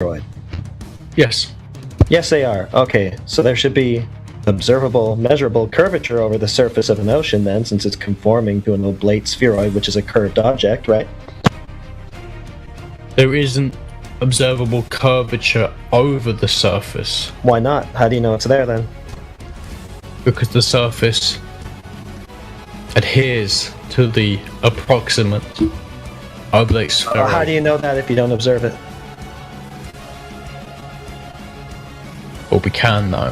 spheroid? Yes. Yes, they are. Okay, so there should be observable, measurable curvature over the surface of an ocean then, since it's conforming to an oblate spheroid, which is a curved object, right? There isn't observable curvature over the surface. Why not? How do you know it's there then? Because the surface adheres to the approximate oblate spheroid. How do you know that if you don't observe it? Well, we can though.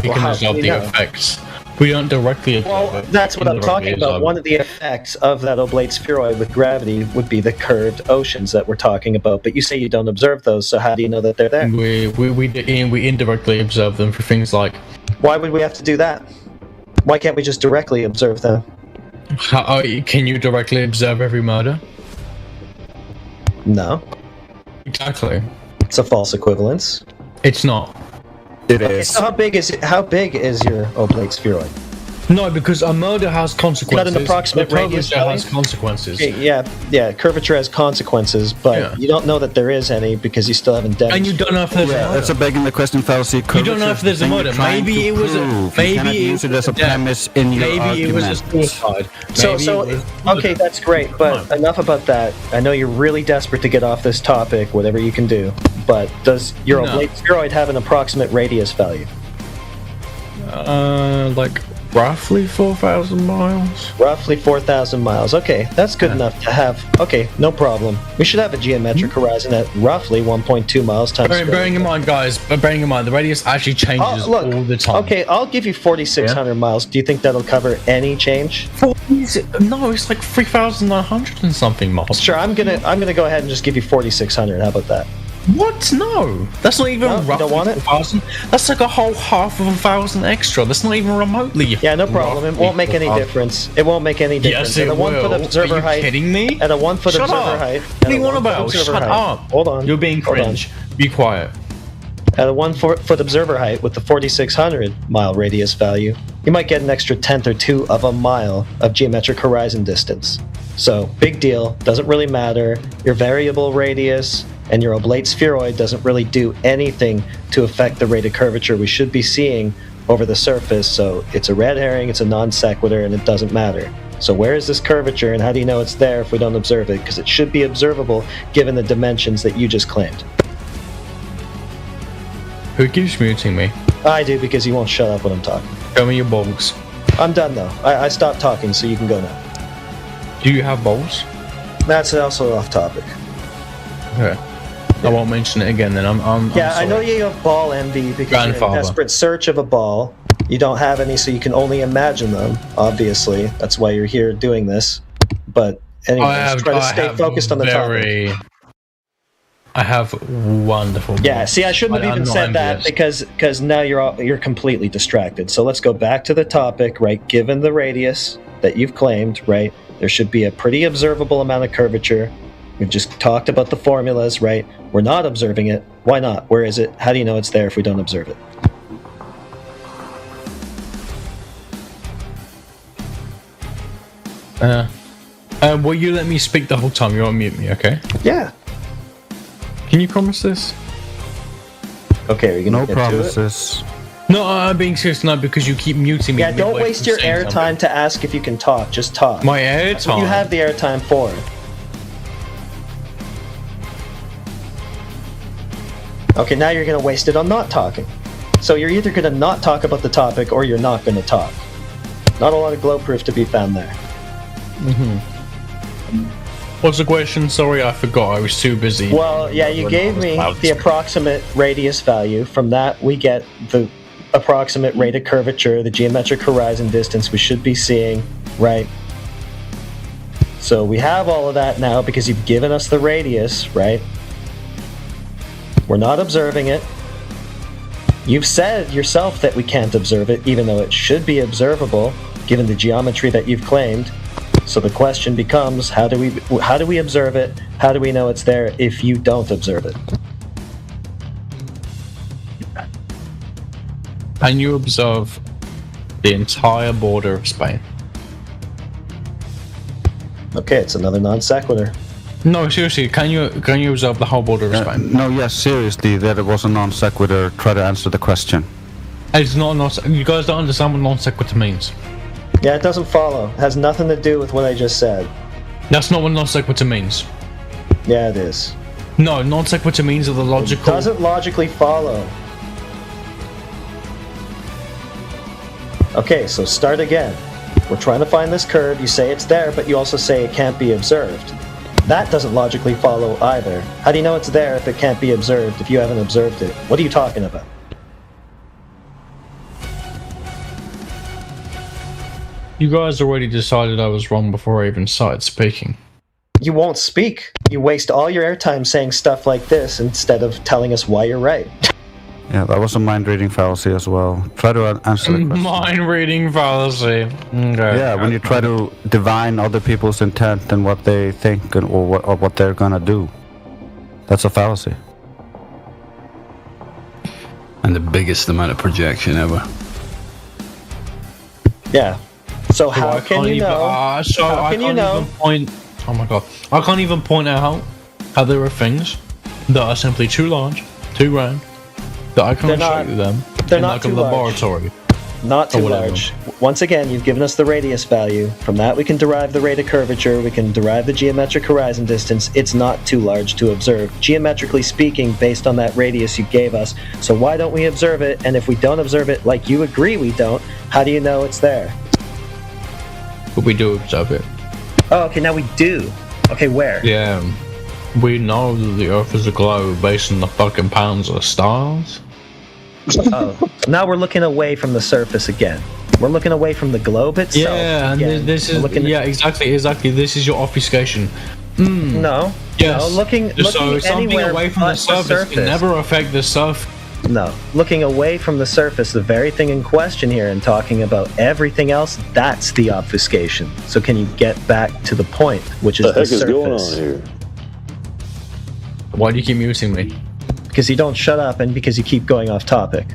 We Well, can how observe do we the know? effects. We don't directly observe Well, it. that's what I'm talking Indirectly about. observe One it. of the effects of that oblate spheroid with gravity would be the curved oceans that we're talking about. But you say you don't observe those, so how do you know that they're there? We indirectly observe them for things like Why would we have to do that? Why can't we just directly observe them? can you directly observe every murder? No. Exactly. It's a false equivalence. It's not. It Okay, is. so how big is your oblate spheroid? No, because a murder has consequences. approximate The radius curvature has value? consequences. Okay, yeah, curvature has consequences, but Yeah. you don't know that there is any because you still haven't And demonstrated. you don't know if there's a murder. That's a begging the question fallacy. You don't know if there's a murder. Maybe it was a. Maybe you use it as a yeah. premise in your Maybe argument. it was a suicide. So, Maybe so it was okay, that's great, but enough about that. I know you're really desperate to get off this topic, whatever you can do. But does your No. oblate spheroid have an approximate radius value? like roughly 4,000 miles. Roughly 4,000 miles. Okay, that's good enough to have. Okay, no problem. We should have a geometric horizon at roughly 1.2 miles times. Bearing in mind, guys, bearing in mind the radius actually changes Look, all the time. okay, I'll give you 4,600 miles. Do you think that'll cover any change? No, it's like 3,900 and something miles. Sure, I'm gonna go ahead and just give you 4,600. How about that? What? No, that's not even No, you roughly don't want it? 4,000. That's like a whole half of 1,000 extra. That's not even remotely. Yeah, no problem. It won't make any roughly difference. It won't make any difference. Yes, it At a 1 will. foot observer Are you height. kidding me? At a 1 foot Shut observer up. height. What are you on about? Shut up. Hold on. You're being Hold on. cringe. Be quiet. At a 1 foot observer height with the 4,600 mile radius value, you might get an extra tenth or two of a mile of geometric horizon distance. So, big deal. Doesn't really matter. Your variable radius and your oblate spheroid doesn't really do anything to affect the rate of curvature we should be seeing over the surface. So, it's a red herring, it's a non sequitur, and it doesn't matter. So where is this curvature, and how do you know it's there if we don't observe it? Because it should be observable given the dimensions that you just claimed. Who keeps muting me? I do, because you won't shut up when I'm talking. Show me your balls. I'm done, though. I stopped talking, so you can go now. Do you have balls? That's also off topic. Okay. I won't mention it again then. I'm Yeah, I sorry. know you have ball envy because you're in Grandfather. desperate search of a ball. You don't have any, so you can only imagine them, obviously. That's why you're here doing this. But anyways, try to stay focused on the topic. I have wonderful balls. Yeah, see, I shouldn't have I'm even not said that envious. because now you're completely distracted. So let's go back to the topic, right? Given the radius that you've claimed, right, there should be a pretty observable amount of curvature. We've just talked about the formulas, right? We're not observing it. Why not? Where is it? How do you know it's there if we don't observe it? Will you let me speak the whole time? You won't mute me, okay? Yeah. Can you promise this? Okay, are you gonna No get to it? promises. No, I'm being serious now because you keep muting me. Yeah, don't midway waste from your saying airtime to ask if you can talk. Just talk. something. My That's what airtime. you have the airtime for. Okay, now you're going to waste it on not talking. So you're either going to not talk about the topic or you're not going to talk. Not a lot of glow proof to be found there. What's the question? Sorry, I forgot. I was too busy. Well, yeah, you gave me the approximate radius value. From that, we get the approximate rate of curvature, the geometric horizon distance we should be seeing, right? So we have all of that now because you've given us the radius, right? We're not observing it. You've said yourself that we can't observe it, even though it should be observable, given the geometry that you've claimed. So the question becomes, how do we observe it? How do we know it's there if you don't observe it? Can you observe the entire border of Spain? Okay, it's another non sequitur. No, seriously, can you observe the whole border of Spain? No, yes, seriously, that it was a non sequitur. Try to answer the question. It's not you guys don't understand what non sequitur means. Yeah, it doesn't follow. It has nothing to do with what I just said. That's not what non sequitur means. Yeah, it is. No, non sequitur means that the logical. It doesn't logically follow. Okay, so start again. We're trying to find this curve. You say it's there, but you also say it can't be observed. That doesn't logically follow either. How do you know it's there if it can't be observed if you haven't observed it? What are you talking about? You guys already decided I was wrong before I even started speaking. You won't speak. You waste all your airtime saying stuff like this instead of telling us why you're right. Yeah, that was a mind-reading fallacy as well. Try to answer the question. Mind-reading fallacy. Okay. Yeah, when you try to divine other people's intent and what they think or what they're gonna do. That's a fallacy. And the biggest amount of projection ever. Yeah. So how can you know? How can you know? Oh my god! I can't even point out how there are things that are simply too large, too round, that I can't show you them. They're in not like too a laboratory. Not too whatever. large. Once again, you've given us the radius value. From that, we can derive the rate of curvature. We can derive the geometric horizon distance. It's not too large to observe, geometrically speaking, based on that radius you gave us. So why don't we observe it? And if we don't observe it, like you agree we don't, how do you know it's there? But we do observe it. Oh, okay, now we do. Okay, where? Yeah. We know that the Earth is a globe based on the fucking pounds of stars. Oh, now we're looking away from the surface again. We're looking away from the globe itself. Yeah, and again. this is exactly. This is your obfuscation. No. Yes. No, looking so something anywhere away from the surface can never affect the surface. No, looking away from the surface, the very thing in question here, and talking about everything else, that's the obfuscation. So can you get back to the point, which is the surface? What the heck is going on here? Why do you keep muting me? Because you don't shut up and because you keep going off topic.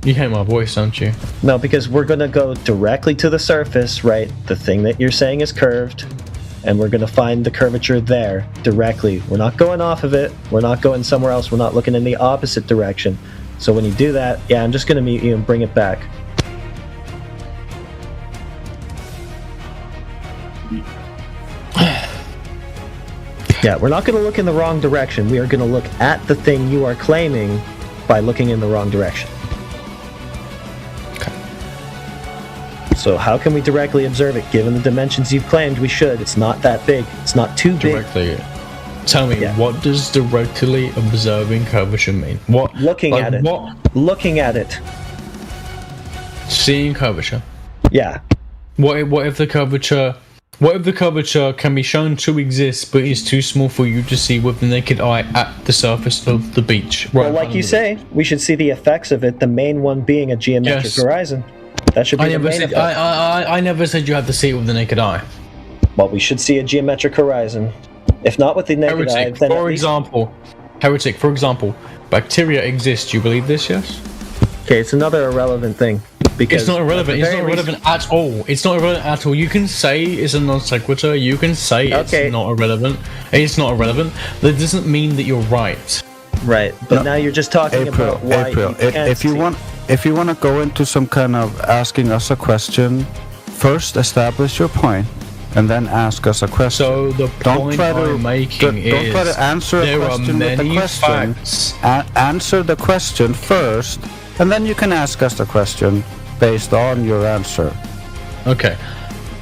You hate my voice, don't you? No, because we're going to go directly to the surface, right? The thing that you're saying is curved, and we're going to find the curvature there directly. We're not going off of it. We're not going somewhere else. We're not looking in the opposite direction. So when you do that, yeah, I'm just going to mute you and bring it back. Yeah, we're not going to look in the wrong direction. We are going to look at the thing you are claiming by looking in the wrong direction. So how can we directly observe it? Given the dimensions you've claimed we should. It's not that big. It's not too big. Directly. Tell me, what does directly observing curvature mean? What? Looking like, at it. What? Looking at it. Seeing curvature. Yeah. What if the curvature can be shown to exist but is too small for you to see with the naked eye at the surface of the beach? Right, well, like you say, we should see the effects of it, the main one being a geometric horizon. That should be the main effect. I never said you had to see it with the naked eye. Well, we should see a geometric horizon. If not with the naked eye, then Heretic, for example, bacteria exist. You believe this, yes? Okay, it's another irrelevant thing. Because it's not irrelevant. It's not irrelevant at all. It's not irrelevant at all. You can say it's a non sequitur. You can say it's not irrelevant. It's not irrelevant. That doesn't mean that you're right. Right, but now you're just talking about why you can't if you want to go into some kind of asking us a question, first establish your point, and then ask us a question. So the point I'm making is don't try to answer a question with a question. Facts. Answer the question first, and then you can ask us the question based on your answer. Okay.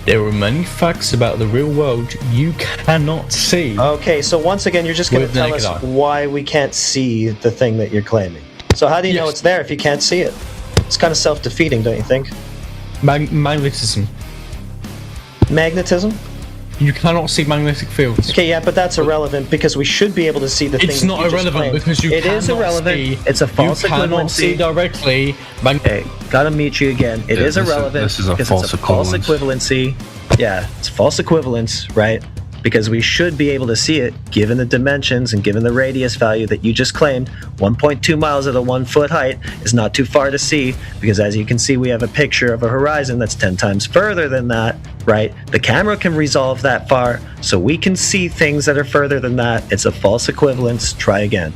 There are many facts about the real world you cannot see. Okay, so once again, you're just going to tell us why we can't see the thing that you're claiming. So how do you know it's there if you can't see it? It's kind of self-defeating, don't you think? Magnetism. Magnetism? You cannot see magnetic fields. Okay, yeah, but that's irrelevant because we should be able to see the thing. It's not irrelevant because you it cannot is irrelevant. See. It's a false equivalency. You cannot see directly. Hey, gotta meet you again. It is irrelevant. This is a false equivalency. Yeah, it's false equivalence, right? Because we should be able to see it given the dimensions and given the radius value that you just claimed. 1.2 miles at a 1 foot height is not too far to see because as you can see, we have a picture of a horizon that's 10 times further than that. right? The camera can resolve that far, so we can see things that are further than that. It's a false equivalence. Try again.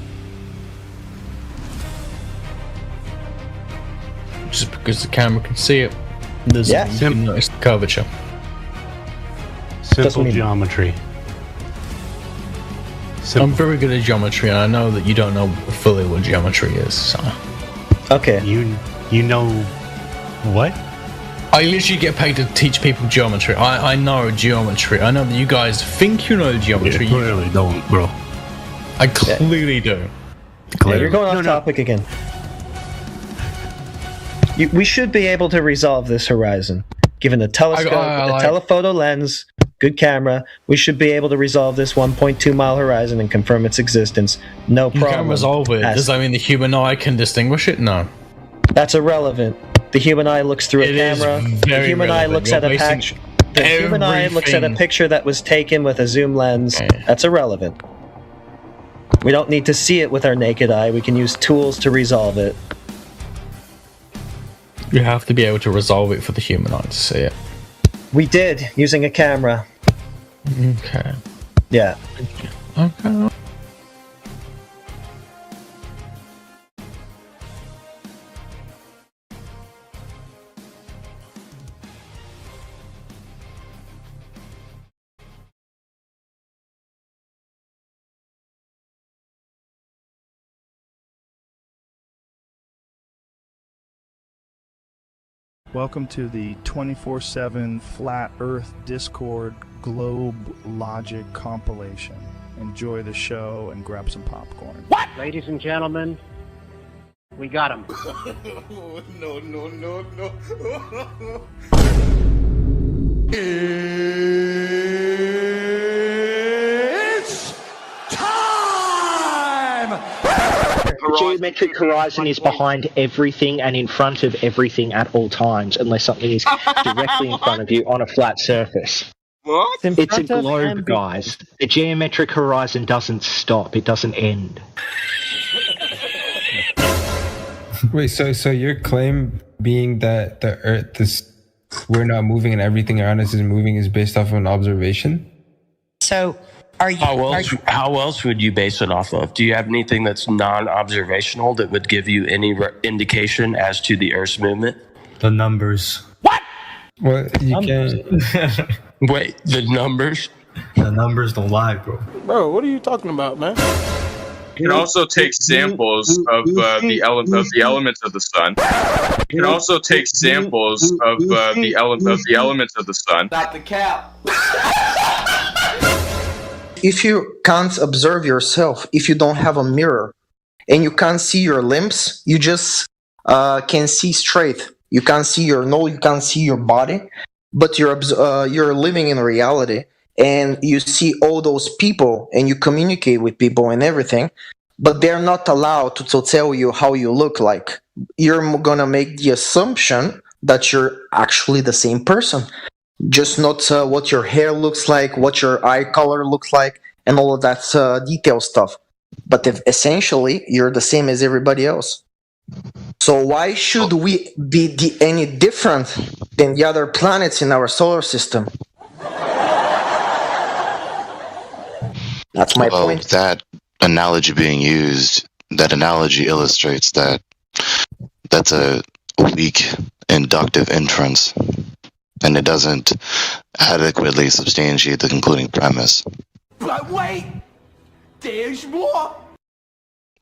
Just because the camera can see it, doesn't mean you can notice the curvature. Simple geometry. I'm very good at geometry, and I know that you don't know fully what geometry is. So. Okay. You know what? I literally get paid to teach people geometry. I know geometry. I know that you guys think you know geometry. You clearly don't, bro. I clearly do. Yeah, you're going off topic again. We should be able to resolve this horizon. Given the telescope, the telephoto lens, good camera, we should be able to resolve this 1.2 mile horizon and confirm its existence. No problem. You can resolve it. Does that mean the human eye can distinguish it? No. That's irrelevant. The human eye looks through a camera. The human eye looks at a patch. The human eye looks at a picture that was taken with a zoom lens. That's irrelevant. We don't need to see it with our naked eye. We can use tools to resolve it. You have to be able to resolve it for the human eye to see it. We did, using a camera. Okay. Yeah. Okay. Welcome to the 24/7 Flat Earth Discord Globe Logic compilation. Enjoy the show and grab some popcorn. What? Ladies and gentlemen, we got him. No. It's time! The geometric horizon is behind everything and in front of everything at all times, unless something is directly in front of you on a flat surface. What? It's a globe, guys. The geometric horizon doesn't stop. It doesn't end. Wait, so your claim being that the Earth is, we're not moving and everything around us is moving is based off of an observation? So, how else would you base it off of? Do you have anything that's non-observational that would give you any indication as to the Earth's movement? The numbers. What? Well, you can't. Wait, the numbers? The numbers don't lie, bro. Bro, what are you talking about, man? You can also take samples of the elements of the sun. You can also take samples of the elements of the sun. Not the cap. If you can't observe yourself, if you don't have a mirror, and you can't see your limbs, you just can see straight. You can't see your nose, you can't see your body, but you're living in reality, and you see all those people, and you communicate with people and everything, but they're not allowed to tell you how you look like. You're gonna make the assumption that you're actually the same person. Just not what your hair looks like, what your eye color looks like, and all of that detail stuff. But if essentially, you're the same as everybody else. So why should we be any different than the other planets in our solar system? That's my point. That analogy being used, that analogy illustrates that that's a weak inductive inference. And it doesn't adequately substantiate the concluding premise. But wait! There's more!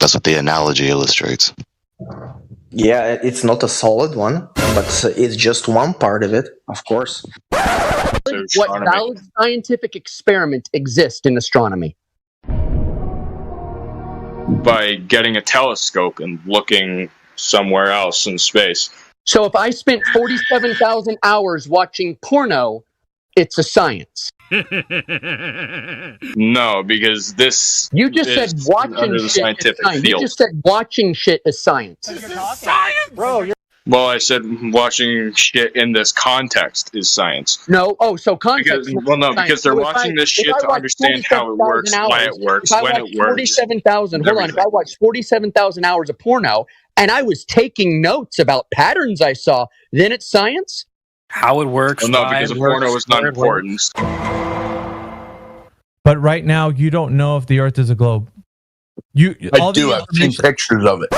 That's what the analogy illustrates. Yeah, it's not a solid one, but it's just one part of it, of course. What valid scientific experiment exists in astronomy? By getting a telescope and looking somewhere else in space. So if I spent 47,000 hours watching porno, it's a science. No, because this you just said watching shit is science. You just said watching shit is science. Science, bro. Well, I said watching shit in this context is science. No, so context. Because they're watching this shit to understand how it works, why it works, when it works. 47,000. Hold on. If I watched 47,000 hours of porno and I was taking notes about patterns I saw, then it's science. how it works. Well, no, because a porno is not important. But right now, you don't know if the Earth is a globe. I do. I've seen pictures of it.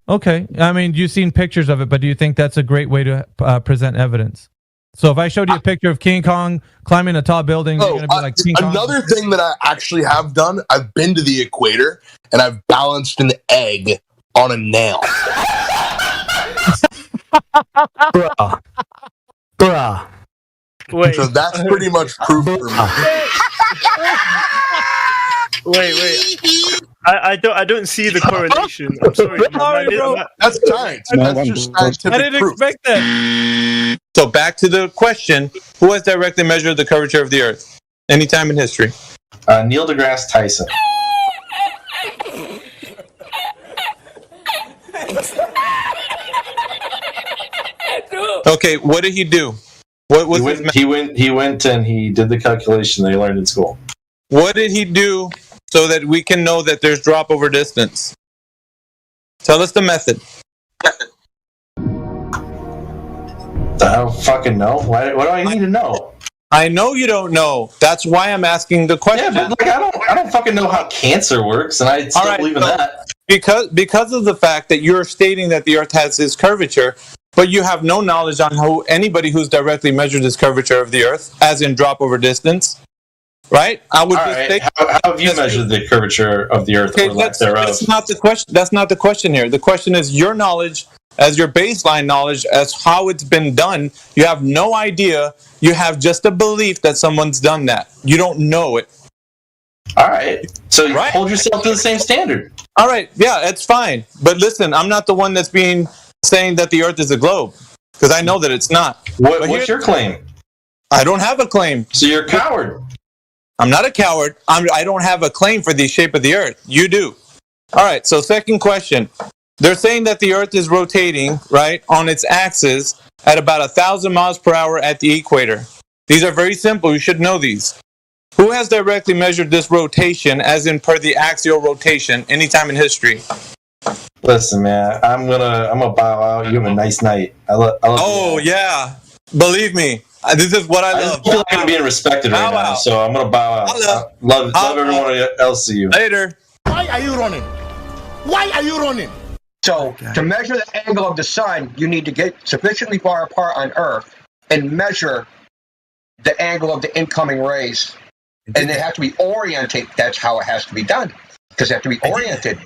Okay. I mean, you've seen pictures of it, but do you think that's a great way to present evidence? So if I showed you a picture of King Kong climbing a tall building, you're going to be like, King Kong. Another thing that I actually have done, I've been to the equator, and I've balanced an egg on a nail. Bruh. Wait. So that's pretty much proof for me. Wait. I don't see the correlation. I'm sorry. That's science. That's just scientific I didn't expect that. So back to the question: who has directly measured the curvature of the Earth? Any time in history? Neil deGrasse Tyson. Okay, what did he do? What was he went and he did the calculation that he learned in school. What did he do so that we can know that there's drop over distance? Tell us the method. I don't fucking know. Why do I need to know? I know you don't know. That's why I'm asking the question. Yeah, but I don't fucking know how cancer works, and I still believe in that. Because of the fact that you're stating that the Earth has this curvature, but you have no knowledge on anybody who's directly measured this curvature of the Earth, as in drop over distance, right? I would say, how have you measured the curvature of the Earth or lack thereof? That's not the question. That's not the question here. The question is your knowledge, as your baseline knowledge, as how it's been done. You have no idea. You have just a belief that someone's done that. You don't know it. All right. So you hold yourself to the same standard. All right. Yeah, it's fine. But listen, I'm not the one that's saying that the Earth is a globe, because I know that it's not. What's your claim? I don't have a claim. So you're a coward. I'm not a coward. I don't have a claim for the shape of the Earth. You do. All right. So second question. They're saying that the Earth is rotating, right, on its axis at about 1,000 miles per hour at the equator. These are very simple. You should know these. Who has directly measured this rotation, as in per the axial rotation, anytime in history? Listen, man, I'm gonna bow out. You have a nice night. I love you. Yeah, believe me, this is what I love. I feel like I'm being respected right now, so I'm gonna bow out. Love everyone else. See you later. Why are you running? Why are you running? So, to measure the angle of the sun, you need to get sufficiently far apart on Earth and measure the angle of the incoming rays. And they have to be oriented. That's how it has to be done. Because they have to be oriented.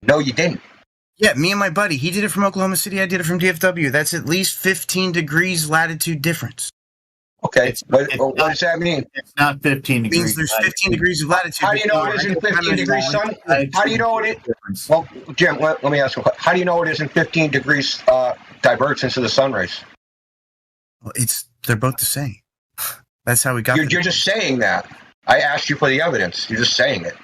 No, you didn't. Yeah, me and my buddy. He did it from Oklahoma City. I did it from DFW. That's at least 15 degrees latitude difference. Okay, what does that mean? It's not 15 degrees. It means there's 15 degrees of latitude. How do you know it isn't 15 degrees sun? How do you know it is? Well, Jim, let me ask you a question. How do you know it isn't 15 degrees divergence of the sun rays? Well, they're both the same. That's how we got. You're just saying that. I asked you for the evidence. You're just saying it.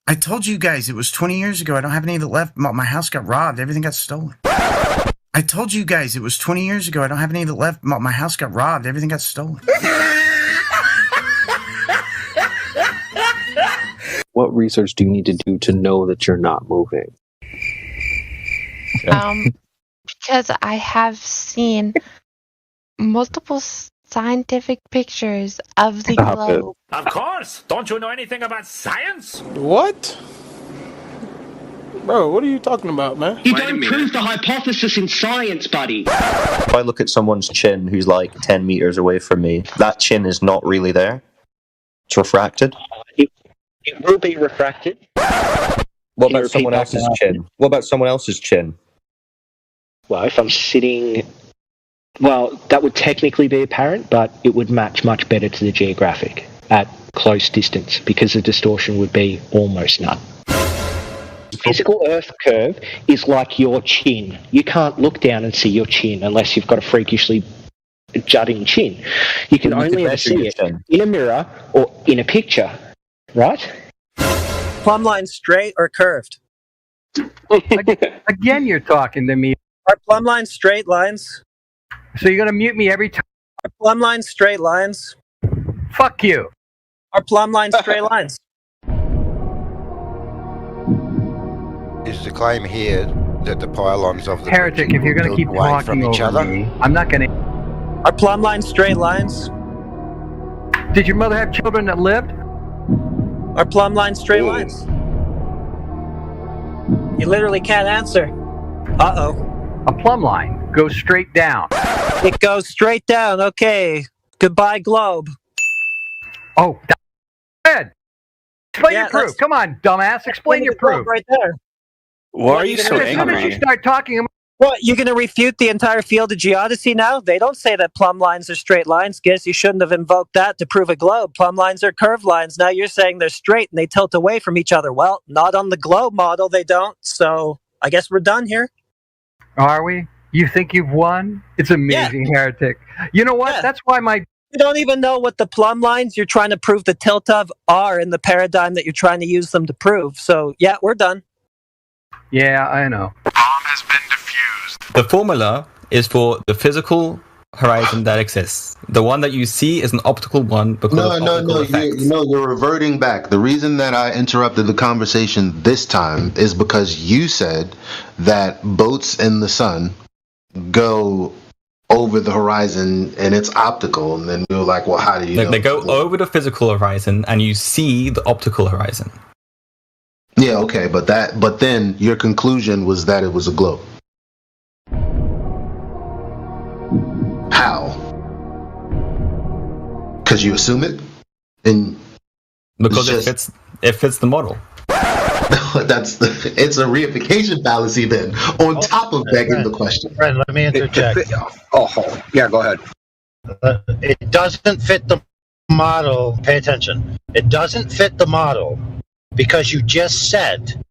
I told you guys it was 20 years ago. I don't have any of it left. My house got robbed. Everything got stolen. I told you guys it was 20 years ago. I don't have any of it left. My house got robbed. Everything got stolen. What research do you need to do to know that you're not moving? Because I have seen multiple scientific pictures of the globe. Of course! Don't you know anything about science? What? Bro, what are you talking about, man? You don't prove the hypothesis in science, buddy. If I look at someone's chin who's like 10 meters away from me, that chin is not really there. It's refracted. It will be refracted. What about someone else's chin? What about someone else's chin? Well, if I'm sitting... Well, that would technically be apparent, but it would match much better to the geographic at close distance because the distortion would be almost none. Physical Earth curve is like your chin. You can't look down and see your chin unless you've got a freakishly jutting chin. You can only ever see it in a mirror or in a picture, right? Plumb line straight or curved? Again, you're talking to me. Are plumb lines straight lines? So you're going to mute me every time? Are plumb lines straight lines? Fuck you. Are plumb lines straight lines? Is the claim here that the pylons of the Heretic, if you're going to keep talking from each over other? me, I'm not going to... Are plumb lines straight lines? Did your mother have children that lived? Are plumb lines straight lines? You literally can't answer. Uh-oh. A plumb line goes straight down. It goes straight down. Okay. Goodbye, globe. Oh, Ed, explain Yeah, your proof. that's- Come on, dumbass. Explain your the globe proof. right there. Why are you so As soon as you angry? start talking, What, you going to refute the entire field of geodesy now? They don't say that plumb lines are straight lines. Guess you shouldn't have invoked that to prove a globe. Plumb lines are curved lines. Now you're saying they're straight and they tilt away from each other. Well, not on the globe model, they don't. So I guess we're done here. are we? You think you've won? It's amazing, heretic. You know what? Yeah. That's why my You don't even know what the plumb lines you're trying to prove the tilt of are in the paradigm that you're trying to use them to prove. So yeah, we're done. Yeah, I know. The formula is for the physical horizon that exists. The one that you see is an optical one because of optical effects. You're reverting back. The reason that I interrupted the conversation this time is because you said that boats in the sun go over the horizon and it's optical, and then you're like, well, how do you know? They go over the physical horizon and you see the optical horizon. Yeah, okay, but then your conclusion was that it was a globe. How? Because you assume it, and because it fits the model. It's a reification fallacy then, on top of begging the question. Fred, let me interject. Yeah, go ahead. It doesn't fit the model. Pay attention. It doesn't fit the model because you just said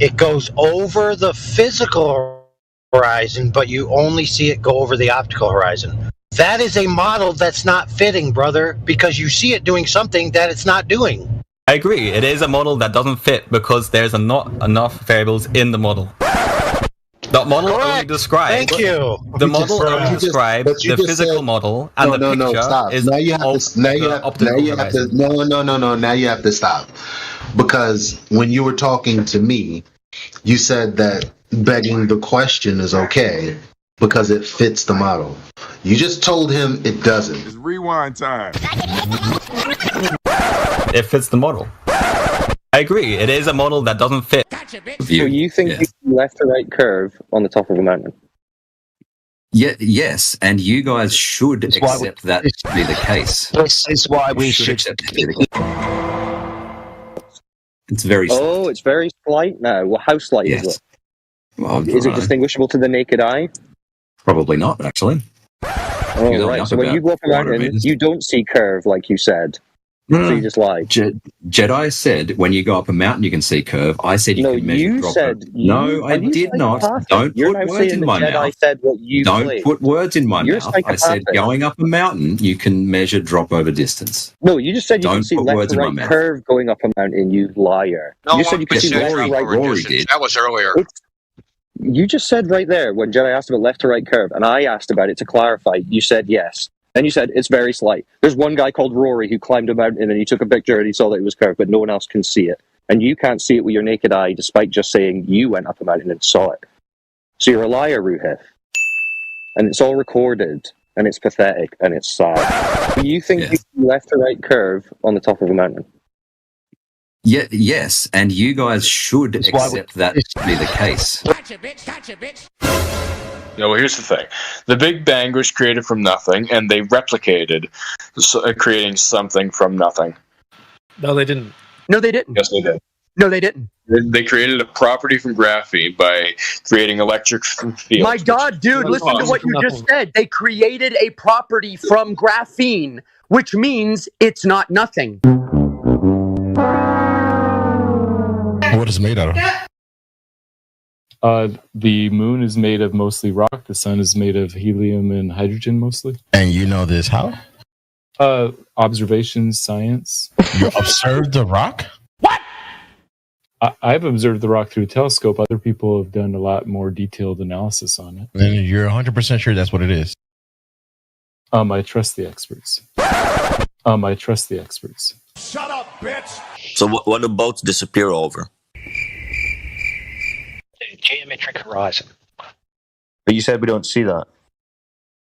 it goes over the physical horizon, but you only see it go over the optical horizon. That is a model that's not fitting, brother, because you see it doing something that it's not doing. I agree. It is a model that doesn't fit because there's not enough variables in the model. The model only describes. Thank you. The model only describes the physical model, and the picture stop. is Now you have to stop, because when you were talking to me, you said that begging the question is okay because it fits the model. You just told him it doesn't. It's rewind time. It fits the model. I agree. It is a model that doesn't fit. So you think you see left to right curve on the top of a mountain? Yes, and you guys should accept that to be the case. This is why we should accept it to be the case. It's very slight. Oh, it's very slight now. Well, how slight is it? Well, is it distinguishable to the naked eye? Probably not, actually. Oh, right. So when you go up a mountain, you don't see curve like you said. So you just lied. Jedi said when you go up a mountain you can see curve. I said you can measure you drop. Said No, I did not. Don't You're put now words saying in my Jedi mouth. Said what you Don't believe. put words in my You're mouth. I said psychopathic. going up a mountain you can measure drop over distance. No, you just said you Don't can see put left words to in my right mouth. curve going up a mountain, you liar. No you said you one could see left to right. Rory did. That was earlier. You just said right there when Jedi asked about left to right curve, and I asked about it to clarify. You said yes. Then you said it's very slight. There's one guy called Rory who climbed a mountain and he took a picture and he saw that it was curved, but no one else can see it. And you can't see it with your naked eye, despite just saying you went up a mountain and saw it. So you're a liar, Ruhif. And it's all recorded, and it's pathetic, and it's sad. You think you see left to right curve on the top of a mountain? Yes, and you guys should accept that to be the case. Yeah, well, here's the thing. The Big Bang was created from nothing, and they replicated creating something from nothing. No, they didn't. No, they didn't. Yes, they did. No, they didn't. They created a property from graphene by creating electric fields. My God, dude, listen to what you just said. They created a property from graphene, which means it's not nothing. What is it made out of? The moon is made of mostly rock. The sun is made of helium and hydrogen mostly. And you know this how? Observations, science. You observed the rock? What? I've observed the rock through a telescope. Other people have done a lot more detailed analysis on it. Then you're 100% sure that's what it is. I trust the experts. I trust the experts. Shut up, bitch! So what do boats disappear over? Geometric horizon. But you said we don't see that.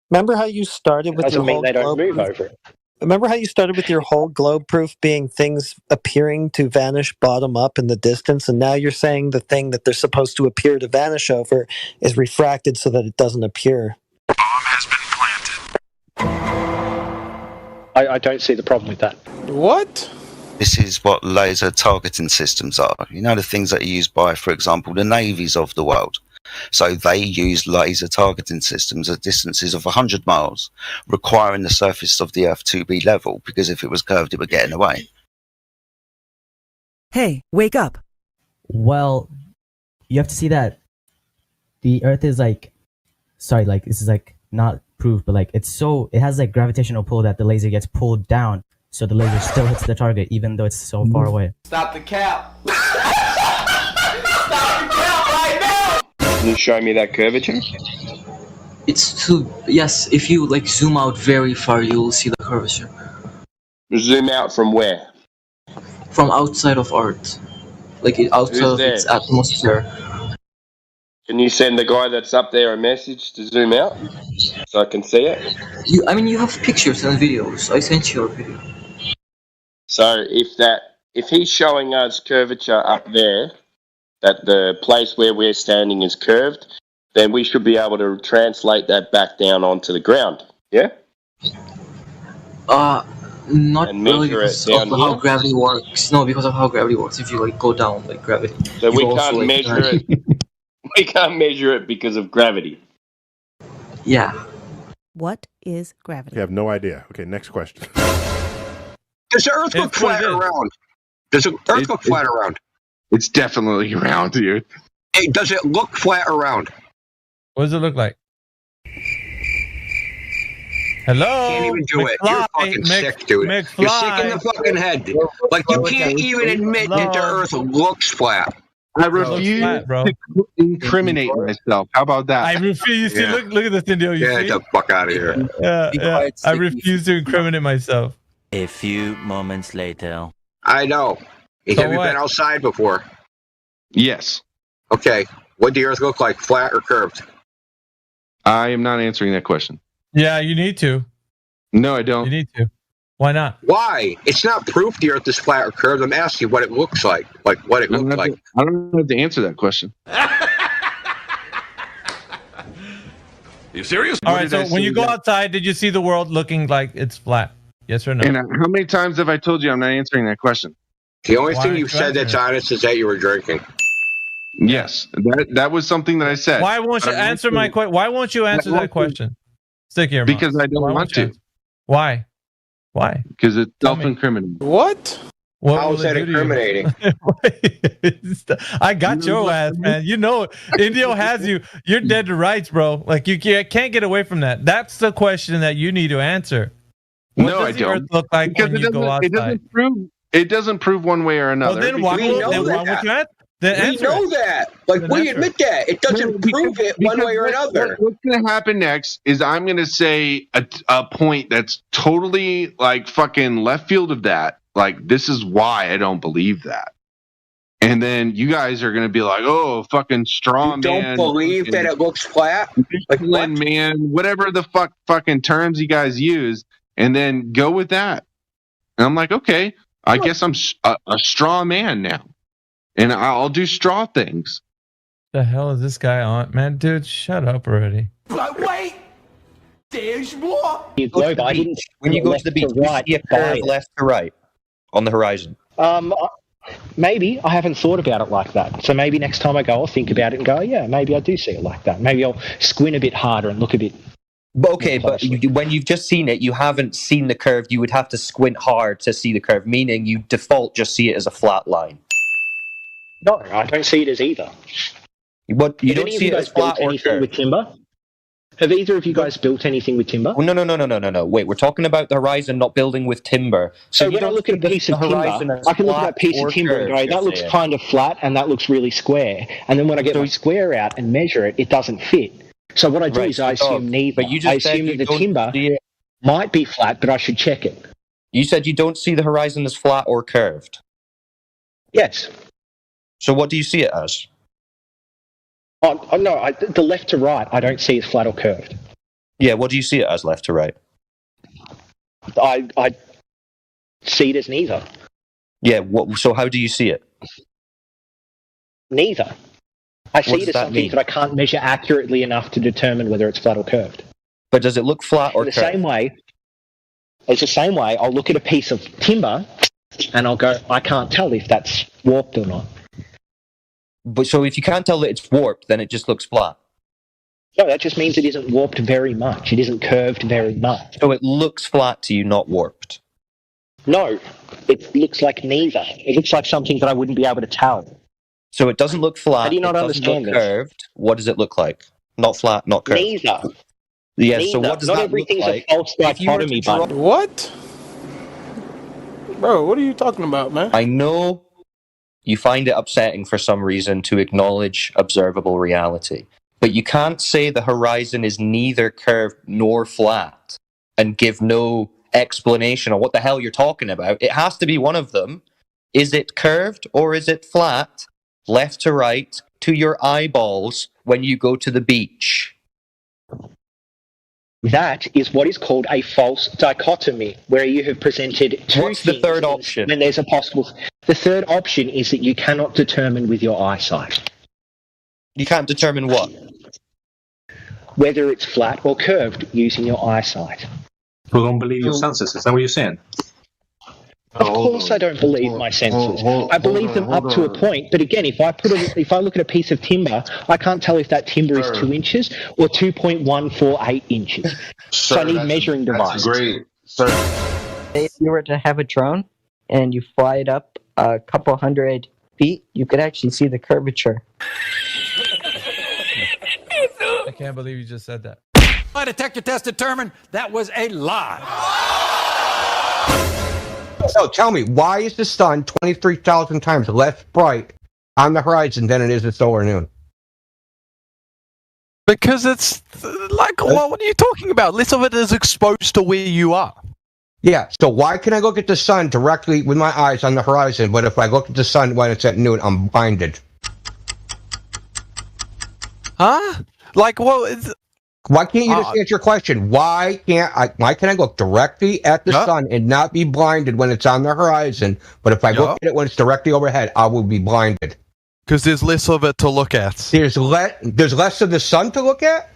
Remember how you started with Doesn't your mean whole they don't globe move proof? over it. Remember how you started with your whole globe proof being things appearing to vanish bottom up in the distance, and now you're saying the thing that they're supposed to appear to vanish over is refracted so that it doesn't appear. I don't see the problem with that. What? This is what laser targeting systems are. You know, the things that are used by, for example, the navies of the world. So they use laser targeting systems at distances of 100 miles, requiring the surface of the Earth to be level, because if it was curved, it would get in the way. Hey, wake up. Well, you have to see that the Earth is like, sorry, like this is like not proof, but like it has like gravitational pull that the laser gets pulled down, so the laser still hits the target even though it's so far away. Stop the cap. Can you show me that curvature? Yes, if you like zoom out very far, you will see the curvature. Zoom out from where? From outside of Earth. Like outside of its atmosphere. Can you send the guy that's up there a message to zoom out so I can see it? You have pictures and videos. I sent you a video. So if he's showing us curvature up there, that the place where we're standing is curved, then we should be able to translate that back down onto the ground. Yeah? Not and really measure it because down of how here? gravity works. No, because of how gravity works. If you like go down like gravity. So we you also, can't like, measure it. We can't measure it because of gravity. Yeah. What is gravity? I have no idea. Okay, next question. Does the Earth look flat or round? Does the Earth look flat or round? It's definitely round, dude. Hey, does it look flat or round? What does it look like? Hello? Can't even do it. You're fucking sick, dude. You're sick in the fucking head. Like, you can't even admit that the Earth looks flat. I refuse to incriminate myself. How about that? I refuse to look at this video. Get the fuck out of here. Yeah. I refuse to incriminate myself. A few moments later. I know. Have you been outside before? Yes. Okay. What does the Earth look like, flat or curved? I am not answering that question. Yeah, you need to. No, I don't. You need to. Why not? Why? It's not proof the Earth is flat or curved. I'm asking you what it looks like. Like, what it looks like. I don't have to answer that question. You serious? All right, so when you go outside, did you see the world looking like it's flat? Yes or no? And how many times have I told you I'm not answering that question? The only thing you've said that's honest is that you were drinking. Yes, that was something that I said. Why won't you answer my question? Why won't you answer that question? Stick here, because I don't want to. Why? Why? Because it's self-incriminating. What? How is that incriminating? I got your ass, man. You know, Indio has you. You're dead to rights, bro. Like you can't get away from that. That's the question that you need to answer. What does the Earth look like because when you go outside? It doesn't prove one way or another. Well, then why won't you answer? We know that. Like, we admit that. It doesn't prove it one way or another. What's going to happen next is I'm going to say a point that's totally, like, fucking left field of that. Like, this is why I don't believe that. And then you guys are going to be like, oh, fucking straw man. You don't believe that it looks flat? Like, what? Man, whatever the fucking terms you guys use, and then go with that. And I'm like, okay, I guess I'm a straw man now. And I'll do straw things. The hell is this guy on? Man, dude, shut up already. But wait! There's more! When you go to the beach, you see a curve left to right on the horizon. Maybe. I haven't thought about it like that. So maybe next time I go, I'll think about it and go, yeah, maybe I do see it like that. Maybe I'll squint a bit harder and look a bit. Okay, but when you've just seen it, you haven't seen the curve. You would have to squint hard to see the curve, meaning you default just see it as a flat line. No, I don't see it as either. What, you don't see it as flat or curved? With timber? Have either of you guys built anything with timber? Oh, no. Wait, we're talking about the horizon, not building with timber. So when I look at a piece of timber, I can look at that piece of timber and go, that looks kind of flat and that looks really square. And then when I get my square out and measure it, it doesn't fit. So what I do is I assume neither. But you just I assume that the timber might be flat, but I should check it. You said you don't see the horizon as flat or curved. Yes. So what do you see it as? Oh no, the left to right, I don't see as flat or curved. Yeah, what do you see it as, left to right? I see it as neither. Yeah, so how do you see it? Neither. I see What it does as that something mean? that I can't measure accurately enough to determine whether it's flat or curved. But does it look flat or In the curved? same way, I'll look at a piece of timber and I'll go, I can't tell if that's warped or not. But so if you can't tell that it's warped, then it just looks flat. No, that just means it isn't warped very much. It isn't curved very much. So it looks flat to you, not warped. No, it looks like neither. It looks like something that I wouldn't be able to tell. So it doesn't look flat. How do you not it doesn't understand look this? curved. What does it look like? Not flat, not curved. Neither. Yeah. Neither. So what does not that everything's look like? a false If you were to dichotomy, draw- but What? Bro, what are you talking about, man? I know you find it upsetting for some reason to acknowledge observable reality, but you can't say the horizon is neither curved nor flat and give no explanation on what the hell you're talking about. It has to be one of them. Is it curved or is it flat, left to right, to your eyeballs when you go to the beach? that is what is called a false dichotomy, where you have presented two What's the things third option? when there's a possible. The third option is that you cannot determine with your eyesight You can't determine what? whether it's flat or curved using your eyesight. We don't believe your senses. Is that what you're saying? Of course, I don't believe my senses. I believe them up to a point, but again, if I look at a piece of timber, I can't tell if that timber is 2 inches or 2.148 inches. So I need measuring devices. Great, sir. If you were to have a drone and you fly it up a couple hundred feet, you could actually see the curvature. I can't believe you just said that. My detector test determined that was a lie. So tell me, why is the sun 23,000 times less bright on the horizon than it is at solar noon? Because it's like, what are you talking about? Less of it is exposed to where you are. Yeah, so why can I look at the sun directly with my eyes on the horizon, but if I look at the sun when it's at noon, I'm blinded? Huh? Like, what? Why can't you just answer your question? Why can I look directly at the sun and not be blinded when it's on the horizon, but if I look at it when it's directly overhead, I will be blinded? Because there's less of it to look at. There's less of the sun to look at?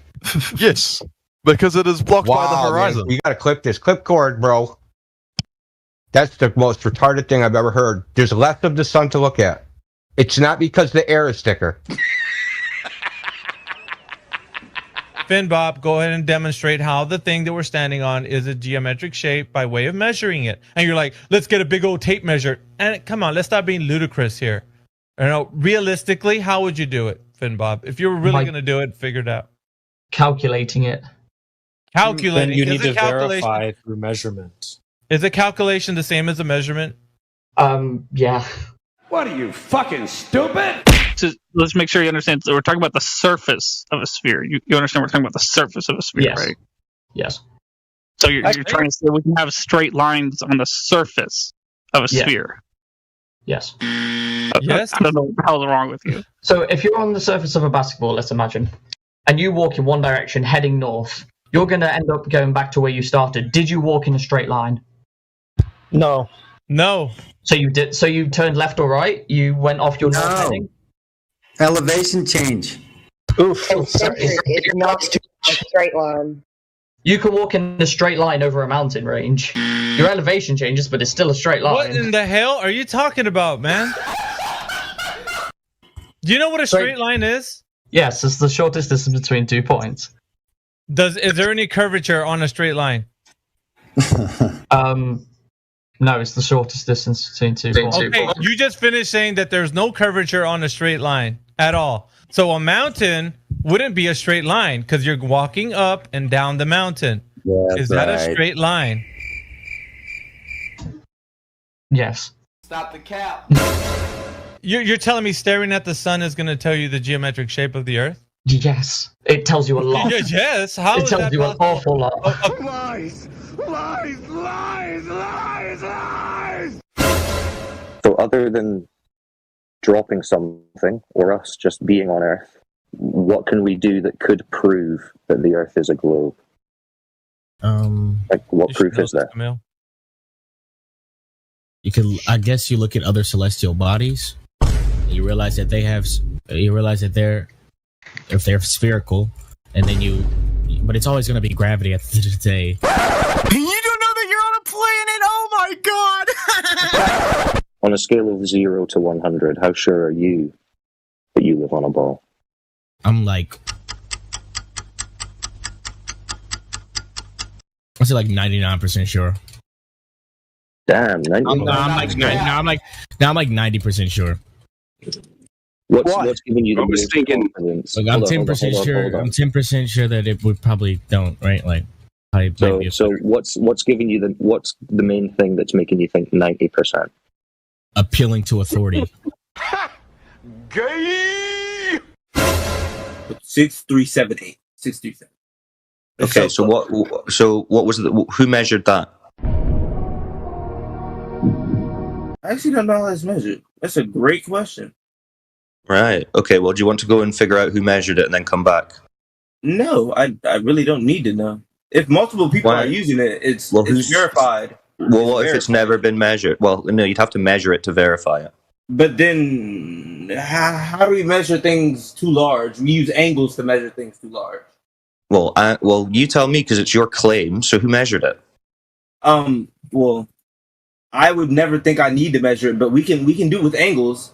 Yes, because it is blocked by the horizon. Man, you gotta clip this. Clip cord, bro. That's the most retarded thing I've ever heard. There's less of the sun to look at. It's not because the air is thicker. Finn Bob, go ahead and demonstrate how the thing that we're standing on is a geometric shape by way of measuring it. And you're like, let's get a big old tape measure. And come on, let's stop being ludicrous here. You know, realistically, how would you do it, Finn Bob? If you were really going to do it, figure it out. Calculating it. Calculating. Then you need Is to a calculation- verify through measurement. Is a calculation the same as a measurement? Yeah. What are you, fucking stupid? So let's make sure you understand. So we're talking about the surface of a sphere. You understand we're talking about the surface of a sphere, Yes. right? Yes. So you're trying to say we can have straight lines on the surface of a Yeah. sphere. Yes. Yes. I don't know what the hell's wrong with you. So if you're on the surface of a basketball, let's imagine, and you walk in one direction heading north, you're going to end up going back to where you started. Did you walk in a straight line? No. No. So you did. So you turned left or right? You went off your north heading? Elevation change. Oof. It's not a straight line. You can walk in a straight line over a mountain range. Your elevation changes, but it's still a straight line. What in the hell are you talking about, man? Do you know what a straight line is? Yes, it's the shortest distance between 2 points. Is there any curvature on a straight line? No, it's the shortest distance between 2 points. Okay, you just finished saying that there's no curvature on a straight line at all. So a mountain wouldn't be a straight line because you're walking up and down the mountain. Yeah, Is that a straight line? Yes. Stop the cap. You're telling me staring at the sun is going to tell you the geometric shape of the Earth? Yes. It tells you a lot. Yes. How it is tells that you an awful lot. Lies! Lies! Lies! Lies! Lies! So other than dropping something, or us just being on Earth, what can we do that could prove that the Earth is a globe? Like, what proof is there? You could, I guess, you look at other celestial bodies. You realize that they have. You realize that if they're spherical, and then but it's always going to be gravity at the end of the day. You don't know that you're on a planet. Oh my god! On a scale of 0 to 100, how sure are you that you live on a ball? I'm like, I say like 99% sure. Damn, 90%. I'm like 90% sure. What's giving you the most confidence? Like, I'm 10% sure. I'm 10% sure that it would probably don't, right? Like, so what's giving you what's the main thing that's making you think 90%? Appealing to authority. Gay. 6378. 637. Okay, so what was who measured that? I actually don't know how that's measured. That's a great question. Right. Okay, well, do you want to go and figure out who measured it and then come back? No, I really don't need to know. If multiple people are using it, it's verified. Well, what if it's never been measured? Well, no, you'd have to measure it to verify it. But then, how do we measure things too large? We use angles to measure things too large. Well, you tell me, because it's your claim. So who measured it? Well, I would never think I need to measure it, but we can do it with angles.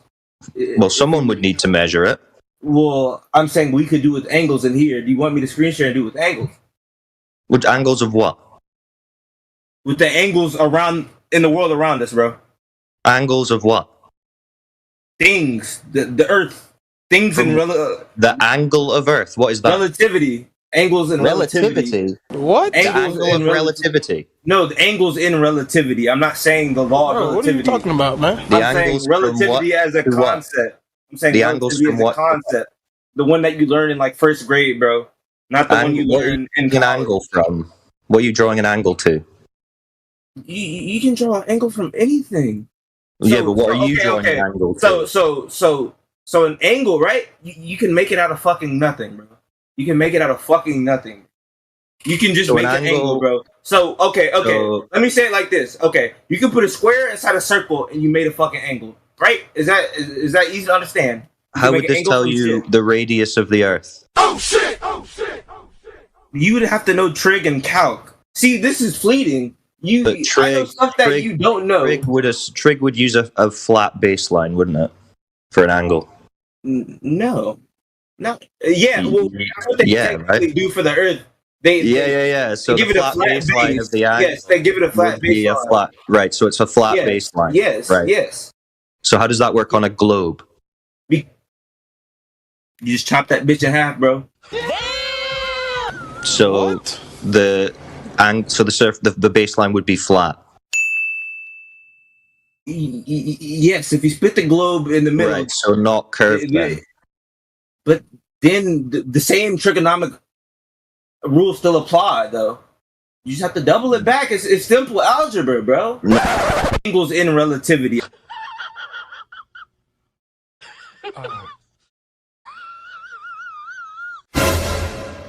Well, someone would need to measure it. Well, I'm saying we could do it with angles in here. Do you want me to screen share and do it with angles? With angles of what? With the angles around in the world around us, bro. Angles of what? Things, the Earth, things in the angle of Earth. What is that? Relativity. Angles in relativity. What? Angles the angle in relativity. No, the angles in relativity. I'm not saying the law of relativity. What are you talking about, man? I'm saying relativity as a concept. I'm saying the angles from what concept? The one that you learn in like first grade, bro. Not the one you learn in college. An angle from? What are you drawing an angle to? You can draw an angle from anything. Yeah, but what are you drawing an angle to? So an angle, right? You can make it out of fucking nothing, bro. You can make it out of fucking nothing. You can just make an angle, bro. So, okay. Let me say it like this. Okay, you can put a square inside a circle and you made a fucking angle, right? Is that easy to understand? How would this tell you the radius of the Earth? Oh shit! You would have to know trig and calc. See, this is fleeting. I know stuff that you don't know. Trig would use a flat baseline, wouldn't it, for an angle? No. Yeah, well, that's what they technically do for the Earth. Yeah. So they give it a flat baseline of the angle. Yes, they give it a flat baseline. Right, so it's a flat baseline. Yes, right. Yes. So how does that work on a globe? You just chop that bitch in half, bro. So the baseline would be flat. Yes, if you split the globe in the middle. Right, so not curved then. But then the same trigonomic rules still apply, though. You just have to double it back. It's simple algebra, bro. Angles in relativity.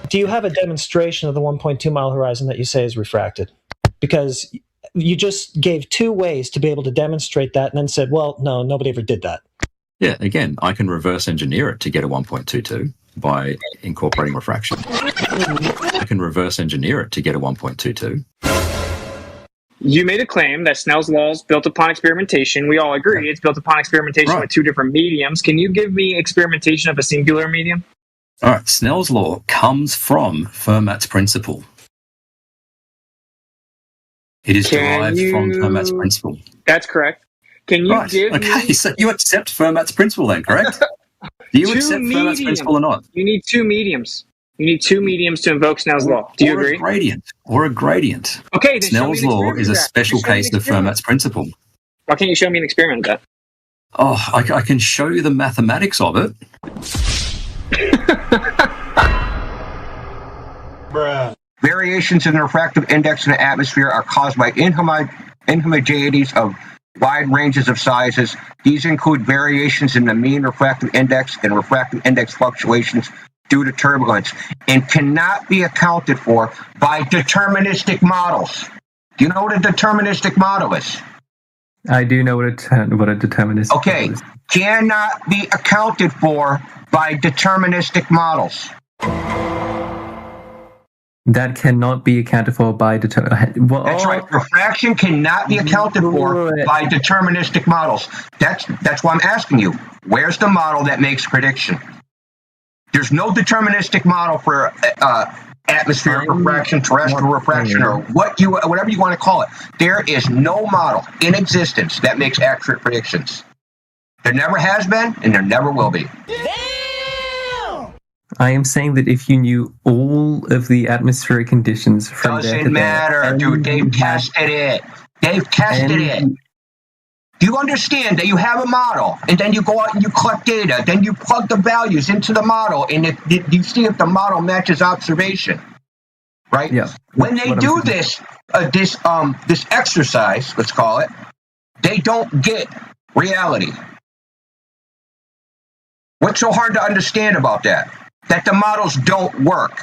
Do you have a demonstration of the 1.2 mile horizon that you say is refracted? Because you just gave two ways to be able to demonstrate that and then said, well, no, nobody ever did that. Yeah, again, I can reverse engineer it to get a 1.22 by incorporating refraction. I can reverse engineer it to get a 1.22. You made a claim that Snell's law is built upon experimentation. We all agree it's built upon experimentation with two different mediums. Can you give me experimentation of a singular medium? All right, Snell's law comes from Fermat's principle. It is derived from Fermat's principle. That's correct. Can you give me... so you accept Fermat's principle then, correct? Do you accept Fermat's principle or not? You need two mediums. You need two mediums to invoke Snell's law. Do you agree? Or a gradient. Okay, then Snell's law is a special case of Fermat's principle. Why can't you show me an experiment of that? Oh, I can show you the mathematics of it. Variations in the refractive index in the atmosphere are caused by inhomogeneities of wide ranges of sizes. These include variations in the mean refractive index and refractive index fluctuations due to turbulence and cannot be accounted for by deterministic models. Do you know what a deterministic model is? I do know what a deterministic model is. Cannot be accounted for by deterministic models. That cannot be accounted for by That's right. Refraction cannot be accounted for by deterministic models. That's why I'm asking you. Where's the model that makes prediction? There's no deterministic model for atmospheric refraction, terrestrial refraction, or whatever you want to call it. There is no model in existence that makes accurate predictions. There never has been, and there never will be. I am saying that if you knew all of the atmospheric conditions from doesn't matter, dude. They've tested it. They've tested it. Do you understand that you have a model, and then you go out and you collect data, then you plug the values into the model, and you see if the model matches observation, right? Yes. When they do this exercise, let's call it, they don't get reality. What's so hard to understand about that? That the models don't work.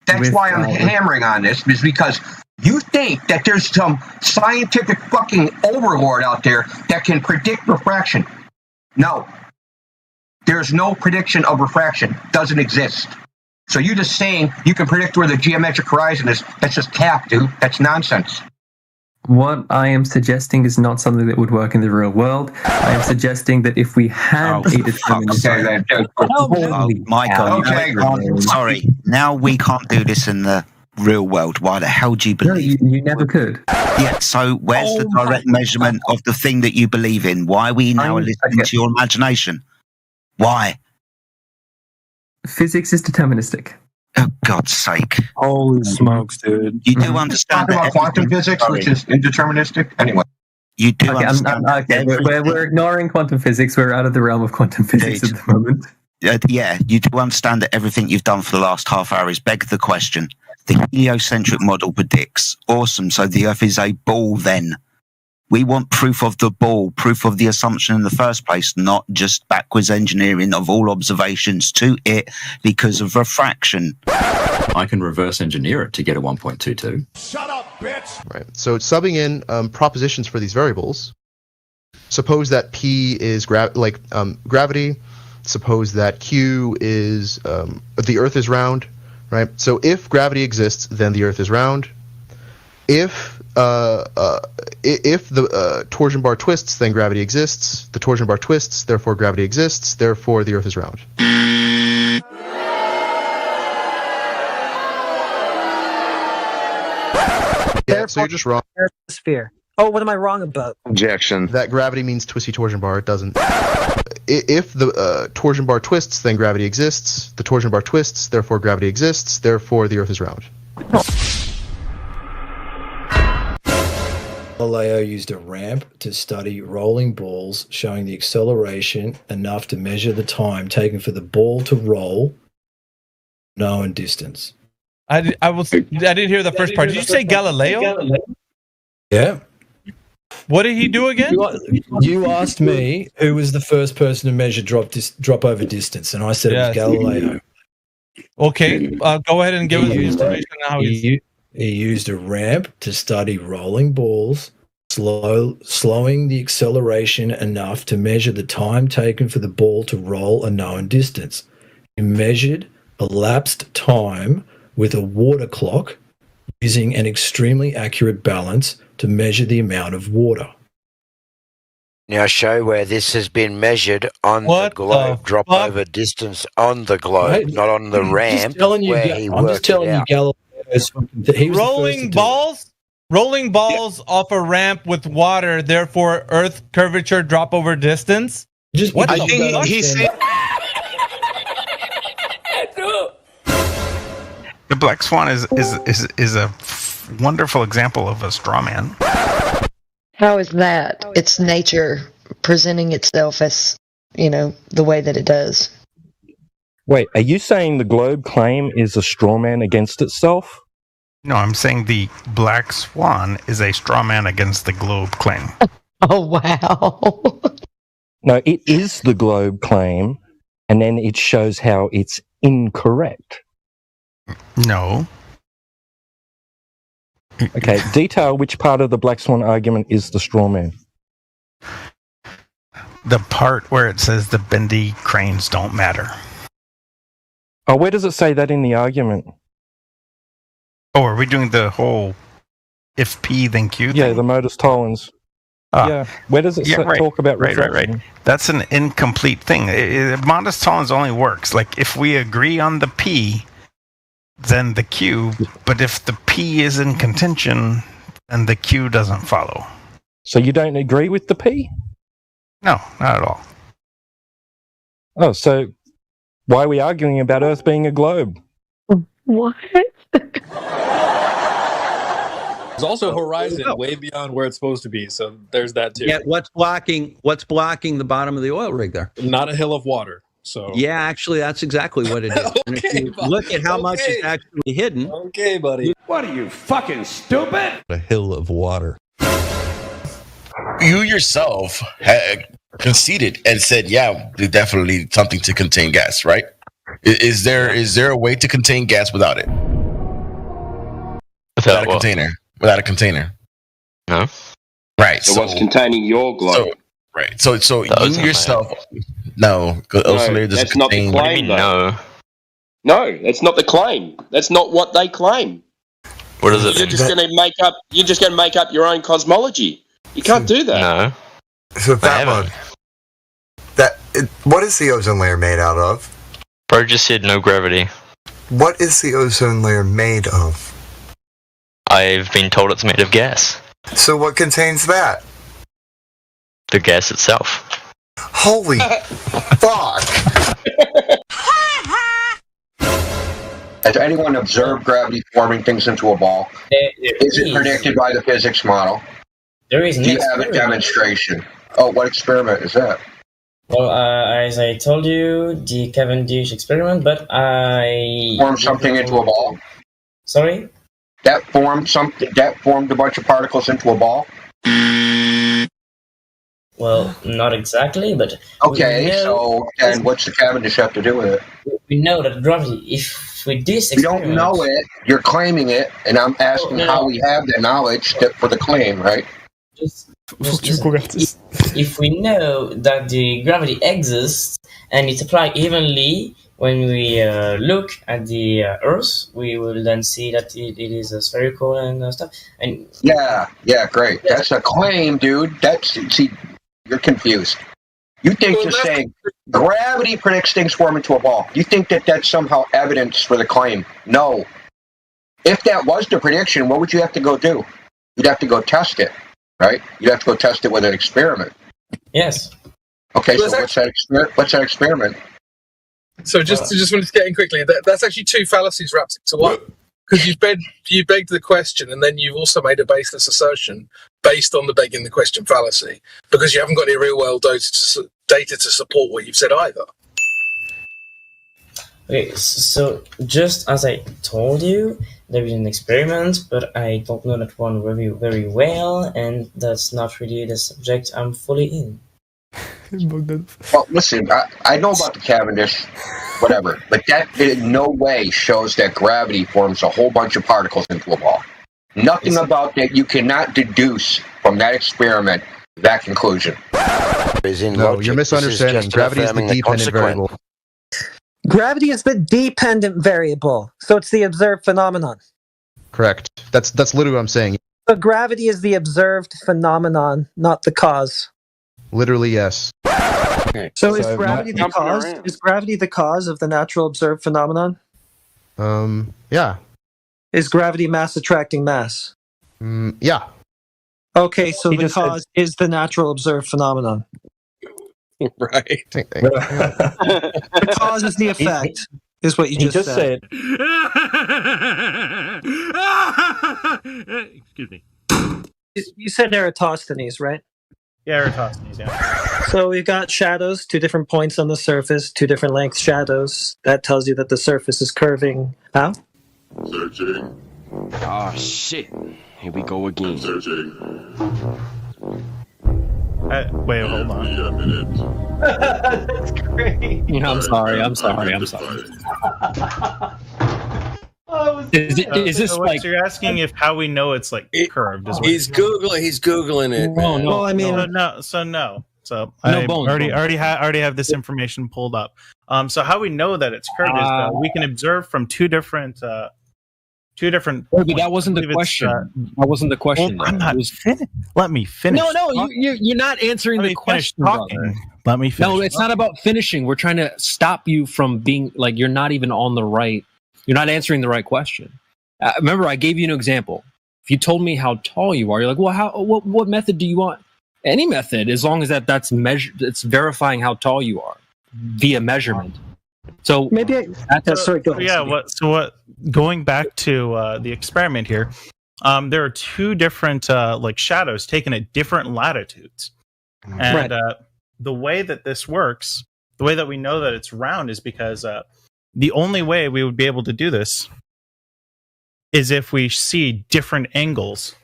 That's why I'm hammering on this, is because you think that there's some scientific fucking overlord out there that can predict refraction. No. There's no prediction of refraction. Doesn't exist. So you're just saying you can predict where the geometric horizon is. That's just cap, dude. That's nonsense. What I am suggesting is not something that would work in the real world. I am suggesting that if we had a deterministic... Michael, sorry. Now we can't do this in the real world. Why the hell do you believe? You never could. Yeah, so where's the direct measurement of the thing that you believe in? Why are we now listening to your imagination? Why? Physics is deterministic. Oh, God's sake. Holy smokes, dude. You do understand that about quantum physics, which is indeterministic? Anyway. You do understand we're ignoring quantum physics. We're out of the realm of quantum physics at the moment. Yeah, you do understand that everything you've done for the last half hour is beg the question. The heliocentric model predicts. Awesome. So the Earth is a ball then. We want proof of the ball, proof of the assumption in the first place, not just backwards engineering of all observations to it because of refraction. I can reverse engineer it to get a 1.22. Shut up, bitch! Right. So subbing in propositions for these variables. Suppose that P is gravity. Suppose that Q is the Earth is round. Right. So if gravity exists, then the Earth is round. If the torsion bar twists, then gravity exists. The torsion bar twists, therefore gravity exists. Therefore, the Earth is round. Yeah, so you're just wrong. Sphere. Oh, what am I wrong about? Objection. That gravity means twisty torsion bar. It doesn't. If the torsion bar twists, then gravity exists. The torsion bar twists, therefore gravity exists. Therefore, the Earth is round. Galileo used a ramp to study rolling balls, showing the acceleration enough to measure the time taken for the ball to roll, known distance. I didn't hear the first part. Did you say Galileo? Yeah. What did he do again? You asked me who was the first person to measure drop over distance, and I said it was Galileo. Okay, go ahead and give us the information on how he used a ramp to study rolling balls, slowing the acceleration enough to measure the time taken for the ball to roll a known distance. He measured elapsed time with a water clock using an extremely accurate balance to measure the amount of water. Now show where this has been measured on the globe. Drop over distance on the globe, Right. not on the ramp. I'm just telling you, Galileo. Rolling balls off a ramp with water, therefore Earth curvature drop over distance. What I the think fuck? he said. The Black Swan is a wonderful example of a straw man. How is that? It's nature presenting itself as, the way that it does. Wait, are you saying the globe claim is a straw man against itself? No, I'm saying the Black Swan is a straw man against the globe claim. Oh, wow. No, it is the globe claim, and then it shows how it's incorrect. No. Okay, detail which part of the Black Swan argument is the straw man. The part where it says the bendy cranes don't matter. Oh, where does it say that in the argument? Oh, are we doing the whole if P then Q thing? Yeah, the modus tollens. Yeah, where does it talk about refraction? Right. That's an incomplete thing. Modus tollens only works like if we agree on the P, then the Q. But if the P is in contention, then the Q doesn't follow. So you don't agree with the P? No, not at all. Oh, so why are we arguing about Earth being a globe? What? There's also horizon way beyond where it's supposed to be, so there's that too. Yeah, what's blocking the bottom of the oil rig there? Not a hill of water. So yeah, actually, that's exactly what it is. And if you look at how much is actually hidden. Okay, buddy. What are you, fucking stupid? A hill of water. You yourself had conceded and said, yeah, definitely something to contain gas, right? Is there a way to contain gas without it? Without a container. Without a container. No. Right. So what's containing your globe? So you yourself. No, that's not the claim. No, that's not the claim. That's not what they claim. What is it? You're just going to make up. You're just going to make up your own cosmology. You can't do that. No. So Fatmon, what is the ozone layer made out of? Bro just said no gravity. What is the ozone layer made of? I've been told it's made of gas. So what contains that? The gas itself. Holy fuck! Has anyone observed gravity forming things into a ball? Is it predicted by the physics model? There is. Do you have a demonstration? Oh, what experiment is that? Well, as I told you, the Cavendish experiment, but I formed something into a ball. Sorry? That formed something. That formed a bunch of particles into a ball. Well, not exactly, but okay. So then, what's the Cavendish have to do with it? We know that gravity. If with this we don't know it, you're claiming it, and I'm asking how we have the knowledge for the claim, right? If we know that the gravity exists and it's applied evenly when we look at the Earth, we will then see that it is spherical and stuff. And yeah, great. That's a claim, dude. You're confused. You think just saying gravity predicts things form into a ball. You think that that's somehow evidence for the claim? No. If that was the prediction, what would you have to go do? You'd have to go test it, right? You'd have to go test it with an experiment. Yes. Okay, so what's that experiment? So just wanted to get in quickly. That's actually two fallacies wrapped into one. Because you begged the question, and then you've also made a baseless assertion based on the begging the question fallacy, because you haven't got any real world data to support what you've said either. Okay, so just as I told you, there is an experiment, but I don't know that one very, very well, and that's not really the subject I'm fully in. Well, listen, I know about the Cavendish, whatever, but that in no way shows that gravity forms a whole bunch of particles into a ball. Nothing about that. You cannot deduce from that experiment that conclusion. No, you're misunderstanding. Gravity is the dependent variable. Gravity is the dependent variable, so it's the observed phenomenon. Correct. That's literally what I'm saying. So gravity is the observed phenomenon, not the cause. Literally, yes. Okay. So is gravity the cause? Is gravity the cause of the natural observed phenomenon? Yeah. Is gravity mass attracting mass? Yeah. Okay, so the cause is the natural observed phenomenon. Right. The cause is the effect, is what you just said. Excuse me. You said Eratosthenes, right? Yeah, Eratosthenes, yeah. So we've got shadows, 2 different points on the surface, 2 different length shadows. That tells you that the surface is curving. How? Searching. Oh, shit. Here we go again. Searching. Wait, hold on. That's great. Yeah, I'm sorry. Is this so like you're asking if how we know it's like curved? Is what He's googling it. Man. Well, I mean, no. So I already have this information pulled up. So how we know that it's curved is that we can observe from two different. But that wasn't the question. That wasn't the question. Well, I'm not Let me finish. No, you're not answering the question. Let me finish. No, it's not about finishing. We're trying to stop you from being like you're not even on the right. You're not answering the right question. Remember, I gave you an example. If you told me how tall you are, you're like, well, what method do you want? Any method, as long as that's measured, it's verifying how tall you are via measurement. So maybe sorry. Go ahead. Going back to the experiment here, there are two different like shadows taken at different latitudes, and the way that this works, the way that we know that it's round, is because the only way we would be able to do this is if we see different angles.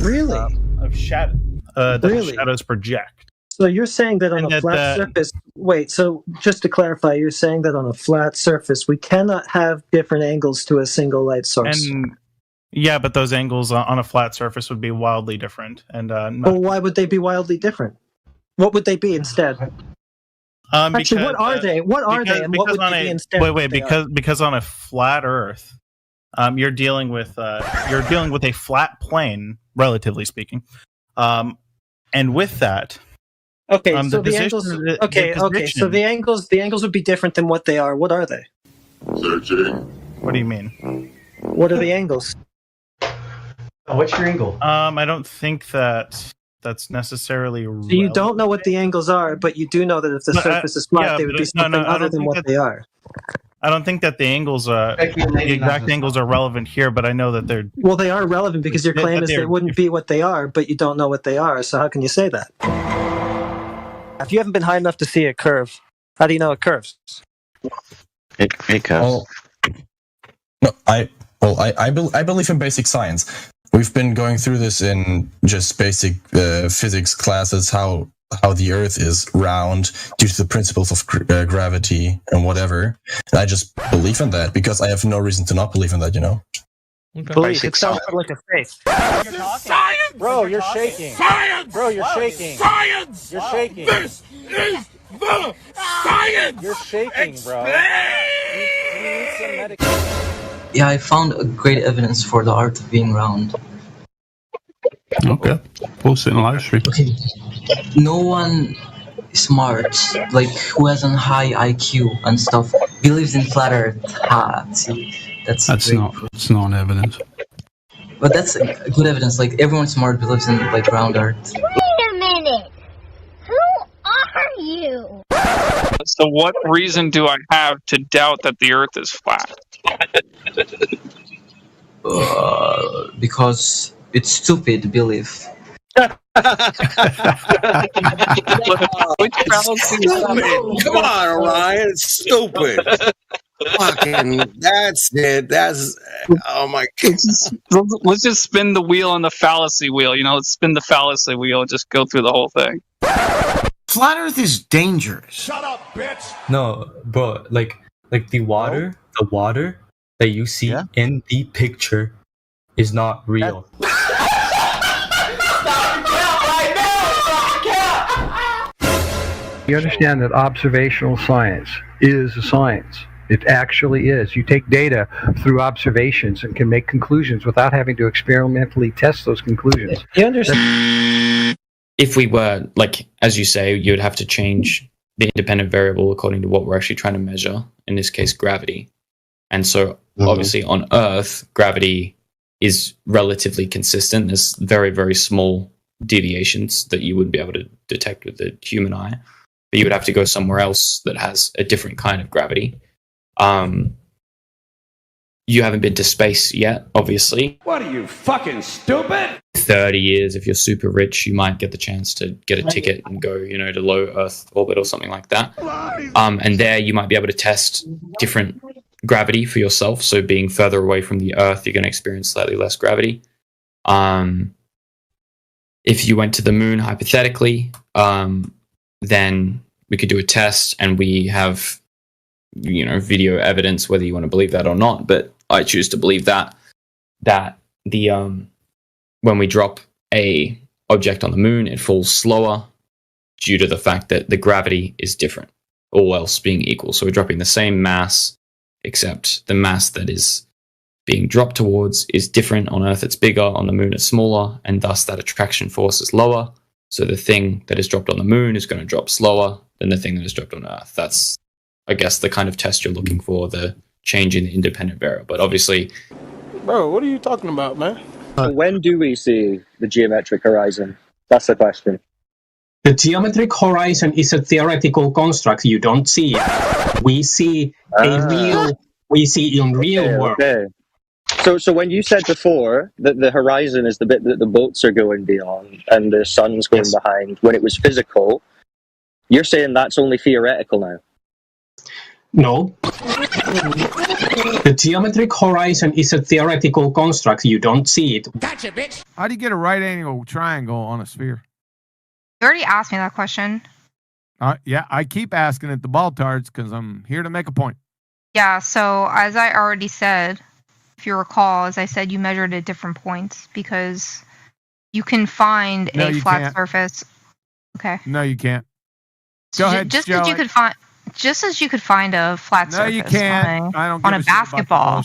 Really? Of shadow. The shadows project. So you're saying that on a flat surface... Wait, so just to clarify, you're saying that on a flat surface, we cannot have different angles to a single light source. And yeah, but those angles on a flat surface would be wildly different. And well, why would they be wildly different? What would they be instead? Actually, what are they? What are they, and what would they be instead? Wait, because on a flat Earth, you're dealing with a flat plane, relatively speaking, and with that. Okay, so the angles. So the angles would be different than what they are. What are they? What do you mean? What are the angles? What's your angle? I don't think that's necessarily. So you don't know what the angles are, but you do know that if the surface is flat, they would be something other than what they are. I don't think that the angles, the exact angles are relevant here, but I know that they're. Well, they are relevant because your claim is they wouldn't be what they are, but you don't know what they are. So how can you say that? If you haven't been high enough to see a curve, how do you know it curves? It curves. I believe in basic science. We've been going through this in just basic physics classes, how the Earth is round due to the principles of gravity and whatever. And I just believe in that because I have no reason to not believe in that, you know? Belief. It sounds like a faith. Science! Bro, you're shaking. Science! Bro, you're shaking. Science! You're shaking. This is the science! You're shaking, bro. You need some medication. Yeah, I found a great evidence for the art of being round. Okay. Post it in live stream. Okay. No one smart, like who has a high IQ and stuff, believes in flat Earth. See, that's not evidence. But that's good evidence. Like everyone smart believes in like round Earth. Wait a minute. Who are you? So what reason do I have to doubt that the Earth is flat? Because it's stupid belief. Come on, Orion. It's stupid. Fucking, that's it. That's, oh my God. Let's just spin the wheel on the fallacy wheel. You know, let's spin the fallacy wheel and just go through the whole thing. Flat Earth is dangerous. Shut up, bitch. No, bro, like the water that you see in the picture is not real. You understand that observational science is a science. It actually is. You take data through observations and can make conclusions without having to experimentally test those conclusions. You understand? If we were, like, as you say, you would have to change the independent variable according to what we're actually trying to measure, in this case, gravity. And so, obviously, on Earth, gravity is relatively consistent. There's very, very small deviations that you wouldn't be able to detect with the human eye. But you would have to go somewhere else that has a different kind of gravity. You haven't been to space yet, obviously. What are you, fucking stupid? 30 years, if you're super rich, you might get the chance to get a ticket and go, you know, to low Earth orbit or something like that. And there you might be able to test different gravity for yourself. So being further away from the Earth, you're going to experience slightly less gravity. if you went to the moon, hypothetically, then we could do a test, and we have, video evidence, whether you want to believe that or not. But I choose to believe that the when we drop a object on the moon, it falls slower due to the fact that the gravity is different, all else being equal. So we're dropping the same mass, except the mass that is being dropped towards is different. On Earth, it's bigger. On the moon, it's smaller, and thus that attraction force is lower. So the thing that is dropped on the moon is going to drop slower than the thing that is dropped on Earth. That's, I guess, the kind of test you're looking for, the change in the independent variable. But obviously... Bro, what are you talking about, man? When do we see the geometric horizon? That's the question. The geometric horizon is a theoretical construct. You don't see it. We see we see in real world. Okay. So when you said before that the horizon is the bit that the boats are going beyond and the sun's going behind, when it was physical, you're saying that's only theoretical now? No. The geometric horizon is a theoretical construct. You don't see it. Gotcha, bitch! How do you get a right angle triangle on a sphere? You already asked me that question. Yeah, I keep asking it to Baltards because I'm here to make a point. Yeah, so as I already said, if you recall, as I said, you measured at different points because you can find a flat surface. Okay. No, you can't. Go ahead, just as you could find a flat surface. No, you can't. I don't give on a basketball.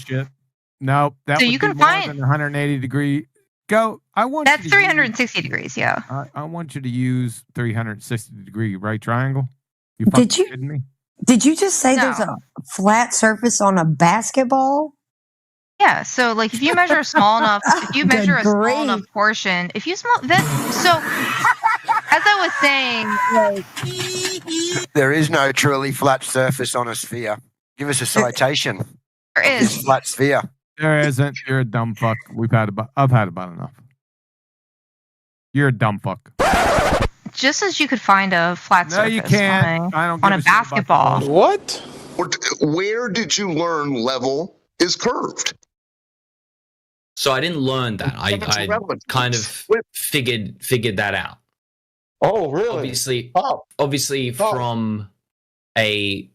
No, that so would you be can more find than 180 degree. Go. That's 360 degrees. Yeah. I want you to use 360 degree right triangle. Did you? Kidding me? Did you just say there's a flat surface on a basketball? Yeah, so like if you measure small enough, if you measure a small enough portion, if you then so as I was saying, like there is no truly flat surface on a sphere. Give us a citation. There is flat sphere. There isn't. You're a dumb fuck. I've had about enough. You're a dumb fuck. Just as you could find a flat surface you can't. on a basketball. What? Where did you learn level is curved? So I didn't learn that. I kind of figured that out. Oh, really? Obviously from a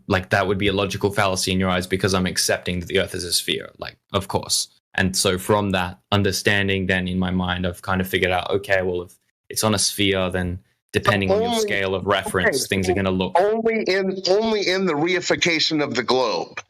like that would be a logical fallacy in your eyes because I'm accepting that the Earth is a sphere, like of course. And so from that understanding, then in my mind, I've kind of figured out, okay, well, if it's on a sphere, then depending on your scale of reference, things are going to look only in the reification of the globe.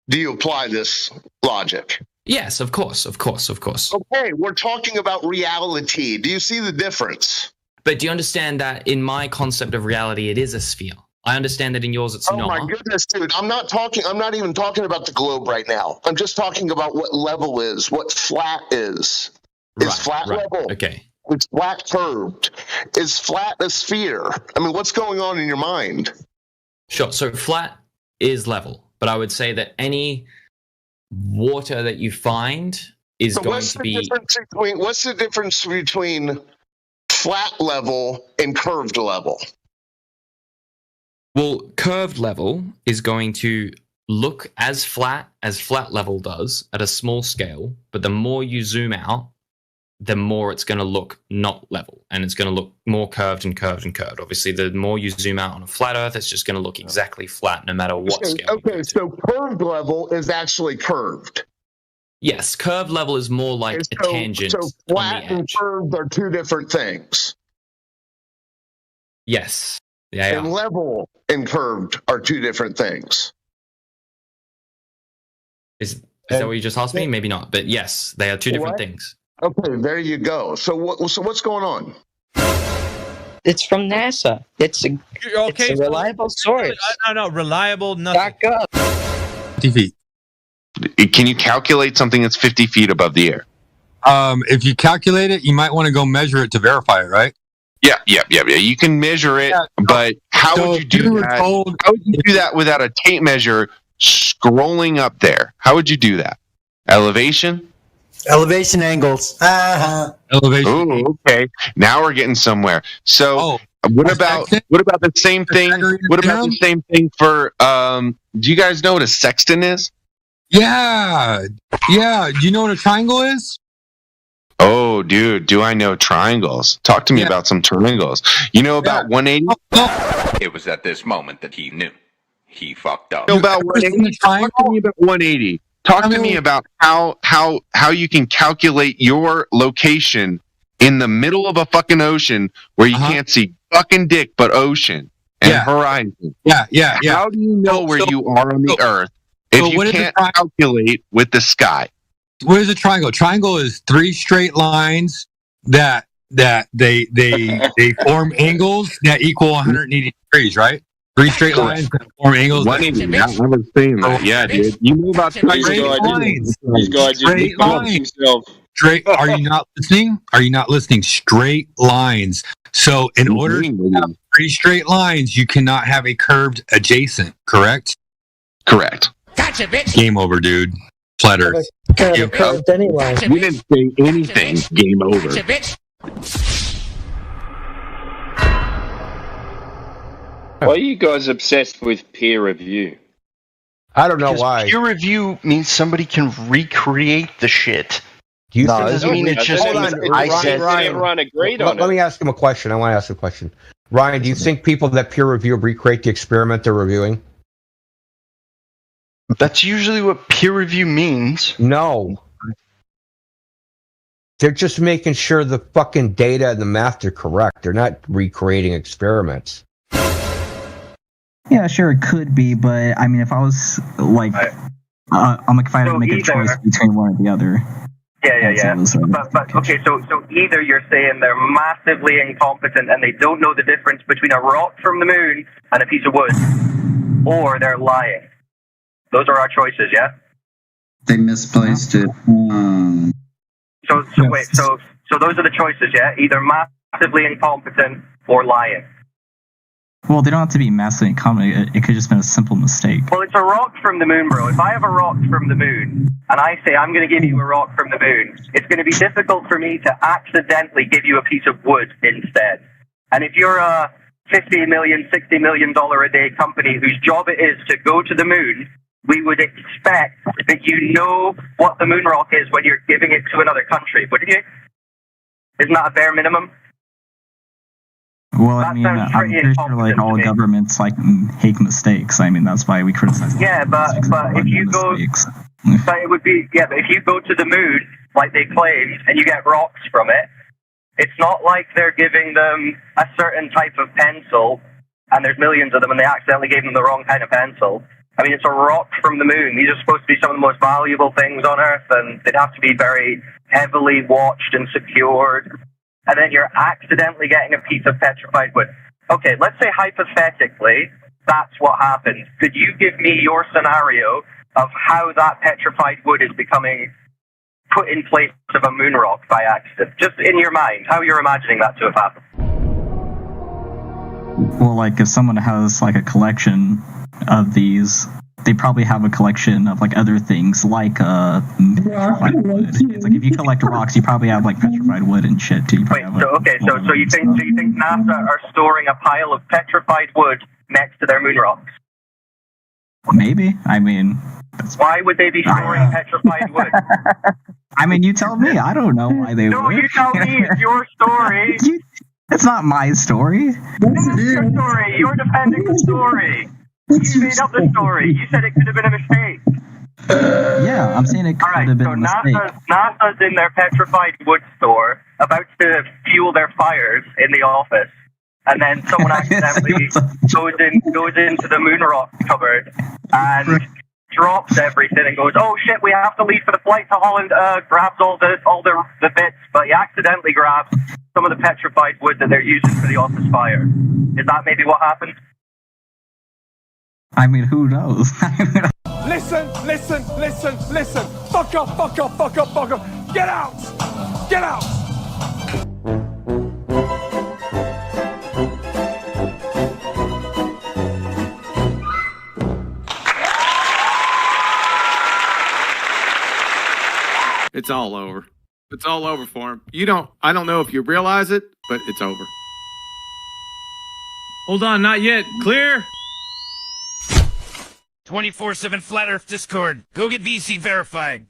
Do you apply this logic? Yes, of course. Okay, we're talking about reality. Do you see the difference? But do you understand that in my concept of reality, it is a sphere? I understand that in yours it's not. Oh my goodness, dude. I'm not even talking about the globe right now. I'm just talking about what level is, what flat is. Is flat level? Okay. It's flat curved. Is flat a sphere? I mean, what's going on in your mind? Sure. So flat is level. But I would say that any water that you find is going to be... What's the difference between flat level and curved level? Well, curved level is going to look as flat level does at a small scale, but the more you zoom out, the more it's going to look not level, and it's going to look more curved and curved and curved. Obviously, the more you zoom out on a flat Earth, it's just going to look exactly flat no matter what scale. Okay, so curved level is actually curved. Yes, curved level is more like a tangent. So flat and curved are two different things. Yes. Yeah. And level and curved are two different things. Is that what you just asked me? Maybe not, but yes, they are two different things. Okay, there you go. So what's going on? It's from NASA. It's a reliable source. No, reliable, nothing. Back up. 50 feet. Can you calculate something that's 50 feet above the air? If you calculate it, you might want to go measure it to verify it, right? Yeah. You can measure it, but how would you do that? How would you do that without a tape measure scrolling up there? How would you do that? Elevation? Elevation angles. Elevation. Oh, okay. Now we're getting somewhere. So, what about the same thing? What about the same thing for? Do you guys know what a sextant is? Yeah. Do you know what a triangle is? Oh, dude, do I know triangles? Talk to me about some triangles. You know about 180? It was at this moment that he knew. He fucked up. You know about 180? Talk to me about 180. Talk to me about how you can calculate your location in the middle of a fucking ocean where you can't see fucking dick but ocean and horizon. Yeah. How do you know where you are on the earth if you can't calculate with the sky? What is a triangle? Triangle is 3 straight lines that they form angles that equal 180 degrees, right? 3 straight lines that form angles. 180. I was saying that. Yeah, dude. You know about straight lines. Straight lines. Straight. Are you not listening? Are you not listening? Straight lines. So in order to have 3 straight lines, you cannot have a curved adjacent. Correct. Correct. Gotcha, bitch. Game over, dude. Flat Earth. Kind of any line. We didn't say anything. Game over. Why are you guys obsessed with peer review? I don't know Because why. peer review means somebody can recreate the shit. Do you No, think it doesn't mean it just Hold means on, I said everyone agreed on let it. me ask him a question. I want to ask a question. Ryan, do you think people that peer review recreate the experiment they're reviewing? That's usually what peer review means. No. They're just making sure the fucking data and the math are correct. They're not recreating experiments. Yeah, sure, it could be, but I mean, if I was like, I'm like, if I had to make a choice between one or the other. Yeah. But okay, so either you're saying they're massively incompetent and they don't know the difference between a rock from the moon and a piece of wood, or they're lying. Those are our choices, yeah? They misplaced it. So wait, so those are the choices, yeah? Either massively incompetent or lying. Well, they don't have to be massively incompetent. It could just been a simple mistake. Well, it's a rock from the moon, bro. If I have a rock from the moon and I say I'm going to give you a rock from the moon, it's going to be difficult for me to accidentally give you a piece of wood instead. And if you're a $50 million, $60 million a day company whose job it is to go to the moon, we would expect that you know what the moon rock is when you're giving it to another country, wouldn't you? Isn't that a bare minimum? Well, I mean, I'm pretty sure like all governments like make mistakes. I mean, that's why we criticize. Yeah, but if you go, but it would be but if you go to the moon like they claim and you get rocks from it, it's not like they're giving them a certain type of pencil and there's millions of them and they accidentally gave them the wrong kind of pencil. I mean, it's a rock from the moon. These are supposed to be some of the most valuable things on Earth, and they'd have to be very heavily watched and secured. And then you're accidentally getting a piece of petrified wood. Okay, let's say hypothetically that's what happened. Could you give me your scenario of how that petrified wood is becoming put in place of a moon rock by accident? Just in your mind, how you're imagining that to have happened. Well, like if someone has like a collection of these, they probably have a collection of like other things like petrified wood. It's like if you collect rocks, you probably have like petrified wood and shit too. So you think NASA are storing a pile of petrified wood next to their moon rocks? Maybe. I mean, why would they be storing petrified wood? I mean, you tell me. I don't know why they would. No, you tell me. It's your story. It's not my story. It's your story. You're defending the story. You made up the story. You said it could have been a mistake. Yeah, I'm saying it could have been a mistake. NASA's in their petrified wood store about to fuel their fires in the office, and then someone accidentally goes into the moon rock cupboard and drops everything and goes, "Oh shit, we have to leave for the flight to Holland." Grabs all the bits, but he accidentally grabs some of the petrified wood that they're using for the office fire. Is that maybe what happened? I mean, who knows? Listen. Fuck up. Get out. It's all over. It's all over for him. I don't know if you realize it, but it's over. Hold on, not yet. Clear? 24/7 Flat Earth Discord. Go get VC verified.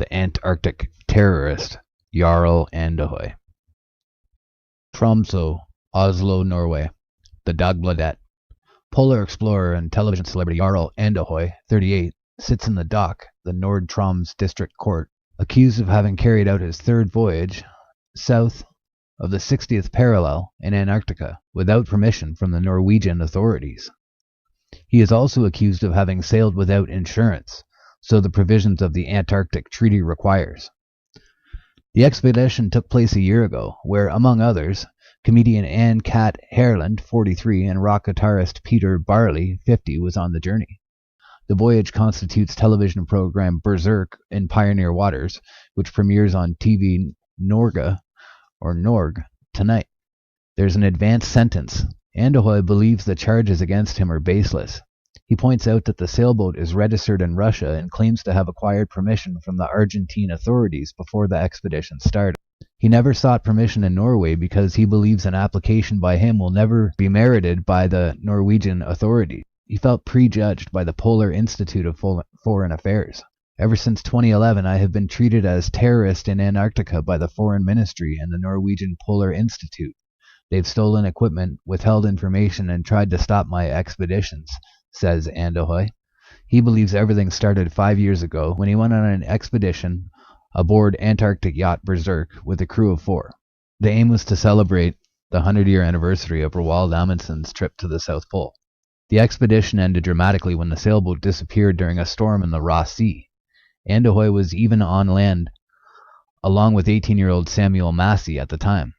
the Antarctic terrorist Jarl Andøy. Tromsø, Oslo, Norway. The Dagbladet. Polar explorer and television celebrity Jarl Andøy, 38, sits in the dock, the Nord-Troms District Court, accused of having carried out his third voyage south of the 60th parallel in Antarctica without permission from the Norwegian authorities. He is also accused of having sailed without insurance, so the provisions of the Antarctic Treaty requires. The expedition took place a year ago, where, among others, comedian Anne-Kat Herland, 43, and rock guitarist Peter Barley, 50, was on the journey. The voyage constitutes television program Berserk in Pioneer Waters, which premieres on TV Norge tonight. There's an advanced sentence. Andøy believes the charges against him are baseless. He points out that the sailboat is registered in Russia and claims to have acquired permission from the Argentine authorities before the expedition started. He never sought permission in Norway because he believes an application by him will never be merited by the Norwegian authorities. He felt prejudged by the Polar Institute of Foreign Affairs. Ever since 2011, I have been treated as terrorist in Antarctica by the Foreign Ministry and the Norwegian Polar Institute. They've stolen equipment, withheld information, and tried to stop my expeditions, says Andøy. He believes everything started 5 years ago when he went on an expedition aboard Antarctic yacht Berserk with a crew of 4. The aim was to celebrate the 100-year anniversary of Roald Amundsen's trip to the South Pole. The expedition ended dramatically when the sailboat disappeared during a storm in the Ross Sea. Andøy was even on land along with 18-year-old Samuel Massey at the time.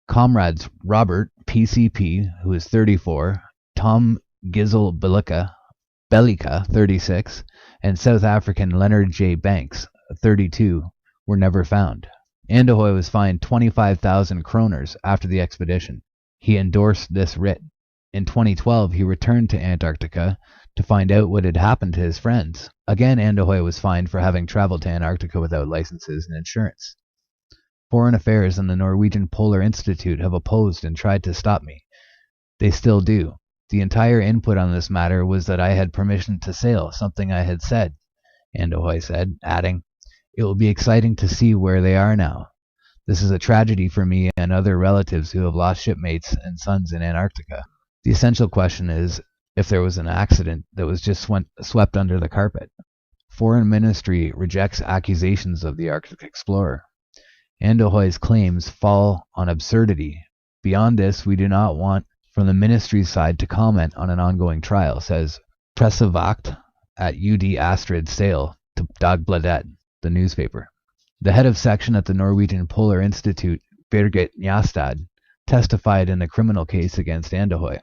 Comrades Robert PCP, who is 34, Tom Gizel Bellica, 36, and South African Leonard J. Banks, 32, were never found. Andøy was fined 25,000 kroners after the expedition. He endorsed this writ. In 2012, he returned to Antarctica to find out what had happened to his friends. Again, Andøy was fined for having traveled to Antarctica without licenses and insurance. Foreign Affairs and the Norwegian Polar Institute have opposed and tried to stop me. They still do. The entire input on this matter was that I had permission to sail, something I had said, Andøy said, adding, "It will be exciting to see where they are now. This is a tragedy for me and other relatives who have lost shipmates and sons in Antarctica. The essential question is if there was an accident that was just swept under the carpet." Foreign Ministry rejects accusations of the Arctic explorer. Andøy's claims fall on absurdity. Beyond this, we do not want from the ministry's side to comment on an ongoing trial, says Pressevakt at UD Astrid Sale to Dagbladet, the newspaper. The head of section at the Norwegian Polar Institute, Birgit Njastad, testified in a criminal case against Andøy.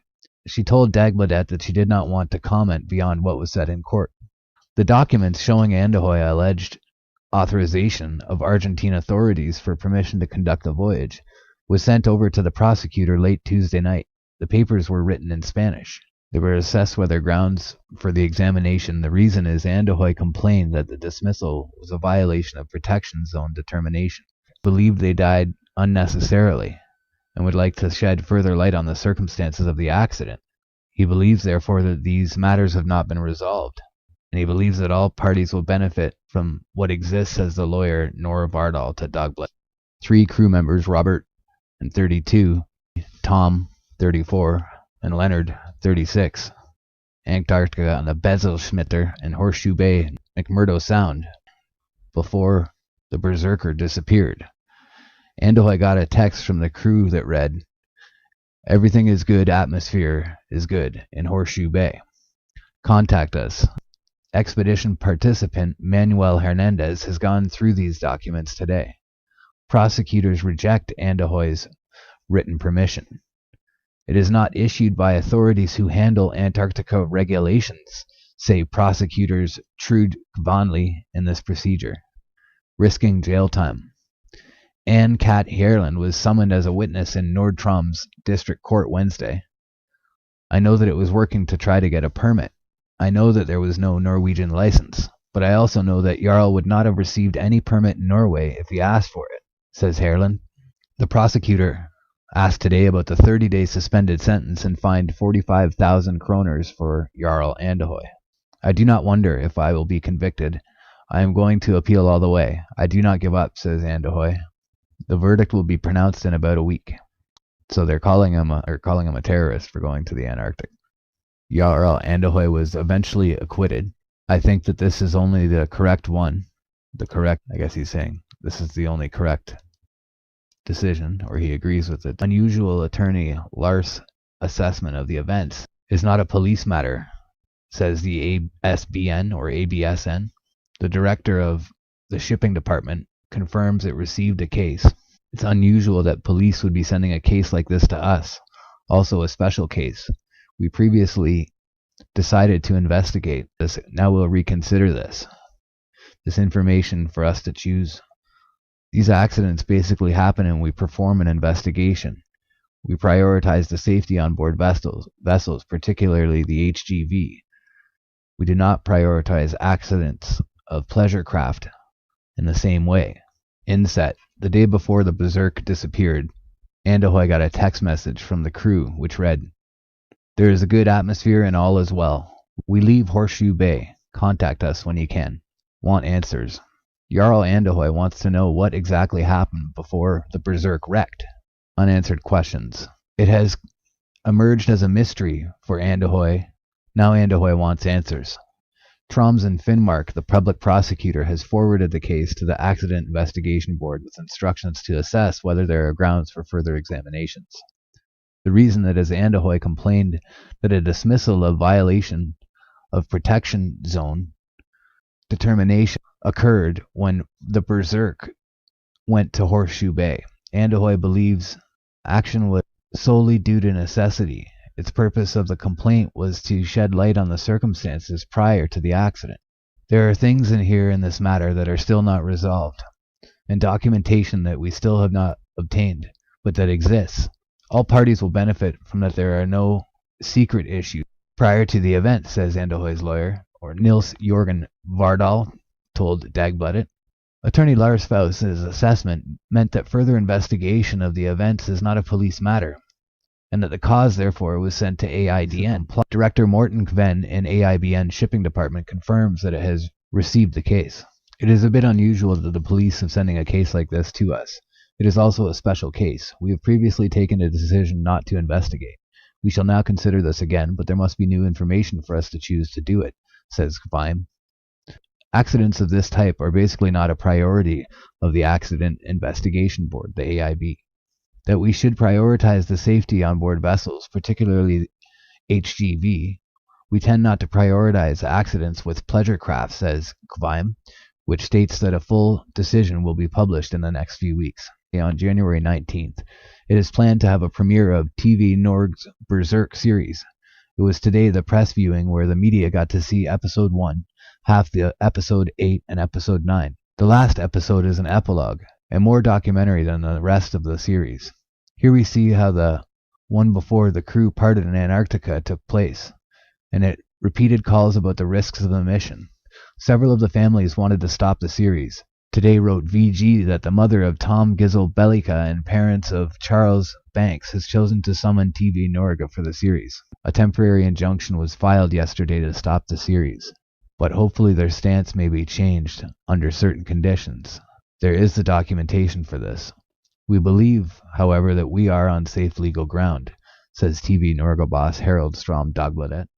She told Dagbladet that she did not want to comment beyond what was said in court. The documents showing Andøy alleged authorization of Argentine authorities for permission to conduct the voyage was sent over to the prosecutor late Tuesday night. The papers were written in Spanish. They were assessed whether grounds for the examination. The reason is Andøy complained that the dismissal was a violation of protection zone determination, believed they died unnecessarily, and would like to shed further light on the circumstances of the accident. He believes, therefore, that these matters have not been resolved, and he believes that all parties will benefit from what exists, says the lawyer Nora Bardal to Dagbladet. 3 crew members, Robert and 32, Tom, 34, and Leonard, 36, Antarctica on the Bezelschmitter and Horseshoe Bay, McMurdo Sound, before the Berserker disappeared. Andøy got a text from the crew that read, "Everything is good, atmosphere is good in Horseshoe Bay. Contact us." Expedition participant Manuel Hernandez has gone through these documents today. Prosecutors reject Andøy's written permission. It is not issued by authorities who handle Antarctica regulations, say prosecutors Trude Kvanli in this procedure, risking jail time. Anne-Kat Herland was summoned as a witness in Nord-Troms District Court Wednesday. "I know that it was working to try to get a permit. I know that there was no Norwegian license, but I also know that Jarl would not have received any permit in Norway if he asked for it," says Herland. The prosecutor asked today about the 30-day suspended sentence and fined 45,000 kroners for Jarl Andøy. "I do not wonder if I will be convicted. I am going to appeal all the way. I do not give up, says Andahoy. The verdict will be pronounced in about a week. So they're calling him a terrorist for going to the Antarctic. Jarl Andahoy was eventually acquitted. I think that this is only the correct one. I guess he's saying this is the only correct decision, or he agrees with it. Unusual attorney Lars' assessment of the events is not a police matter, says the ASBN or ABSN. The director of the shipping department confirms it received a case. It's unusual that police would be sending a case like this to us, also a special case. We previously decided to investigate this. Now we'll reconsider this information for us to choose. These accidents basically happen and we perform an investigation. We prioritize the safety on board vessels, particularly the HGV. We do not prioritize accidents of pleasure craft in the same way. Inset. The day before the Berserk disappeared, Andahoy got a text message from the crew which read, "There is a good atmosphere and all is well. We leave Horseshoe Bay. Contact us when you can. Want answers." Jarl Andahoy wants to know what exactly happened before the Berserk wrecked. Unanswered questions. It has emerged as a mystery for Andahoy. Now Andahoy wants answers. Troms and Finnmark, the public prosecutor, has forwarded the case to the Accident Investigation Board with instructions to assess whether there are grounds for further examinations. The reason that, as Andahoy complained that a dismissal of violation of protection zone determination occurred when the Berserk went to Horseshoe Bay. Andahoy believes action was solely due to necessity. Its purpose of the complaint was to shed light on the circumstances prior to the accident. There are things in here in this matter that are still not resolved, and documentation that we still have not obtained, but that exists. All parties will benefit from that. There are no secret issues prior to the event, says Andahoy's lawyer, or Nils Jorgen Vardal told Dagbladet. Attorney Lars Faust's assessment meant that further investigation of the events is not a police matter, and that the cause, therefore, was sent to AIDN. Director Morten Kven in AIBN Shipping Department confirms that it has received the case. It is a bit unusual that the police have sending a case like this to us. It is also a special case. We have previously taken a decision not to investigate. We shall now consider this again, but there must be new information for us to choose to do it, says Kveim. Accidents of this type are basically not a priority of the Accident Investigation Board, the AIB. That we should prioritize the safety on board vessels, particularly HGV. We tend not to prioritize accidents with pleasure craft, says Kveim, which states that a full decision will be published in the next few weeks. On January 19th, it is planned to have a premiere of TV Norg's Berserk series. It was today the press viewing where the media got to see episode 1, half the episode 8 and episode 9. The last episode is an epilogue, and more documentary than the rest of the series. Here we see how the one before the crew parted in Antarctica took place, and it repeated calls about the risks of the mission. Several of the families wanted to stop the series. Today wrote VG that the mother of Tom Gizzle Bellica and parents of Charles Banks has chosen to summon TV Norge for the series. A temporary injunction was filed yesterday to stop the series, but hopefully their stance may be changed under certain conditions. There is the documentation for this. We believe, however, that we are on safe legal ground, says TV Norge boss Harold Strom Dagbladet.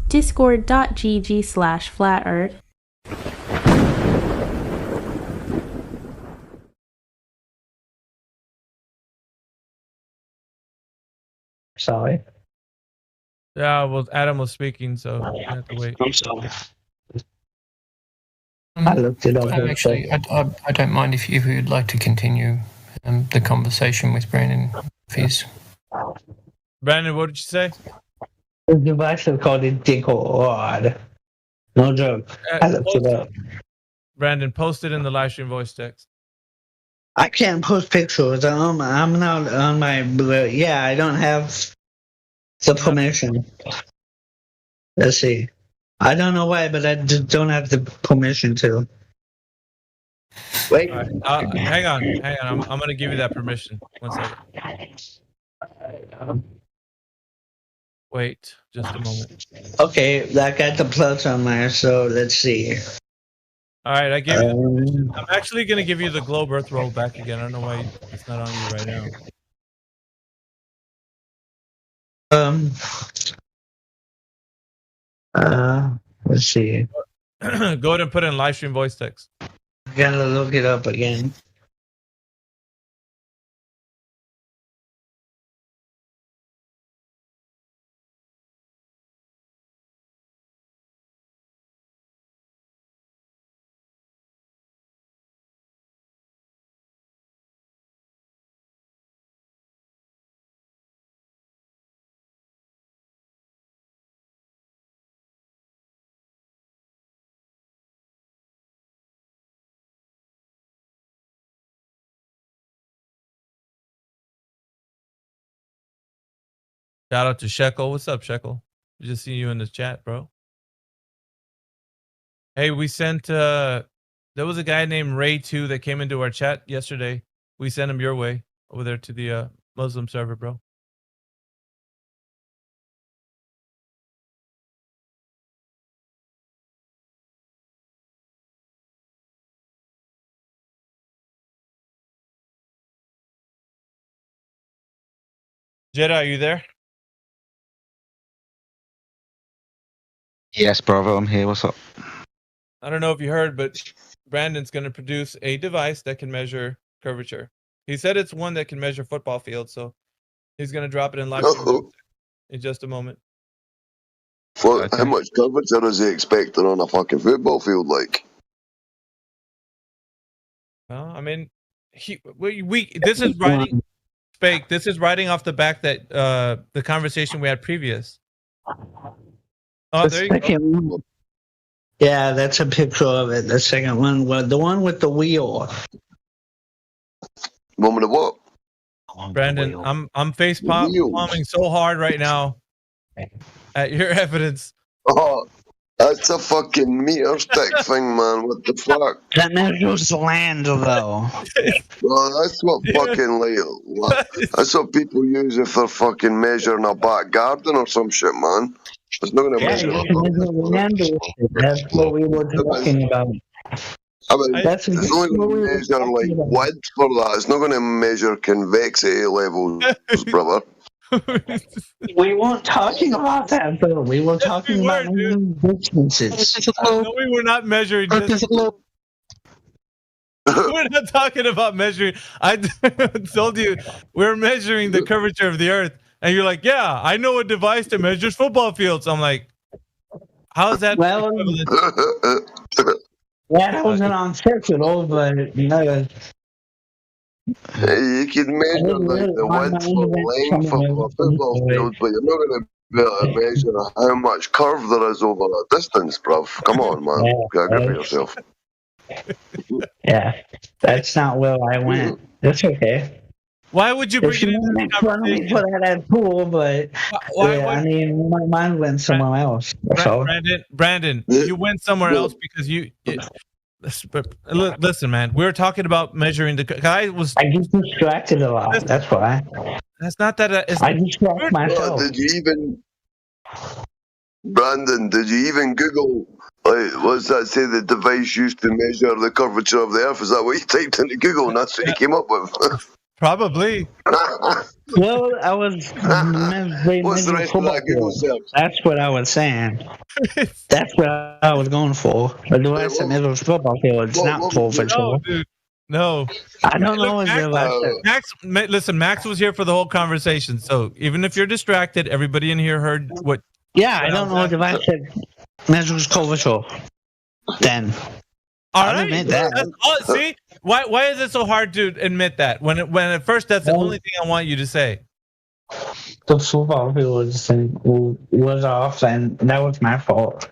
Discord.gg/flatearth. Sorry. Yeah, well, Adam was speaking, so I have to wait. I'm sorry. I looked it up. Actually, I don't mind if you would like to continue the conversation with Brandon. Please. Brandon, what did you say? The device is called Discord. No joke. I looked it up. Brandon, post it in the live stream voice text. I can't post pictures. I'm not on my. Yeah, I don't have the permission. Let's see. I don't know why, but I just don't have the permission to. Wait. Right. Hang on. I'm going to give you that permission. 1 second. Wait, just a moment. Okay, that got the plus on there, so let's see. All right, I gave you the permission. I'm actually going to give you the globe earth roll back again. I don't know why it's not on you right now. Let's see. Go ahead and put in live stream voice text. Gotta look it up again. Shout out to Shekel. What's up, Shekel? Just see you in the chat, bro. Hey, we sent there was a guy named Ray2 that came into our chat yesterday. We sent him your way over there to the Muslim server, bro. Jedi, are you there? Yes, brother, I'm here. What's up? I don't know if you heard, but Brandon's going to produce a device that can measure curvature. He said it's one that can measure football fields, so he's going to drop it in live in just a moment. How much curvature is he expecting on a fucking football field? Like, well, I mean, this is writing. Fake. This is writing off the back that the conversation we had previous. Oh, there you go. Yeah, that's a picture of it. The second one, the one with the wheel. One with the what? Brandon, I'm face palming so hard right now at your evidence. Oh, that's a fucking meter stick thing, man. What the fuck? That measures land, though. Well, that's what fucking that's what people use if they're fucking measuring a back garden or some shit, man. It's not going to measure. That's what we were talking about. I mean, it's only going to measure like width for that. It's not going to measure convexity levels, brother. We weren't talking about that, though. We were talking about distances. No, we were not measuring distances. We're not talking about measuring. I told you we're measuring the curvature of the Earth. And you're like, yeah, I know a device that measures football fields. I'm like, how is that? Well, that wasn't on circular, but you know. You can measure like the width or length of a football field, but you're not going to be able to measure how much curve there is over a distance, bruv. Come on, man. Get a grip of yourself. Yeah, that's not where I went. That's okay. Why would you bring it into the conversation? For that pool, but I mean, my mind went somewhere else. Brandon, you went somewhere else because listen, man. We were talking about measuring the guy was. I get distracted a lot. That's why. That's not that. I distract myself. Brandon? Did you even Google? What's that say? The device used to measure the curvature of the Earth. Is that what you typed into Google and that's what you came up with? Probably. Well, I was. What's the rest of that Google search? That's what I was saying. That's what I was going for. A device that measures football fields, not full for sure. No. I don't know if Max was here for the whole conversation. So even if you're distracted, everybody in here heard what. Yeah, I don't know a device that measures curvature. Then. All right. See, why is it so hard to admit that when at first that's the only thing I want you to say? The football field was off, and that was my fault.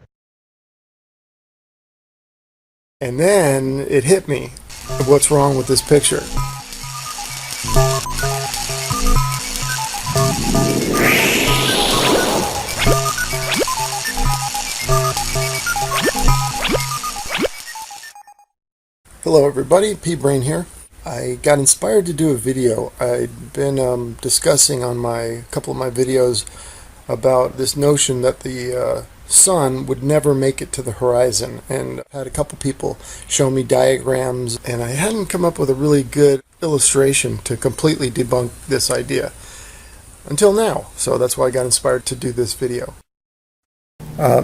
And then it hit me. What's wrong with this picture? Hello everybody, P-Brain here. I got inspired to do a video. I'd been discussing on a couple of my videos about this notion that the sun would never make it to the horizon, and I had a couple people show me diagrams, and I hadn't come up with a really good illustration to completely debunk this idea until now. So that's why I got inspired to do this video.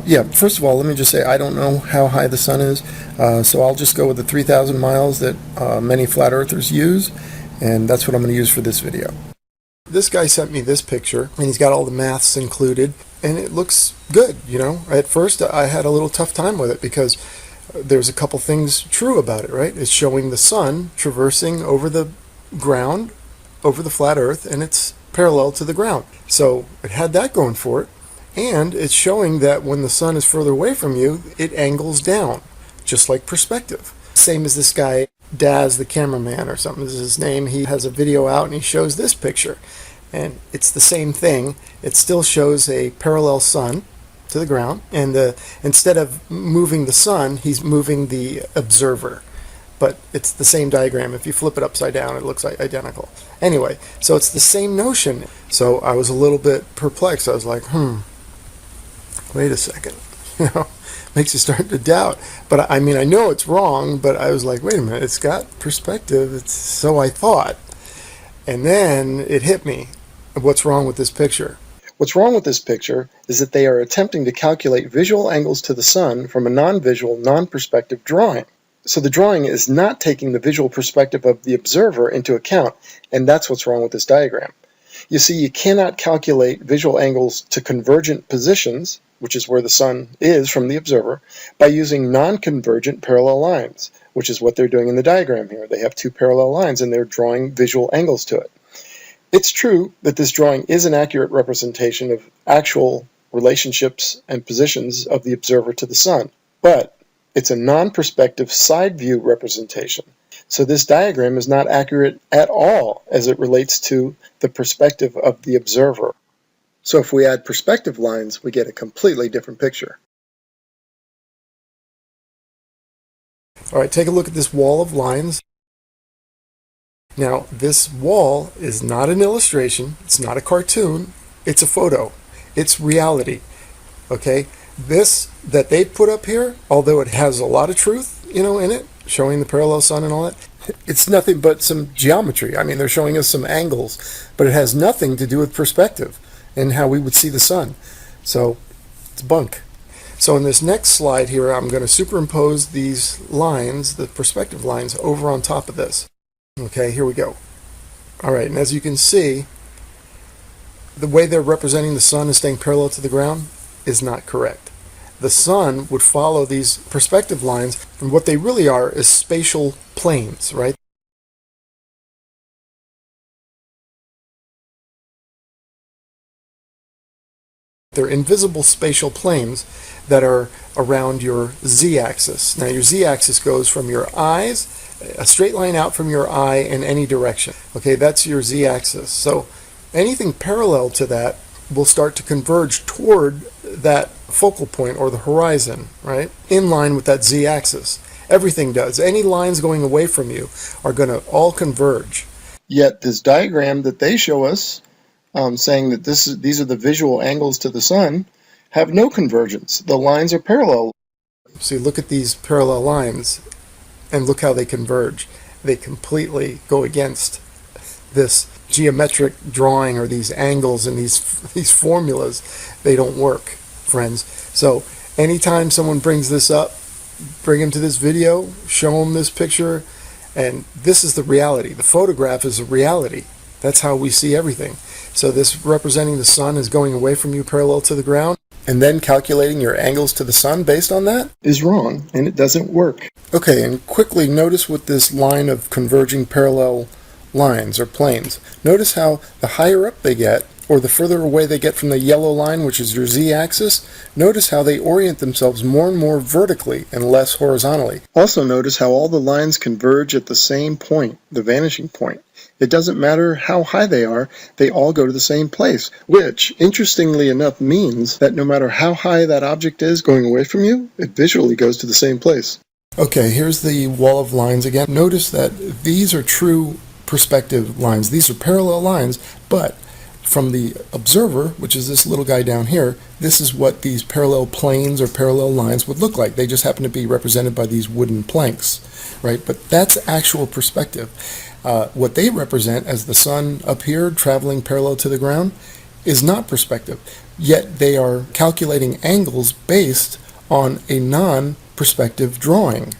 Yeah, first of all, let me just say I don't know how high the sun is, so I'll just go with the 3,000 miles that many flat earthers use, and that's what I'm going to use for this video. This guy sent me this picture, and he's got all the maths included, and it looks good, you know. At first, I had a little tough time with it because there's a couple things true about it, right? It's showing the sun traversing over the ground, over the flat earth, and it's parallel to the ground. So it had that going for it, and it's showing that when the sun is further away from you, it angles down, just like perspective. Same as this guy, Daz the cameraman or something is his name. He has a video out and he shows this picture, and it's the same thing. It still shows a parallel sun to the ground, and instead of moving the sun, he's moving the observer, but it's the same diagram. If you flip it upside down, it looks like identical. Anyway, so it's the same notion. So I was a little bit perplexed. I was like, wait a second, you know, makes you start to doubt. But I mean, I know it's wrong, but I was like, wait a minute, it's got perspective. It's so I thought. And then it hit me. What's wrong with this picture? What's wrong with this picture is that they are attempting to calculate visual angles to the sun from a non-visual, non-perspective drawing. So the drawing is not taking the visual perspective of the observer into account, and that's what's wrong with this diagram. You see, you cannot calculate visual angles to convergent positions, which is where the sun is from the observer, by using non-convergent parallel lines, which is what they're doing in the diagram here. They have two parallel lines and they're drawing visual angles to it. It's true that this drawing is an accurate representation of actual relationships and positions of the observer to the sun, but it's a non-perspective side view representation. So this diagram is not accurate at all as it relates to the perspective of the observer. So if we add perspective lines, we get a completely different picture. All right, take a look at this wall of lines. Now, this wall is not an illustration, it's not a cartoon, it's a photo, it's reality, okay? This that they put up here, although it has a lot of truth, you know, in it, showing the parallel sun and all that, it's nothing but some geometry. I mean, they're showing us some angles, but it has nothing to do with perspective and how we would see the sun. So, it's bunk. So in this next slide here, I'm going to superimpose these lines, the perspective lines, over on top of this. Okay, here we go. All right, and as you can see, the way they're representing the sun as staying parallel to the ground is not correct. The sun would follow these perspective lines, and what they really are is spatial planes, right? They're invisible spatial planes that are around your z-axis. Now your z-axis goes from your eyes, a straight line out from your eye in any direction. Okay, that's your z-axis. So anything parallel to that will start to converge toward that focal point or the horizon, right? In line with that z-axis. Everything does. Any lines going away from you are going to all converge. Yet this diagram that they show us, saying that these are the visual angles to the sun, have no convergence. The lines are parallel. See, look at these parallel lines and look how they converge. They completely go against this geometric drawing or these angles and these formulas. They don't work, friends. So anytime someone brings this up, bring them to this video, show them this picture, and this is the reality. The photograph is a reality. That's how we see everything. So this representing the sun is going away from you parallel to the ground, and then calculating your angles to the sun based on that is wrong, and it doesn't work. Okay, and quickly notice with this line of converging parallel lines or planes. Notice how the higher up they get, or the further away they get from the yellow line, which is your z-axis, notice how they orient themselves more and more vertically and less horizontally. Also notice how all the lines converge at the same point, the vanishing point. It doesn't matter how high they are, they all go to the same place, which, interestingly enough, means that no matter how high that object is going away from you, it visually goes to the same place. Okay, here's the wall of lines again. Notice that these are true perspective lines. These are parallel lines, but from the observer, which is this little guy down here, this is what these parallel planes or parallel lines would look like. They just happen to be represented by these wooden planks, right? But that's actual perspective. What they represent as the sun up here traveling parallel to the ground is not perspective. Yet they are calculating angles based on a non-perspective drawing,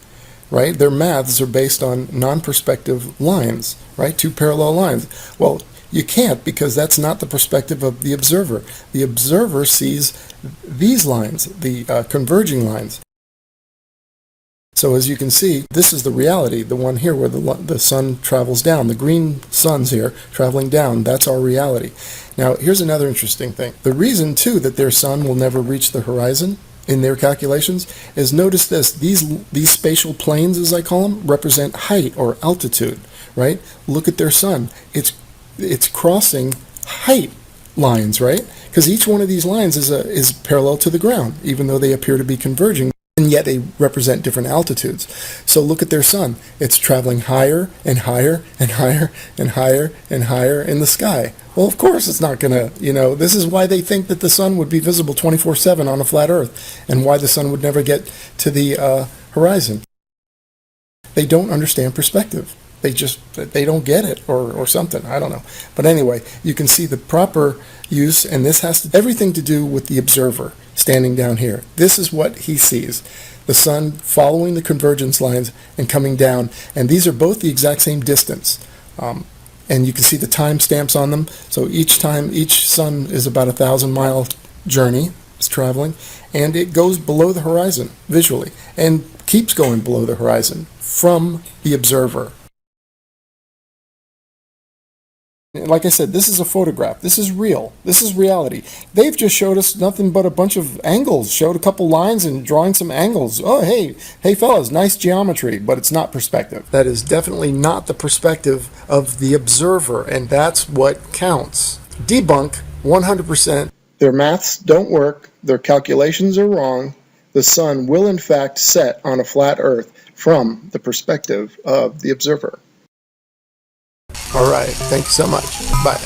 right? Their maths are based on non-perspective lines, right? Two parallel lines. Well, you can't, because that's not the perspective of the observer. The observer sees these lines, the converging lines. So as you can see, this is the reality, the one here where the sun travels down. The green sun's here traveling down. That's our reality. Now, here's another interesting thing. The reason, too, that their sun will never reach the horizon in their calculations is, notice this, these spatial planes, as I call them, represent height or altitude, right? Look at their sun. It's crossing height lines, right? Because each one of these lines is parallel to the ground, even though they appear to be converging, and yet they represent different altitudes. So look at their sun. It's traveling higher and higher and higher and higher and higher in the sky. Well, of course it's not going to, this is why they think that the sun would be visible 24/7 on a flat Earth, and why the sun would never get to the horizon. They don't understand perspective. They don't get it or something. I don't know. But anyway, you can see the proper use, and this has everything to do with the observer standing down here. This is what he sees. The sun following the convergence lines and coming down. And these are both the exact same distance. And you can see the time stamps on them. So each sun is about 1,000-mile journey. It's traveling. And it goes below the horizon visually and keeps going below the horizon from the observer. Like I said, this is a photograph. This is real. This is reality. They've just showed us nothing but a bunch of angles, showed a couple lines and drawing some angles. Oh, hey fellas, nice geometry, but it's not perspective. That is definitely not the perspective of the observer, and that's what counts. Debunk 100%. Their maths don't work. Their calculations are wrong. The sun will in fact set on a flat Earth from the perspective of the observer. All right. Thank you so much. Bye.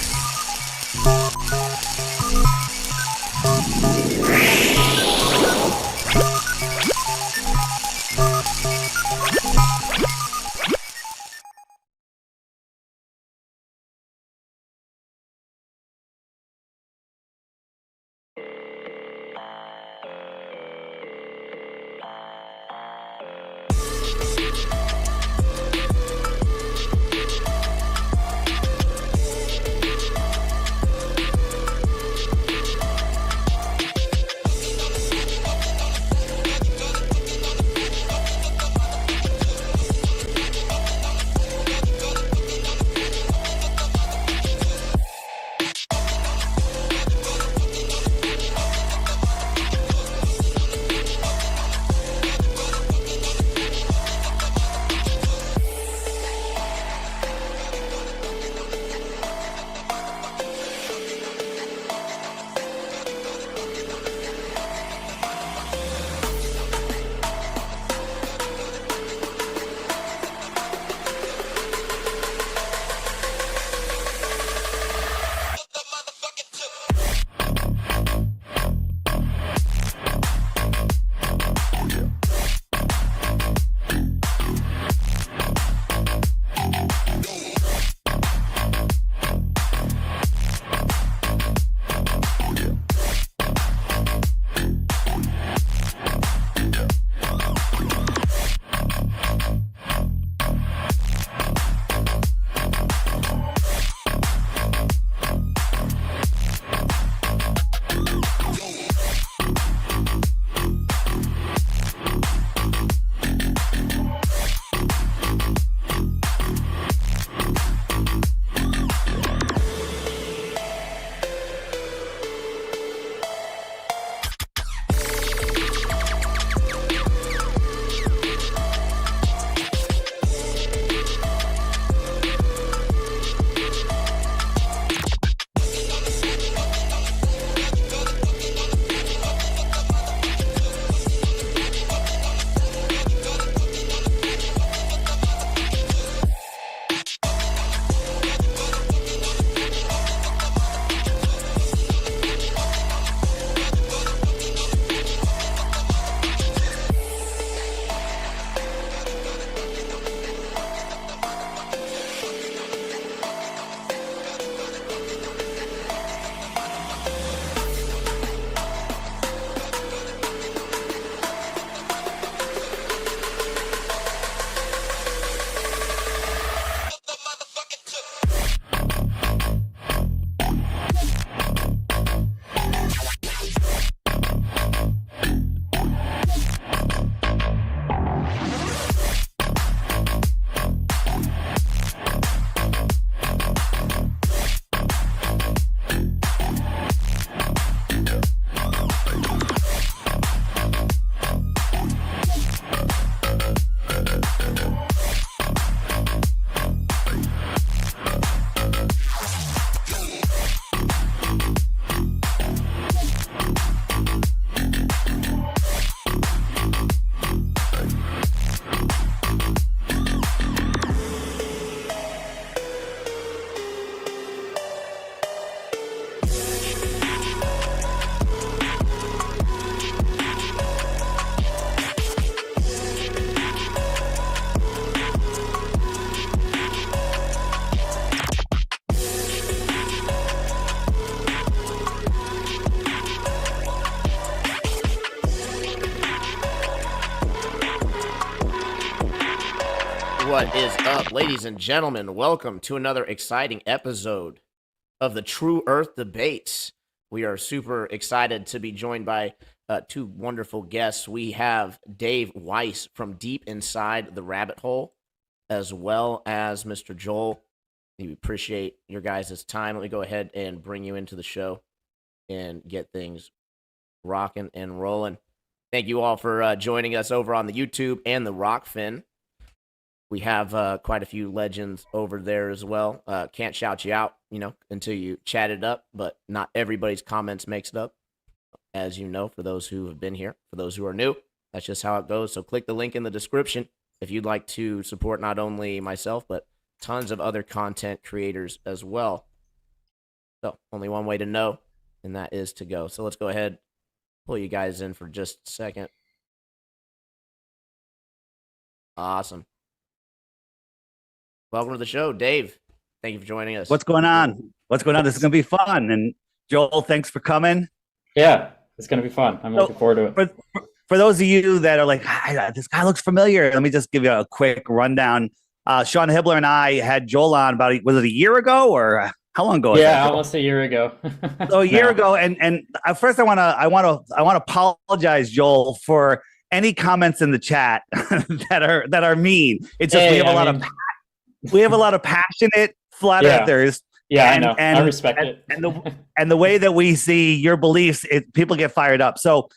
What is up, ladies and gentlemen? Welcome to another exciting episode of the True Earth Debates. We are super excited to be joined by two wonderful guests. We have Dave Weiss from deep inside the rabbit hole, as well as Mr. Joel. We appreciate your guys' time. Let me go ahead and bring you into the show and get things rocking and rolling. Thank you all for joining us over on the YouTube and the Rockfin. We have quite a few legends over there as well. Can't shout you out, until you chat it up, but not everybody's comments makes it up. As you know, for those who have been here, for those who are new, that's just how it goes. So click the link in the description if you'd like to support not only myself, but tons of other content creators as well. So only one way to know, and that is to go. So let's go ahead, pull you guys in for just a second. Awesome. Welcome to the show, Dave. Thank you for joining us. What's going on? What's going on? This is going to be fun. And Joel, thanks for coming. Yeah, it's going to be fun. I'm looking forward to it. For those of you that are like, this guy looks familiar, let me just give you a quick rundown. Sean Hibbler and I had Joel on about, was it a year ago or how long ago? Yeah, almost a year ago. So a year ago. And first I want to apologize, Joel, for any comments in the chat that are mean. It's just, we have a lot of passionate flat earthers. Yeah, I know. I respect it. And the way that we see your beliefs, people get fired up. So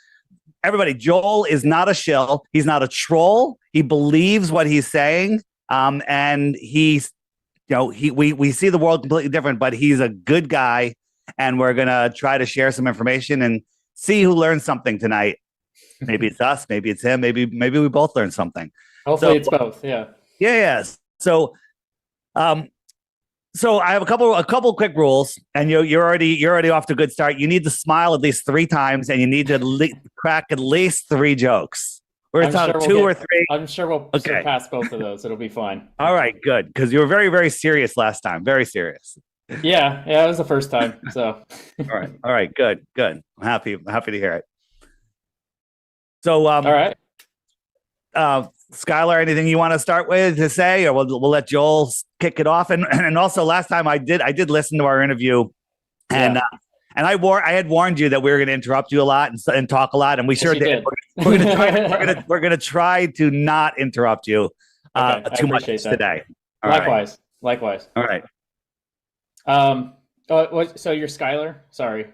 everybody, Joel is not a shill. He's not a troll. He believes what he's saying. And he's, we see the world completely different, but he's a good guy. And we're going to try to share some information and see who learns something tonight. Maybe it's us, maybe it's him, maybe we both learn something. Hopefully it's both. Yeah. Yes. So I have a couple quick rules, and you're already off to a good start. You need to smile at least 3 times, and you need to crack at least 3 jokes. We're going to talk 2 or 3. I'm sure we'll surpass both of those. It'll be fine. All right, good, because you were very, very serious last time. Very serious. Yeah, it was the first time. So. All right, good. I'm happy to hear it. So, all right. Skylar, anything you want to start with to say, or we'll let Joel kick it off? And also, last time I did listen to our interview, and I had warned you that we were going to interrupt you a lot and talk a lot, and we sure did. We're going to try to not interrupt you too much today. Likewise. All right. So you're Skylar? Sorry,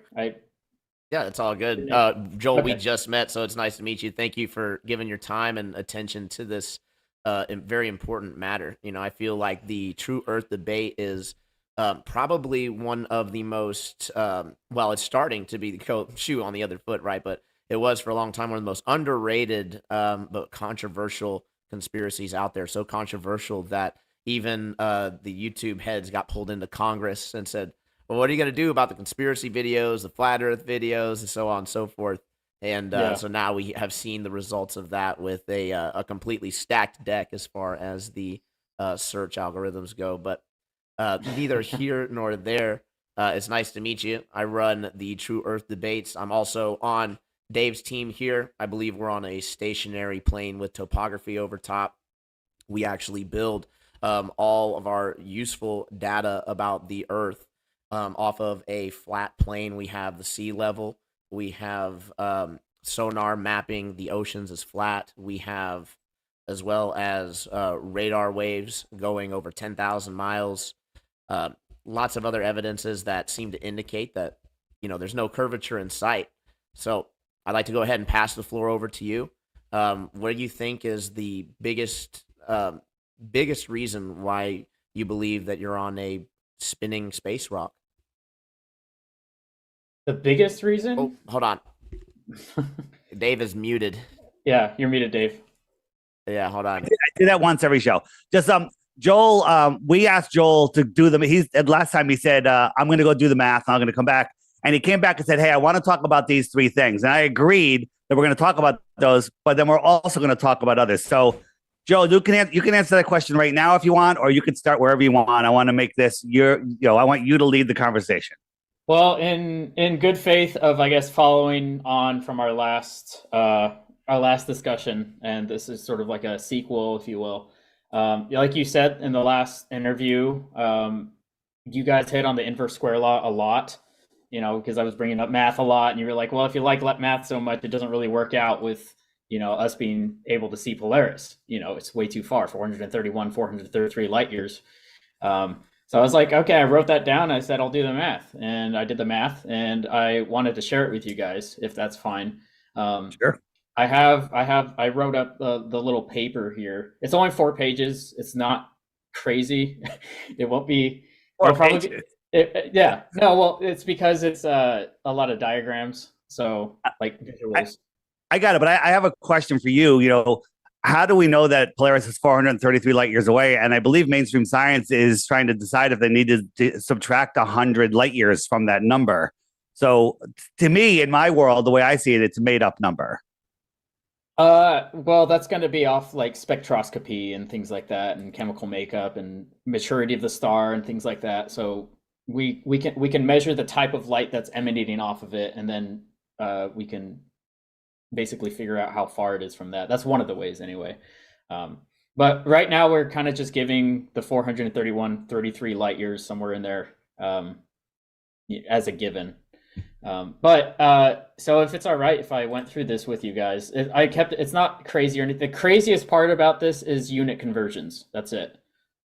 Yeah, it's all good. Joel, okay. We just met, so it's nice to meet you. Thank you for giving your time and attention to this very important matter. I feel like the True Earth Debate is probably one of the most, it's starting to be the shoe on the other foot, right? But it was for a long time one of the most underrated but controversial conspiracies out there. So controversial that even the YouTube heads got pulled into Congress and said, well, what are you going to do about the conspiracy videos, the flat earth videos, and so on and so forth? And so now we have seen the results of that with a completely stacked deck as far as the search algorithms go. But neither here nor there. It's nice to meet you. I run the True Earth Debates. I'm also on Dave's team here. I believe we're on a stationary plane with topography over top. We actually build all of our useful data about the Earth off of a flat plane. We have the sea level. We have sonar mapping the oceans as flat. We have, as well as radar waves going over 10,000 miles. Lots of other evidences that seem to indicate that, there's no curvature in sight. So I'd like to go ahead and pass the floor over to you. What do you think is the biggest reason why you believe that you're on a spinning space rock? The biggest reason? Oh, hold on. Dave is muted. Yeah, you're muted, Dave. Yeah, hold on. I do that once every show. Just Joel, we asked Joel to do last time he said, I'm going to go do the math. I'm going to come back. And he came back and said, hey, I want to talk about these 3 things. And I agreed that we're going to talk about those, but then we're also going to talk about others. So Joel, you can answer that question right now if you want, or you could start wherever you want. I want to make this I want you to lead the conversation. Well, in good faith of, I guess, following on from our last discussion, and this is sort of like a sequel, if you will. Like you said in the last interview, you guys hit on the inverse square law a lot, because I was bringing up math a lot, and you were like, well, if you like math so much, it doesn't really work out with, us being able to see Polaris. It's way too far, 433 light years. So I was like, okay, I wrote that down. I said, I'll do the math, and I did the math, and I wanted to share it with you guys, if that's fine. Sure. I wrote up the little paper here. It's only 4 pages. It's not crazy. It won't be. 4 pages. Yeah. No. Well, it's because it's a lot of diagrams. So like visuals. I got it, but I have a question for you. How do we know that Polaris is 433 light years away? And I believe mainstream science is trying to decide if they need to subtract 100 light years from that number. So to me, in my world, the way I see it, it's a made up number. Well, that's going to be off like spectroscopy and things like that, and chemical makeup and maturity of the star and things like that. So we can measure the type of light that's emanating off of it, and then we can basically figure out how far it is from that. That's one of the ways anyway. But right now we're kind of just giving the 433 light years somewhere in there as a given. So if it's all right if I went through this with you guys, it's not crazy or anything. The craziest part about this is unit conversions. That's it.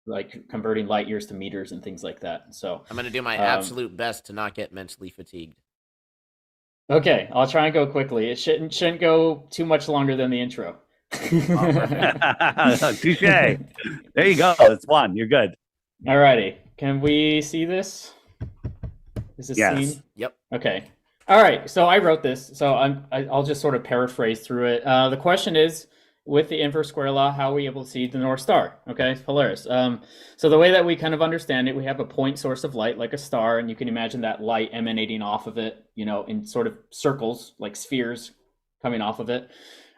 Like converting light years to meters and things like that. So I'm going to do my absolute best to not get mentally fatigued. Okay, I'll try and go quickly. It shouldn't go too much longer than the intro. Touche. There you go. It's one. You're good. All righty. Can we see this? Is this seen? Yep. Okay. All right. So I wrote this. So I'll just sort of paraphrase through it. The question is, with the inverse square law, how are we able to see the North Star? Okay, Polaris. So the way that we kind of understand it, we have a point source of light like a star, and you can imagine that light emanating off of it, in sort of circles, like spheres coming off of it.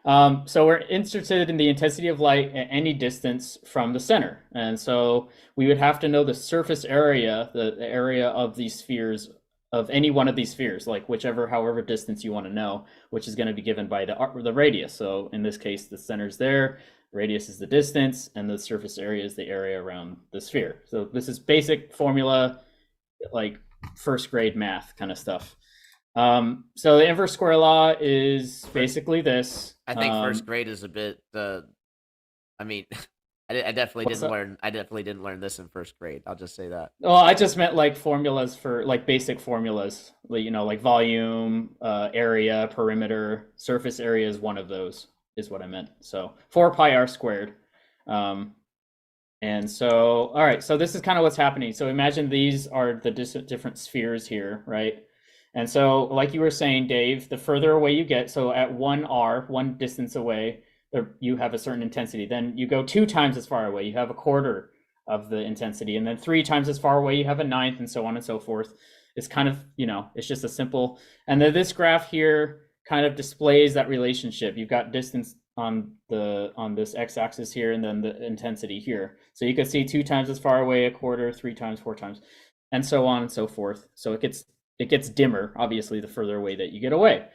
So we're interested in the intensity of light at any distance from the center. And so we would have to know the surface area, the area of these spheres, of any one of these spheres, like however distance you want to know, which is going to be given by the radius. So in this case, the center's there, radius is the distance, and the surface area is the area around the sphere. So this is basic formula, like first grade math kind of stuff. So the inverse square law is basically this. I think first grade is a bit. I definitely didn't learn. I definitely didn't learn this in first grade. I'll just say that. Well, I just meant like formulas for like basic formulas, like volume, area, perimeter, surface area is one of those. Is what I meant. So 4 pi r squared. And so, all right. So this is kind of what's happening. So imagine these are the different spheres here, right? And so, like you were saying, Dave, the further away you get, so at 1 distance away, you have a certain intensity. Then you go 2 times as far away, you have a quarter of the intensity. And then 3 times as far away, you have a ninth, and so on and so forth. It's kind of, it's just a simple. And then this graph here kind of displays that relationship. You've got distance on this x-axis here, and then the intensity here. So you can see 2 times as far away, a quarter, 3 times, 4 times, and so on and so forth. So it gets dimmer, obviously, the further away that you get away.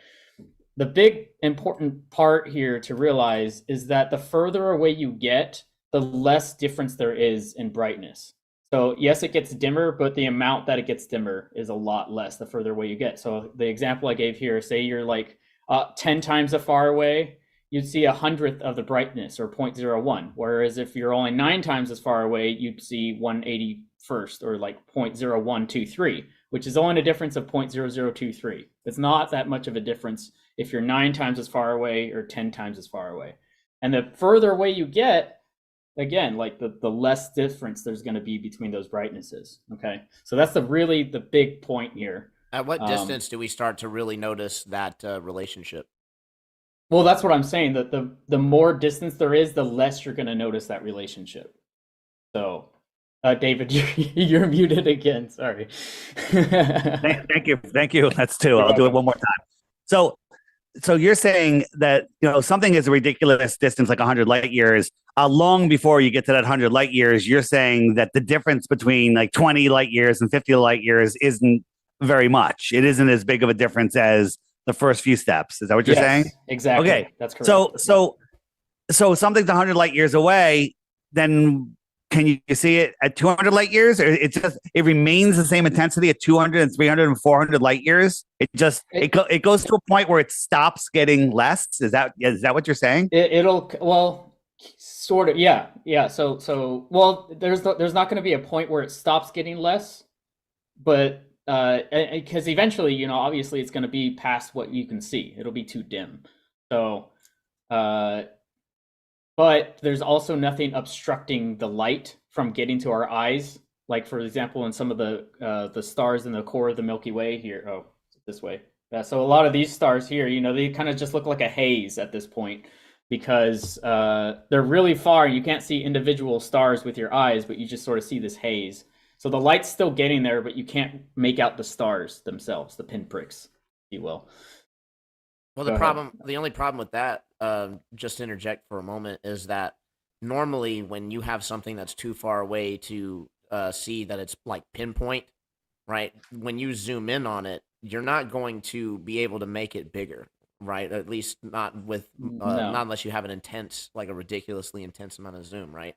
The big important part here to realize is that the further away you get, the less difference there is in brightness. So yes, it gets dimmer, but the amount that it gets dimmer is a lot less the further away you get. So the example I gave here, say you're like 10 times as far away, you'd see 100th of the brightness, or 0.01. Whereas if you're only 9 times as far away, you'd see 181st, or like 0.0123, which is only a difference of 0.0023. It's not that much of a difference if you're 9 times as far away or 10 times as far away. And the further away you get, again, like the less difference there's going to be between those brightnesses. Okay, so that's the big point here. At what distance do we start to really notice that relationship? Well, that's what I'm saying. That the more distance there is, the less you're going to notice that relationship. So, David, you're muted again. Sorry. Thank you. That's 2. I'll do it one more time. So you're saying that something is a ridiculous distance, like 100 light years. Long before you get to that 100 light years, you're saying that the difference between like 20 light years and 50 light years isn't very much. It isn't as big of a difference as the first few steps. Is that what you're saying? Exactly. Okay, that's correct. So something's 100 light years away. then can you see it at 200 light years, or it remains the same intensity at 200 and 300 and 400 light years? It goes to a point where it stops getting less. Is that what you're saying? Well, sort of, yeah. So well, there's not going to be a point where it stops getting less, but because eventually, you know, obviously it's going to be past what you can see. It'll be too dim. So, but there's also nothing obstructing the light from getting to our eyes. Like, for example, in some of the stars in the core of the Milky Way here. Oh, this way. Yeah, so a lot of these stars here, you know, they kind of just look like a haze at this point because they're really far. You can't see individual stars with your eyes, but you just sort of see this haze. So the light's still getting there, but you can't make out the stars themselves, the pinpricks, if you will. Well, the only problem with that, just to interject for a moment, is that normally when you have something that's too far away to see that it's like pinpoint, right? When you zoom in on it, you're not going to be able to make it bigger, right? At least not with not unless you have an intense, like a ridiculously intense amount of zoom, right?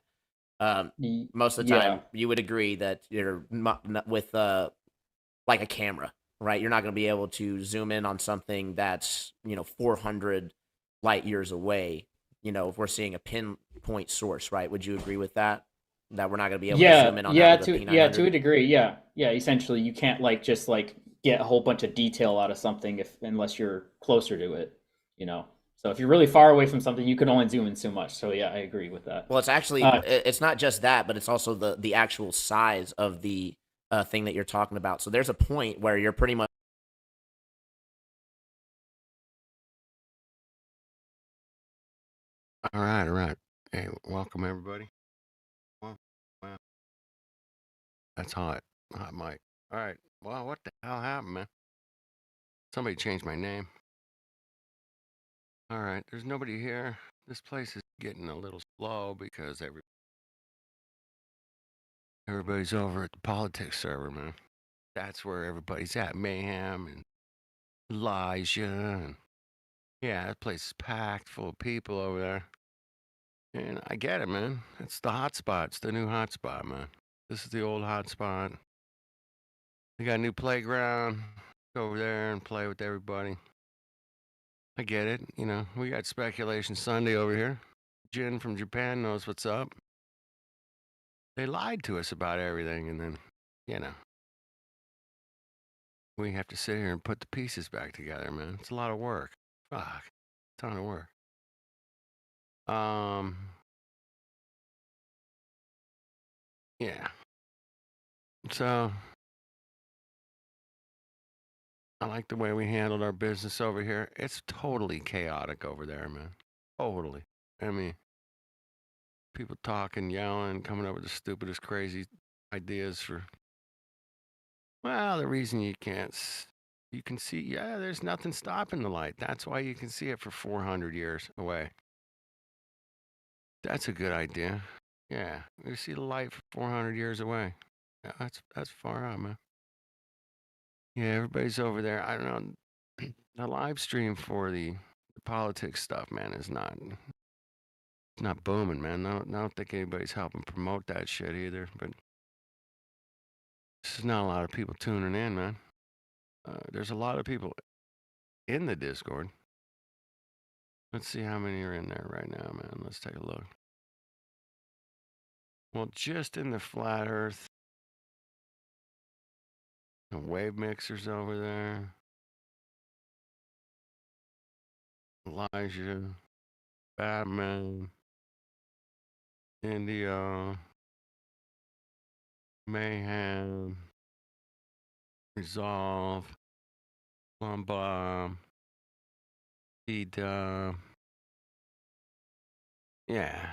Most of the time, you would agree that you're not with like a camera, right? You're not going to be able to zoom in on something that's, you know, 400 light years away. You know, if we're seeing a pinpoint source, right? Would you agree with that? That we're not going to be able to zoom in on that with a P900? To a degree, yeah. Essentially, you can't just get a whole bunch of detail out of something unless you're closer to it, you know. So if you're really far away from something, you can only zoom in so much. So yeah, I agree with that. Well, it's actually it's not just that, but it's also the actual size of the thing that you're talking about. So there's a point where you're pretty much. All right. Hey, welcome everybody. Wow. That's hot mic. All right. Well, what the hell happened, man? Somebody changed my name. All right. There's nobody here. This place is getting a little slow because everybody's over at the politics server, man. That's where everybody's at. Mayhem and Elijah. And yeah, that place is packed full of people over there. And I get it, man. It's the hot spot. It's the new hot spot, man. This is the old hot spot. We got a new playground. Go over there and play with everybody. I get it. You know, we got Speculation Sunday over here. Jin from Japan knows what's up. They lied to us about everything, and then, you know, we have to sit here and put the pieces back together, man. It's a lot of work. Fuck. Ton of work. Yeah. So I like the way we handled our business over here. It's totally chaotic over there, man. Totally. I mean, people talking, yelling, coming up with the stupidest, crazy ideas for, well, the reason you can see, yeah, there's nothing stopping the light. That's why you can see it for 400 years away. That's a good idea. Yeah, you see the light for 400 years away. Yeah, that's far out, man. Yeah, everybody's over there. I don't know. The live stream for the politics stuff, man, is not booming, man. I don't think anybody's helping promote that shit either. But there's not a lot of people tuning in, man. There's a lot of people in the Discord. Let's see how many are in there right now, man. Let's take a look. Well, just in the Flat Earth, the Wave Mixer's over there. Elijah, Batman, India, Mayhem, Resolve, Bomb, D-Dub. Yeah.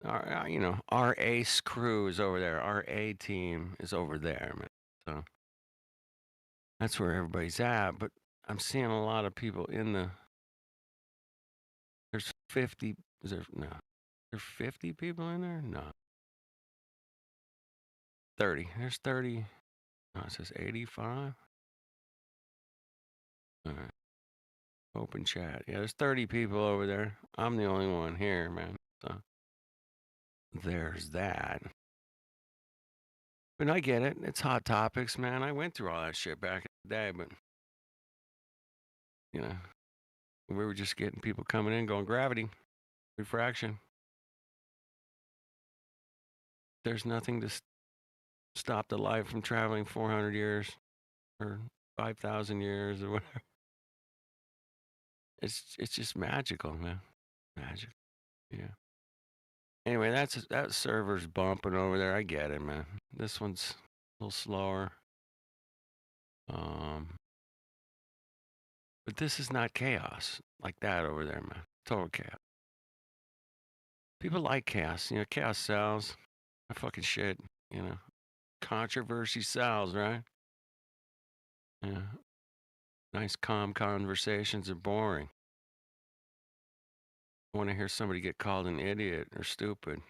Our ace crew is over there. Our A team is over there, man. So that's where everybody's at. But I'm seeing a lot of people in the. There's 50. Is there no? There's 50 people in there? No. 30. There's 30. No, it says 85. All right. Open chat. Yeah, there's 30 people over there. I'm the only one here, man. So there's that. But I get it. It's hot topics, man. I went through all that shit back in the day, but you know, we were just getting people coming in going gravity, refraction. There's nothing to stop the light from traveling 400 years or 5,000 years or whatever. It's just magical, man. Magic. Yeah. Anyway, that server's bumping over there. I get it, man. This one's a little slower. But this is not chaos like that over there, man. Total chaos. People like chaos. You know, chaos sells. That fucking shit, you know. Controversy sells, right? Yeah. Nice, calm conversations are boring. I want to hear somebody get called an idiot or stupid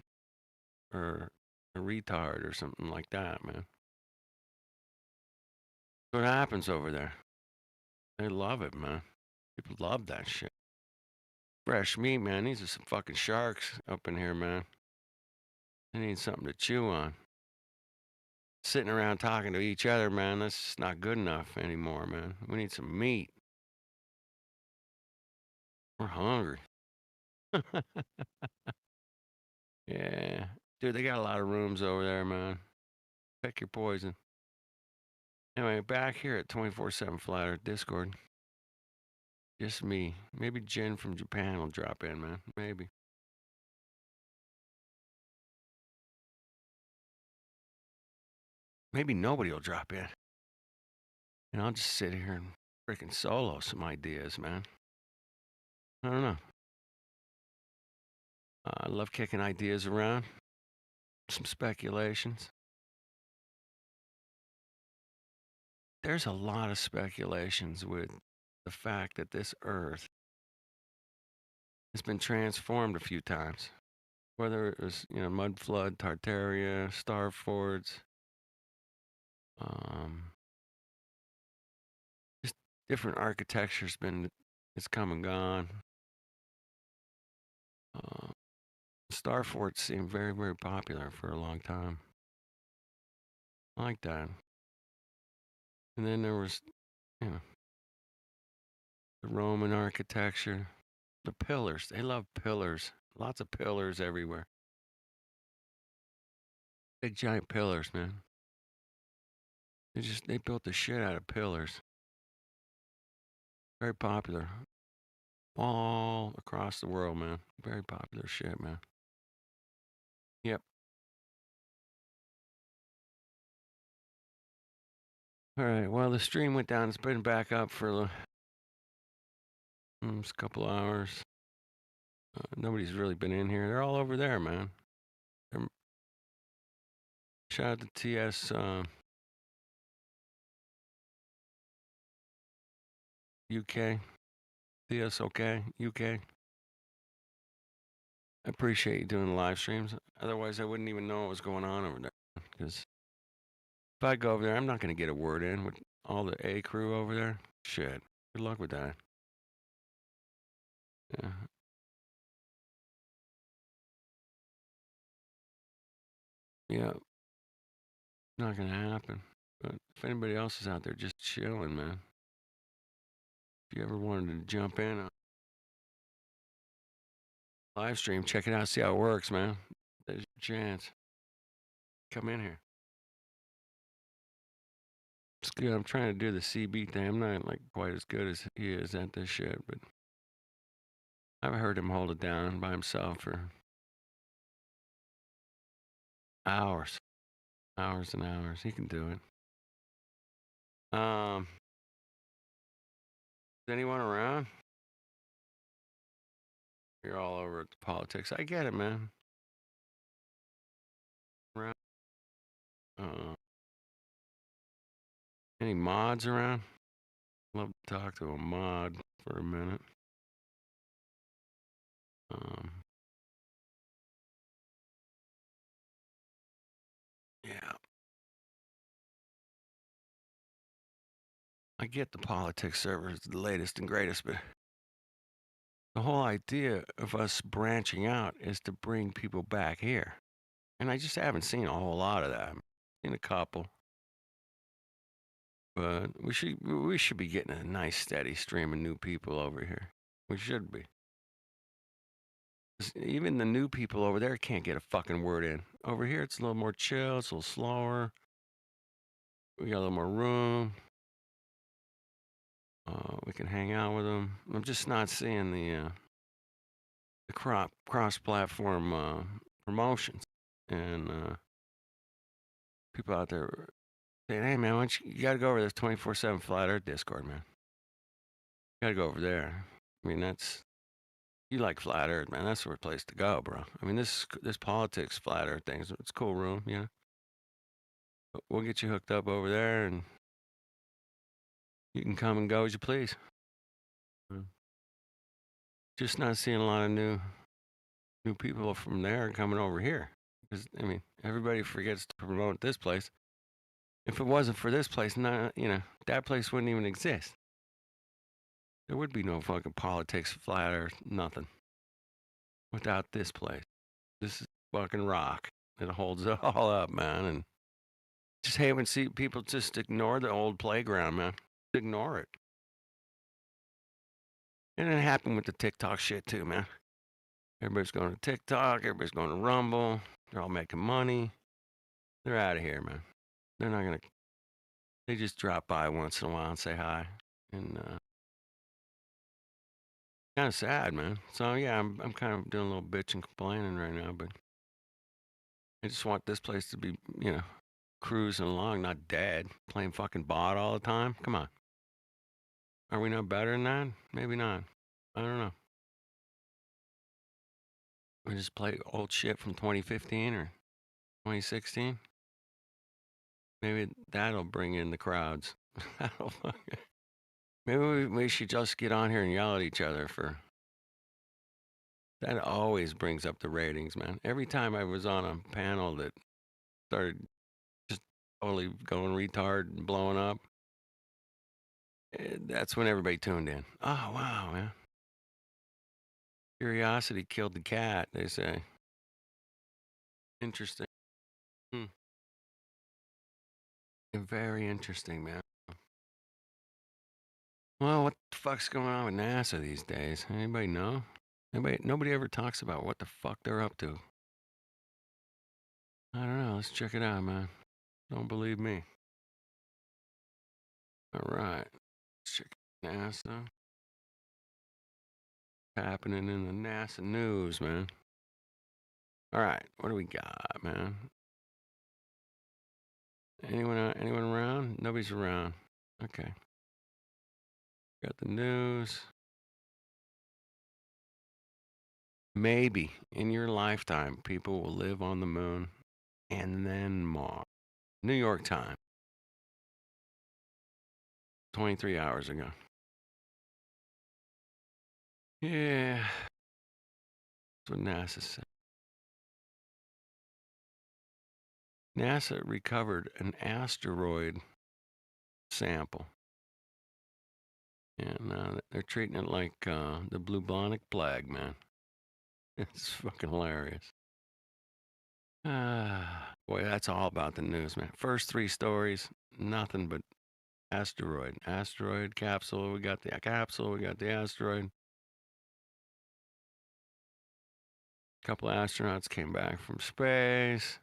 or a retard or something like that, man. What happens over there? They love it, man. People love that shit. Fresh meat, man. These are some fucking sharks up in here, man. They need something to chew on. Sitting around talking to each other, man, that's just not good enough anymore, man. We need some meat. We're hungry. Yeah. Dude, they got a lot of rooms over there, man. Pick your poison. Anyway, back here at 24/7 Flat Earth Discord. Just me. Maybe Jen from Japan will drop in, man. Maybe. Maybe nobody will drop in. And I'll just sit here and freaking solo some ideas, man. I don't know. I love kicking ideas around. Some speculations. There's a lot of speculations with the fact that this Earth has been transformed a few times. Whether it was, you know, mud flood, Tartaria, star forts, just different architecture's it's come and gone. Star forts seem very, very popular for a long time. I like that. And then there was, you know, the Roman architecture, the pillars. They love pillars. Lots of pillars everywhere. Big giant pillars, man. They built the shit out of pillars. Very popular. All across the world, man. Very popular shit, man. Yep. All right. Well, the stream went down. It's been back up for a couple hours. Nobody's really been in here. They're all over there, man. Shout out to TS UK. TS OK UK. I appreciate you doing the live streams. Otherwise, I wouldn't even know what was going on over there. Because if I go over there, I'm not going to get a word in with all the A crew over there. Shit. Good luck with that. Yeah. Yeah. Not going to happen. But if anybody else is out there just chilling, man. If you ever wanted to jump in on live stream, check it out, see how it works, man. There's your chance. Come in here. It's good. I'm trying to do the CB thing. I'm not like quite as good as he is at this shit, but I've heard him hold it down by himself for hours. Hours and hours. He can do it. Is anyone around? You're all over at the politics. I get it, man. Around. Any mods around? Love to talk to a mod for a minute. Yeah. I get the politics server is the latest and greatest, but the whole idea of us branching out is to bring people back here. And I just haven't seen a whole lot of that. I've seen a couple. But we should be getting a nice steady stream of new people over here. We should be. 'Cause even the new people over there can't get a fucking word in. Over here, it's a little more chill. It's a little slower. We got a little more room. We can hang out with them. I'm just not seeing the cross-platform promotions and people out there saying, "Hey man, why don't you got to go over this 24/7 Flat Earth Discord, man. You got to go over there." I mean, you like Flat Earth, man. That's the place to go, bro. I mean, this politics Flat Earth things. It's a cool room, you know. But we'll get you hooked up over there, and you can come and go as you please. Just not seeing a lot of new people from there coming over here. Because I mean, everybody forgets to promote this place. If it wasn't for this place, that place wouldn't even exist. There would be no fucking politics, Flat Earth, nothing. Without this place. This is fucking rock. It holds it all up, man. And just hate when people just ignore the old playground, man. Just ignore it. And it happened with the TikTok shit too, man. Everybody's going to TikTok. Everybody's going to Rumble. They're all making money. They're out of here, man. They're not going to... They just drop by once in a while and say hi. And kind of sad, man. So yeah, I'm kind of doing a little bitch and complaining right now, but I just want this place to be, cruising along, not dead, playing fucking bot all the time. Come on. Are we no better than that? Maybe not. I don't know. We just play old shit from 2015 or 2016. Maybe that'll bring in the crowds. Maybe we should just get on here and yell at each other that always brings up the ratings, man. Every time I was on a panel that started just totally going retard and blowing up, that's when everybody tuned in. Oh, wow, man. Curiosity killed the cat, they say. Interesting. Very interesting, man. Well, what the fuck's going on with NASA these days? Anybody know? Nobody ever talks about what the fuck they're up to. I don't know. Let's check it out, man. Don't believe me. All right. Let's check NASA. Happening in the NASA news, man. All right. What do we got, man? Anyone around? Nobody's around. Okay. Got the news. Maybe in your lifetime, people will live on the moon and then Mars. New York Times. 23 hours ago. Yeah. That's what NASA said. NASA recovered an asteroid sample. And they're treating it like the bubonic plague, man. It's fucking hilarious. Boy, that's all about the news, man. First 3 stories, nothing but asteroid. Asteroid, capsule, we got the capsule, we got the asteroid. A couple of astronauts came back from space.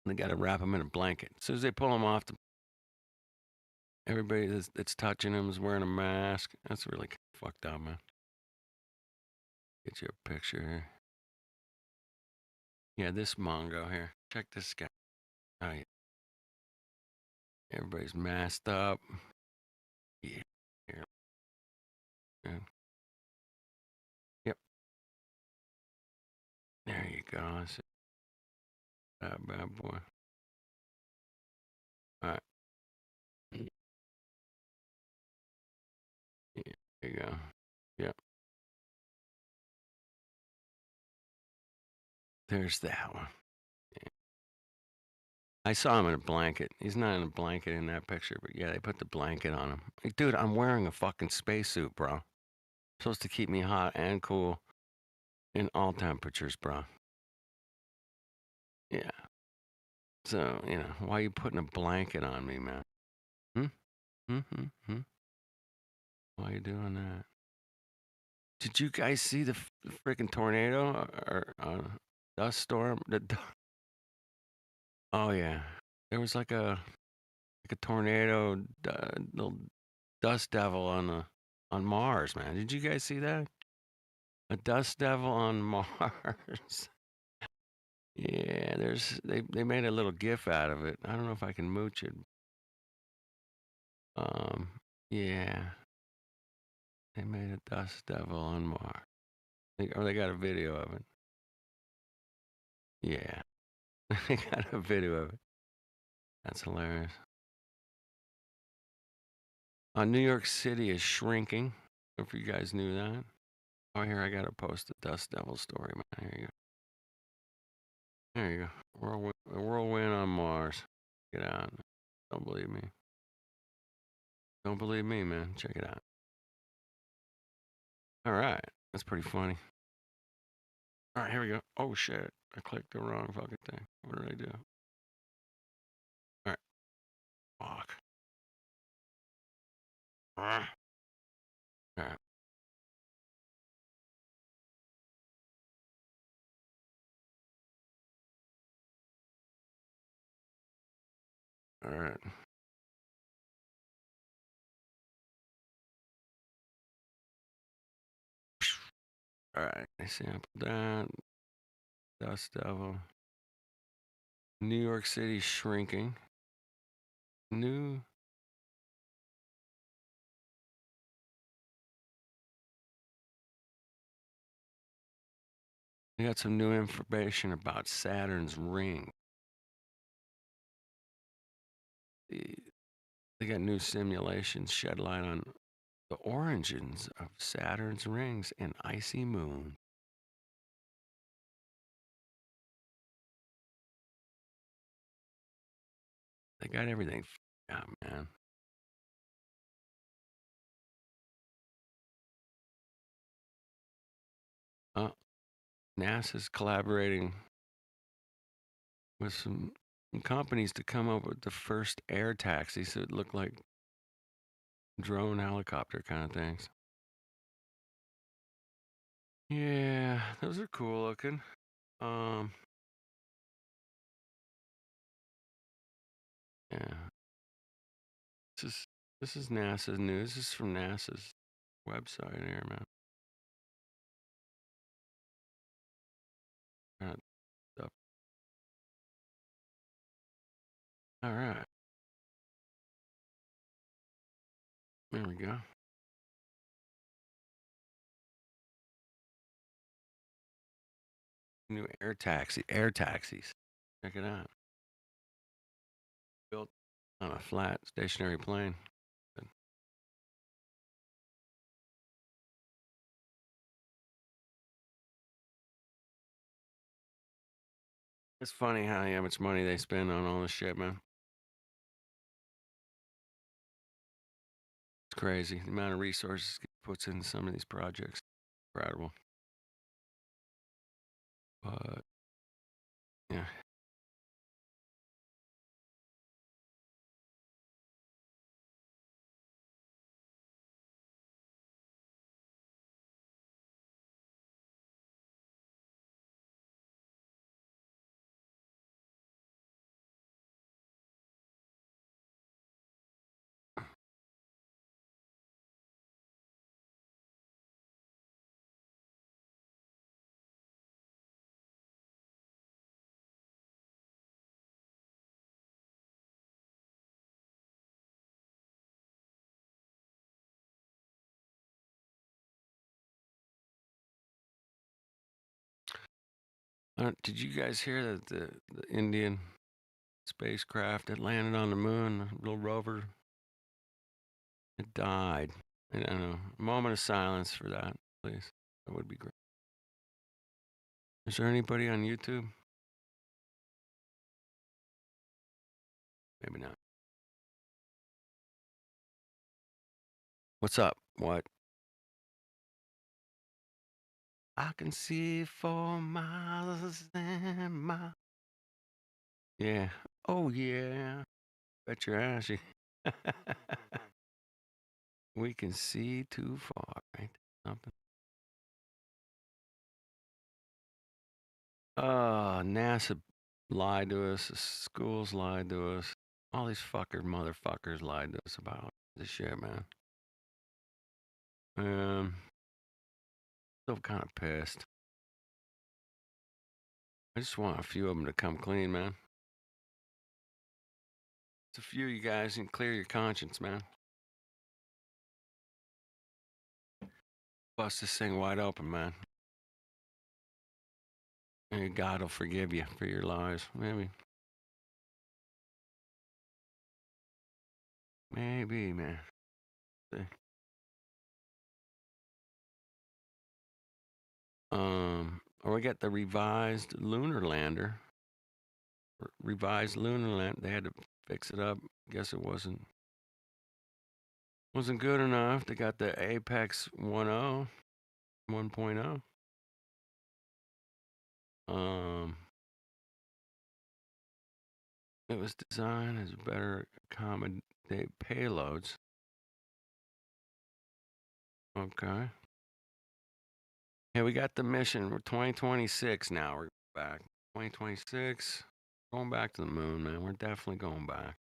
They got to wrap them in a blanket. As soon as they pull them off, everybody that's touching them is wearing a mask. That's really fucked up, man. Get you a picture here. Yeah, this Mongo here. Check this guy. Oh, yeah. Everybody's masked up. Yeah. Here. Good. Yep. There you go. That's it. That bad boy. All right. Yeah, there you go. Yep. There's that one. Yeah. I saw him in a blanket. He's not in a blanket in that picture, but yeah, they put the blanket on him. Like, dude, I'm wearing a fucking spacesuit, bro. Supposed to keep me hot and cool. in all temperatures, bro. Yeah. So, why are you putting a blanket on me, man? Why are you doing that? Did you guys see the freaking tornado or dust storm? Oh yeah, there was like a tornado, little dust devil on Mars, man. Did you guys see that? A dust devil on Mars. Yeah, they made a little GIF out of it. I don't know if I can mooch it. Yeah, they made a dust devil on Mars. They got a video of it. Yeah, they got a video of it. That's hilarious. New York City is shrinking. If you guys knew that. Oh, here I gotta post the dust devil story, man. Here you go. There you go. Whirlwind on Mars. Get out. Don't believe me. Don't believe me, man. Check it out. All right. That's pretty funny. All right, here we go. Oh, shit. I clicked the wrong fucking thing. What did I do? All right. Fuck. All right. All right. All right. I sampled that. Dust devil. New York City shrinking. We got some new information about Saturn's ring. They got new simulations shed light on the origins of Saturn's rings and icy moon. They got everything out, man. NASA's collaborating with some companies to come up with the first air taxis that look like drone helicopter kind of things. Yeah, those are cool looking. Yeah. This is NASA's news. This is from NASA's website here, man. All right. There we go. New air taxis. Check it out. Built on a flat stationary plane. Good. It's funny how much money they spend on all this shit, man. It's crazy. The amount of resources it puts into some of these projects. Incredible. But yeah. Did you guys hear that the Indian spacecraft that landed on the moon, the little rover, it died? I don't know. A moment of silence for that, please. That would be great. Is there anybody on YouTube? Maybe not. What's up? What? I can see for miles and miles. Yeah. Oh, yeah. Bet your ass. We can see too far. Ain't that something? NASA lied to us. The schools lied to us. All these motherfuckers lied to us about this shit, man. Still kind of pissed. I just want a few of them to come clean, man. It's a few of you guys can clear your conscience, man. Bust this thing wide open, man. Maybe God will forgive you for your lies. Maybe. Maybe, man. See. Or we got the revised lunar lander. Revised lunar lander. They had to fix it up. Guess it wasn't good enough. They got the Apex 1.0. It was designed as better accommodate payloads. Okay. Yeah, we got the mission. We're 2026 now. We're back. 2026. Going back to the moon, man. We're definitely going back.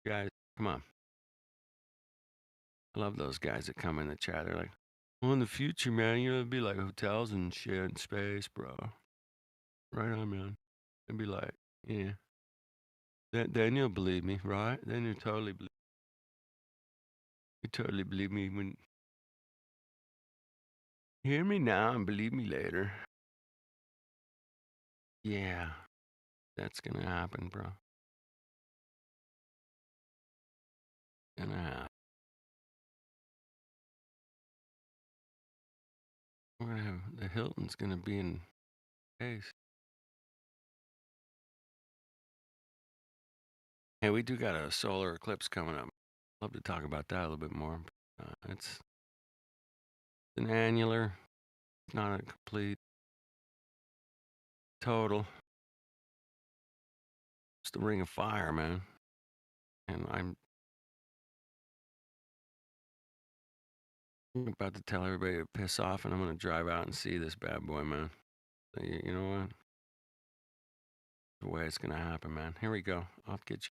Guys, come on. I love those guys that come in the chat. They're like, well, in the future, man, you'll be like hotels and shit in space, bro. Right on, man. And be like, yeah. Then you'll believe me, right? Then you totally believe. You totally believe me when. Hear me now and believe me later. Yeah, that's gonna happen, bro. Gonna happen. We're gonna have the Hilton's gonna be in space. Hey, we do got a solar eclipse coming up. Love to talk about that a little bit more. It's an annular, not a complete total. It's the Ring of Fire, man. And I'm about to tell everybody to piss off, and I'm gonna drive out and see this bad boy, man. So you know what? The way it's gonna happen, man. Here we go. I'll get you.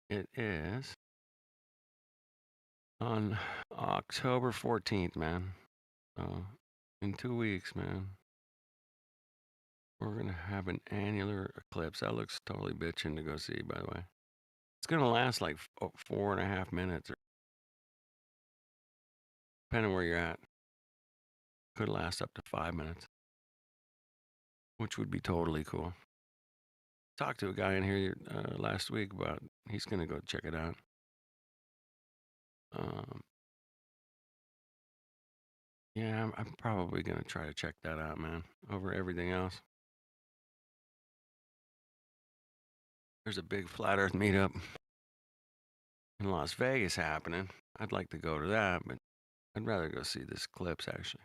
It is on October 14th, man. In 2 weeks, man. We're going to have an annular eclipse. That looks totally bitchin' to go see, by the way. It's going to last like 4.5 minutes. Depending where you're at. Could last up to 5 minutes. Which would be totally cool. Talked to a guy in here last week about he's going to go check it out. Yeah, I'm probably going to try to check that out, man, over everything else. There's a big flat earth meetup in Las Vegas happening. I'd like to go to that, but I'd rather go see this eclipse, actually.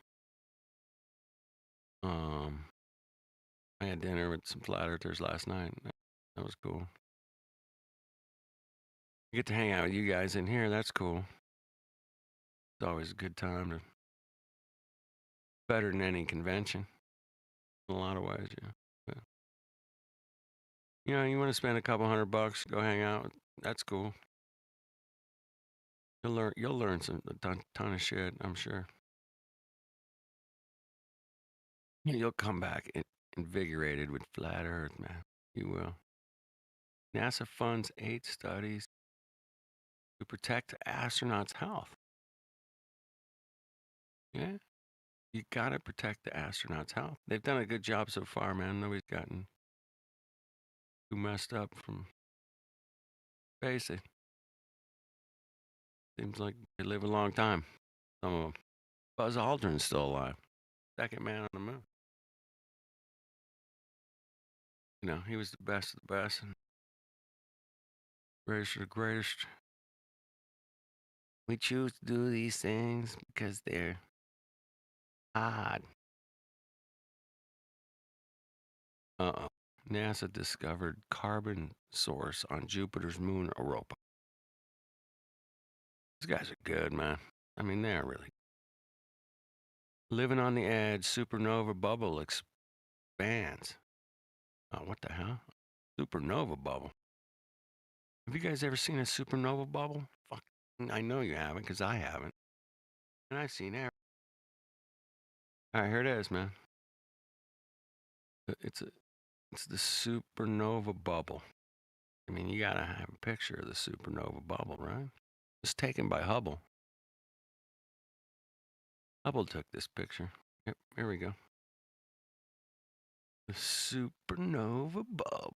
I had dinner with some flat earthers last night. That was cool. You get to hang out with you guys in here. That's cool. It's always a good time. Better than any convention. In a lot of ways, yeah. But, you know, you want to spend a couple $100, go hang out. That's cool. You'll learn a ton of shit, I'm sure. You'll come back invigorated with flat earth, man. You will. NASA funds 8 studies to protect astronauts' health. Yeah. You gotta protect the astronauts' health. They've done a good job so far, man. Nobody's gotten too messed up from space. Seems like they live a long time. Some of them. Buzz Aldrin's still alive. Second man on the moon. You know, he was the best of the best and greatest of the greatest. We choose to do these things because they're odd. Uh-oh. NASA discovered carbon source on Jupiter's moon, Europa. These guys are good, man. I mean, they're really living on the edge. Supernova bubble expands. Oh, what the hell? Supernova bubble. Have you guys ever seen a supernova bubble? Fuck, I know you haven't, because I haven't. And I've seen everything. All right, here it is, man. It's the supernova bubble. I mean, you gotta have a picture of the supernova bubble, right? It's taken by Hubble. Hubble took this picture. Yep, here we go. The supernova bubble.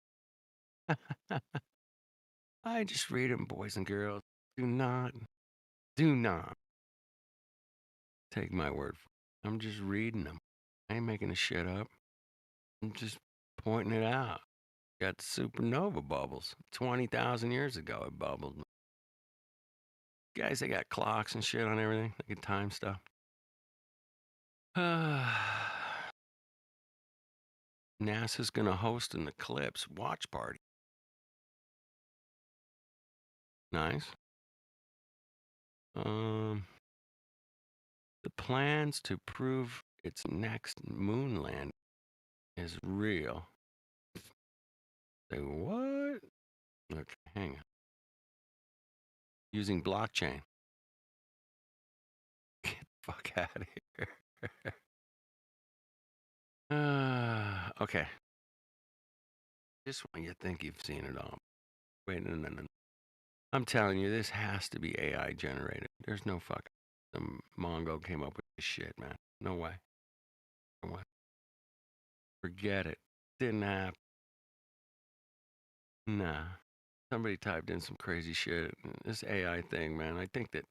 I just read them, boys and girls. Do not take my word for it. I'm just reading them. I ain't making the shit up. I'm just pointing it out. Got supernova bubbles. 20,000 years ago, it bubbled. Guys, they got clocks and shit on everything. They can time stuff. NASA's going to host an eclipse watch party. Nice. The plans to prove its next moon landing is real. Say what? Okay, hang on. Using blockchain. Get the fuck out of here. Okay. Just when you think you've seen it all. Wait, no. I'm telling you, this has to be AI generated. There's no fucking. Some Mongo came up with this shit, man. No way. No way. Forget it. Didn't happen. Nah. Somebody typed in some crazy shit. This AI thing, man. I think that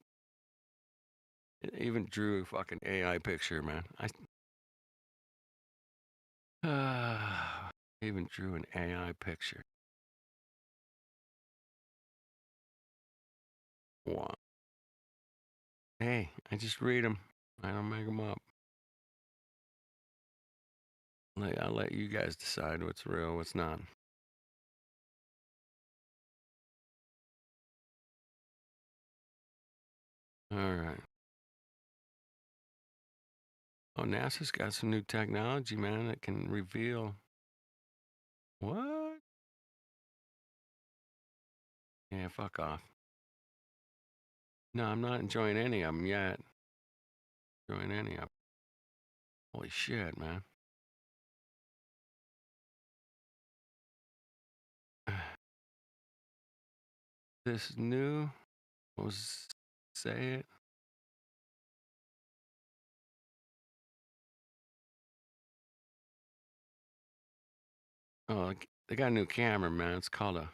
it even drew a fucking AI picture, man. I even drew an AI picture. What? Hey, I just read them. I don't make them up. I'll let you guys decide what's real, what's not. All right. Oh, NASA's got some new technology, man, that can reveal. What? Yeah, fuck off. No, I'm not enjoying any of them yet. Enjoying any of them. Holy shit, man. This new, say it. Oh, they got a new camera, man. It's called a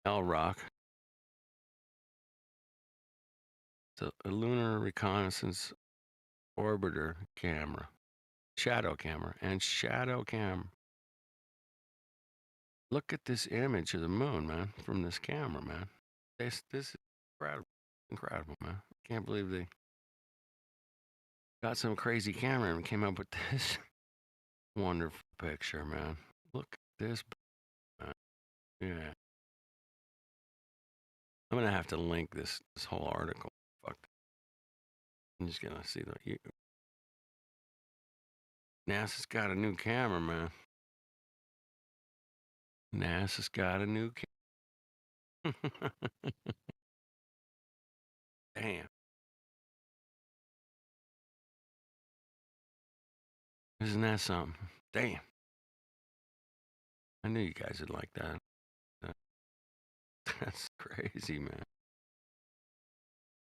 LROC. It's a lunar reconnaissance orbiter camera, shadow camera, and shadow cam. Look at this image of the moon, man, from this camera, man. This is incredible, man. I can't believe they got some crazy camera and came up with this wonderful picture, man. Look at this, man. Yeah. I'm gonna have to link this whole article. Fuck. I'm just gonna see the. NASA's got a new camera, man. NASA's got a new camera. Damn. Isn't that something? Damn. I knew you guys would like that. That's crazy, man.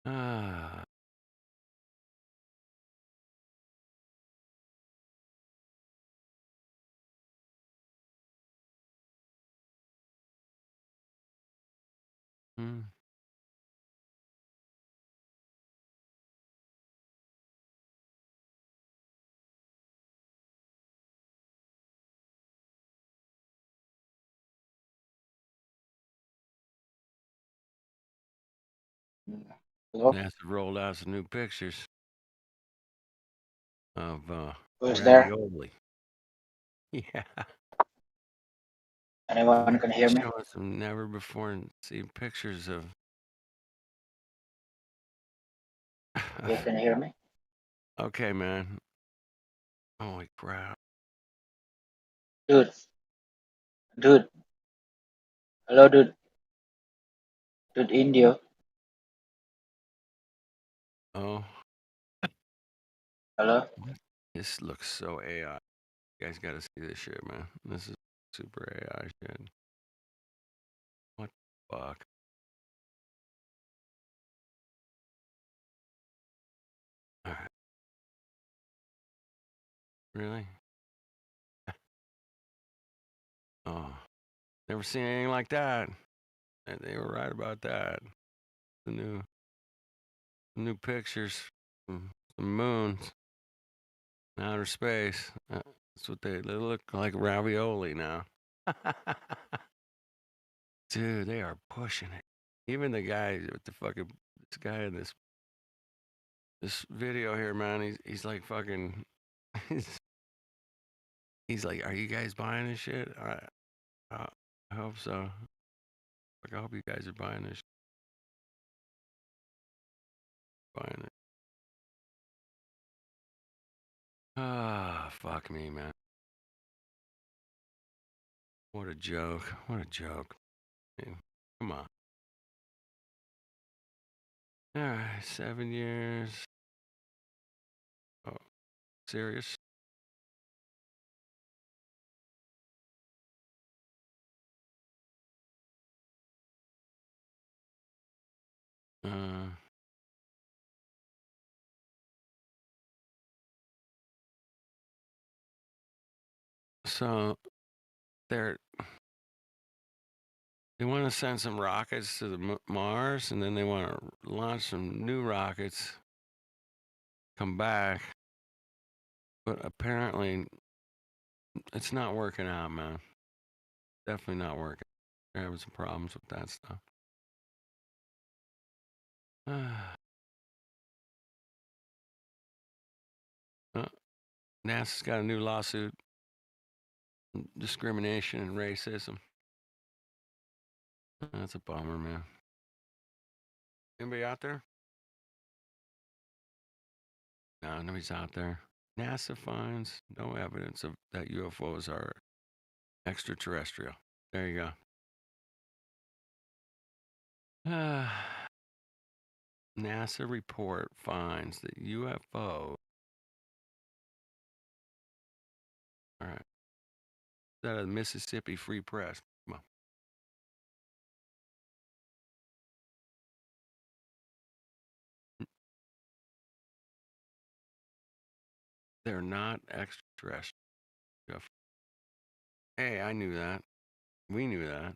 Ah. Hmm. Hello? NASA rolled out some new pictures of Who's there? ravioli. Yeah. Anyone can hear me? Showing some never before seen pictures of. You can hear me? Okay, man. Holy crap. Dude. Dude. Hello, dude. Dude, Indio. Oh. Hello? This looks so AI. You guys got to see this shit, man. This is super AI shit. What the fuck? All right. Really? Oh, never seen anything like that. And they were right about that. The new pictures from the moons, in outer space. That's what they look like, ravioli now. Dude, they are pushing it. Even the guy with the fucking this guy in this video here, man. He's like fucking. He's like, are you guys buying this shit? I hope so. Like, I hope you guys are buying this. Buying it. Ah, fuck me, man. What a joke. What a joke. I mean, come on. All right, 7 years. Oh, serious? So they want to send some rockets to the Mars, and then they want to launch some new rockets, come back. But apparently, it's not working out, man. Definitely not working. They're having some problems with that stuff. NASA's got a new lawsuit. Discrimination and racism. That's a bummer, man. Anybody out there? No, nobody's out there. NASA finds no evidence of that UFOs are extraterrestrial. There you go. NASA report finds that UFO. All right. Is that a Mississippi Free Press? Come on. They're not extraterrestrial. Hey, I knew that. We knew that.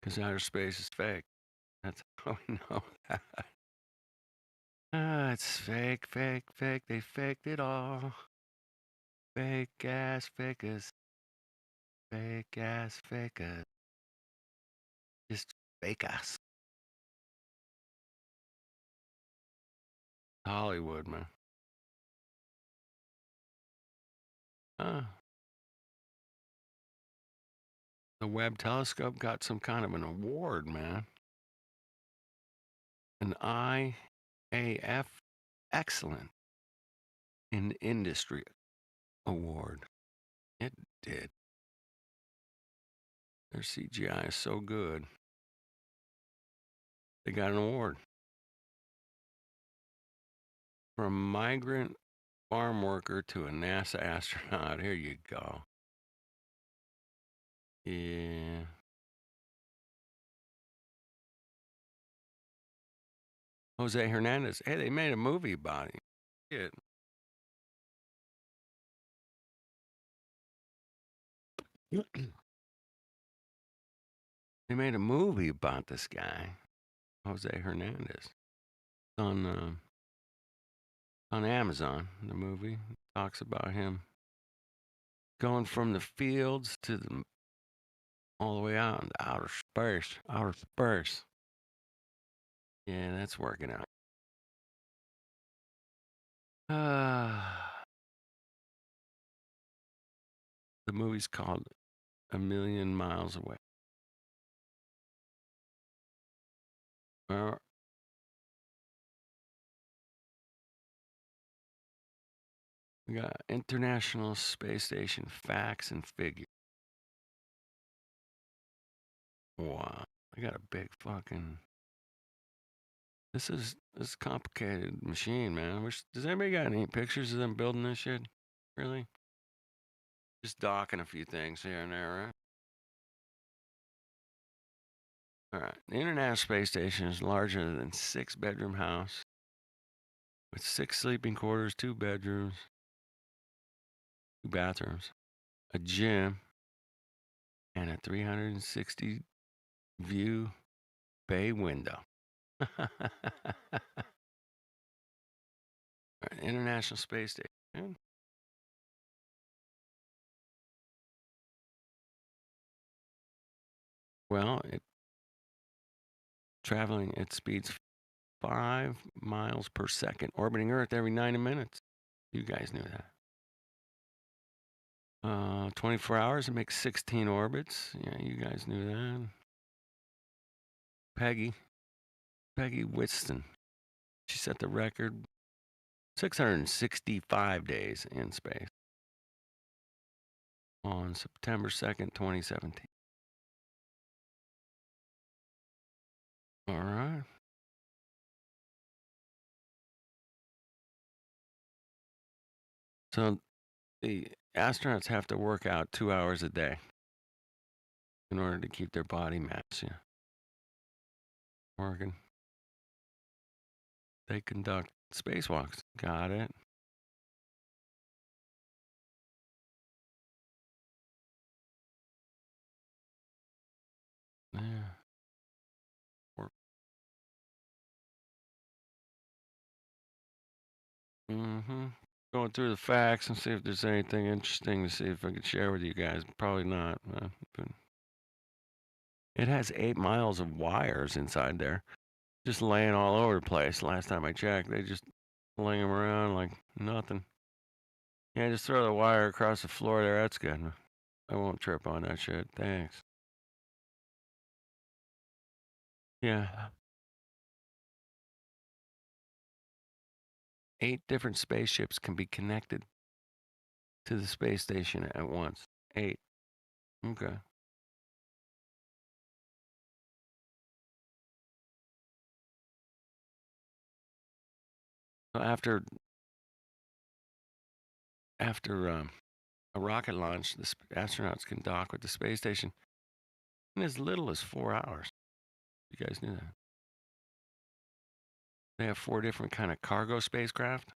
Because outer space is fake. That's how we know that. It's fake, fake, fake. They faked it all. Fake ass fakers. Fake ass fakers. Just fake us. Hollywood, man. The Webb telescope got some kind of an award, man. An IAF Excellent in Industry Award. It did. Their CGI is so good. They got an award. From migrant farm worker to a NASA astronaut. Here you go. Yeah. Jose Hernandez. Hey, they made a movie about him. Shit. They made a movie about this guy, Jose Hernandez. On Amazon, the movie talks about him going from the fields to all the way out into outer space. Yeah, that's working out. The movie's called A Million Miles Away. We got International Space Station facts and figures. Wow, I got a big fucking. This is complicated machine, man. Does anybody got any pictures of them building this shit? Really? Just docking a few things here and there, right? All right. The International Space Station is larger than 6-bedroom house with 6 sleeping quarters, 2 bedrooms, 2 bathrooms, a gym, and a 360 view bay window. International Space Station. Well, traveling at speeds 5 miles per second, orbiting Earth every 90 minutes. You guys knew that. 24 hours, it makes 16 orbits. Yeah, you guys knew that. Peggy Whitston. She set the record 665 days in space on September 2nd, 2017. All right. So the astronauts have to work out 2 hours a day in order to keep their body mass working. They conduct spacewalks. Got it. Yeah. Going through the facts and see if there's anything interesting to see if I could share with you guys. Probably not. But it has 8 miles of wires inside there, just laying all over the place. Last time I checked, they just laying them around like nothing. Yeah, just throw the wire across the floor there. That's good. I won't trip on that shit. Thanks. Yeah. 8 different spaceships can be connected to the space station at once. 8. Okay. So after a rocket launch, the astronauts can dock with the space station in as little as 4 hours. You guys knew that. They have 4 different kind of cargo spacecraft.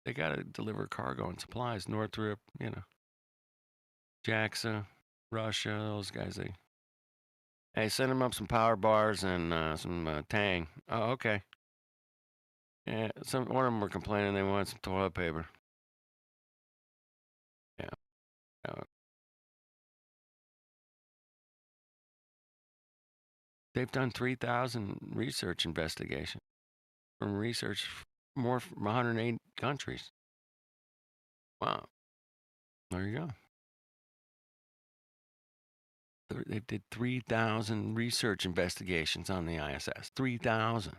They got to deliver cargo and supplies. Northrop, JAXA, Russia, those guys. Hey, send them up some power bars and some Tang. Oh, okay. Yeah, one of them were complaining they wanted some toilet paper. Yeah. They've done 3,000 research investigations from more from 108 countries. Wow. There you go. They did 3,000 research investigations on the ISS. 3,000.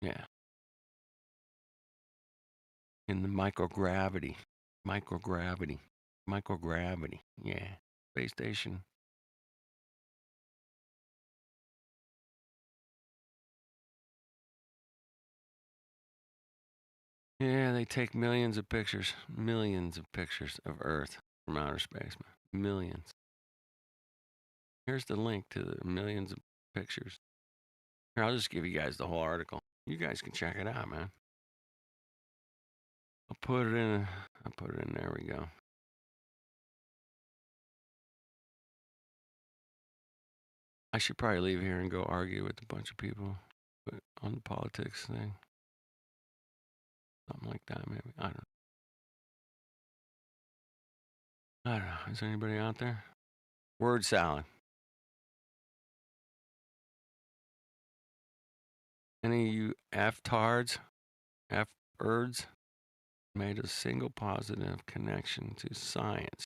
Yeah. In the microgravity. Yeah. Space station. Yeah, they take millions of pictures of Earth from outer space, man. Millions. Here's the link to the millions of pictures. Here, I'll just give you guys the whole article. You guys can check it out, man. I'll put it in. There we go. I should probably leave here and go argue with a bunch of people on the politics thing. Something like that, maybe. I don't know. Is there anybody out there? Word salad. Any of you F-tards, F-birds, made a single positive connection to science?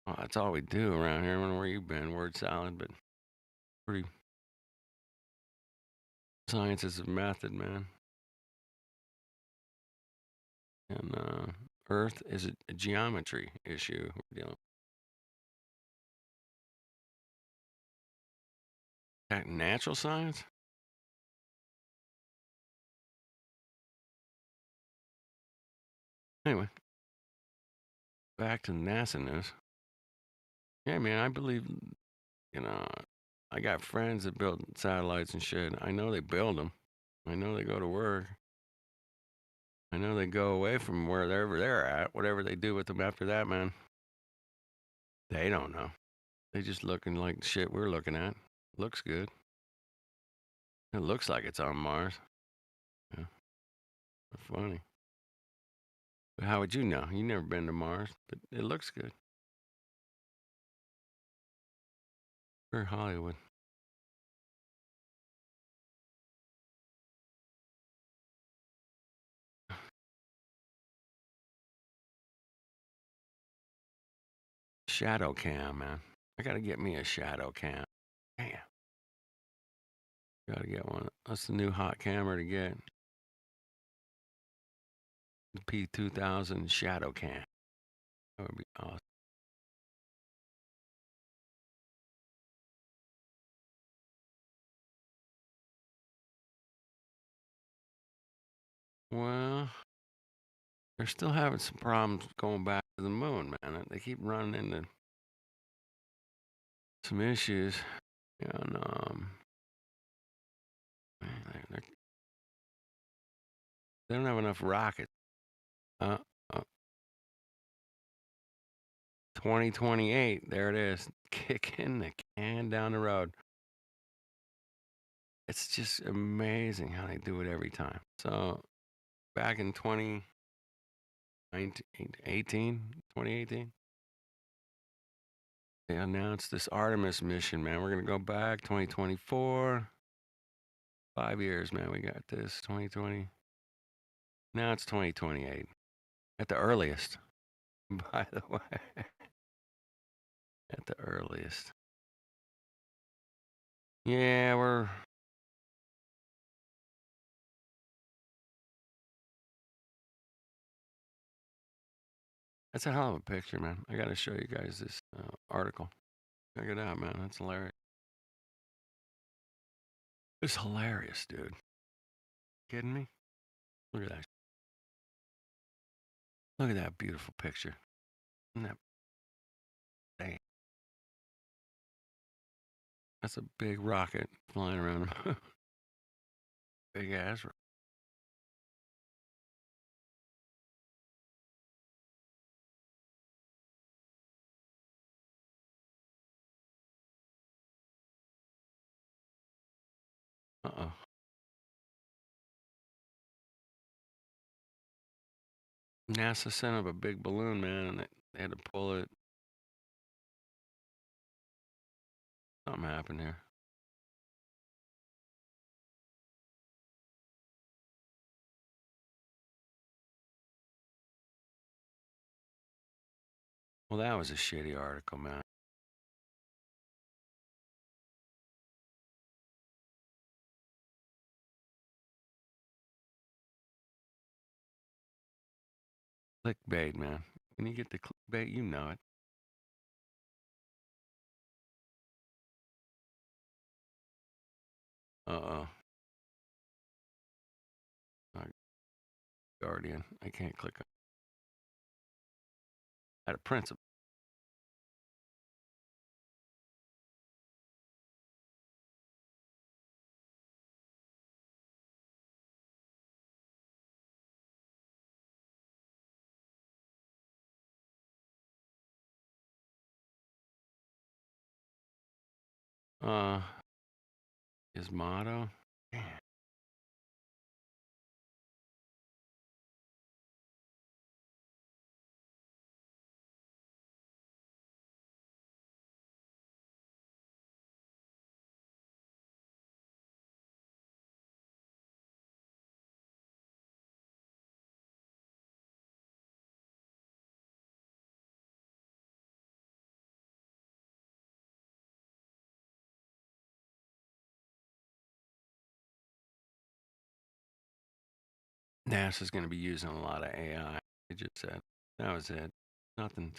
Well, that's all we do around here. I don't know where you've been, word salad, but pretty. Science is a method, man. And Earth is a geometry issue we're dealing with. That natural science? Anyway, back to NASA news. Yeah, man, I believe, I got friends that build satellites and shit. I know they build them. I know they go to work. I know they go away from wherever they're at. Whatever they do with them after that, man, they don't know. They just looking like shit we're looking at. Looks good. It looks like it's on Mars. Yeah. Funny. But how would you know? You never been to Mars, but it looks good. Or Hollywood. Shadow cam, man. I gotta get me a shadow cam. Damn. Gotta get one. That's the new hot camera to get. The P2000 shadow cam. That would be awesome. Well, they're still having some problems going back to the moon, man. They keep running into some issues. And, they don't have enough rockets. 2028, there it is. Kicking the can down the road. It's just amazing how they do it every time. So, back in 2018, they announced this Artemis mission, man. We're going to go back 2024. 5 years, man. We got this 2020. Now it's 2028 at the earliest, by the way. At the earliest. Yeah, that's a hell of a picture, man. I got to show you guys this article. Check it out, man. That's hilarious. It's hilarious, dude. Kidding me? Look at that. Look at that beautiful picture. Isn't that? Dang. That's a big rocket flying around. Big ass rocket. Uh-oh. NASA sent up a big balloon, man, and they had to pull it. Something happened here. Well, that was a shitty article, man. Clickbait, man. When you get the clickbait, you know it. Uh-oh. Guardian. I can't click on. Out of principle. His motto. Damn. NASA's going to be using a lot of AI. They just said that was it. Nothing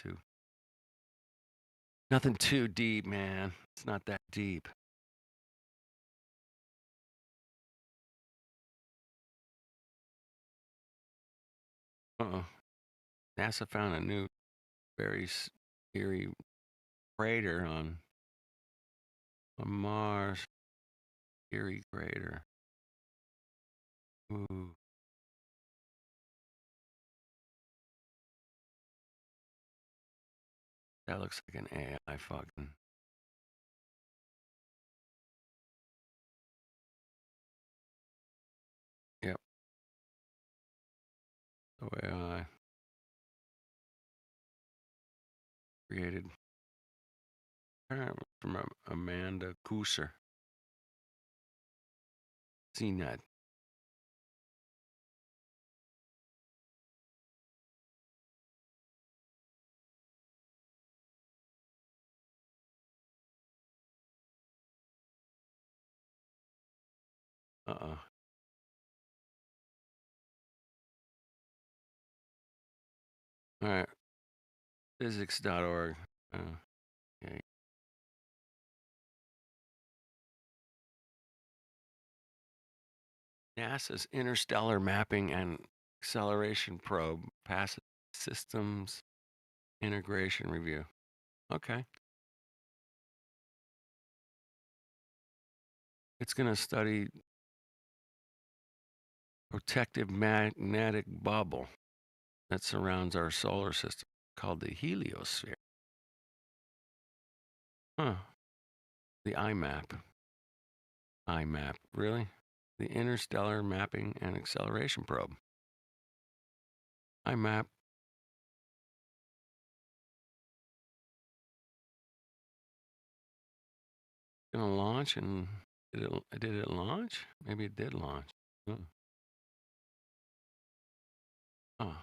too deep, man. It's not that deep. NASA found a new, very eerie crater on Mars. Eerie crater. Ooh. That looks like an AI fucking. Yep. The way I created. From Amanda Gooser. Seen that. All right. Physics.org. Okay. NASA's Interstellar Mapping and Acceleration Probe passes Systems Integration Review. Okay. It's going to study protective magnetic bubble that surrounds our solar system called the heliosphere. Huh. The IMAP. IMAP, really? The Interstellar Mapping and Acceleration Probe. IMAP. Gonna launch, and did it launch? Maybe it did launch. Oh.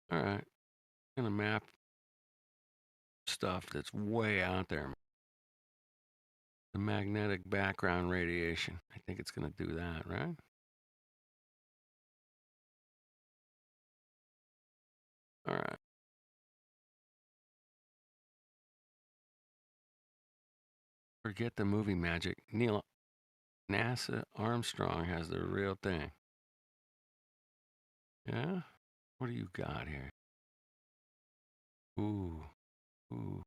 All right. Gonna map stuff that's way out there. The magnetic background radiation. I think it's gonna do that, right? All right. Forget the movie magic. Neil NASA Armstrong has the real thing. Yeah? What do you got here? Ooh. Ooh.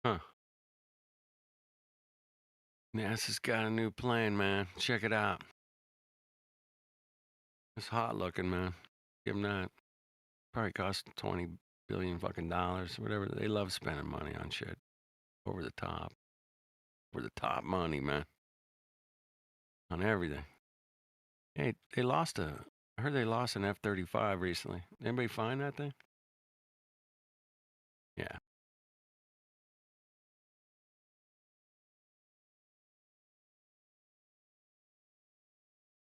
Huh. NASA's got a new plane, man. Check it out. It's hot looking, man. Give them that. Probably cost $20 billion fucking dollars, whatever. They love spending money on shit. Over the top. Over the top money, man. On everything. Hey, I heard they lost an F-35 recently. Anybody find that thing? Yeah.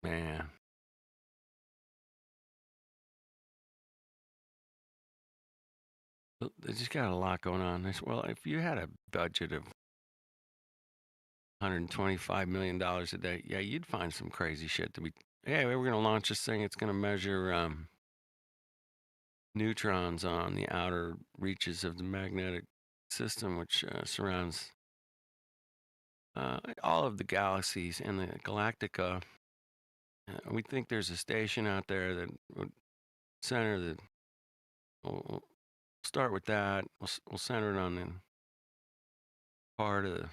Man. They just got a lot going on. Well, if you had a budget of $125 million a day, yeah, you'd find some crazy shit to be. Hey, we're going to launch this thing. It's going to measure neutrons on the outer reaches of the magnetic system, which surrounds all of the galaxies and the Galactica. We think there's a station out there that would center the. We'll start with that. We'll center it on the part of the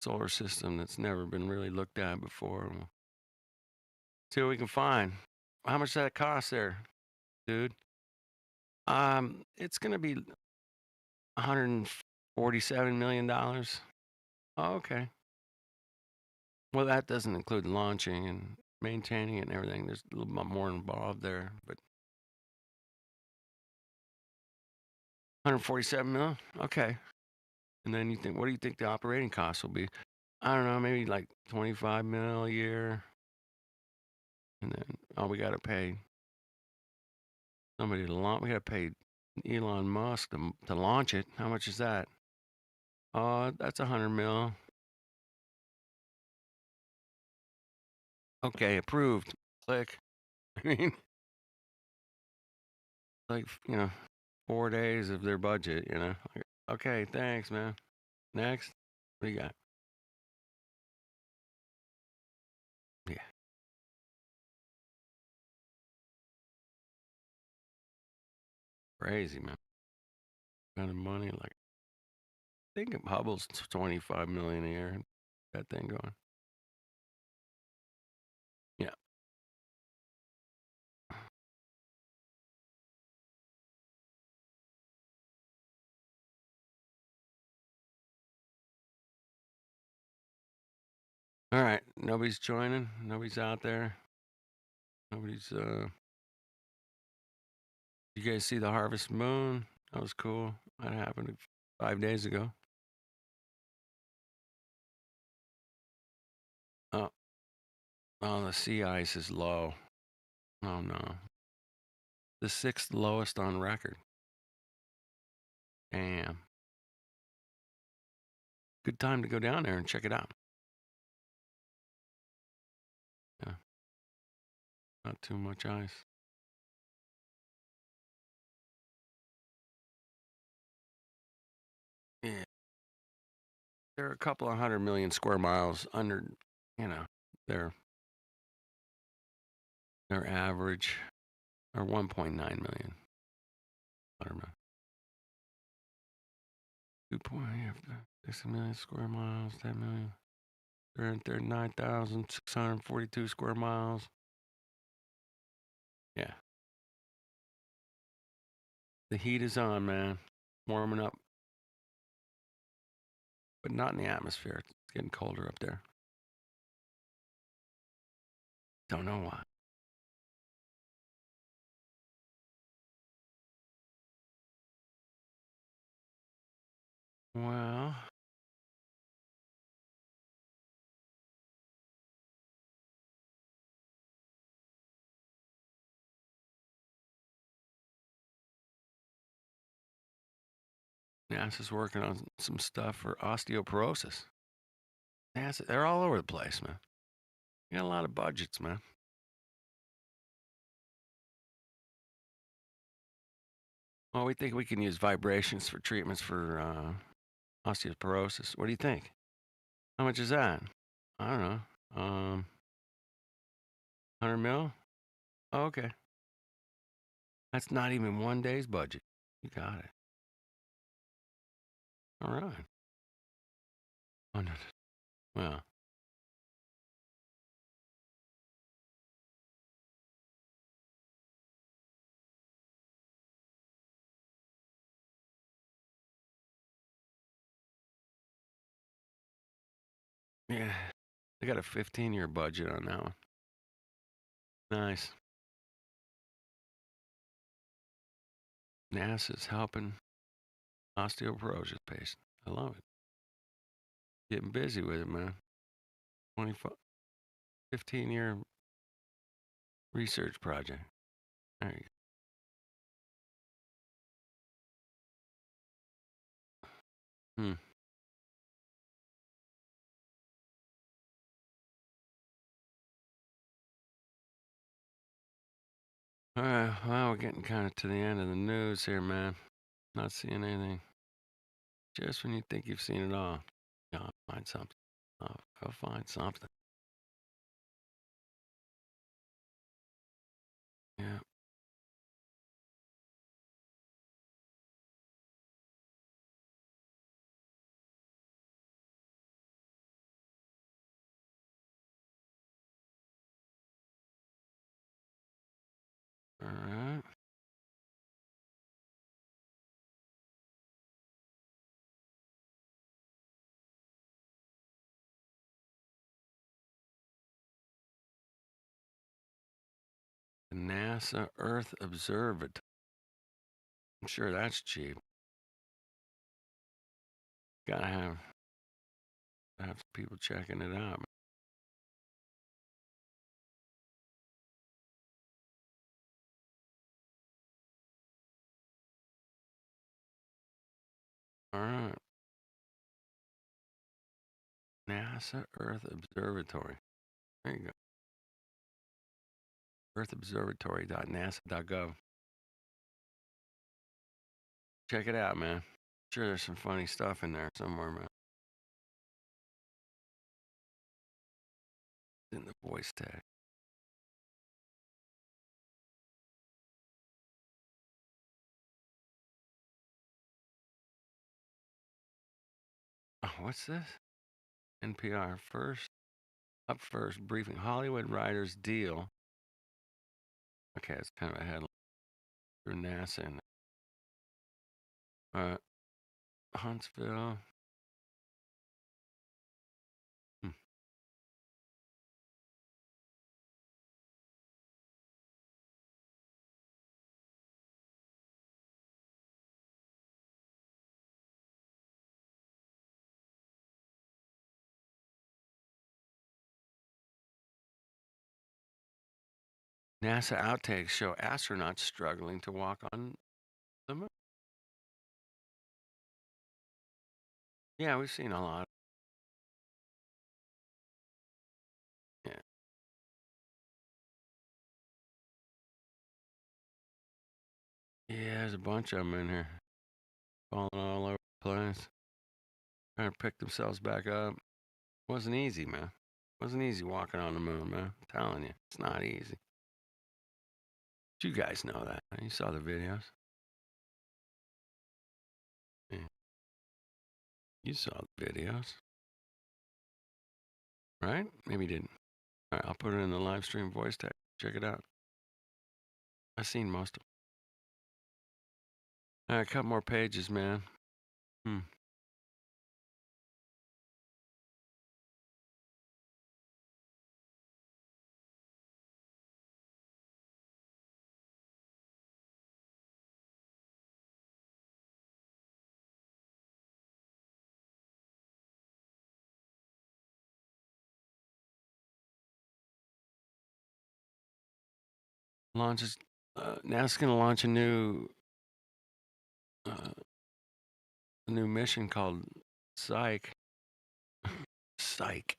solar system that's never been really looked at before. We'll see what we can find. How much does that cost there, dude? It's going to be $147 million. Oh, okay. Well, that doesn't include launching and maintaining it and everything. There's a little bit more involved there, but 147 mil. Okay. And then you think, what do you think the operating costs will be? I don't know, maybe like 25 mil a year. And then we got to pay somebody to launch. We got to pay Elon Musk to launch it. How much is that? That's 100 mil. Okay, approved. Click. I mean, like, 4 days of their budget, Okay, thanks, man. Next. What do you got? Yeah. Crazy, man. Kind of money, like, I think Hubble's 25 million a year. That thing going. Yeah. All right. Nobody's joining. Nobody's out there. Nobody's, you guys see the harvest moon? That was cool. That happened 5 days ago. Oh, the sea ice is low. Oh, no. The 6th lowest on record. Damn. Good time to go down there and check it out. Yeah. Not too much ice. Yeah. There are a couple of 100 million square miles under, their average, or 1.9 million. I don't know. 2.6 million square miles, 10 million. 339,642 square miles. Yeah. The heat is on, man. Warming up. But not in the atmosphere. It's getting colder up there. Don't know why. Well, NASA's working on some stuff for osteoporosis. NASA, they're all over the place, man. You got a lot of budgets, man. Well, we think we can use vibrations for treatments for osteoporosis. What do you think? How much is that? I don't know. 100 mil? Oh, okay. That's not even 1 day's budget. You got it. All right. Oh, no. Well. Yeah. They got a 15-year budget on that one. Nice. NASA's helping osteoporosis patients. I love it. Getting busy with it, man. 15-year research project. There you go. All right, well, we're getting kind of to the end of the news here, man. Not seeing anything. Just when you think you've seen it all, I'll find something. I'll find something. Yeah. All right. NASA Earth Observatory. I'm sure that's cheap. Gotta have people checking it out. All right. NASA Earth Observatory. There you go. earthobservatory.nasa.gov. Check it out, man. Sure, there's some funny stuff in there somewhere, man. In the voice tag. Oh, what's this? NPR up first briefing. Hollywood writers deal. Okay, it's kind of a headline through NASA. Huntsville. NASA outtakes show astronauts struggling to walk on the moon. Yeah, we've seen a lot. Yeah. Yeah, there's a bunch of them in here. Falling all over the place. Trying to pick themselves back up. Wasn't easy, man. Wasn't easy walking on the moon, man. I'm telling you, it's not easy. You guys know that. You saw the videos. Yeah. You saw the videos. Right? Maybe you didn't. All right, I'll put it in the live stream voice tag. Check it out. I've seen most of them. All right, a couple more pages, man. NASA's going to launch a new mission called Psyche. Psyche.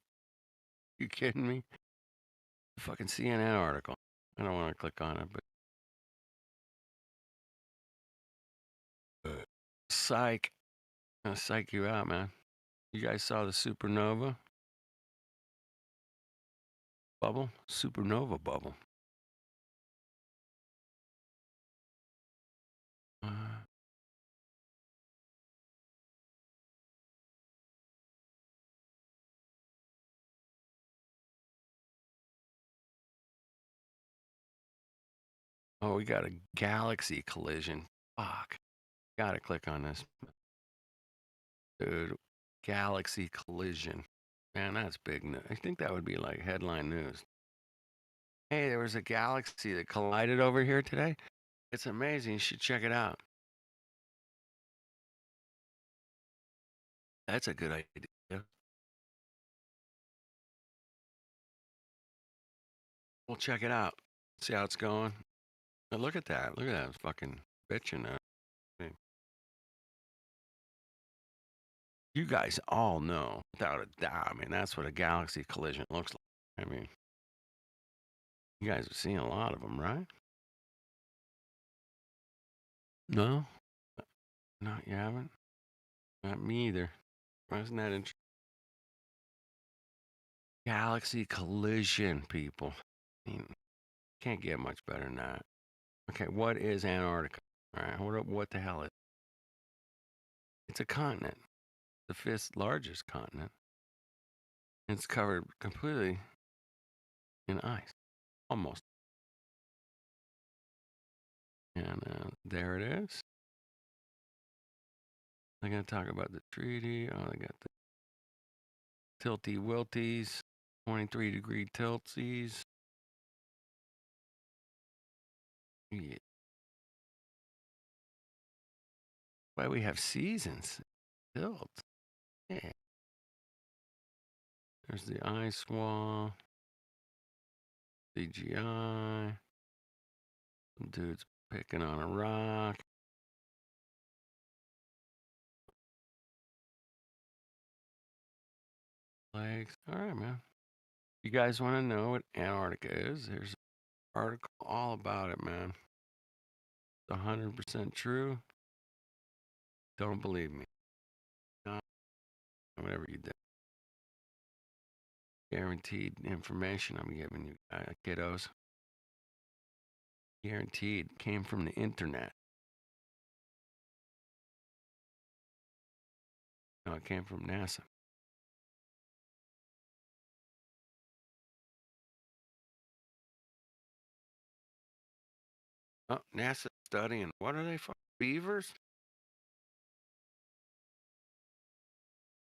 You kidding me? Fucking CNN article. I don't want to click on it, but Psyche. I'm gonna psych you out, man. You guys saw the supernova bubble? Supernova bubble. Oh, we got a galaxy collision. Fuck. Gotta click on this. Dude, galaxy collision. Man, that's big news. I think that would be like headline news. Hey, there was a galaxy that collided over here today. It's amazing. You should check it out. That's a good idea. We'll check it out. See how it's going. But look at that. Look at that fucking bitching there. You guys all know, without a doubt. I mean, that's what a galaxy collision looks like. I mean, you guys have seen a lot of them, right? No? No, you haven't? Not me either. Wasn't that interesting? Galaxy collision, people. I mean, can't get much better than that. Okay, what is Antarctica? All right, what the hell is it? It's a continent. The 5th largest continent. It's covered completely in ice. Almost. And there it is. They're going to talk about the treaty. Oh, they got the tilty wilties, 23-degree tiltsies. Yeah. Why we have seasons built. Yeah. There's the ice wall. CGI. Some dude's picking on a rock. Legs. All right, man. You guys want to know what Antarctica is? There's an article all about it, man. It's 100% true. Don't believe me. Not whatever you did. Guaranteed information I'm giving you, kiddos. Guaranteed. Came from the internet. No, it came from NASA. Oh, NASA studying. What are they for? Beavers?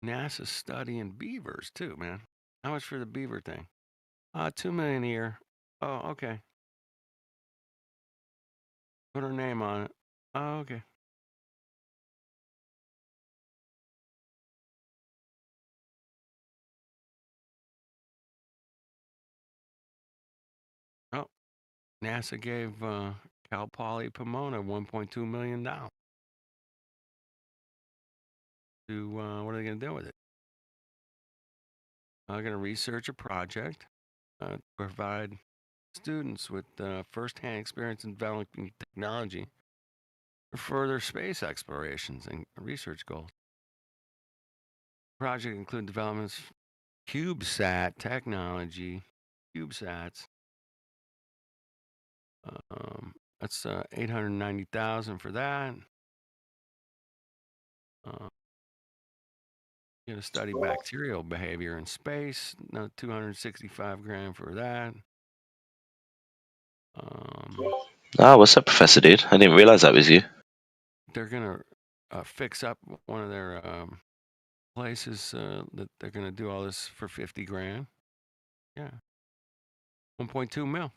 NASA's studying beavers too, man. How much for the beaver thing? $2 million a year. Oh, okay. Put her name on it. Oh, okay. Oh, NASA gave Cal Poly Pomona $1.2 million. To what are they going to do with it? They're going to research a project to provide students with first-hand experience in developing technology for further space explorations and research goals. The project includes developments CubeSat technology, CubeSats. That's $890,000 for that. Going to study bacterial behavior in space. Another $265,000 for that. What's up, Professor Dude? I didn't realize that was you. They're going to fix up one of their places that they're going to do all this for $50,000. Yeah. 1.2 mil.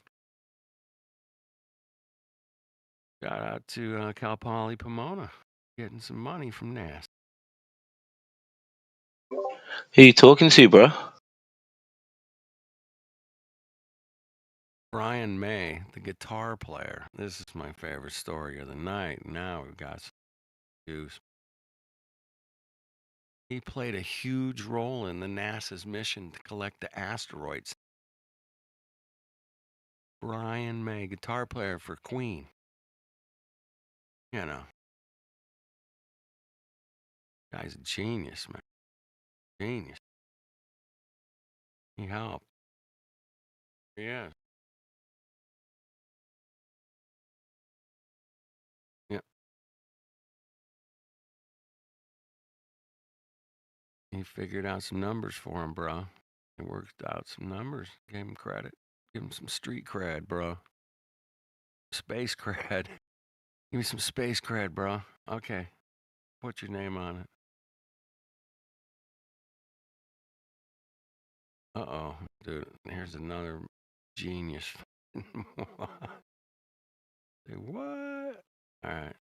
Shout out to Cal Poly Pomona getting some money from NASA. Who you talking to, bro? Brian May, the guitar player. This is my favorite story of the night. Now we've got some juice. He played a huge role in the NASA's mission to collect the asteroids. Brian May, guitar player for Queen. You know. Guy's a genius, man. Genius. He helped. Yeah. Yeah. He figured out some numbers for him, bro. He worked out some numbers. Gave him credit. Give him some street cred, bro. Space cred. Give me some space cred, bro. Okay. Put your name on it. Uh-oh. Dude, here's another genius. Say what? All right.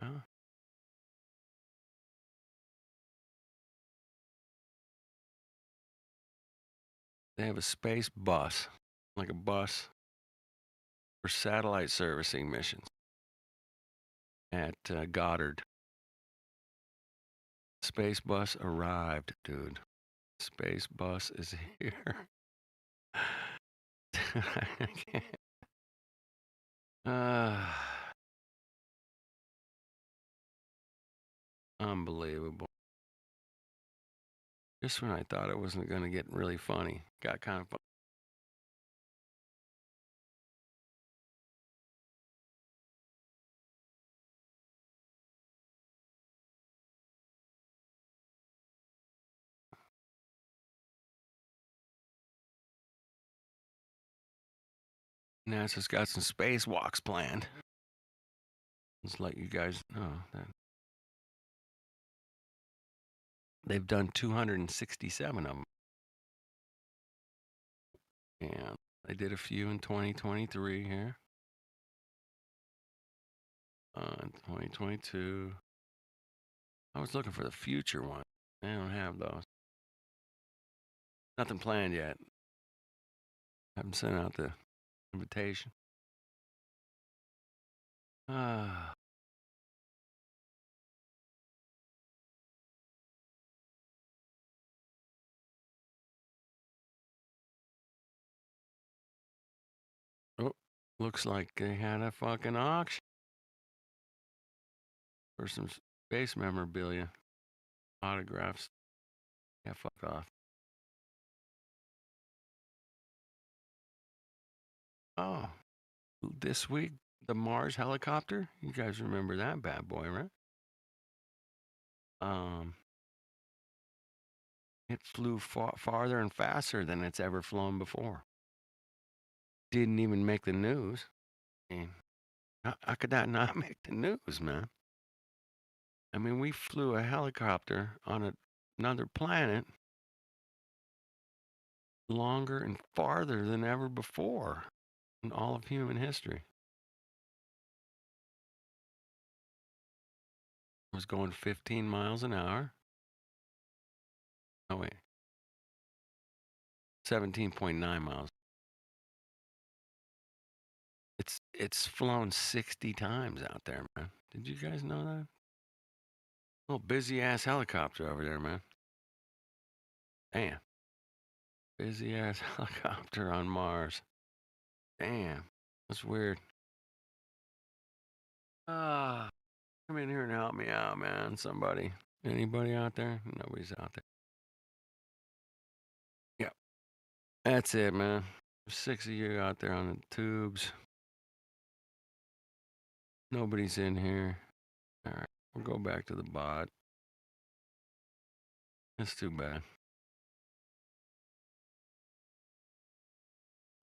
Huh? They have a space bus, like a bus for satellite servicing missions at Goddard. Space bus arrived, dude. Space bus is here. I can't. Unbelievable. Just when I thought it wasn't going to get really funny, got kind of fun. NASA's got some spacewalks planned. Let's let you guys know that they've done 267 of them. And I did a few in 2023 here. 2022. I was looking for the future one. They don't have those. Nothing planned yet. Haven't sent out the invitation. Oh, looks like they had a fucking auction for some space memorabilia, autographs. Yeah, fuck off. Oh, this week, the Mars helicopter. You guys remember that bad boy, right? It flew farther and faster than it's ever flown before. Didn't even make the news. I mean, how could that not make the news, man? I mean, we flew a helicopter on another planet longer and farther than ever before in all of human history. It was going 15 miles an hour. Oh, wait. 17.9 miles. It's flown 60 times out there, man. Did you guys know that? Little busy ass helicopter over there, man. Damn. Busy ass helicopter on Mars. Damn. That's weird. Come in here and help me out, man. Somebody. Anybody out there? Nobody's out there. Yep. That's it, man. 6 of you out there on the tubes. Nobody's in here. All right. We'll go back to the bot. That's too bad.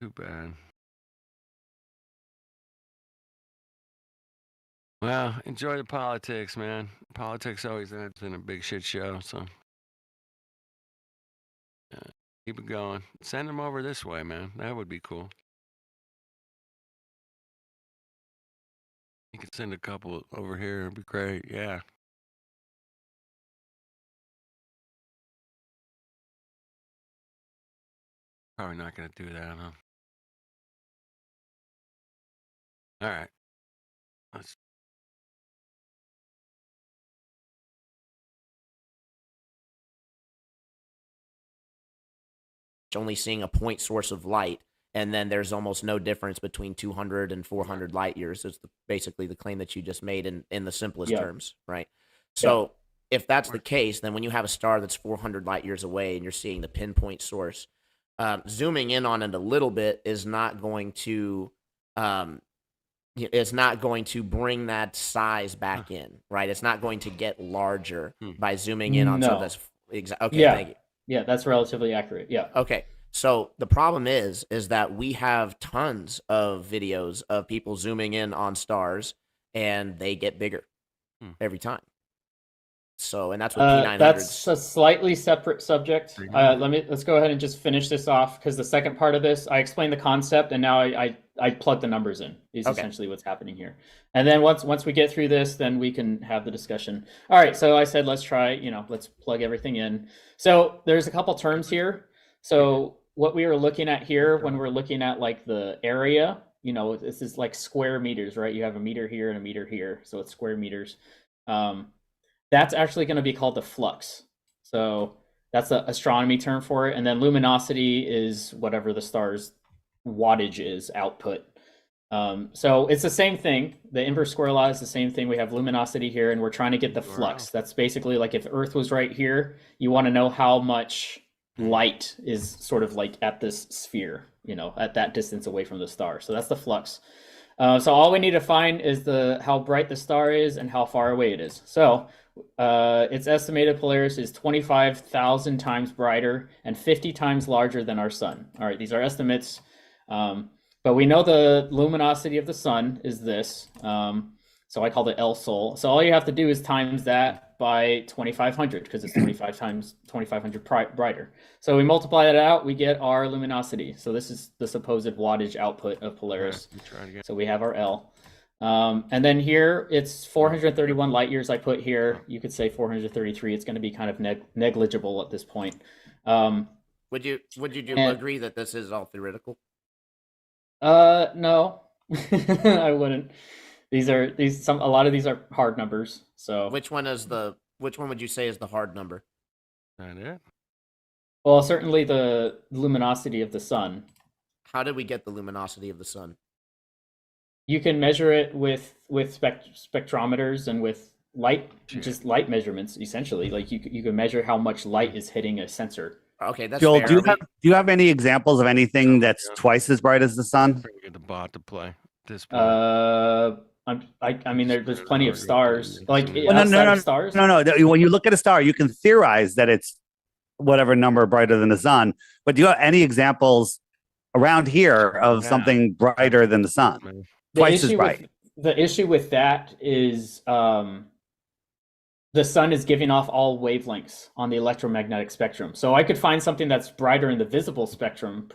Too bad. Well, enjoy the politics, man. Politics always ends in a big shit show, so keep it going. Send them over this way, man. That would be cool. You could send a couple over here. It'd be great. Yeah. Probably not going to do that, huh? All right. Let's. Only seeing a point source of light, and then there's almost no difference between 200 and 400 light years. It's basically the claim that you just made in the simplest terms, right? So if that's the case, then when you have a star that's 400 light years away and you're seeing the pinpoint source, zooming in on it a little bit is not going to it's not going to bring that size back in, right? It's not going to get larger by zooming in on something that's okay. Thank you. Yeah, that's relatively accurate. Yeah. Okay. So the problem is that we have tons of videos of people zooming in on stars, and they get bigger every time. So, and that's what P900. That's a slightly separate subject. Let's go ahead and just finish this off, because the second part of this, I explained the concept, and now I plug the numbers in. Is essentially what's happening here. And then once we get through this, then we can have the discussion. All right. So I said let's try. Let's plug everything in. So there's a couple terms here. So what we are looking at here, when we're looking at like the area, this is like square meters, right? You have a meter here and a meter here, so it's square meters. That's actually going to be called the flux. So that's the astronomy term for it. And then luminosity is whatever the star's wattage is, output. So it's the same thing. The inverse square law is the same thing. We have luminosity here, and we're trying to get the flux. That's basically like if Earth was right here, you want to know how much light is sort of like at this sphere, at that distance away from the star. So that's the flux. So all we need to find is how bright the star is and how far away it is. So its estimated Polaris is 25,000 times brighter and 50 times larger than our sun. All right, these are estimates, but we know the luminosity of the sun is this. So I call it L Sol. So all you have to do is times that by 2500 because it's 2500 brighter. So we multiply that out, we get our luminosity. So this is the supposed wattage output of Polaris. So we have our L. And then here it's 431 light years I put here. You could say 433. It's going to be kind of negligible at this point. Would you agree that this is all theoretical? No, I wouldn't. A lot of these are hard numbers. So which one would you say is the hard number? That it? Well, certainly the luminosity of the sun. How did we get the luminosity of the sun? You can measure it with spectrometers and with light, just light measurements, essentially. Like you can measure how much light is hitting a sensor. Okay, that's Joel, fair. do you have any examples of anything that's twice as bright as the sun? Get the bot to play. I mean, there's plenty of stars. Like stars. No. When you look at a star, you can theorize that it's whatever number brighter than the sun. But do you have any examples around here of something brighter than the sun? Twice as bright. The issue with that is the sun is giving off all wavelengths on the electromagnetic spectrum. So I could find something that's brighter in the visible spectrum,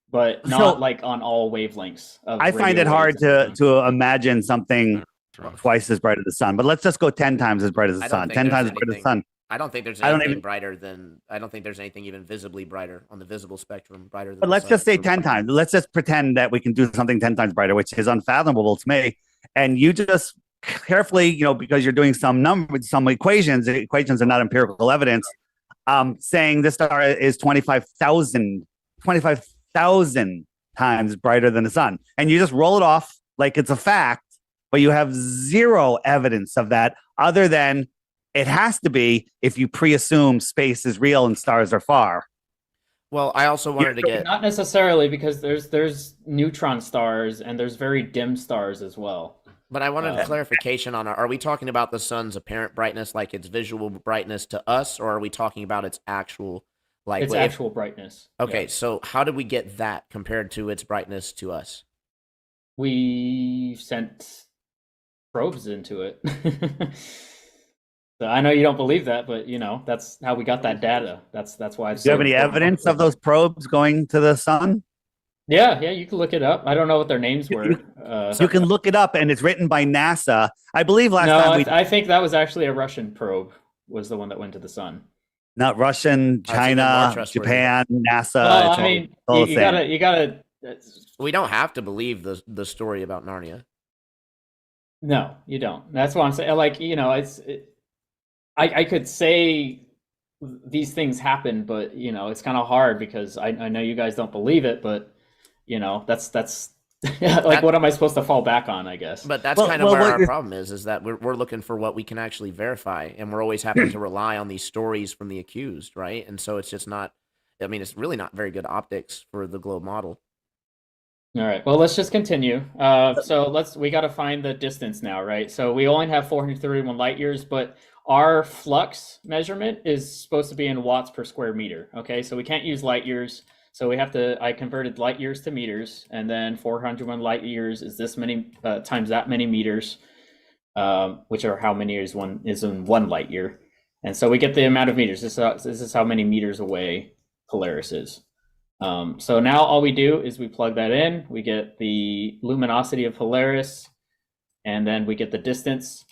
but not like on all wavelengths. I find it hard to imagine something twice as bright as the sun. But let's just go 10 times as bright as the sun. 10 times as bright as the sun. I don't think there's anything brighter than. I don't think there's anything even visibly brighter on the visible spectrum brighter than. But let's just say 10 times. Let's just pretend that we can do something 10 times brighter, which is unfathomable to me. And you just carefully, because you're doing some equations. Equations are not empirical evidence. Saying this star is 25,000 times brighter than the sun, and you just roll it off like it's a fact, but you have zero evidence of that other than it has to be if you pre-assume space is real and stars are far. Well, I also wanted to get not necessarily because there's neutron stars and there's very dim stars as well. But I wanted clarification on are we talking about the sun's apparent brightness, like its visual brightness to us, or are we talking about its actual actual brightness? Okay, so how did we get that compared to its brightness to us? We sent probes into it. So I know you don't believe that, but that's how we got that data. That's why. Do you have any evidence of those probes going to the sun? Yeah, you can look it up. I don't know what their names were. You can look it up, and it's written by NASA. I believe last time I think that was actually a Russian probe. Was the one that went to the sun. Not Russian, China, Japan, NASA. Well, I mean, you gotta. We don't have to believe the story about Narnia. No, you don't. That's what I'm saying. Like, I could say these things happen, but it's kind of hard because I know you guys don't believe it, but that's like what am I supposed to fall back on, I guess. But that's kind of where our problem is that we're looking for what we can actually verify, and we're always having to rely on these stories from the accused, right? And so it's just not. I mean, it's really not very good optics for the globe model. All right. Well, let's just continue. So we got to find the distance now, right? So we only have 431 light years, but our flux measurement is supposed to be in watts per square meter. Okay, so we can't use light years. So I converted light years to meters, and then 401 light years is this many times that many meters, which are how many is in 1 light year. And so we get the amount of meters. This is how many meters away Polaris is. So now all we do is we plug that in, we get the luminosity of Polaris, and then we get the distance.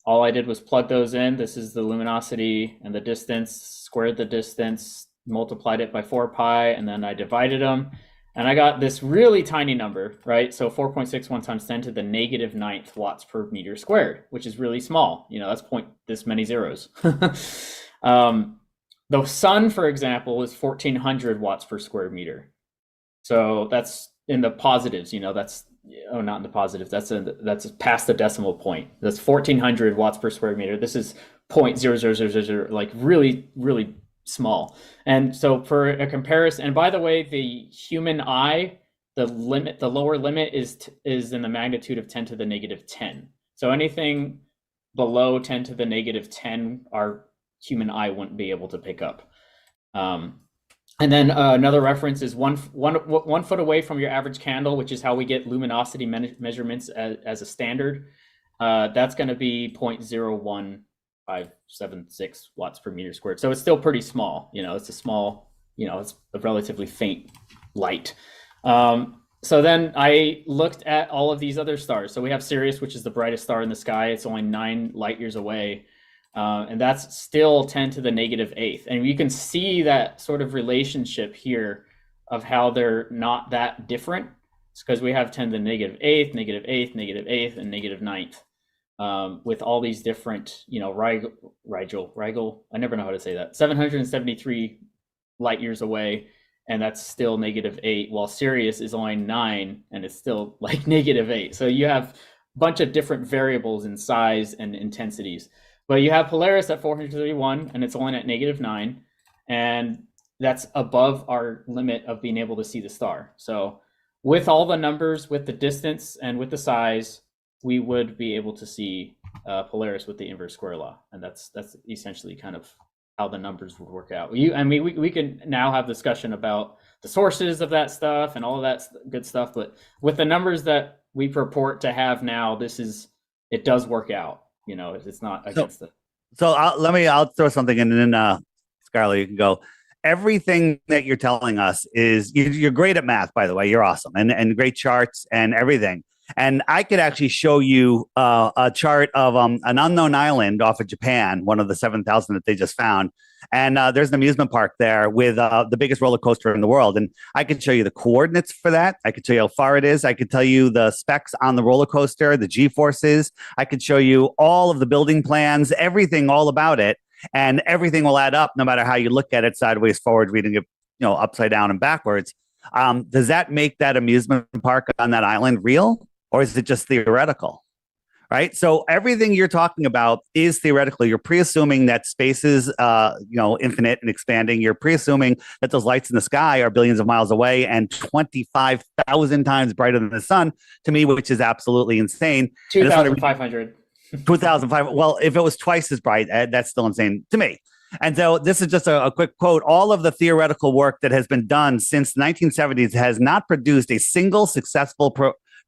All I did was plug those in. This is the luminosity and the distance, squared the distance, multiplied it by 4 pi, and then I divided them. And I got this really tiny number, right? So 4.61 times 10 to the negative 9th watts per meter squared, which is really small. That's this many zeros. The sun, for example, is 1400 watts per square meter. So that's in the positives, that's not in the positives. That's past the decimal point. That's 1400 watts per square meter. This is 0.00000, like really, really small. And so for a comparison, and by the way, the human eye, the lower limit is in the magnitude of 10 to the negative 10. So anything below 10 to the negative 10, our human eye wouldn't be able to pick up. And then another reference is one foot away from your average candle, which is how we get luminosity measurements as a standard. That's going to be 0.01 0.576 watts per meter squared. So it's still pretty small. It's a small, it's a relatively faint light. So then I looked at all of these other stars. So we have Sirius, which is the brightest star in the sky. It's only 9 light years away. And that's still 10 to the -8th. And you can see that sort of relationship here of how they're not that different. It's because we have 10 to the -8th, -8th, -8th, and -9th. With all these different, Rigel, I never know how to say that, 773 light years away. And that's still -8, while Sirius is only 9, and it's still like -8. So you have a bunch of different variables in size and intensities. But you have Polaris at 431, and it's only at -9, and that's above our limit of being able to see the star. So with all the numbers, with the distance, and with the size, we would be able to see Polaris with the inverse square law, and that's essentially kind of how the numbers would work out. We can now have discussion about the sources of that stuff and all of that good stuff, but with the numbers that we purport to have now, it does work out. It's not against it. So I'll throw something in, and then Skylar, you can go. Everything that you're telling us is you're great at math, by the way. You're awesome, and great charts and everything. And I could actually show you a chart of an unknown island off of Japan, one of the 7,000 that they just found. And there's an amusement park there with the biggest roller coaster in the world. And I could show you the coordinates for that. I could show you how far it is. I could tell you the specs on the roller coaster, the G-forces. I could show you all of the building plans, everything all about it. And everything will add up no matter how you look at it, sideways, forward, reading it, upside down and backwards. Does that make that amusement park on that island real? Or is it just theoretical, right? So everything you're talking about is theoretical. You're pre-assuming that space is, infinite and expanding. You're pre-assuming that those lights in the sky are billions of miles away and 25,000 times brighter than the sun, to me, which is absolutely insane. 2,500. 2,500. Well, if it was twice as bright, that's still insane to me. And so this is just a quick quote. All of the theoretical work that has been done since the 1970s has not produced a single successful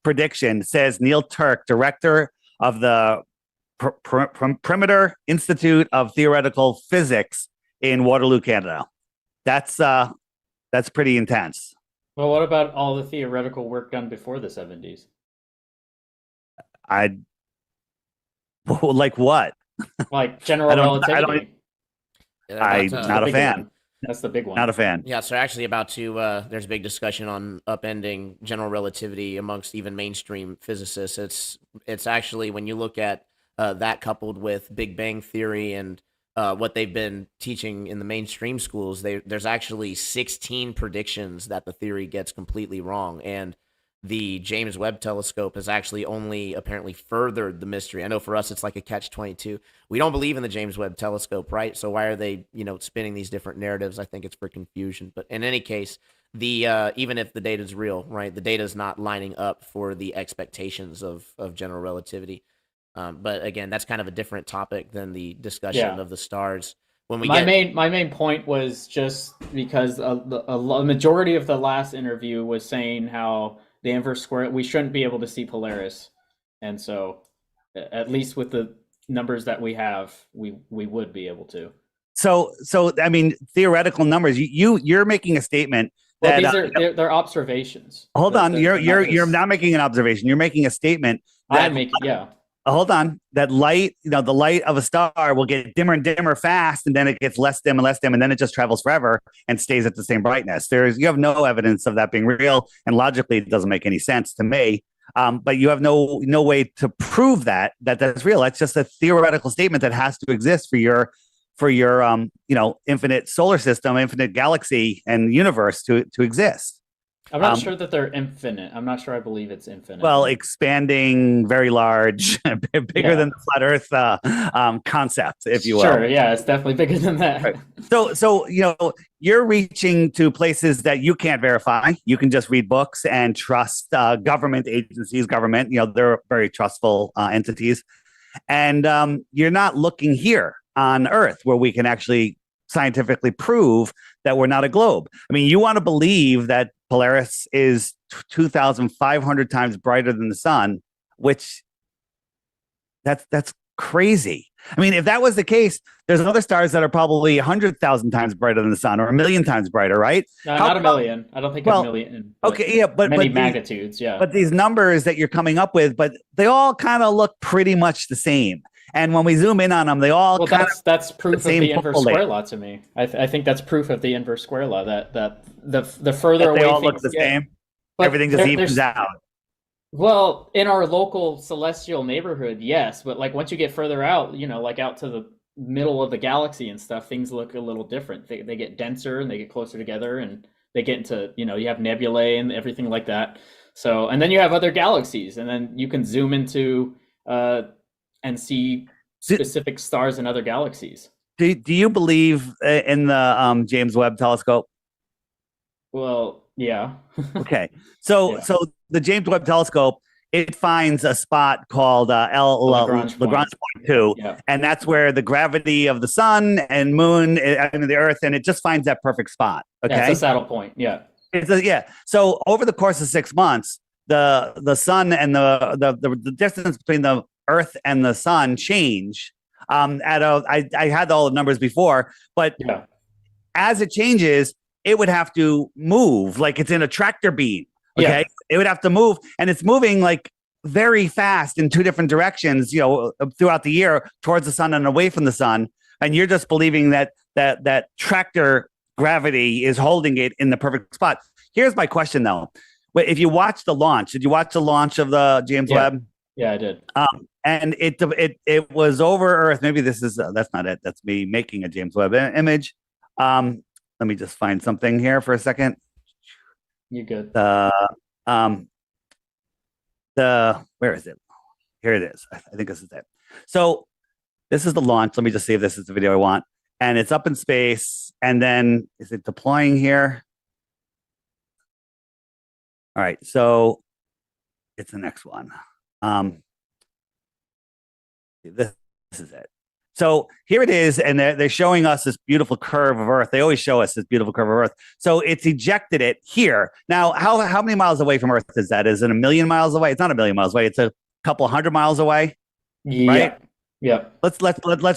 prediction, says Neil Turk, director of the Perimeter Institute of Theoretical Physics in Waterloo, Canada. That's pretty intense. Well, what about all the theoretical work done before the 70s? Like what? Like general relativity. I'm not a fan. That's the big one. Not a fan. Yeah, so actually about to, there's a big discussion on upending general relativity amongst even mainstream physicists. It's actually, when you look at that coupled with Big Bang Theory and what they've been teaching in the mainstream schools, there's actually 16 predictions that the theory gets completely wrong. And the James Webb Telescope has actually only apparently furthered the mystery. I know for us, it's like a catch-22. We don't believe in the James Webb Telescope, right? So why are they, spinning these different narratives? I think it's for confusion. But in any case, even if the data is real, right, the data is not lining up for the expectations of general relativity. But again, that's kind of a different topic than the discussion of the stars. When we my main point was just because a majority of the last interview was saying how the inverse square, we shouldn't be able to see Polaris. And so at least with the numbers that we have, we would be able to. So I mean, theoretical numbers, you're making a statement that they're observations. Hold on. You're not making an observation. You're making a statement. I'm making, yeah. Hold on. That light, the light of a star will get dimmer and dimmer fast, and then it gets less dim and less dim, and then it just travels forever and stays at the same brightness. You have no evidence of that being real, and logically, it doesn't make any sense to me. But you have no way to prove that that's real. That's just a theoretical statement that has to exist for your infinite solar system, infinite galaxy, and universe to exist. I'm not sure that they're infinite. I'm not sure I believe it's infinite. Well, expanding, very large, bigger than the flat Earth concept, if you will. Sure, yeah, it's definitely bigger than that. Right. So you're reaching to places that you can't verify. You can just read books and trust government agencies. They're very trustful entities. And you're not looking here on Earth where we can actually scientifically prove that we're not a globe. I mean, you want to believe that Polaris is 2,500 times brighter than the sun, which that's crazy. I mean, if that was the case, there's other stars that are probably 100,000 times brighter than the sun, or 1,000,000 times brighter, right? No, not a million. I don't think a million. Okay, yeah, but many these- magnitudes, yeah. But these numbers that you're coming up with, but they all kind of look pretty much the same. And when we zoom in on them, they all Well, kind that's proof of the inverse focal layer. square law to me. I think that's proof of the inverse square law that the further That away they all look things the get- same. But Everything just evens out. Well, in our local celestial neighborhood, yes, but like once you get further out, like out to the middle of the galaxy and stuff, things look a little different. They get denser and they get closer together, and they get into, you have nebulae and everything like that. So, and then you have other galaxies, and then you can zoom into and see specific stars in other galaxies. Do you believe in the James Webb Telescope? Well, yeah. Okay, so the James Webb Telescope, it finds a spot called Lagrange point 2, and that's where the gravity of the sun and moon and the Earth, and it just finds that perfect spot. Okay, Yeah, it's a saddle point. Yeah. So over the course of 6 months, the sun and the distance between the Earth and the sun change. I had all the numbers before, but as it changes, it would have to move like it's in a tractor beam. Okay, Yeah. it would have to move, and it's moving like very fast in two different directions. Throughout the year towards the sun and away from the sun, and you're just believing that tractor gravity is holding it in the perfect spot. Here's my question though: if you watched the launch, did you watch the launch of the James Webb? Yeah, I did. And it was over Earth. Maybe this is that's not it. That's me making a James Webb image. Let me just find something here for a second. You're good. Where is it? Here it is. I think this is it. So this is the launch. Let me just see if this is the video I want. And it's up in space. And then is it deploying here? All right. So it's the next one. This is it. So here it is, and they're showing us this beautiful curve of Earth. They always show us this beautiful curve of Earth. So it's ejected it here. Now, how many miles away from Earth is that? Is it 1,000,000 miles away? It's not 1,000,000 miles away. It's a couple hundred miles away. Right? Yeah. Let's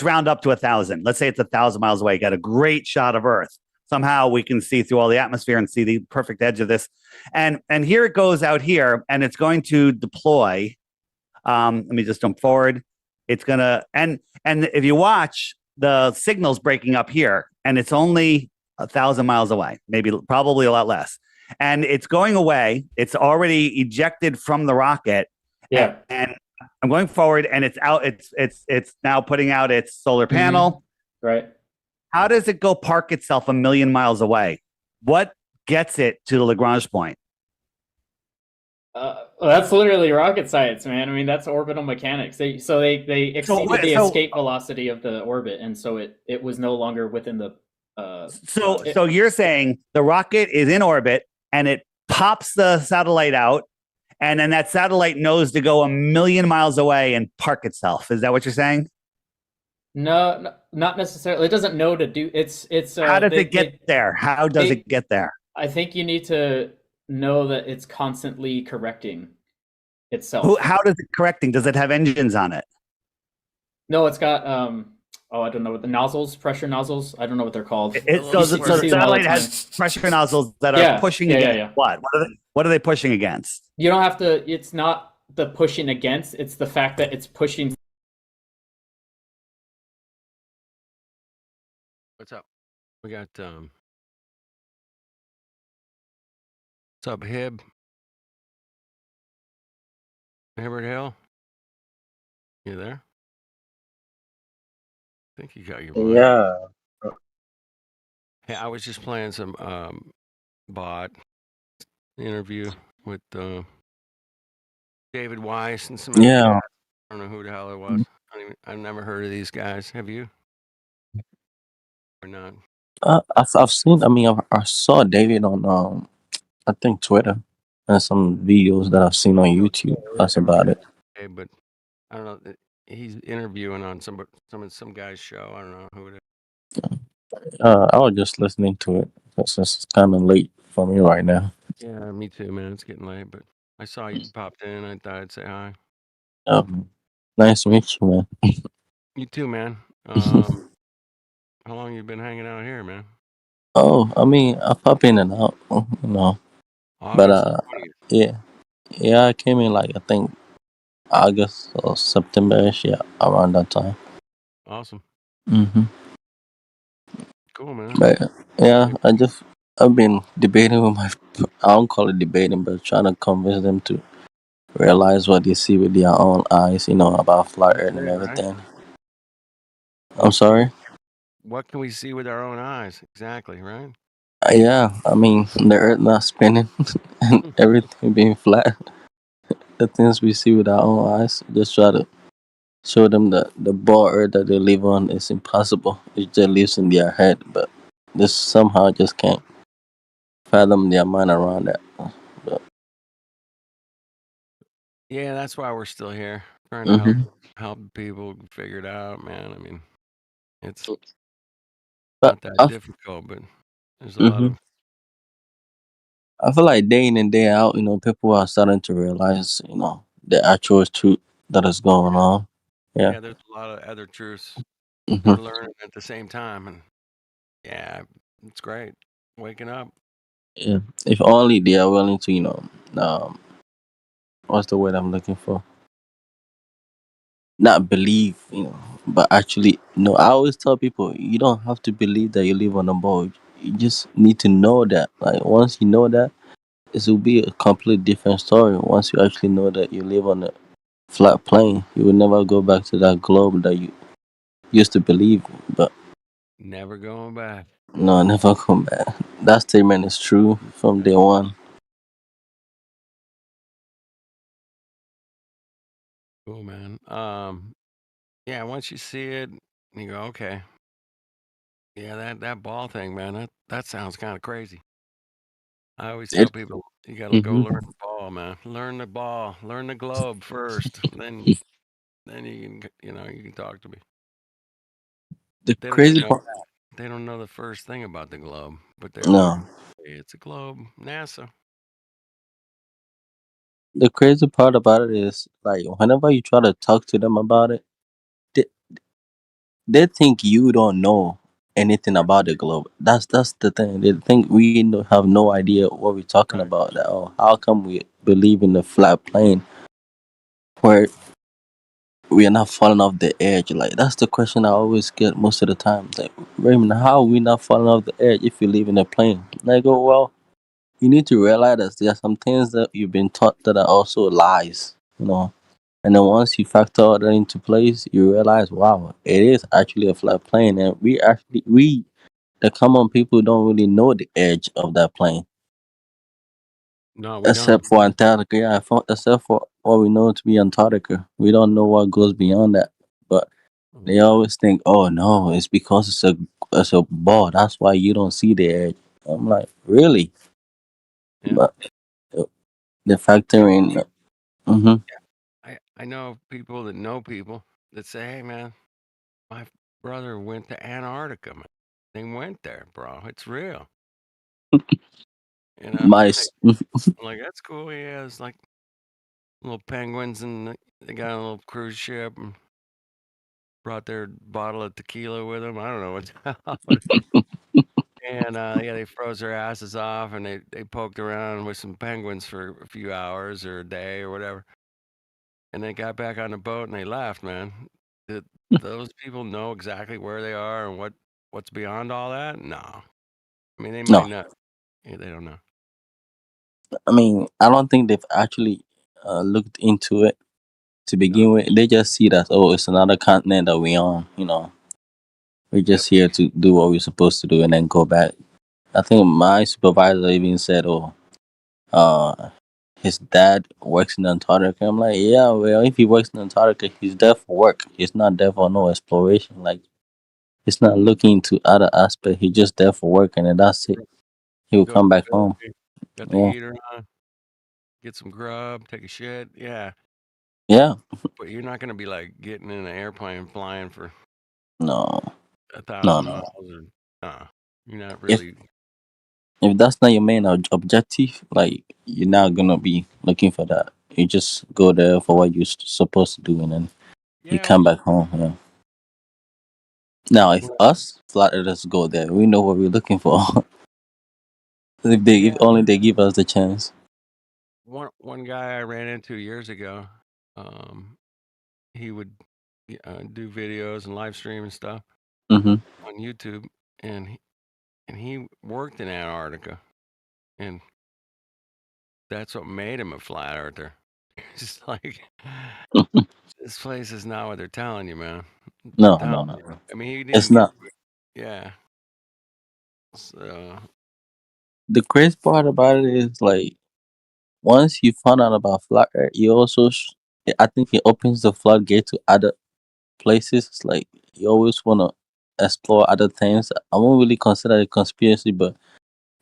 round up to 1,000. Let's say it's 1,000 miles away. Got a great shot of Earth. Somehow we can see through all the atmosphere and see the perfect edge of this. And here it goes out here, and it's going to deploy. Let me just jump forward. It's gonna and if you watch, the signal's breaking up here, and it's only 1,000 miles away, probably a lot less. And it's going away. It's already ejected from the rocket. Yeah. And I'm going forward, and it's out. It's now putting out its solar panel. Right. How does it go park itself 1,000,000 miles away? What gets it to the Lagrange point? Well, that's literally rocket science, man. I mean, that's orbital mechanics. They exceeded the escape velocity of the orbit, and so it was no longer within the. So you're saying the rocket is in orbit and it pops the satellite out, and then that satellite knows to go 1,000,000 miles away and park itself. Is that what you're saying? No, not necessarily. It doesn't know to do. It's. How does it get there? How does it get there? I think you need to know that it's constantly correcting itself. How does it correcting? Does it have engines on it? No, it's got I don't know what the nozzles, pressure nozzles. I don't know what they're called. So the satellite has pressure nozzles that are pushing against what? What are they pushing against? You don't have to. It's not the pushing against. It's the fact that it's pushing. What's up? We got what's up, Hibbert Hill? You there? I think you got your mic. Yeah. Hey, I was just playing some bot interview with David Weiss and some. Yeah. I don't know who the hell it was. I've never heard of these guys. Have you? Or not? I've seen. I mean, I saw David on I think Twitter and some videos that I've seen on YouTube. That's about it. Okay, but I don't know. He's interviewing on some guy's show. I don't know who it is. I was just listening to it. It's kind of late for me right now. Yeah, me too, man. It's getting late, but I saw you popped in. I thought I'd say hi. Nice to meet you, man. You too, man. How long you been hanging out here, man? Oh, I mean, I pop in and out, you know. But August 20th. yeah, I came in like I think August or September-ish, yeah, around that time. Awesome. hmm Cool, man. But yeah, I've been debating with my, I don't call it debating, but trying to convince them to realize what they see with their own eyes, you know, about flat Earth and Right, right. everything. I'm sorry. What can we see with our own eyes? Exactly, right? Yeah, I mean, the Earth not spinning and everything being flat. The things we see with our own eyes, just try to show them that the ball Earth that they live on is impossible. It just lives in their head, but they somehow just can't fathom their mind around that. But, Yeah, that's why we're still here, trying to mhm. help people figure it out, man. I mean, it's But not that I, difficult, but there's a lot of I feel like day in and day out, you know, people are starting to realize, you know, the actual truth that is going on. Yeah. yeah. There's a lot of other truths they're hmm learning at the same time, and yeah, it's great. Waking up. Yeah. If only they are willing to, you know, um, what's the word I'm looking for? Not believe, you know, but actually, no. I always tell people, you don't have to believe that you live on a boat. You just need to know that. Like once you know that, it will be a completely different story. Once you actually know that you live on a flat plane, you will never go back to that globe that you used to believe. But Never going back. no, never come back. That statement is true from day one. Cool, man. Yeah. Once you see it, you go, okay. Yeah, that ball thing, man. That sounds kind of crazy. I always tell It. people you gotta go hmm learn the ball, man. Learn the ball, learn the globe first. Then you can you can talk to me. The They don't even crazy know part. that. They don't know the first thing about the globe, but they're like, No. hey, it's a globe, NASA. The crazy part about it is like whenever you try to talk to them about it, they, they think you don't know anything about the globe. That's the thing. They think we have no idea what we're talking Right. about. That, oh, how come we believe in the flat plane where we are not falling off the edge? Like that's the question I always get most of the time. Like, Raymond, how are we not falling off the edge if you live in a plane? And I go, well, you need to realize that there are some things that you've been taught that are also lies. You know. And then once you factor all that into place, you realize, wow, it is actually a flat plane, and the common people, don't really know the edge of that plane, No, we don't. except for Antarctica. Yeah, except for what we know to be Antarctica, we don't know what goes beyond that. But they always think, oh no, it's because it's a ball. That's why you don't see the edge. I'm like, really? Yeah. But the factor in. hmm I know people that say, hey man, my brother went to Antarctica, man. They went there, bro. It's real. You know, My I'm like, that's cool. Yeah, it's like little penguins, and they got a little cruise ship and brought their bottle of tequila with them. I don't know whatever. And yeah, they froze their asses off, and they poked around with some penguins for a few hours or a day or whatever, and they got back on the boat and they left, man. Did those people know exactly where they are and what's beyond all that? No, I mean they might no, not. Yeah, they don't know. I mean, I don't think they've actually looked into it to begin with. They just see that, oh, it's another continent that we on. You know, we're just here to do what we're supposed to do and then go back. I think my supervisor even said, oh, uh, his dad works in Antarctica. I'm like, yeah, well, if he works in Antarctica, he's there for work. He's not there for no exploration. Like, he's not looking into other aspects. He's just there for work, and then that's it. He will Go to come the back home. village, got the Yeah, heater on, get some grub, take a shit. Yeah, yeah. but you're not gonna be like getting in an airplane flying for No, 1,000 no. miles or you're not If really. if that's not your main objective, like you're not gonna be looking for that. You just go there for what you're supposed to do, and then you Yeah, come back home. Yeah. Now, if us flat earthers go there, we know what we're looking for. If only they give us the chance. One guy I ran into years ago, he would do videos and live stream and stuff Mhm. on YouTube, and he worked in Antarctica, and that's what made him a flat earther. It's just like this place is not what they're telling you, man. No, They're no, telling no. you. I mean, he didn't It's even not. yeah. So The crazy part about it is like once you find out about flat earth, you also I think it opens the floodgate to other places. It's like you always want to explore other things. I won't really consider it a conspiracy, but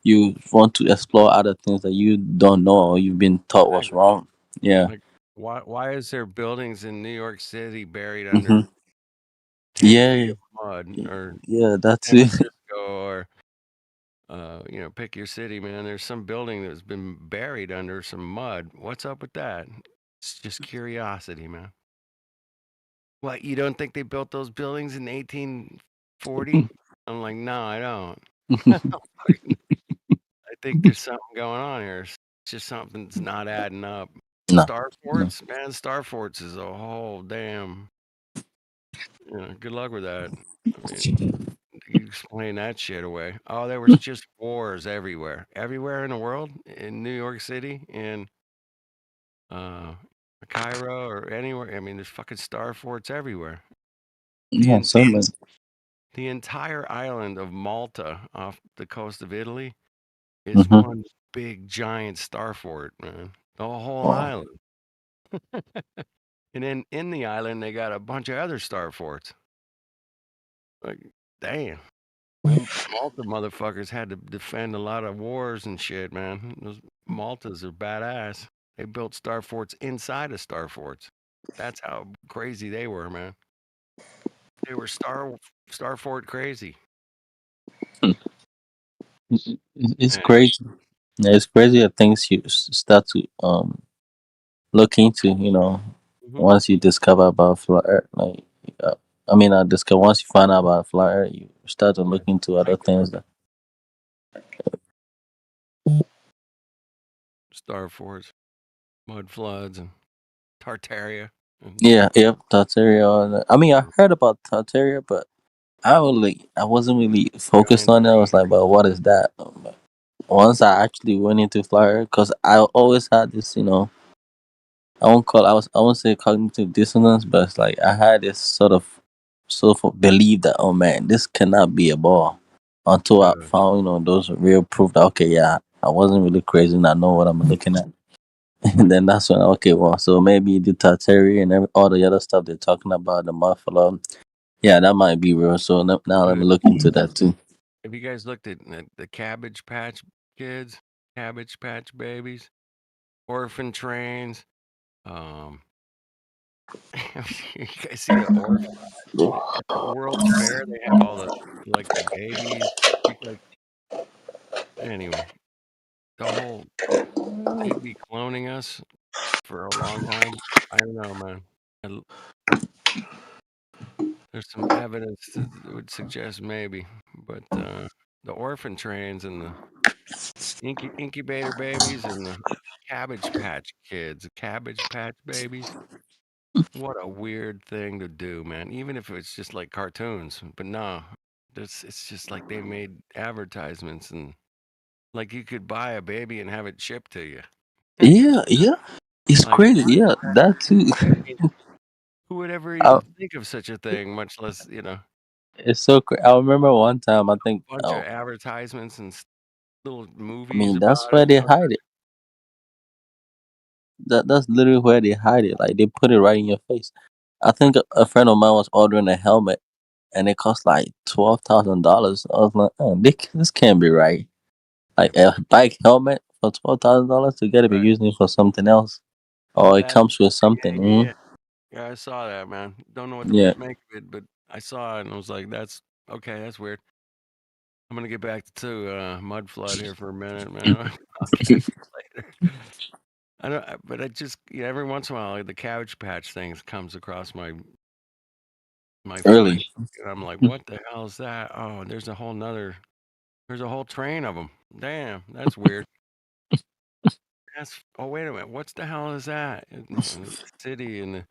you want to explore other things that you don't know or you've been taught was exactly. wrong. Yeah. Like why is there buildings in New York City buried Mhm. under 10 Yeah. feet of mud, or Yeah, that's San it. Francisco, or pick your city, man. There's some building that's been buried under some mud. What's up with that? It's just curiosity, man. What, you don't think they built those buildings in 1840? I'm like, no, I don't. I think there's something going on here. It's just something's not adding up. No. Star Forts, man. Star Forts is a whole damn. Good luck with that. I mean, you explain that shit away. Oh, there was just wars everywhere, everywhere in the world, in New York City, in Cairo, or anywhere. I mean, there's fucking Star Forts everywhere. Yeah, so many. The entire island of Malta off the coast of Italy is Mhm. one big giant star fort, man. The whole Wow. island. And then in the island, they got a bunch of other star forts. Like, damn. Them Malta motherfuckers had to defend a lot of wars and shit, man. Those Maltas are badass. They built star forts inside of star forts. That's how crazy they were, man. They were star fort crazy. It's And crazy. Yeah, it's crazy the things you start to look into. Once you discover about flat earth, like discover once you find out about flat earth, you start to look into other things. star forts, mud floods, and Tartaria. And Yeah, yep, Tartaria. I mean, I heard about Tartaria, but I wasn't really focused on it. I was like, "But what is that?" But once I actually went into flat earth, because I always had this, I won't say cognitive dissonance, but it's like I had this sort of belief that, oh man, this cannot be a ball, until I found those real proof that, okay, yeah, I wasn't really crazy and I know what I'm looking at. And then that's when, okay, well, so maybe the Tartary and all the other stuff they're talking about, the muffalo, yeah, that might be real. So now let me look into that too. have you guys looked at the Cabbage Patch Kids, Cabbage Patch Babies, orphan trains? You guys see the orphan at the World's Fair? They have all the the babies. Like, anyway, the whole they'd be cloning us for a long time. I don't know, man. There's some evidence that would suggest maybe, but the orphan trains and the incubator babies and the Cabbage Patch Kids, Cabbage Patch Babies. What a weird thing to do, man. Even if it's just like cartoons, but no, it's just like they made advertisements, and like you could buy a baby and have it shipped to you. Yeah, it's Like, crazy. Yeah, that too. who would ever I, even think of such a thing? Much less, it's so crazy. I remember one time. I think. bunch of advertisements and little I movies mean, about that's where it. they hide it. That's literally where they hide it. Like they put it right in your face. I think a friend of mine was ordering a helmet, and it cost like $12,000. I was like, oh, this can't be right. Like a bike helmet for $12,000 to get it, be using it for something else, or it That comes with something. yeah, yeah, I saw that, man. Don't know what to Yeah. make of it, but I saw it and I was like, "That's okay. That's weird." I'm gonna get back to mud flood here for a minute, man. I'll catch you later. I don't, but I just every once in a while, like the Cabbage Patch things comes across my my Really? feed, and I'm like, what the hell is that? Oh, there's a whole train of them. Damn, that's weird. Oh, wait a minute. What's the hell is that? And the city and the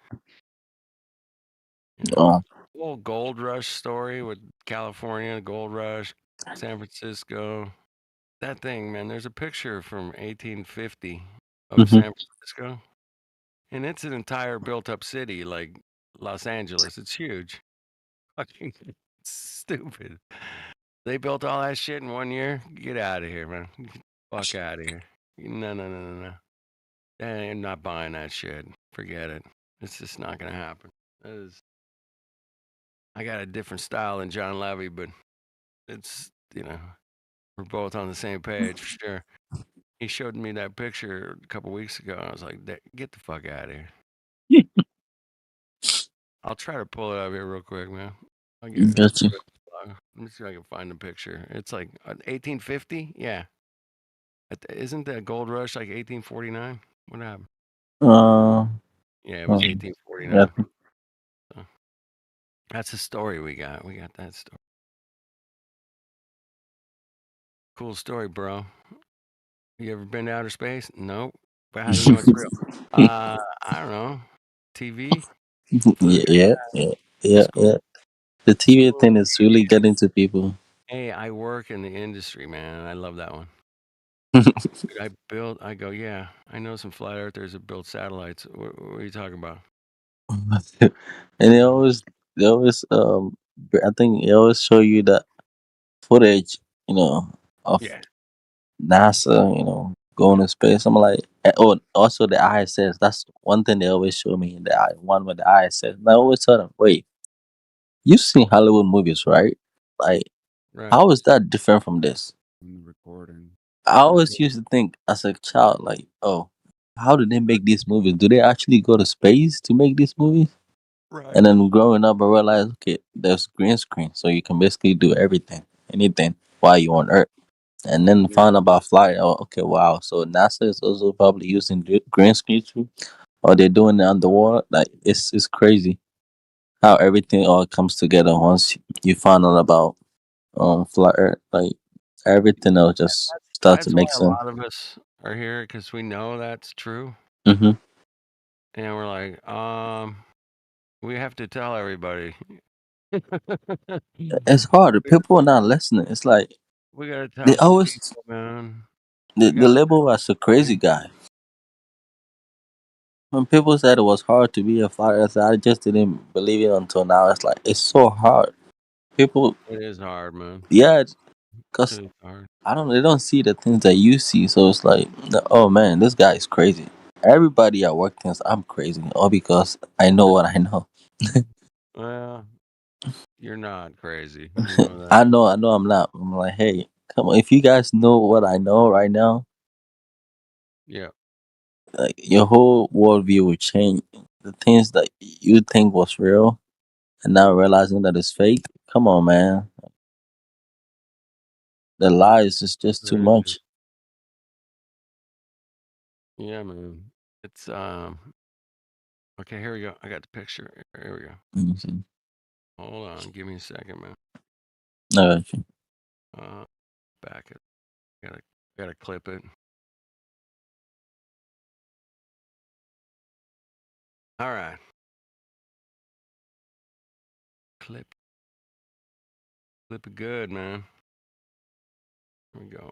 Oh. whole gold rush story with California, gold rush, San Francisco. That thing, man. There's a picture from 1850 of San Francisco, and it's an entire built-up city like Los Angeles. It's huge. Fucking stupid. They built all that shit in 1 year. Get out of here, man. Fuck out of here. No. I'm not buying that shit. Forget it. It's just not gonna happen. I got a different style than John Levy, but it's we're both on the same page for sure. He showed me that picture a couple weeks ago. And I was like, get the fuck out of here. I'll try to pull it up here real quick, man. Gotcha. Let me see if I can find the picture. It's like 1850. Yeah. Isn't that gold rush like 1849? What happened? Yeah, it was 1849. Yeah. So, that's the story we got. We got that story. Cool story, bro. You ever been to outer space? Nope. But how do you know it's real? I don't know. TV? Yeah. The TV thing is really getting to people. Hey, I work in the industry, man. I love that one. Dude, I go, yeah, I know some flat earthers that build satellites. What are you talking about? And they always, I think they always show you that footage, of Yeah. NASA, going to space. I'm like, oh, also the ISS. That's one thing they always show me. One with the ISS. And I always tell them, wait, you've seen Hollywood movies, right? Like, how is that different from this? Recording. I always used to think as a child, like, oh, how did they make these movies? Do they actually go to space to make these movies? Right. And then growing up, I realized, okay, there's green screen, so you can basically do anything while you're on Earth. And then found about flight. Oh, okay, wow. So NASA is also probably using green screen too, or they're doing it underwater. Like it's crazy how everything all comes together once you find out about flat Earth. Like everything else just starts to That's why make a sense. lot of us are here because we know that's true. Mm-hmm. And we're like, we have to tell everybody. It's hard. People are not listening. It's like We gotta tell they some always people, man. the label as a crazy guy. When people said it was hard to be a flat earther, I just didn't believe it until now. It's like it's so hard. People, It is hard, man. yeah, because It is hard. I don't. They don't see the things that you see. So it's like, oh man, this guy is crazy. Everybody at work thinks I'm crazy, all because I know what I know. Well, you're not crazy. You know that. I know I'm not. I'm like, hey, come on. If you guys know what I know right now, Yeah. like your whole worldview will change. The things that you think was real, and now realizing that it's fake. Come on, man. The lies is just too much. Yeah, man. It's okay, here we go. I got the picture. Here we go. Let me see. Hold on, give me a second, man. I got you. Back it. Gotta clip it. All right. Clip it good, man. Here we go.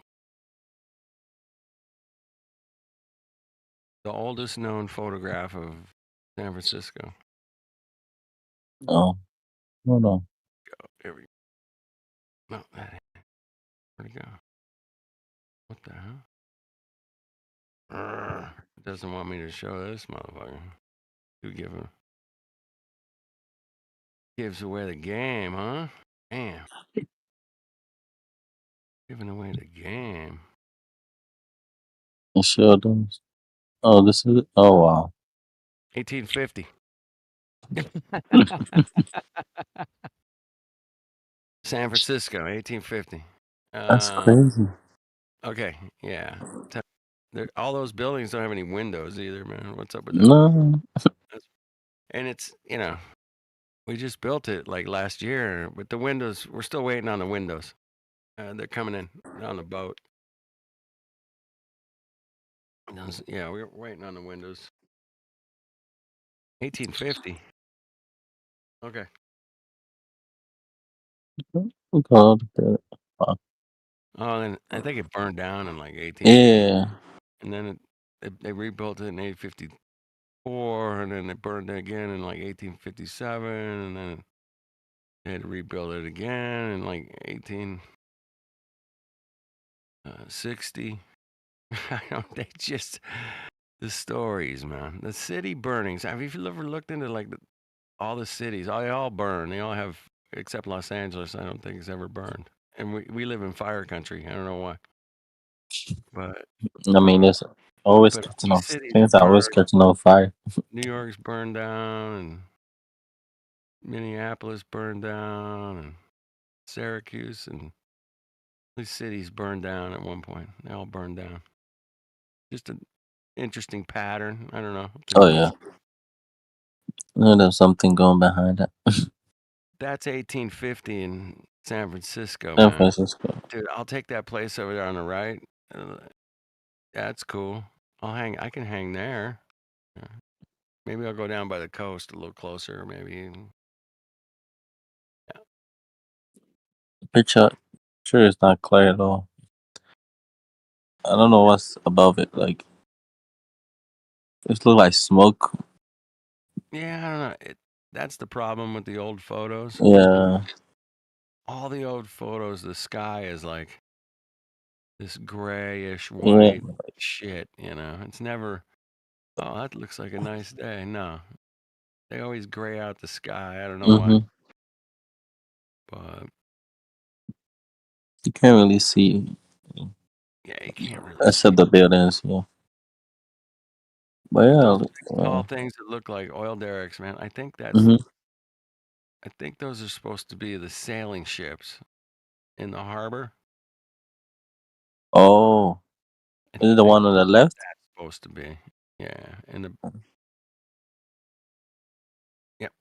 The oldest known photograph of San Francisco. Oh, hold on. Here we go. No, that ain't it. Where'd it go? What the hell? It doesn't want me to show this motherfucker. Who gives away the game, huh? Damn. Giving away the game. It sure does. Oh, this is it? Oh, wow. 1850. San Francisco, 1850. That's crazy. Okay, yeah. All those buildings don't have any windows either, man. What's up with that? No. And it's, We just built it like last year, but the windows, we're still waiting on the windows. They're coming in on the boat. Yeah, we're waiting on the windows. 1850. Okay. Oh, then I think it burned down in like 1850. Yeah. And then they rebuilt it in 1854, and then it burned again in like 1857, and then they had to rebuild it again in like 1860. I don't. They just the stories, man. The city burnings. Have you ever looked into like all the cities? They all burn. They all have, except Los Angeles. I don't think it's ever burned. And we live in fire country. I don't know why. But I mean, it's always but catching on. cities Things are always burn. catching on fire. New York's burned down, and Minneapolis burned down, and Syracuse, and these cities burned down at one point. They all burned down. Just an interesting pattern. I don't know. Oh yeah. There's something going behind that. That's 1850 in San Francisco, San man. Francisco. Dude, I'll take that place over there on the right. That's cool. I can hang there. Yeah. Maybe I'll go down by the coast a little closer. Maybe. Yeah. Picture is not clear at all. I don't know what's above it. Like it look like smoke. Yeah, I don't know. That's the problem with the old photos. Yeah. All the old photos, the sky is like this grayish Yeah. white shit. It's never. Oh, that looks like a nice day. No, they always gray out the sky. I don't know why. But you can't really see. Yeah, you can't really. Except the buildings. Yeah. But yeah. Those tall things that look like oil derricks, man. I think that's. I think those are supposed to be the sailing ships in the harbor. Oh. Is it the one on the left? That's supposed to be. Yeah, in the. Yep.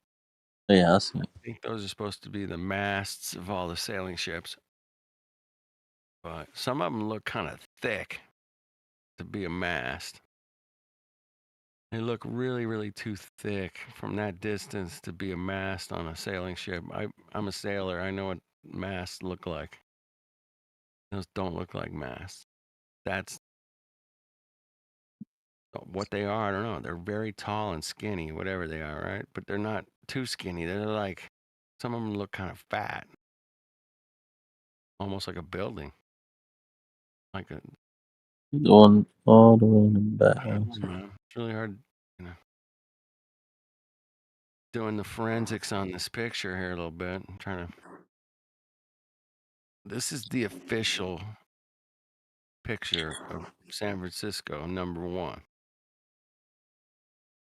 Yeah, I see. I think those are supposed to be the masts of all the sailing ships. But some of them look kind of thick to be a mast. They look really, really too thick from that distance to be a mast on a sailing ship. I'm a sailor. I know what masts look like. Those don't look like masts. That's what they are. I don't know. They're very tall and skinny, whatever they are, right? But they're not too skinny. They're like, some of them look kind of fat. Almost like a building. Like a. Going all the way in the back. I don't know, man. It's really hard, doing the forensics on this picture here a little bit. I'm trying to. This is the official picture of San Francisco, number 1.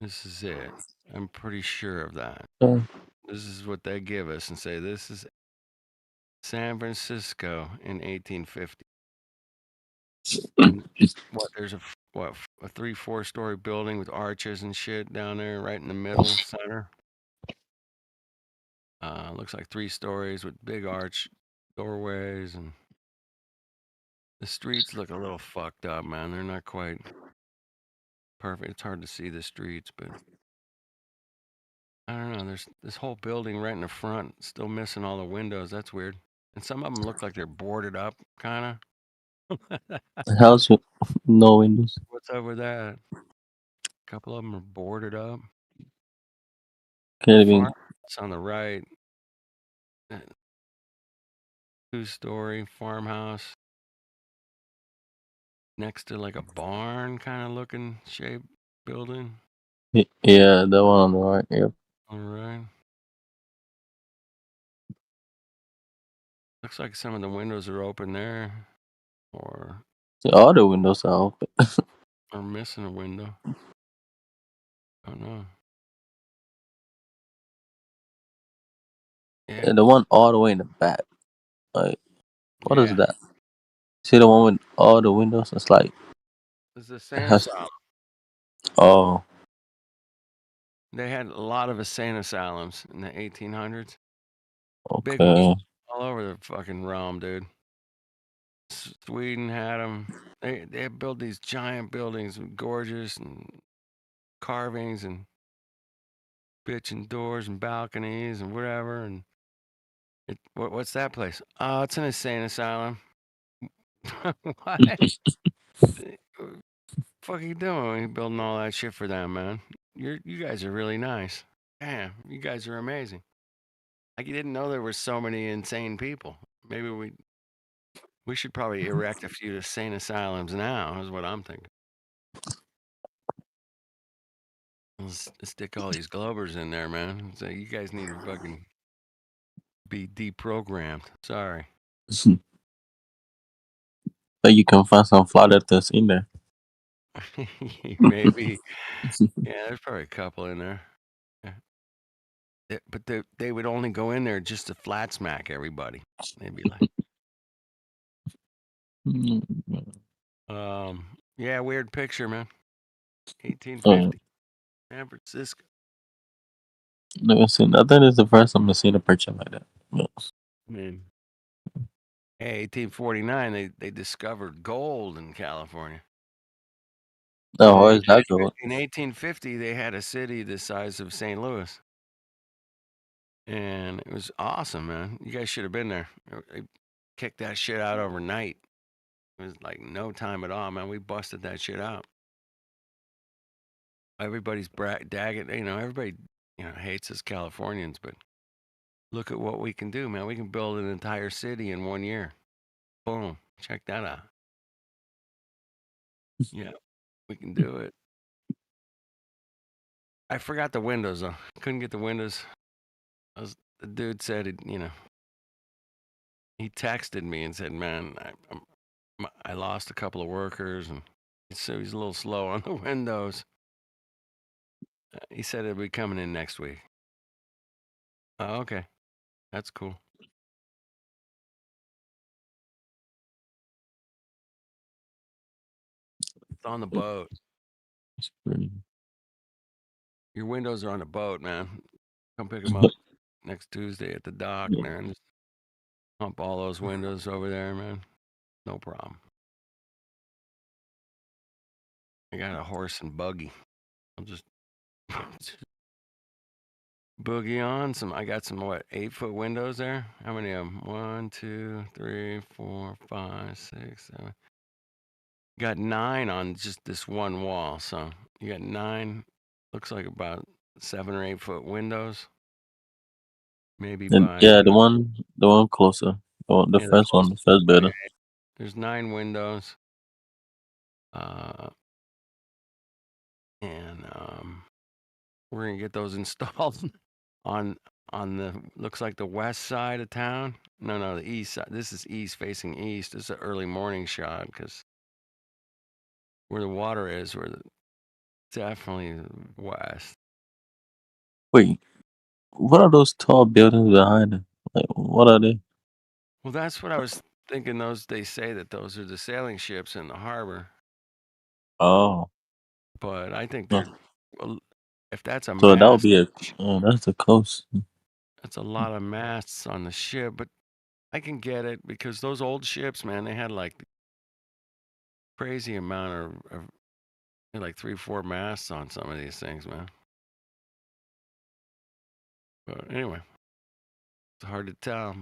This is it. I'm pretty sure of that. This is what they give us and say this is San Francisco in 1850. And there's a 3-4 story building with arches and shit down there right in the middle center. Looks like 3 stories with big arch doorways, and the streets look a little fucked up, man. They're not quite perfect. It's hard to see the streets, but I don't know. There's this whole building right in the front, still missing all the windows. That's weird. And some of them look like they're boarded up, kind of. The house with no windows. What's up with that? A couple of them are boarded up. Can't even. It's on the right. 2-story farmhouse next to like a barn kind of looking shape building. Yeah, the one on the right. Yep. All right. Looks like some of the windows are open there, or all the windows are open. or missing a window. I don't know. Yeah, the one all the way in the back. Like, what is that? See the one with all the windows? It's like. It's the same. Oh. They had a lot of insane asylums in the 1800s. Big Okay. ones all over the fucking realm, dude. Sweden had them. They built these giant buildings with gorgeous and carvings and bitchin' doors and balconies and whatever. And what's that place? Oh, it's an insane asylum. What? Fuck are you doing when you're building all that shit for them, man? You guys are really nice. Damn, you guys are amazing. Like you didn't know there were so many insane people. Maybe we should probably erect a few insane asylums now, is what I'm thinking. Let's stick all these Globers in there, man. So you guys need to fucking be deprogrammed. Sorry. So you can find some flat earthers in there. Maybe. Yeah, there's probably a couple in there. Yeah. But they would only go in there just to flat smack everybody. They'd be like, yeah, weird picture, man. 1850, San Francisco. Never seen. I think it's the first time I've seen a picture like that. Yeah. I mean, hey, 1849, they discovered gold in California. Oh, why is that gold? In 1850, they had a city the size of St. Louis. And it was awesome, man. You guys should have been there. They kicked that shit out overnight. It was like no time at all, man. We busted that shit out. Everybody's dagging, everybody, hates us Californians, but look at what we can do, man. We can build an entire city in 1 year. Boom. Check that out. Yeah, we can do it. I forgot the windows, though. Couldn't get the windows. The dude said, he texted me and said, man, I lost a couple of workers, and so he's a little slow on the windows. He said it'll be coming in next week. Oh, okay. That's cool. It's on the boat. Your windows are on the boat, man. Come pick them up next Tuesday at the dock, man. Just pump all those windows over there, man. No problem. I got a horse and buggy. I'll just boogie on some. I got some 8-foot windows there. How many of them? 1, 2, 3, 4, 5, 6, 7. Got 9 on just this one wall. So you got 9. Looks like about 7 or 8 foot windows. Maybe by yeah, the one closer. The first one, the first building. There's 9 windows. And we're gonna get those installed on the looks like the west side of town. No, the east side. This is east, facing east. This is an early morning shot because where the water is, definitely west. Wait, what are those tall buildings behind it? Like, what are they? Well, that's what I was thinking. They say that those are the sailing ships in the harbor. Oh. But I think they're. Well, if that's a So that would mast, be that's the coast. that's a lot of masts on the ship. But I can get it because those old ships, man, they had like crazy amount of like 3-4 masts on some of these things, man. But anyway, it's hard to tell.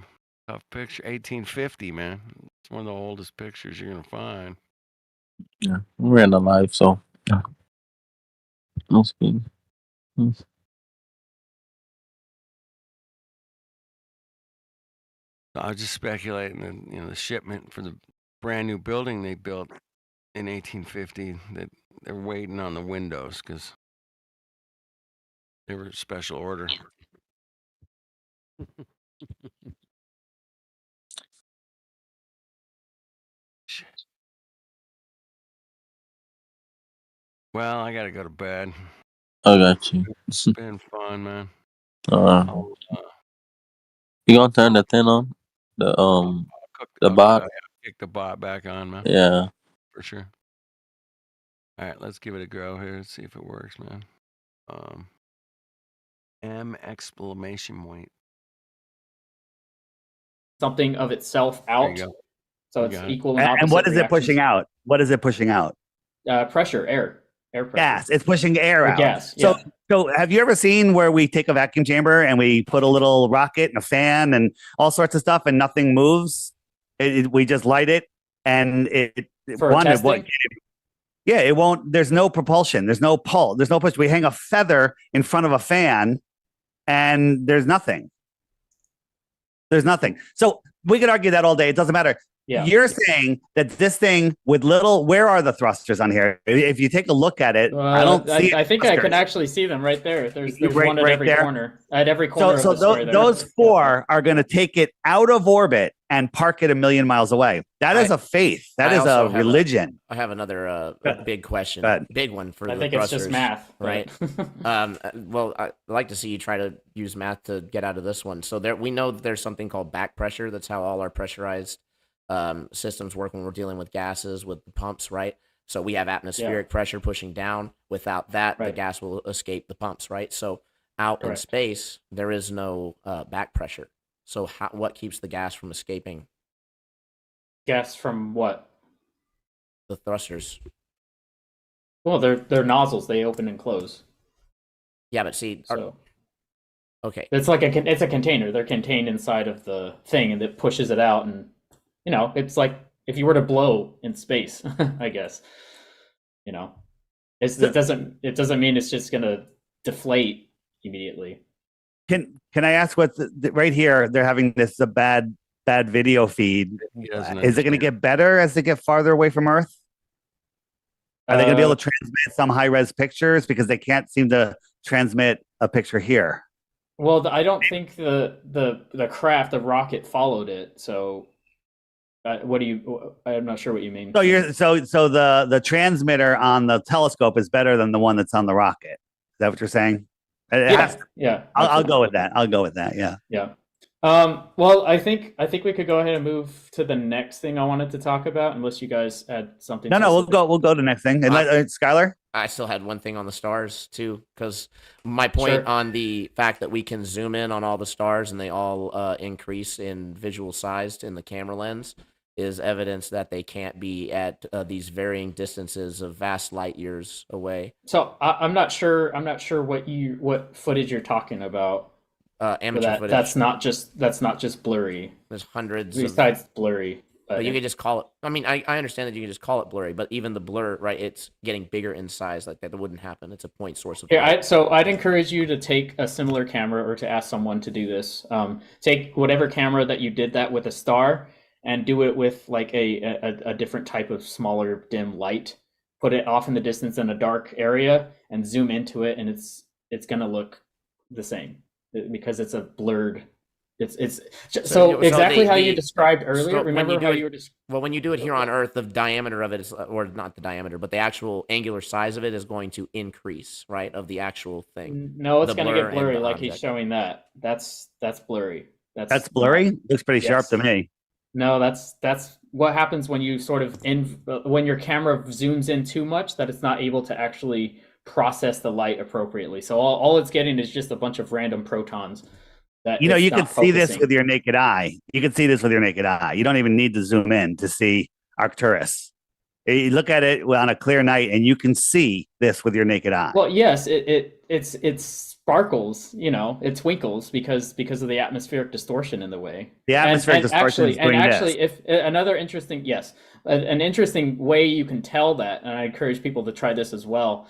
Tough picture. 1850, man. It's one of the oldest pictures you're gonna find. Yeah, we're in the live, so that's good. I was just speculating that the shipment for the brand new building they built in 1850 that they're waiting on the windows because they were special order. Shit. Well, I gotta go to bed. I got you. It's been fun, man. You gonna turn the thing on? The bot? Kick the bot back on, man. Yeah. For sure. All right, let's give it a go here. Let's see if it works, man. M exclamation point. Something of itself There out. you go. So You it's got it. equal and opposite And what is it reactions. pushing out? What is it pushing out? Pressure, air pressure. Gas. It's pushing air Or out. gas, So, yeah. so have you ever seen where we take a vacuum chamber and we put a little rocket and a fan and all sorts of stuff and nothing moves? We just light it and For testing? it won't. There's no propulsion. There's no pull. There's no push. We hang a feather in front of a fan and there's nothing. There's nothing. So we could argue that all day. It doesn't matter. Yeah. You're saying that this thing with little, where are the thrusters on here? If you take a look at it, I don't see. I think I thrusters. can actually see them right there. There's Right- one at right every there? corner. At every corner. So of the square there. those four are going to take it out of orbit and park it a million miles away. That is a faith. That I is also a have religion. I have another big question, big one for I the think it's just thrusters, math, but- right? Well, I'd like to see you try to use math to get out of this one. So there, we know that there's something called back pressure. That's how all our pressurized systems work when we're dealing with gases with the pumps, right? So we have atmospheric pressure pushing down. Without that, the gas will escape the pumps, right? So out in Correct. space, there is no back pressure. So what keeps the gas from escaping? Gas from what? The thrusters. Well, they're nozzles. They open and close. Yeah, but see, okay, It's like it's a container. They're contained inside of the thing, and it pushes it out. And it's like if you were to blow in space, I guess. It doesn't mean it's just gonna deflate immediately. Can I ask what right here? They're having this bad video feed. Is it going to get better as they get farther away from Earth? Are they going to be able to transmit some high res pictures because they can't seem to transmit a picture here? Well, I don't think the craft, the rocket, followed it. So, I'm not sure what you mean. So so the transmitter on the telescope is better than the one that's on the rocket. Is that what you're saying? Yeah. I'll go with that. I'll go with that. Yeah. Yeah. Well, I think we could go ahead and move to the next thing I wanted to talk about, unless you guys had something. No, we'll go to the next thing. And Skylar? I still had one thing on the stars too, because my point on the fact that we can zoom in on all the stars and they all increase in visual size in the camera lens is evidence that they can't be at these varying distances of vast light years away. So I'm not sure what footage you're talking about. Amateur footage. That's not just blurry. There's hundreds. Besides blurry. But you could just call it. I mean, I understand that you can just call it blurry, but even the blur, right? It's getting bigger in size. Like that wouldn't happen. It's a point source of. Yeah, so I'd encourage you to take a similar camera or to ask someone to do this. Take whatever camera that you did that with a star and do it with like a different type of smaller dim light. Put it off in the distance in a dark area and zoom into it, and it's gonna look the same because it's a blurred. It's so exactly how you described earlier. So remember how you were well, when you do it here on Earth, the diameter of it is, or not the diameter, but the actual angular size of it is going to increase, right? Of the actual thing. No, it's The going to blur get blurry and the like he's object. showing that. That's blurry. That's blurry? Looks pretty sharp to me. No, that's what happens when you sort of when your camera zooms in too much that it's not able to actually process the light appropriately. So all it's getting is just a bunch of random protons. That You know, it's you not can see this focusing. with your naked eye. You can see this with your naked eye. You don't even need to zoom in to see Arcturus. You look at it on a clear night and you can see this with your naked eye. Well, yes, it sparkles, it twinkles because of the atmospheric distortion in the way. The atmospheric distortion is doing actually, this. if another interesting, an interesting way you can tell that, and I encourage people to try this as well.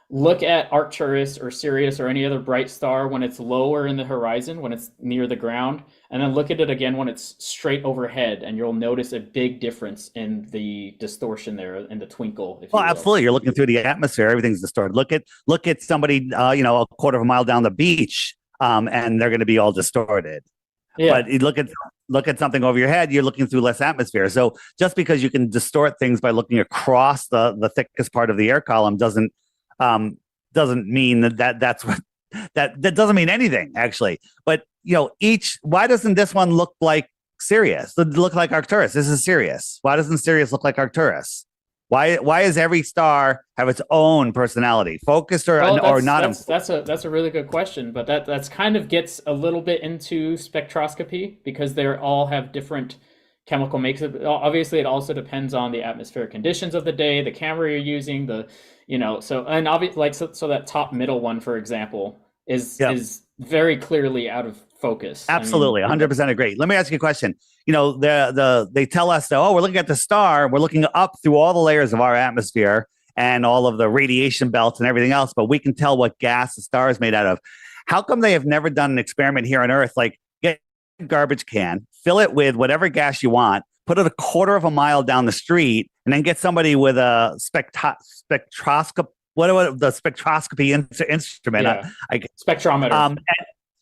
Look at Arcturus or Sirius or any other bright star when it's lower in the horizon, when it's near the ground, and then look at it again when it's straight overhead, and you'll notice a big difference in the distortion there, in the twinkle. If Well, you will. absolutely. You're looking through the atmosphere. Everything's distorted. Look at somebody, a quarter of a mile down the beach, and they're going to be all distorted. Yeah. But you look at something over your head, you're looking through less atmosphere. So just because you can distort things by looking across the thickest part of the air column doesn't mean that's what that doesn't mean anything actually. But why doesn't this one look like Sirius? Look like Arcturus? This is Sirius. Why doesn't Sirius look like Arcturus? Why does every star have its own personality, focused or not? That's a really good question, but that's kind of gets a little bit into spectroscopy because they all have different chemical makes. Obviously, it also depends on the atmospheric conditions of the day, the camera you're using, so that top middle one, for example, is very clearly out of focus. Absolutely, 100% agree. Let me ask you a question. They tell us that, we're looking at the star, we're looking up through all the layers of our atmosphere and all of the radiation belts and everything else, but we can tell what gas the star is made out of. How come they have never done an experiment here on Earth? Like, get a garbage can, fill it with whatever gas you want, put it a quarter of a mile down the street, and then get somebody with a spectroscope. The spectroscopy instrument? Spectrometer.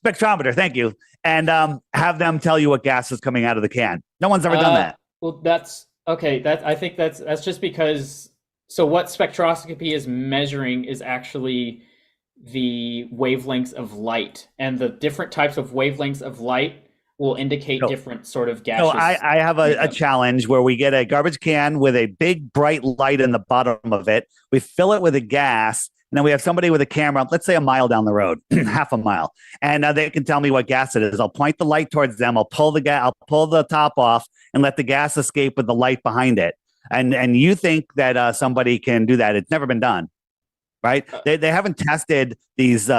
Spectrometer, thank you. And have them tell you what gas is coming out of the can. No one's ever done that. Well, that's okay. I think that's just because. So what spectroscopy is measuring is actually the wavelengths of light, and the different types of wavelengths of light will indicate different sort of gases. So I have a challenge where we get a garbage can with a big bright light in the bottom of it. We fill it with a gas. And then we have somebody with a camera, let's say a mile down the road, half a mile, and they can tell me what gas it is. I'll point the light towards them. I'll pull the top off and let the gas escape with the light behind it. And you think that somebody can do that? It's never been done, right? They haven't tested these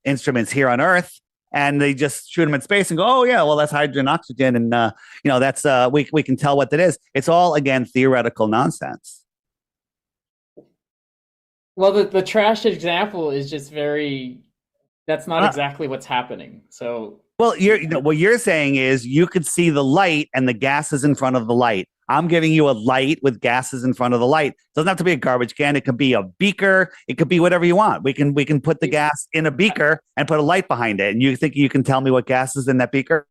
instruments here on Earth, and they just shoot them in space and go, oh yeah, well that's hydrogen, oxygen, and that's we can tell what that is. It's all again theoretical nonsense. Well, the trash example is just that's not exactly what's happening. So, well, what you're saying is you could see the light and the gases in front of the light. I'm giving you a light with gases in front of the light. It doesn't have to be a garbage can. It could be a beaker. It could be whatever you want. We can put the gas in a beaker and put a light behind it. And you think you can tell me what gas is in that beaker?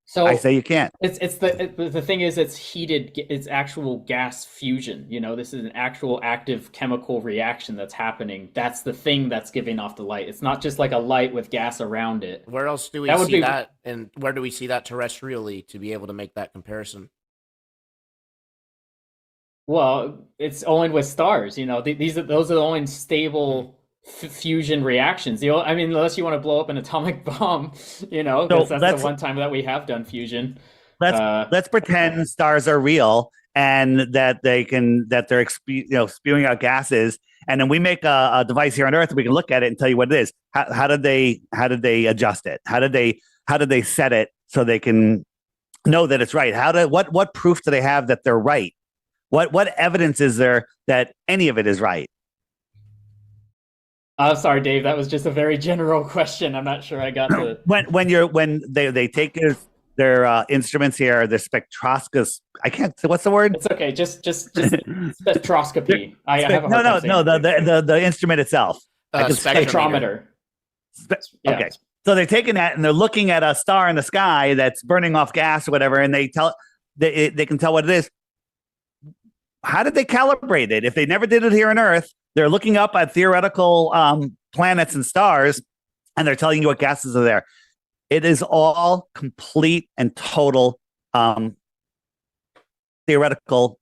So I say you can't. The thing is, it's heated. It's actual gas fusion. This is an actual active chemical reaction that's happening. That's the thing that's giving off the light. It's not just like a light with gas around it. Where else do we see that? And where do we see that terrestrially to be able to make that comparison? Well, it's only with stars. Those are the only stable fusion reactions. Unless you want to blow up an atomic bomb, because that's the one time that we have done fusion. Let's pretend stars are real and that they're spewing out gases, and then we make a device here on Earth. We can look at it and tell you what it is. How did they adjust it? How did they set it so they can know that it's right? What proof do they have that they're right? What evidence is there that any of it is right? I'm sorry, Dave. That was just a very general question. I'm not sure I got the. When they take their instruments here, the spectroscopy. I can't. What's the word? It's okay. Just spectroscopy. I have a hard time saying the instrument itself. Spectrometer. Okay. So they're taking that and they're looking at a star in the sky that's burning off gas or whatever, and they can tell what it is. How did they calibrate it? If they never did it here on Earth, they're looking up at theoretical planets and stars, and they're telling you what gases are there. It is all complete and total theoretical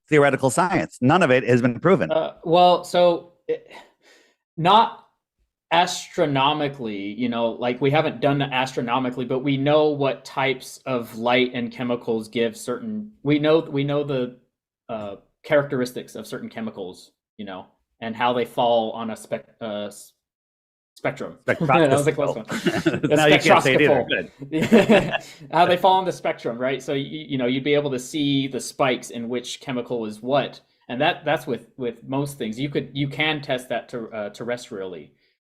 science. None of it has been proven. Not astronomically, like we haven't done it astronomically, but we know what types of light and chemicals give certain. We know the characteristics of certain chemicals, and how they fall on a spectrum. That was a close one. Now you can't say it either. Good. How they fall on the spectrum, right? So you'd be able to see the spikes in which chemical is what, and that's with most things. You can test that terrestrially,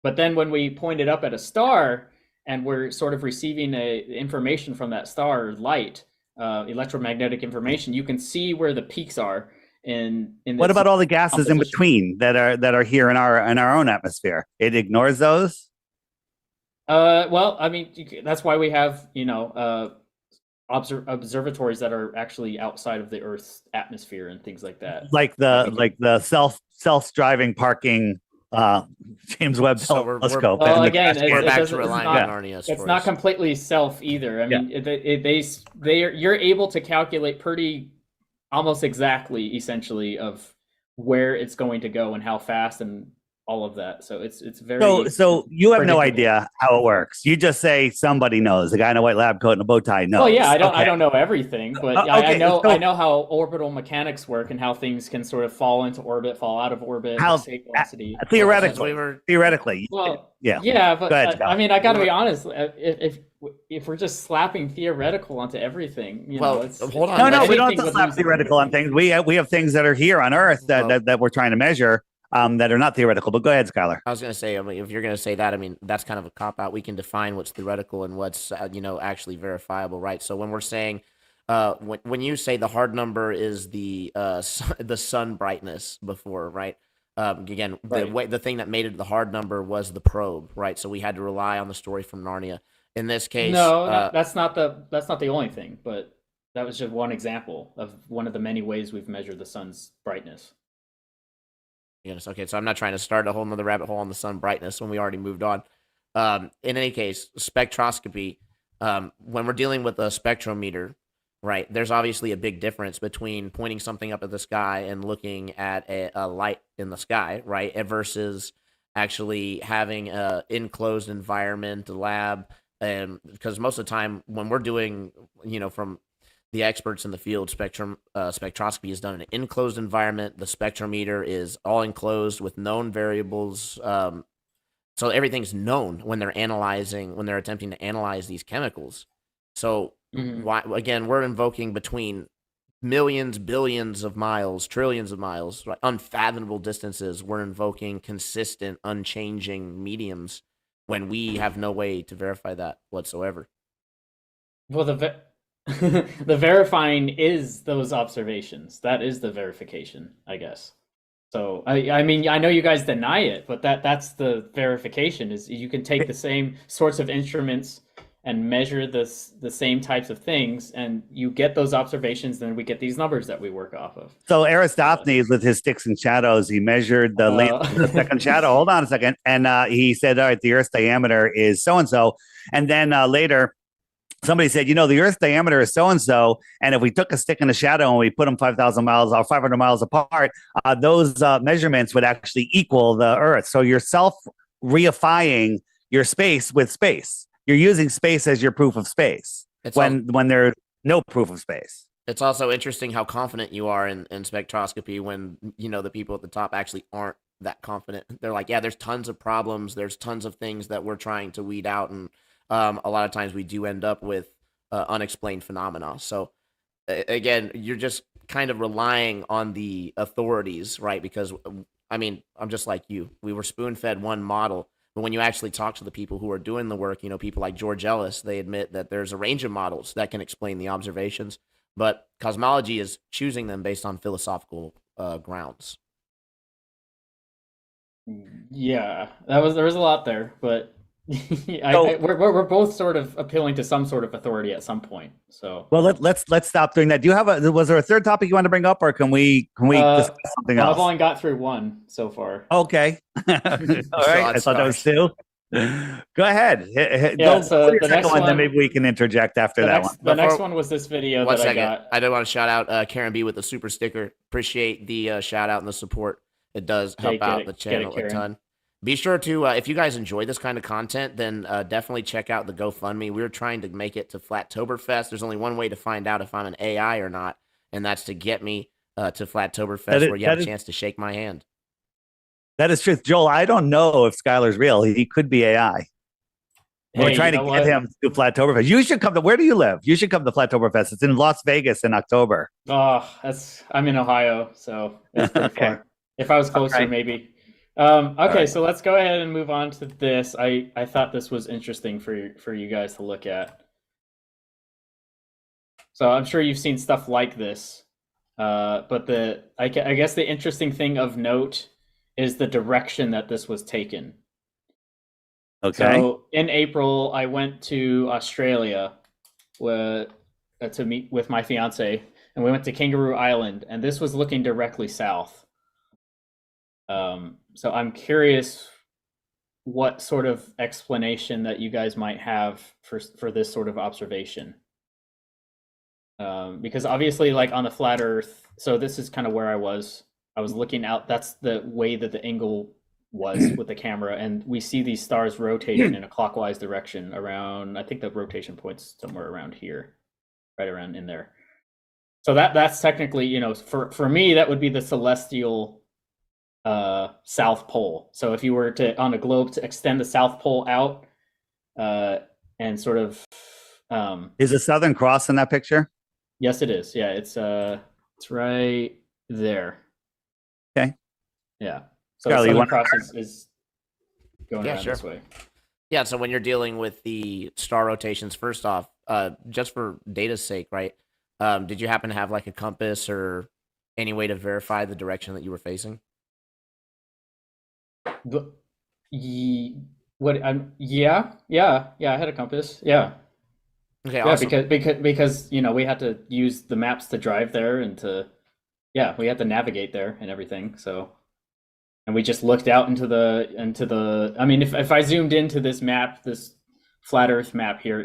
but then when we point it up at a star and we're sort of receiving information from that star, light, electromagnetic information, you can see where the peaks are. What about all the gases in between that are here in our own atmosphere? It ignores those. That's why we have observatories that are actually outside of the Earth's atmosphere and things like that. Like the self-driving parking James Webb Telescope. Well, again, it's not completely self either. You're able to calculate pretty almost exactly, essentially, of where it's going to go and how fast and all of that. So it's very So you have no predictable. idea how it works. You just say somebody knows. The guy in a white lab coat and a bow tie knows. Well, yeah, I Okay. don't know everything, but Okay, I know how orbital mechanics work and how things can sort of fall into orbit, fall out of orbit, How- escape velocity. Theoretically. Well, yeah. yeah, but Go ahead, Scott. I mean, I got to be honest. If we're just slapping theoretical onto everything, you know, it's hold on. No, we don't have anything to with slap losing- theoretical on things. We have things that are here on Earth that we're trying to measure that are not theoretical. But go ahead, Skylar. I was going to say, I mean, if you're going to say that, I mean, that's kind of a cop out. We can define what's theoretical and what's, actually verifiable, right? So when we're saying, when you say the hard number is the sun brightness before, right? Again, Right. the thing that made it the hard number was the probe, right? So we had to rely on the story from Narnia. In this case, No, that's not the only thing, but that was just one example of one of the many ways we've measured the sun's brightness. Yes. Okay. So I'm not trying to start a whole nother rabbit hole on the sun brightness when we already moved on. In any case, spectroscopy, when we're dealing with a spectrometer, right, there's obviously a big difference between pointing something up at the sky and looking at a light in the sky, right, versus actually having a enclosed environment, a lab, and because most of the time when we're doing, from the experts in the field, spectroscopy is done in an enclosed environment. The spectrometer is all enclosed with known variables. So everything's known when they're attempting to analyze these chemicals. So why, again, we're invoking between millions, billions of miles, trillions of miles, right? Unfathomable distances. We're invoking consistent, unchanging mediums when we have no way to verify that whatsoever. Well, the verifying is those observations. That is the verification, I guess. So I mean, I know you guys deny it, but that's the verification. Is you can take the same sorts of instruments and measure the same types of things, and you get those observations, then we get these numbers that we work off of. So Aristophanes, with his sticks and shadows, he measured the length of the second shadow. Hold on a second, and he said, "All right, the Earth's diameter is so and so," and then later. Somebody said, the Earth's diameter is so-and-so, and if we took a stick and a shadow and we put them 5,000 miles or 500 miles apart, those measurements would actually equal the Earth. So you're self-reifying your space with space. You're using space as your proof of space when there's no proof of space. It's also interesting how confident you are in spectroscopy when, the people at the top actually aren't that confident. They're like, yeah, there's tons of problems. There's tons of things that we're trying to weed out, and a lot of times we do end up with unexplained phenomena. So again, you're just kind of relying on the authorities, right? Because I mean, I'm just like you. We were spoon-fed one model, but when you actually talk to the people who are doing the work, people like George Ellis, they admit that there's a range of models that can explain the observations, but cosmology is choosing them based on philosophical grounds. Yeah, there was a lot there, but we're both sort of appealing to some sort of authority at some point. So well, let's stop doing that. Do you have was there a third topic you want to bring up, or can we discuss something else? I've only got through one so far. Okay, all right. I thought that was two. Go ahead. Yeah, so the next one, then maybe we can interject after that one. The next one was this video that I got. I do want to shout out Karen B with the super sticker. Appreciate the shout out and the support. It does help out the channel a ton. Be sure to, if you guys enjoy this kind of content, then definitely check out the GoFundMe. We're trying to make it to Flattoberfest. There's only one way to find out if I'm an AI or not, and that's to get me to Flattoberfest, where you have a chance to shake my hand. That is truth. Joel, I don't know if Skylar's real. He could be AI. We're trying to get him to Flattoberfest. You should come to, where do you live? You should come to Flattoberfest. It's in Las Vegas in October. Oh, I'm in Ohio, so it's pretty far. If I was closer, maybe. Okay, so let's go ahead and move on to this. I thought this was interesting for you guys to look at. So I'm sure you've seen stuff like this, but I guess the interesting thing of note is the direction that this was taken. Okay. So in April, I went to Australia to meet with my fiance, and we went to Kangaroo Island, and this was looking directly south. So I'm curious what sort of explanation that you guys might have for this sort of observation. Because obviously, like on the flat Earth, so this is kind of where I was I was looking out. That's the way that the angle was with the camera, and we see these stars rotating in a clockwise direction around. I think the rotation point's somewhere around here, right around in there. So that's technically, you know, for me that would be the celestial South Pole. So if you were to on a globe to extend the South Pole out and sort of is the Southern Cross in that picture? Yes, it is. Yeah, it's right there. Okay. Yeah. So Charlie, the you Southern want Cross is going around sure. this way. Yeah, so when you're dealing with the star rotations, first off, just for data's sake, right? Did you happen to have like a compass or any way to verify the direction that you were facing? Yeah, I had a compass. Yeah. Okay, yeah, awesome. because you know we had to use the maps to drive there and we had to navigate there and everything. So, and we just looked out into the. I mean, if I zoomed into this map, this flat Earth map here,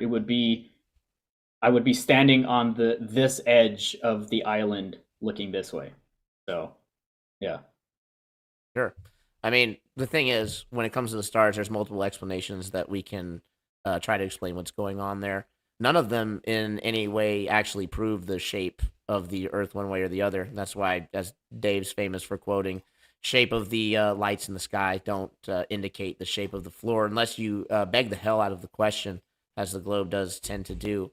I would be standing on this edge of the island, looking this way. So, yeah. Sure. I mean, the thing is, when it comes to the stars, there's multiple explanations that we can try to explain what's going on there. None of them in any way actually prove the shape of the Earth one way or the other. That's why, as Dave's famous for quoting, shape of the lights in the sky don't indicate the shape of the floor unless you beg the hell out of the question, as the globe does tend to do.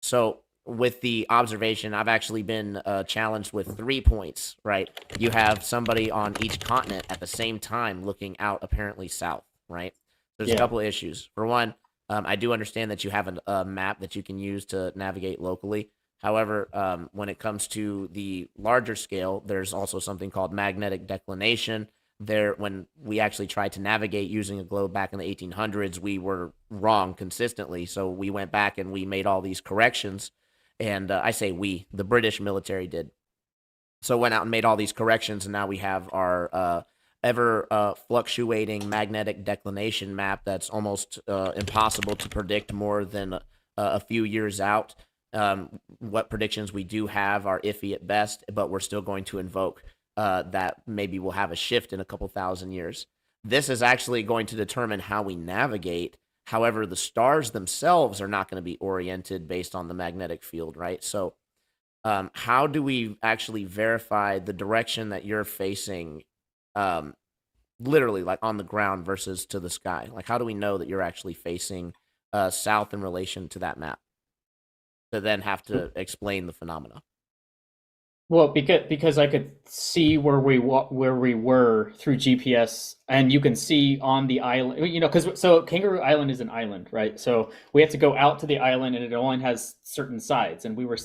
So with the observation, I've actually been challenged with 3 points, right? You have somebody on each continent at the same time looking out apparently south, right? There's a couple of issues. For one, I do understand that you have a map that you can use to navigate locally. However, when it comes to the larger scale, there's also something called magnetic declination. When we actually tried to navigate using a globe back in the 1800s, we were wrong consistently. So we went back and we made all these corrections. And I say we, the British military did. So went out and made all these corrections, and now we have our ever fluctuating magnetic declination map that's almost impossible to predict more than a few years out. What predictions we do have are iffy at best, but we're still going to invoke that maybe we'll have a shift in a couple thousand years. This is actually going to determine how we navigate. However, the stars themselves are not going to be oriented based on the magnetic field, right? So how do we actually verify the direction that you're facing, literally like on the ground versus to the sky? Like, how do we know that you're actually facing south in relation to that map to then have to explain the phenomena? Well, because I could see where we were through GPS, and you can see on the island, you know, so Kangaroo Island is an island, right? So we have to go out to the island, and it only has certain sides, and we were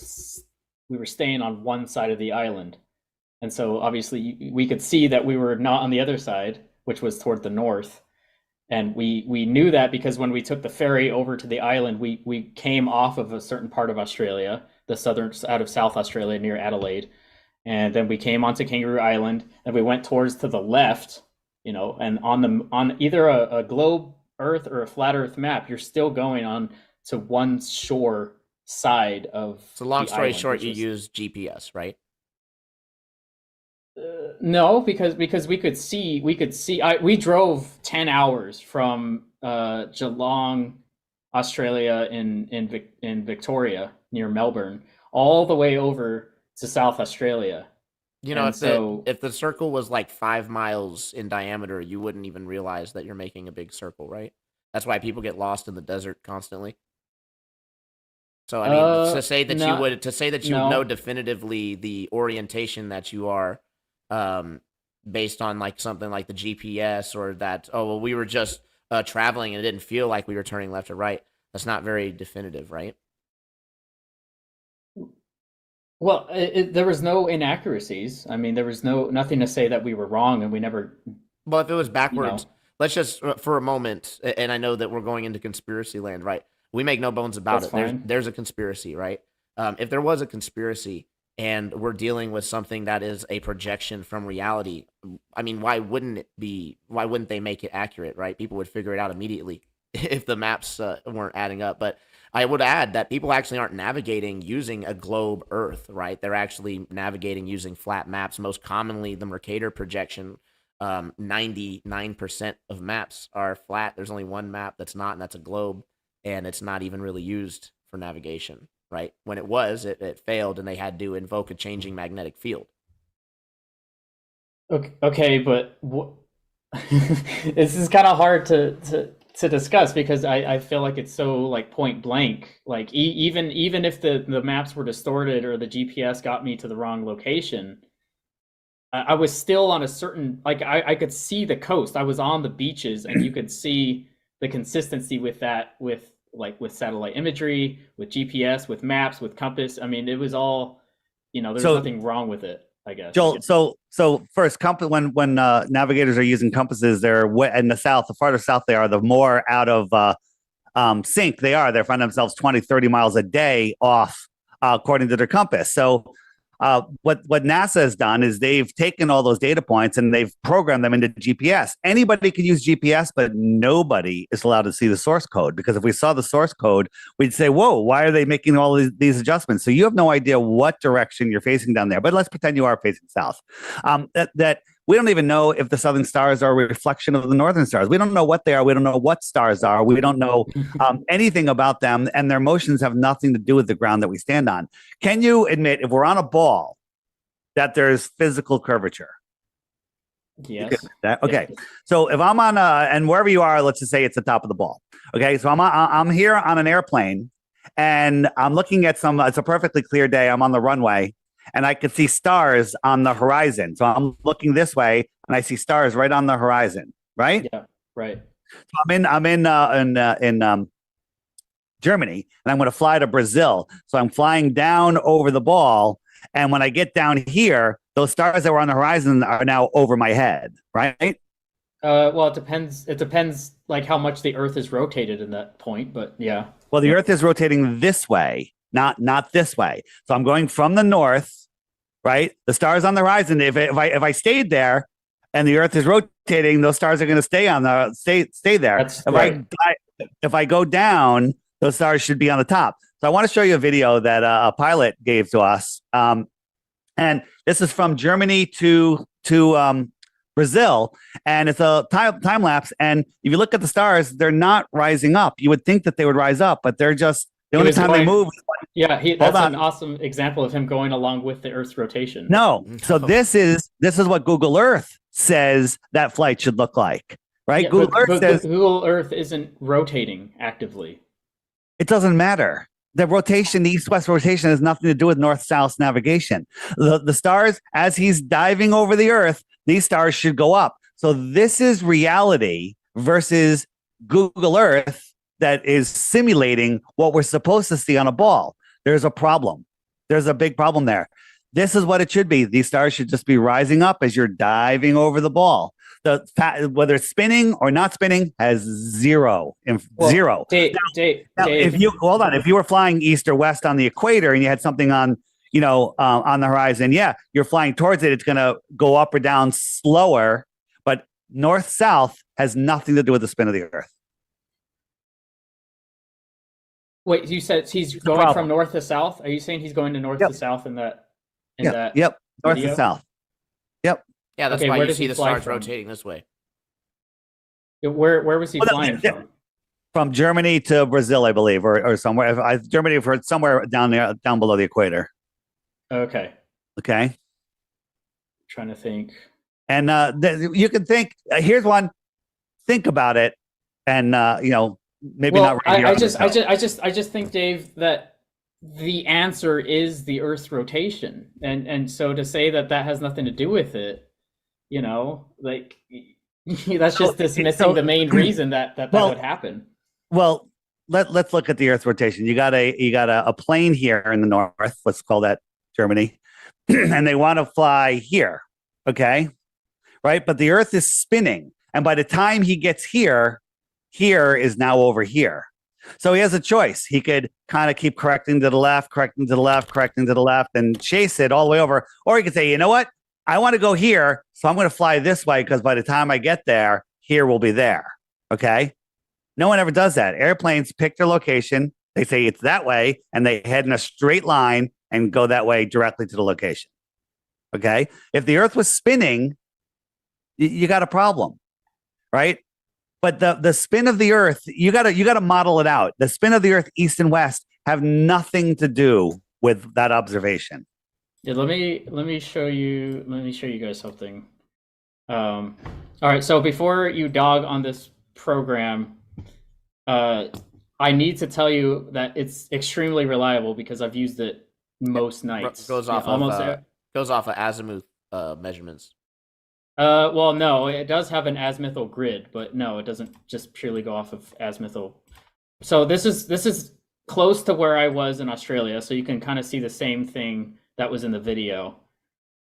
staying on one side of the island, and so obviously we could see that we were not on the other side, which was toward the north, and we knew that because when we took the ferry over to the island, we came off of a certain part of Australia, the southern out of South Australia near Adelaide, and then we came onto Kangaroo Island, and we went towards to the left, you know, and on either a globe Earth or a flat Earth map, you're still going on to one shore side of. So long the story island, short, you use GPS, right? No, because we could see. We drove 10 hours from Geelong, Australia, in Victoria near Melbourne, all the way over to South Australia. You know, And if the circle was like 5 miles in diameter, you wouldn't even realize that you're making a big circle, right? That's why people get lost in the desert constantly. So I mean, to say that you would know definitively the orientation that you are, based on like something like the GPS, or that, oh well, we were just traveling and it didn't feel like we were turning left or right. That's not very definitive, right? Well, there was no inaccuracies. I mean, there was nothing to say that we were wrong, and we never. Well, if it was backwards, you know. Let's just for a moment, and I know that we're going into conspiracy land, right? We make no bones about That's it. fine. There's a conspiracy, right? If there was a conspiracy and we're dealing with something that is a projection from reality, I mean, why wouldn't they make it accurate, right? People would figure it out immediately. if the maps weren't adding up. But I would add that people actually aren't navigating using a globe Earth, right? They're actually navigating using flat maps. Most commonly, the Mercator projection, 99% of maps are flat. There's only one map that's not, and that's a globe, and it's not even really used for navigation, right? When it was, it failed, and they had to invoke a changing magnetic field. Okay, but this is kind of hard to discuss because I feel like it's so like point blank. Like even if the maps were distorted or the GPS got me to the wrong location, I was still on a certain, like I could see the coast. I was on the beaches, and you could see the consistency with that, with satellite imagery, with GPS, with maps, with compass. I mean, it was all, there's nothing wrong with it, I guess. Joel, so first, when navigators are using compasses, they're in the south. The farther south they are, the more out of sync they are. They find themselves 20, 30 miles a day off, according to their compass. So what NASA has done is they've taken all those data points and they've programmed them into GPS. Anybody can use GPS, but nobody is allowed to see the source code, because if we saw the source code, we'd say, whoa, why are they making all these adjustments? So you have no idea what direction you're facing down there, but let's pretend you are facing south. That we don't even know if the southern stars are a reflection of the northern stars. We don't know what they are. We don't know what stars are. We don't know anything about them, and their motions have nothing to do with the ground that we stand on. Can you admit, if we're on a ball, that there's physical curvature? Yes. Okay. Yes. So if I'm on and wherever you are, let's just say it's the top of the ball. Okay. So I'm here on an airplane, and I'm looking at it's a perfectly clear day. I'm on the runway, and I could see stars on the horizon. So I'm looking this way, and I see stars right on the horizon. Right. Yeah. Right. So I'm in Germany, and I'm going to fly to Brazil. So I'm flying down over the ball. And when I get down here, those stars that were on the horizon are now over my head, right? Well, it depends. It depends, like how much the Earth is rotated in that point. But yeah. Well, the Earth is rotating this way, not this way. So I'm going from the north, right? The stars on the horizon. If I stayed there, and the Earth is rotating, those stars are going to stay there. That's right. If I go down, those stars should be on the top. So I want to show you a video that a pilot gave to us. And this is from Germany to Brazil. And it's a time lapse. And if you look at the stars, they're not rising up. You would think that they would rise up, but they're just, the only time they move. Yeah, that's an awesome example of him going along with the Earth's rotation. No. So this is what Google Earth says that flight should look like, right? Yeah, Google Earth says Google Earth isn't rotating actively. It doesn't matter. The rotation, the east-west rotation, has nothing to do with north-south navigation. The stars, as he's diving over the Earth, these stars should go up. So this is reality versus Google Earth that is simulating what we're supposed to see on a ball. There's a problem. There's a big problem there. This is what it should be. These stars should just be rising up as you're diving over the ball. Whether it's spinning or not spinning has zero. Now, if you hold on, if you were flying east or west on the equator and you had something on the horizon, yeah, you're flying towards it. It's going to go up or down slower, but north south has nothing to do with the spin of the Earth. Wait, you said he's going from north to south? Are you saying he's going to north to south in that? Yep. North to south. Yep. Yeah, that's why you see the stars rotating this way. Where was he flying from? From Germany to Brazil, I believe, or somewhere. Germany for somewhere down below the equator. Okay. Trying to think. And you can think. Here's one. Think about it, and maybe not. I just think, Dave, that the answer is the Earth's rotation, and so to say that has nothing to do with it, that's just dismissing the main reason that would happen. Well, let's look at the Earth's rotation. You got a plane here in the north. Let's call that Germany, and they want to fly here. Okay, right? But the Earth is spinning, and by the time he gets here is now over here. So he has a choice. He could kind of keep correcting to the left, and chase it all the way over. Or he could say, you know what? I want to go here, so I'm going to fly this way because by the time I get there, here will be there. Okay? No one ever does that. Airplanes pick their location. They say it's that way, and they head in a straight line and go that way directly to the location. Okay. If the Earth was spinning, you got a problem, right? But the spin of the Earth, you gotta model it out. The spin of the Earth, east and west, have nothing to do with that observation. Yeah, let me show you guys something. All right, so before you dog on this program, I need to tell you that it's extremely reliable because I've used it most nights. Goes off of azimuth measurements. Well, no, it does have an azimuthal grid, but no, it doesn't just purely go off of azimuthal. So this is close to where I was in Australia, so you can kind of see the same thing that was in the video.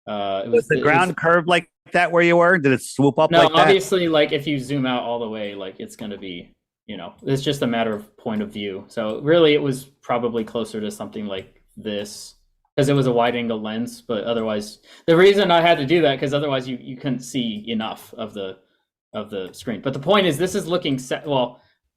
Was the ground curved like that where you were? Did it swoop up no, like that? Obviously, like if you zoom out all the way, like it's going to be, it's just a matter of point of view. So really, it was probably closer to something like this because it was a wide angle lens. But otherwise, the reason I had to do that because otherwise you couldn't see enough of the screen. But the point is, this is looking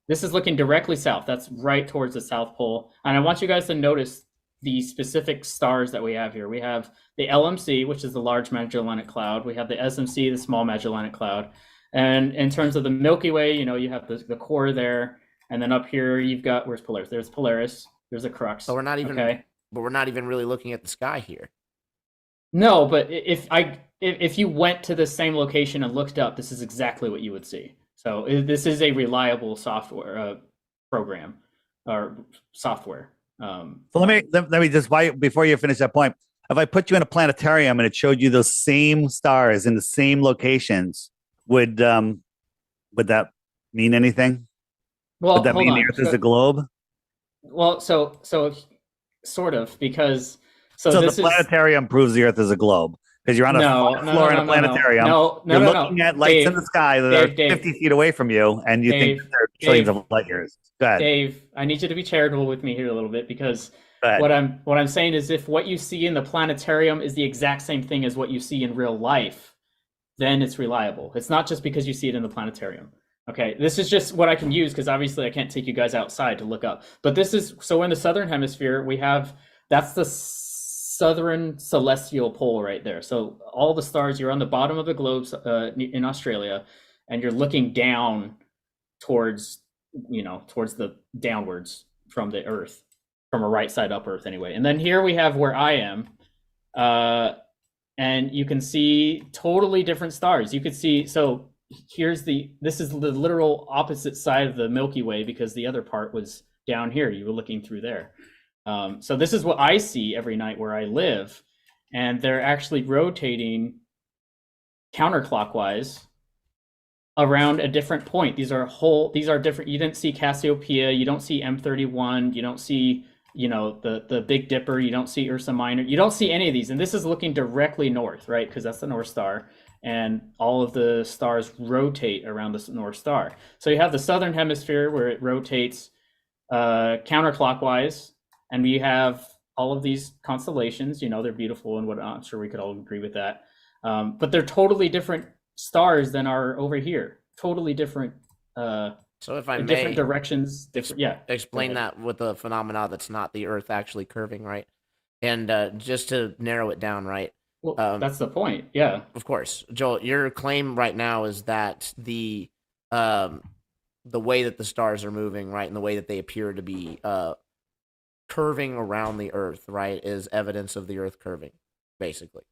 this is looking directly south. That's right towards the South Pole. And I want you guys to notice the specific stars that we have here. We have the LMC, which is the Large Magellanic Cloud. We have the SMC, the Small Magellanic Cloud. And in terms of the Milky Way, you have the core there. And then up here, you've got, where's Polaris? There's Polaris. There's a Crux. So we're not even really looking at the sky here. No, but if you went to the same location and looked up, this is exactly what you would see. So this is a reliable software program or software. So let me just before you finish that point, if I put you in a planetarium and it showed you those same stars in the same locations, would that mean anything? Well, would that mean the Earth is a globe? Well, so sort of because the planetarium proves the Earth is a globe because you're on a floor in a planetarium. You're looking at lights in the sky that are 50 feet away from you, and you think that they're trillions of light years. Go ahead. Dave, I need you to be charitable with me here a little bit because what I'm saying is if what you see in the planetarium is the exact same thing as what you see in real life, then it's reliable. It's not just because you see it in the planetarium. Okay, this is just what I can use because obviously I can't take you guys outside to look up. But this is, so in the southern hemisphere, that's the southern celestial pole right there. So all the stars, you're on the bottom of the globe in Australia, and you're looking down towards the downwards from the Earth, from a right side up Earth anyway. And then here we have where I am, and you can see totally different stars. You could see, so this is the literal opposite side of the Milky Way because the other part was down here. You were looking through there. So this is what I see every night where I live, and they're actually rotating counterclockwise around a different point. These are different. You didn't see Cassiopeia, you don't see M31, you don't see, the Big Dipper, you don't see Ursa Minor, you don't see any of these. And this is looking directly north, right? Because that's the North Star. And all of the stars rotate around the North Star. So you have the southern hemisphere where it rotates counterclockwise, and we have all of these constellations. They're beautiful and whatnot. I'm sure we could all agree with that. But they're totally different stars than are over here. Totally different. So if I may, different directions. Explain that with a phenomena that's not the Earth actually curving, right? And just to narrow it down, right? Well, that's the point. Yeah, of course, Joel. Your claim right now is that the way that the stars are moving, right, and the way that they appear to be curving around the Earth, right, is evidence of the Earth curving, basically.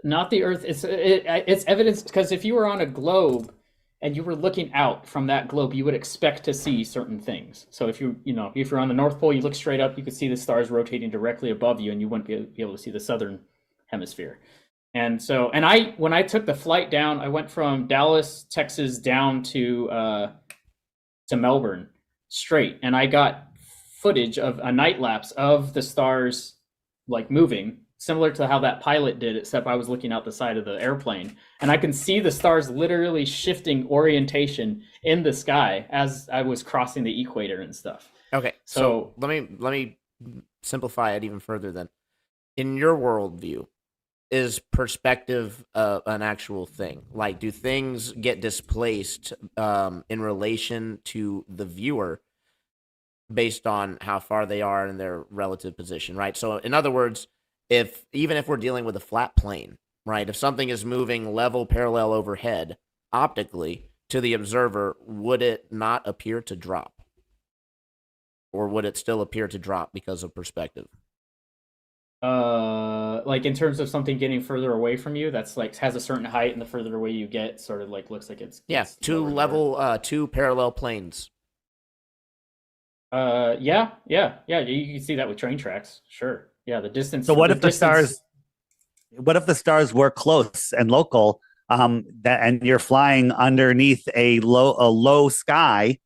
Not the Earth. It's evidence because if you were on a globe and you were looking out from that globe, you would expect to see certain things. So if if you're on the North Pole, you look straight up, you could see the stars rotating directly above you, and you wouldn't be able to see the southern hemisphere. And so, when I took the flight down, I went from Dallas, Texas, down to Melbourne straight, and I got footage of a night lapse of the stars like moving, similar to how that pilot did, except I was looking out the side of the airplane, and I can see the stars literally shifting orientation in the sky as I was crossing the equator and stuff. Okay, so let me simplify it even further then. In your worldview, is perspective an actual thing? Like, do things get displaced in relation to the viewer based on how far they are in their relative position, right? So, in other words, even if we're dealing with a flat plane, right? If something is moving level parallel overhead optically to the observer, would it not appear to drop? Or would it still appear to drop because of perspective? Like in terms of something getting further away from you, that's like has a certain height, and the further away you get, sort of like looks like it's two parallel planes. Yeah. You can see that with train tracks, sure. Yeah, the distance. So what if the stars? What if the stars were close and local? And you're flying underneath a low sky.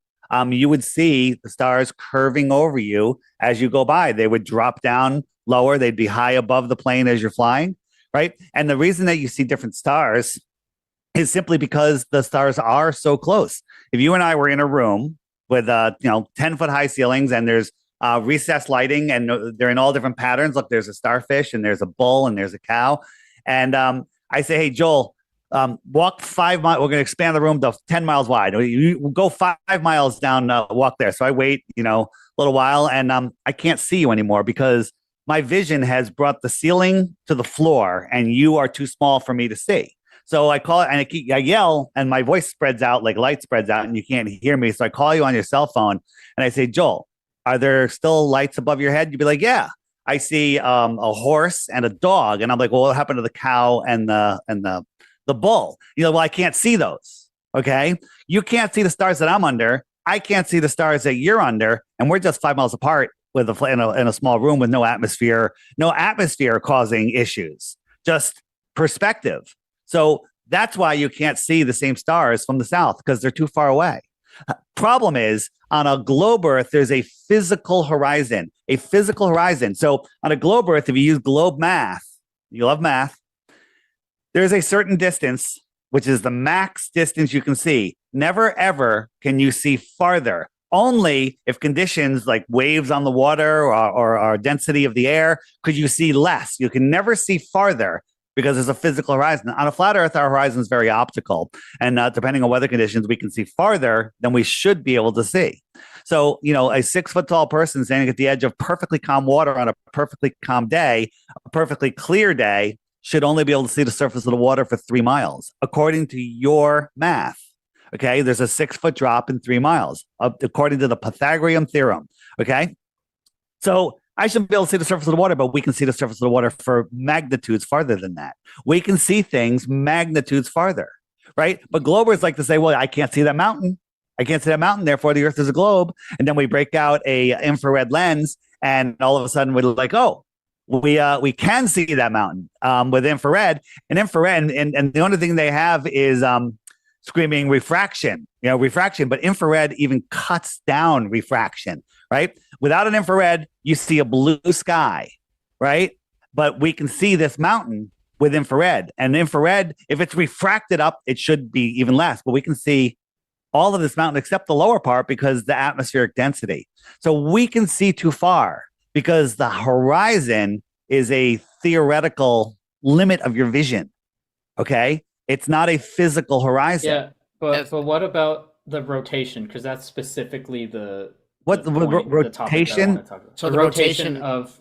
You would see the stars curving over you as you go by. They would drop down lower. They'd be high above the plane as you're flying, right? And the reason that you see different stars is simply because the stars are so close. If you and I were in a room with 10-foot high ceilings and there's recessed lighting and they're in all different patterns. Look, there's a starfish and there's a bull and there's a cow. And I say, hey, Joel, walk 5 miles. We're going to expand the room to 10 miles wide. You go 5 miles down, walk there. So I wait, a little while, and I can't see you anymore because my vision has brought the ceiling to the floor, and you are too small for me to see. So I call it, and I yell, and my voice spreads out like light spreads out, and you can't hear me. So I call you on your cell phone, and I say, Joel, are there still lights above your head? You'd be like, yeah. I see a horse and a dog, and I'm like, well, what happened to the cow and the bull? Well, I can't see those. Okay, you can't see the stars that I'm under. I can't see the stars that you're under, and we're just 5 miles apart with in a small room with no atmosphere causing issues, just perspective. So that's why you can't see the same stars from the south, because they're too far away. Problem is, on a globe Earth, there's a physical horizon. So on a globe Earth, if you use globe math, you love math, there's a certain distance, which is the max distance you can see. Never, ever can you see farther. Only if conditions like waves on the water or density of the air, could you see less. You can never see farther because there's a physical horizon. On a flat Earth, our horizon is very optical. And depending on weather conditions, we can see farther than we should be able to see. So, a 6 foot tall person standing at the edge of perfectly calm water on a perfectly calm day, a perfectly clear day, should only be able to see the surface of the water for 3 miles, according to your math. Okay, there's a 6 foot drop in 3 miles, according to the Pythagorean theorem. Okay, so I shouldn't be able to see the surface of the water, but we can see the surface of the water for magnitudes farther than that. We can see things magnitudes farther, right? But globers like to say, well, I can't see that mountain. I can't see that mountain, therefore the Earth is a globe. And then we break out a infrared lens, and all of a sudden we're like, oh, we can see that mountain with infrared. And the only thing they have is screaming refraction, but infrared even cuts down refraction, right? Without an infrared, you see a blue sky, right? But we can see this mountain with infrared. And infrared, if it's refracted up, it should be even less. But we can see all of this mountain except the lower part because the atmospheric density. So we can see too far because the horizon is a theoretical limit of your vision, okay? It's not a physical horizon. Yeah, but what about the rotation? Because that's specifically the rotation. So the rotation of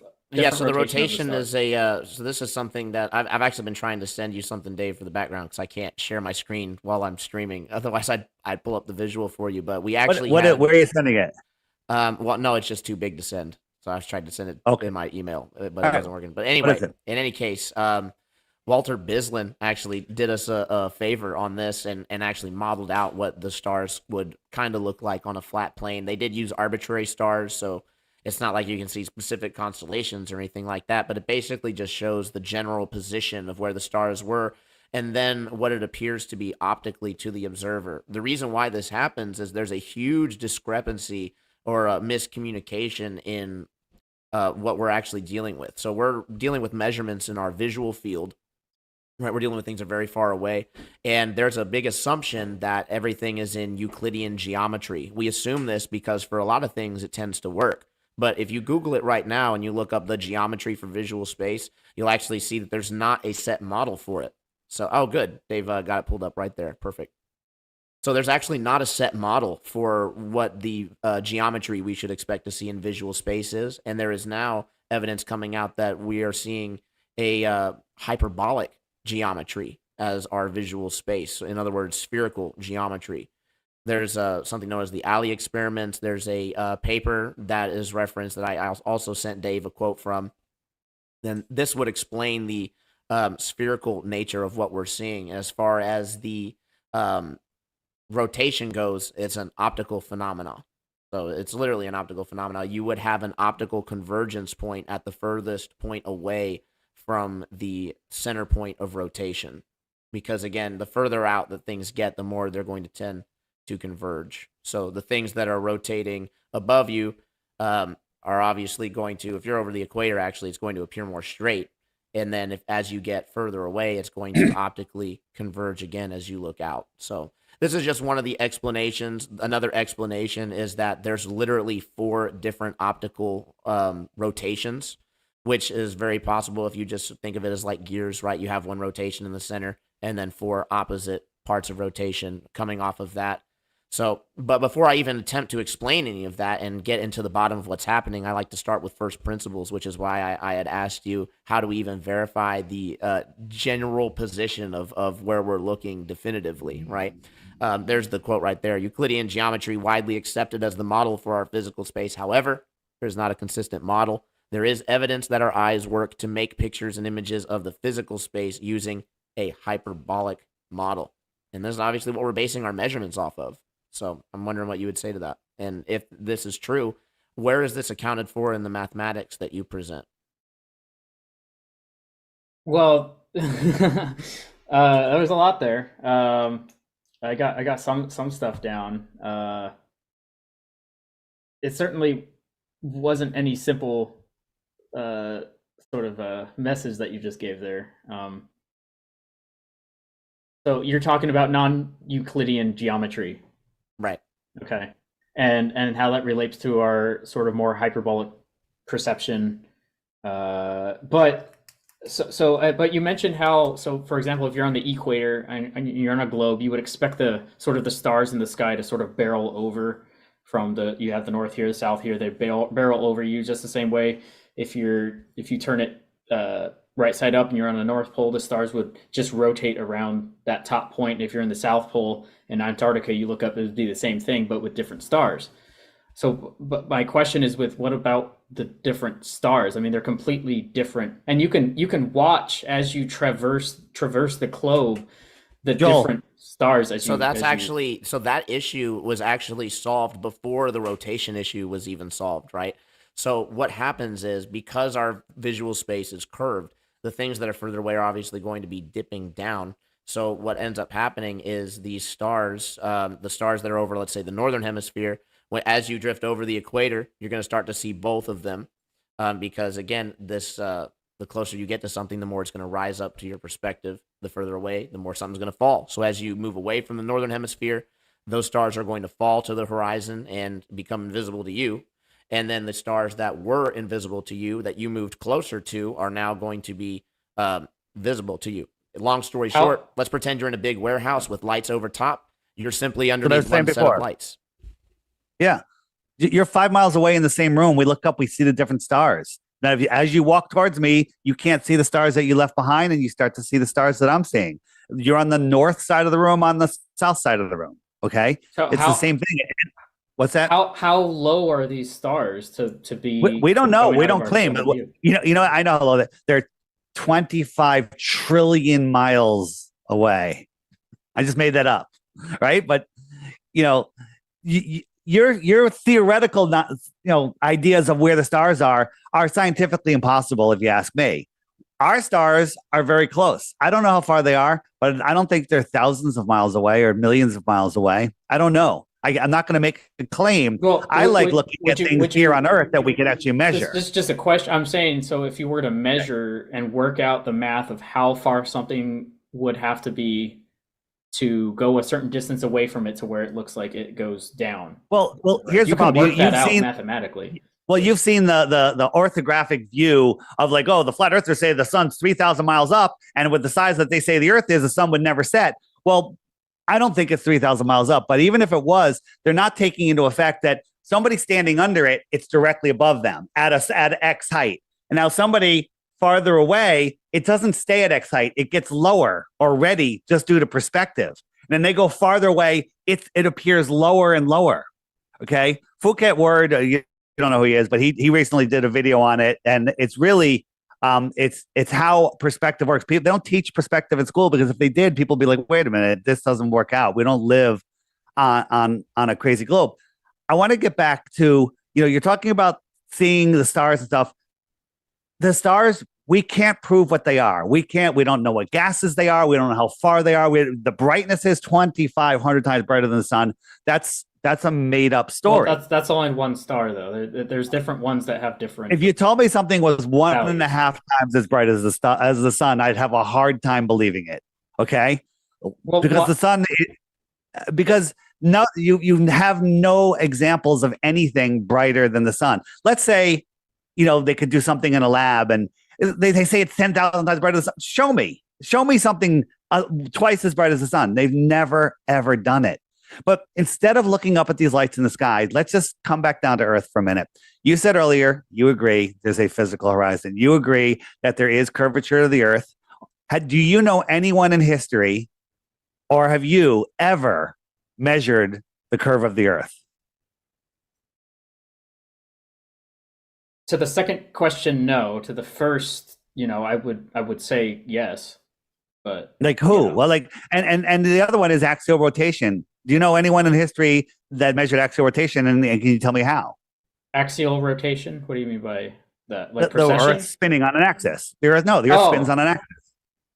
so the rotation is a so this is something that I've actually been trying to send you something, Dave, for the background, because I can't share my screen while I'm streaming. Otherwise, I'd pull up the visual for you. But we actually where are you sending it? Well, no, it's just too big to send. So I've tried to send it in my email, but it wasn't working. But anyway, in any case, Walter Bislin actually did us a favor on this and actually modeled out what the stars would kind of look like on a flat plane. They did use arbitrary stars, so it's not like you can see specific constellations or anything like that, but it basically just shows the general position of where the stars were and then what it appears to be optically to the observer. The reason why this happens is there's a huge discrepancy or a miscommunication in what we're actually dealing with. So we're dealing with measurements in our visual field. Right, we're dealing with things that are very far away, and there's a big assumption that everything is in Euclidean geometry. We assume this because for a lot of things it tends to work, But if you Google it right now and you look up the geometry for visual space, you'll actually see that there's not a set model for it. So, oh, good. They've got it pulled up right there. Perfect. So there's actually not a set model for what the geometry we should expect to see in visual space is. And there is now evidence coming out that we are seeing a hyperbolic geometry as our visual space. So in other words, spherical geometry. There's something known as the Alley experiment. There's a paper that is referenced that I also sent Dave a quote from. Then this would explain the spherical nature of what we're seeing. As far as the rotation goes, it's an optical phenomena. So it's literally an optical phenomena. You would have an optical convergence point at the furthest point away from the center point of rotation. Because again, the further out that things get, the more they're going to tend to converge. So the things that are rotating above you are obviously going to, if you're over the equator, actually, it's going to appear more straight. And then as you get further away, it's going to optically converge again as you look out. So this is just one of the explanations. Another explanation is that there's literally 4 different optical rotations, which is very possible if you just think of it as like gears, right? You have one rotation in the center and then 4 opposite parts of rotation coming off of that. So, but before I even attempt to explain any of that and get into the bottom of what's happening, I like to start with first principles, which is why I had asked you, how do we even verify the general position of where we're looking definitively, right? There's the quote right there. Euclidean geometry widely accepted as the model for our physical space. However, there's not a consistent model. There is evidence that our eyes work to make pictures and images of the physical space using a hyperbolic model. And this is obviously what we're basing our measurements off of. So I'm wondering what you would say to that. And if this is true, where is this accounted for in the mathematics that you present? Well, there was a lot there. I got some stuff down. It certainly wasn't any simple sort of a message that you just gave there. So you're talking about non-Euclidean geometry. Right. Okay. And how that relates to our sort of more hyperbolic perception. But you mentioned how, so for example, if you're on the equator and you're on a globe, you would expect the sort of the stars in the sky to sort of barrel over from you have the north here, the south here, they barrel over you just the same way. If you turn it right side up and you're on the North Pole, the stars would just rotate around that top point. If you're in the South Pole in Antarctica, you look up, it would be the same thing, but with different stars. So, but my question is what about the different stars? I mean, they're completely different. And you can watch as you traverse the globe, the different stars as you. So that's actually, so that issue was actually solved before the rotation issue was even solved, right? So what happens is, because our visual space is curved, the things that are further away are obviously going to be dipping down. So what ends up happening is these stars, the stars that are over, let's say, the northern hemisphere, as you drift over the equator, you're going to start to see both of them, because again, the closer you get to something, the more it's going to rise up to your perspective. The further away, the more something's going to fall. So as you move away from the northern hemisphere, those stars are going to fall to the horizon and become invisible to you. And then the stars that were invisible to you, that you moved closer to, are now going to be visible to you. Long story short, let's pretend you're in a big warehouse with lights over top. You're simply underneath one set of lights. Yeah. You're 5 miles away in the same room. We look up, we see the different stars. Now, as you walk towards me, you can't see the stars that you left behind, and you start to see the stars that I'm seeing. You're on the north side of the room, on the south side of the room. Okay. So it's the same thing. What's that? How low are these stars to be? We don't know. We don't claim. But you know. I know how low they're 25 trillion miles away. I just made that up, right? But your theoretical, ideas of where the stars are scientifically impossible, if you ask me. Our stars are very close. I don't know how far they are, but I don't think they're thousands of miles away or millions of miles away. I don't know. I'm not going to make a claim. Well, I like looking at things here on Earth that we can actually measure. This is just a question. I'm saying, so if you were to measure and work out the math of how far something would have to be to go a certain distance away from it to where it looks like it goes down. Well, here's the problem. You've seen mathematically. Well, you've seen the orthographic view of like, oh, the flat earthers say the sun's 3,000 miles up, and with the size that they say the earth is, the sun would never set. Well, I don't think it's 3,000 miles up, but even if it was, they're not taking into effect that somebody standing under it, it's directly above them at X height. And now somebody farther away, it doesn't stay at X height. It gets lower already just due to perspective. And then they go farther away, it appears lower and lower. Okay. Phuket Word, you don't know who he is, but he recently did a video on it. And it's really, it's how perspective works. People, they don't teach perspective in school, because if they did, people would be like, wait a minute, this doesn't work out. We don't live on a crazy globe. I want to get back to, you're talking about seeing the stars and stuff. The stars, we can't prove what they are. We don't know what gases they are. We don't know how far they are. The brightness is 2,500 times brighter than the sun. That's a made up story. Well, that's only one star, though. There's different ones that have different. If you told me something was 1.5 times as bright as the sun, I'd have a hard time believing it. Okay, well, because the sun, because no, you have no examples of anything brighter than the sun. Let's say, they could do something in a lab, and they say it's 10,000 times brighter than the sun. Show me something twice as bright as the sun. They've never ever done it. But instead of looking up at these lights in the sky, let's just come back down to Earth for a minute. You said earlier, you agree there's a physical horizon. You agree that there is curvature of the Earth. Do you know anyone in history, or have you ever measured the curve of the Earth? To the second question, no. To the first, I would say yes. But like who? Well, like and the other one is axial rotation. Do you know anyone in history that measured axial rotation? And can you tell me how? Axial rotation? What do you mean by that? Like the Earth spinning on an axis. The Earth spins on an axis.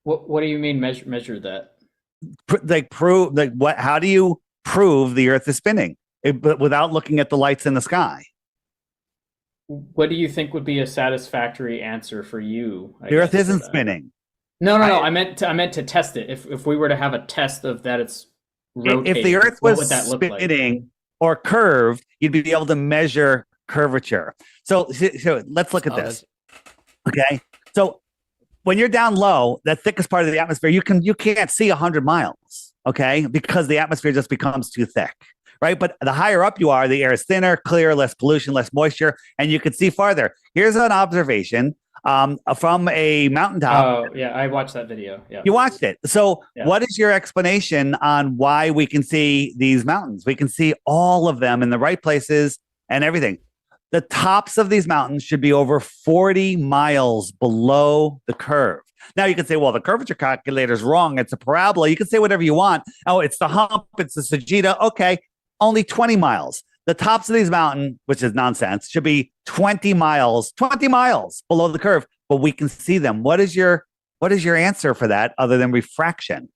What do you mean measure that? How do you prove the Earth is spinning without looking at the lights in the sky? What do you think would be a satisfactory answer for you? The Earth isn't spinning. No. I meant to test it. If we were to have a test of that, it's rotating. If the Earth was spinning or curved, you'd be able to measure curvature. So let's look at this. Okay. So when you're down low, that thickest part of the atmosphere, you can't see 100 miles. Okay, because the atmosphere just becomes too thick. Right. But the higher up you are, the air is thinner, clear, less pollution, less moisture, and you can see farther. Here's an observation from a mountaintop. Oh, yeah, I watched that video. Yeah. You watched it. So what is your explanation on why we can see these mountains? We can see all of them in the right places and everything. The tops of these mountains should be over 40 miles below the curve. Now you can say, well, the curvature calculator is wrong. It's a parabola. You can say whatever you want. Oh, it's the hump. It's the Sagitta. Okay, only 20 miles. The tops of these mountains, which is nonsense, should be 20 miles below the curve, but we can see them. What is your answer for that other than refraction?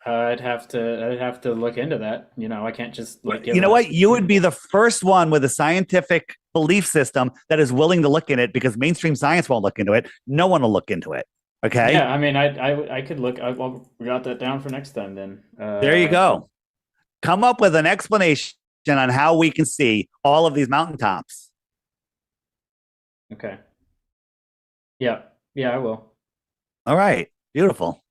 I'd have to look into that. I can't just you know what? You would be the first one with a scientific belief system that is willing to look in it, because mainstream science won't look into it. No one will look into it. Okay. Yeah, I mean, I could look. We got that down for next time. Then there you go. Come up with an explanation on how we can see all of these mountaintops. Okay. Yeah, I will. All right. Beautiful.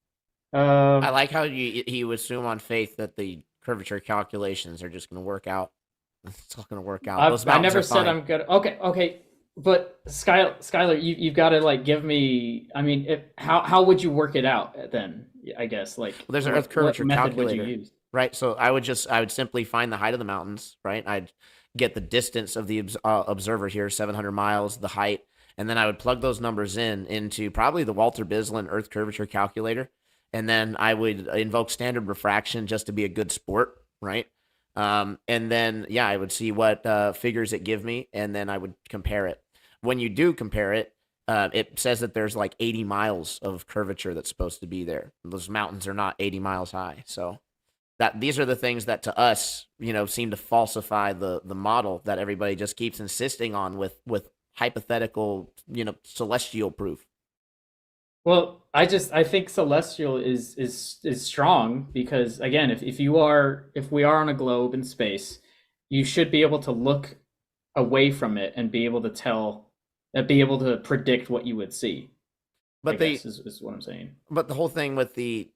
I like how you assume on faith that the curvature calculations are just going to work out. It's all going to work out. I never said I'm good. Okay. But Skylar, you've got to give me. I mean, how would you work it out then? I guess there's an Earth curvature calculator, right? So I would simply find the height of the mountains, right? I'd get the distance of the observer here, 700 miles, the height, and then I would plug those numbers into probably the Walter Bislin Earth curvature calculator, and then I would invoke standard refraction just to be a good sport, right? And then I would see what figures it give me, and then I would compare it. When you do compare it, it says that there's 80 miles of curvature that's supposed to be there. Those mountains are not 80 miles high, so these are the things that to us, seem to falsify the model that everybody just keeps insisting on with hypothetical, celestial proof. Well, I think celestial is strong because, again, if we are on a globe in space, you should be able to look away from it and be able to be able to predict what you would see. But is what I'm saying. But the whole thing with the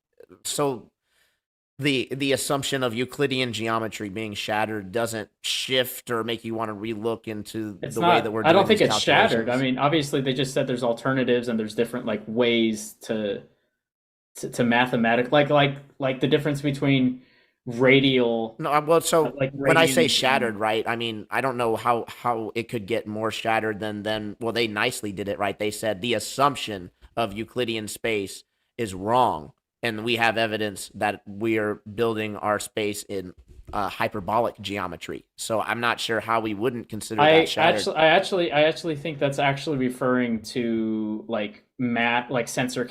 assumption of Euclidean geometry being shattered doesn't shift or make you want to relook into way that we're doing I don't think these it's shattered. I calculations. mean, obviously they just said there's alternatives and there's different like ways to mathematic like the difference between radial. No, well, so when I say radians shattered, right, I mean, I don't know how it could get more shattered than well, they nicely did it, right? They said the assumption of Euclidean space is wrong, and we have evidence that we are building our space in hyperbolic geometry. So I'm not sure how we wouldn't consider that shattered. I actually think that's actually referring to like math, like tensor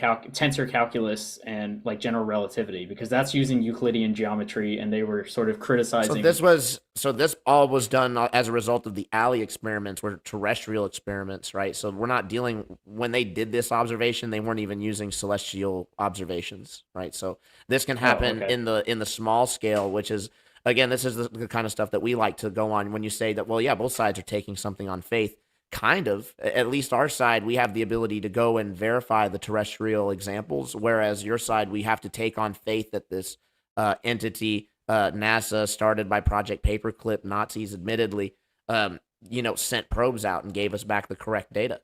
calculus and like general relativity, because that's using Euclidean geometry, and they were sort of criticizing. So this all was done as a result of the Alley experiments, were terrestrial experiments, right? So we're not dealing, when they did this observation, they weren't even using celestial observations, right? So this can happen in the small scale, which is, again, this is the kind of stuff that we like to go on when you say that, well, yeah, both sides are taking something on faith. Kind of, at least our side, we have the ability to go and verify the terrestrial examples, whereas your side, we have to take on faith that this entity, NASA, started by Project Paperclip, Nazis admittedly, sent probes out and gave us back the correct data.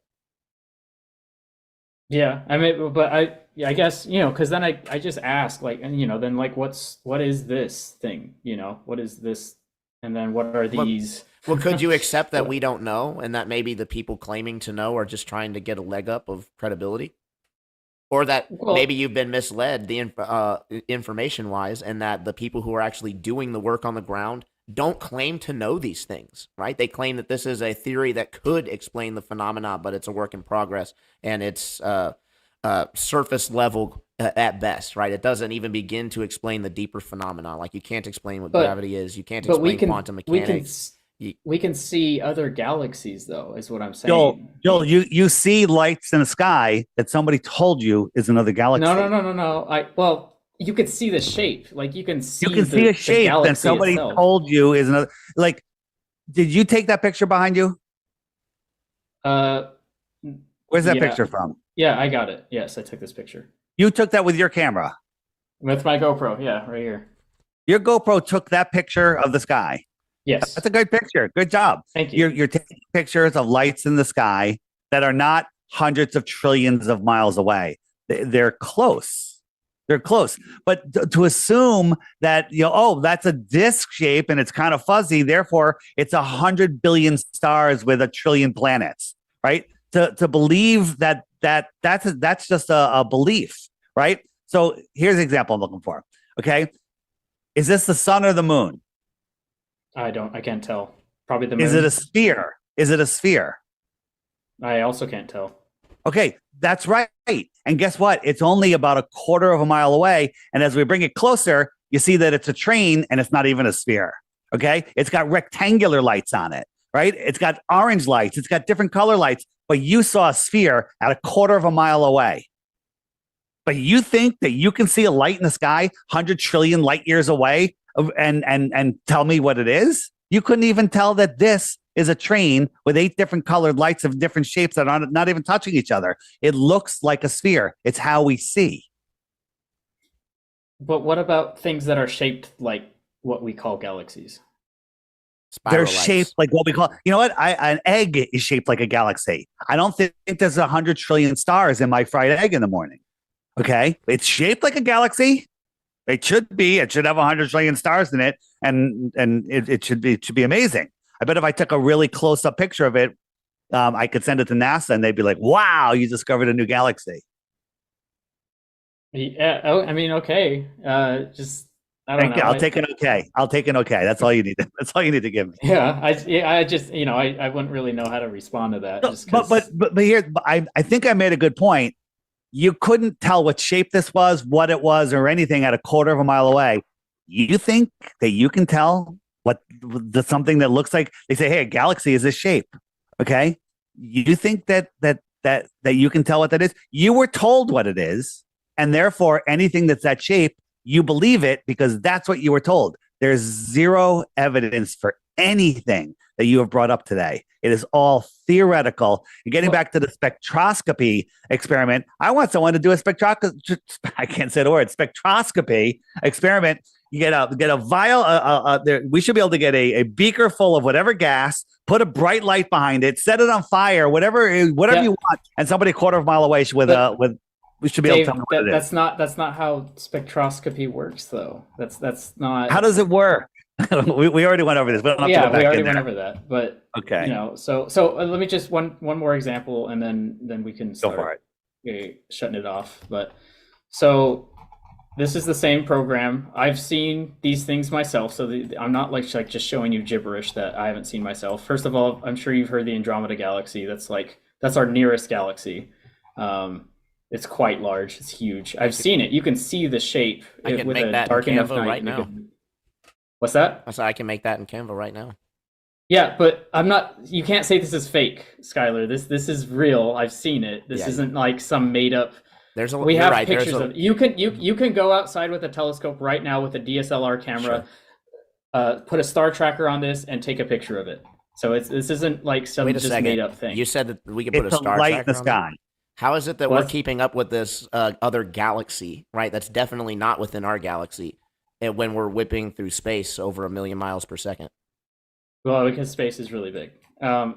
Yeah, I mean, but I guess, because then I just ask, like, and then like, what is this thing? What is this? And then what are these? Well, could you accept that we don't know, and that maybe the people claiming to know are just trying to get a leg up of credibility? Or that maybe you've been misled information-wise, and that the people who are actually doing the work on the ground don't claim to know these things, right? They claim that this is a theory that could explain the phenomena, but it's a work in progress, and it's surface level at best, right? It doesn't even begin to explain the deeper phenomena. Like, you can't explain what gravity is. You can't explain quantum mechanics. We can see other galaxies, though, is what I'm saying. Joel, you see lights in the sky that somebody told you is another galaxy. No. You could see the shape. Like, you can see a shape that somebody told you is another. Like, did you take that picture behind you? Where's that picture from? Yeah, I got it. Yes, I took this picture. You took that with your camera? With my GoPro, yeah, right here. Your GoPro took that picture of the sky? Yes. That's a good picture. Good job. Thank you. You're taking pictures of lights in the sky that are not hundreds of trillions of miles away. They're close. They're close. But to assume that, that's a disc shape and it's kind of fuzzy, therefore it's 100 billion stars with a trillion planets, right? To believe that's just a belief, right? So here's an example I'm looking for. Okay. Is this the sun or the moon? I can't tell. Probably the moon. Is it a sphere? Is it a sphere? I also can't tell. Okay, that's right. And guess what? It's only about a quarter of a mile away. And as we bring it closer, you see that it's a train and it's not even a sphere. Okay, it's got rectangular lights on it, right? It's got orange lights. It's got different color lights. But you saw a sphere at a quarter of a mile away. But you think that you can see a light in the sky 100 trillion light years away and tell me what it is? You couldn't even tell that this is a train with 8 different colored lights of different shapes that are not even touching each other. It looks like a sphere. It's how we see. But what about things that are shaped like what we call galaxies? They're shaped like what we call, an egg is shaped like a galaxy. I don't think there's 100 trillion stars in my fried egg in the morning. Okay. It's shaped like a galaxy. It should be. It should have 100 trillion stars in it, and it should be amazing. I bet if I took a really close up picture of it, I could send it to NASA, and they'd be like, "Wow, you discovered a new galaxy." Yeah. Oh, I mean, okay. I don't know. I'll take an okay. I'll take an okay. That's all you need. That's all you need to give me. Yeah. I just I wouldn't really know how to respond to that. But here, I think I made a good point. You couldn't tell what shape this was, what it was, or anything at a quarter of a mile away. You think that you can tell what something that looks like, they say, hey, a galaxy is this shape. Okay. You think that you can tell what that is? You were told what it is, and therefore anything that's that shape, you believe it because that's what you were told. There's zero evidence for anything that you have brought up today. It is all theoretical. And getting back to the spectroscopy experiment, I want someone to do a I can't say the word, spectroscopy experiment. You get a vial. We should be able to get a beaker full of whatever gas, put a bright light behind it, set it on fire, whatever you want, and somebody a quarter of a mile away we should be able to tell them what it is. That's not how spectroscopy works, though. That's not. How does it work? we already went over this. We don't have to go back we already in went there. over that. But okay, so let me just one more example, and then we can start go for it. Shutting it off. But so. This is the same program. I've seen these things myself, so I'm not like just showing you gibberish that I haven't seen myself. First of all, I'm sure you've heard the Andromeda Galaxy. That's our nearest galaxy. It's quite large. It's huge. I've seen it. You can see the shape. I can with make a that dark in enough Canva night. right now. What's that? I said I can make that in Canva right now. Yeah, but I'm not. You can't say this is fake, Skylar. This is real. I've seen it. This isn't like some made up. We have pictures of you can go outside with a telescope right now with a DSLR camera, put a star tracker on this and take a picture of it. So this isn't like some just made up thing. You said that we could put a star light tracker in the on sky. it? How is it that we're keeping up with this other galaxy, right? That's definitely not within our galaxy, and when we're whipping through space over 1 million miles per second. Well, because space is really big.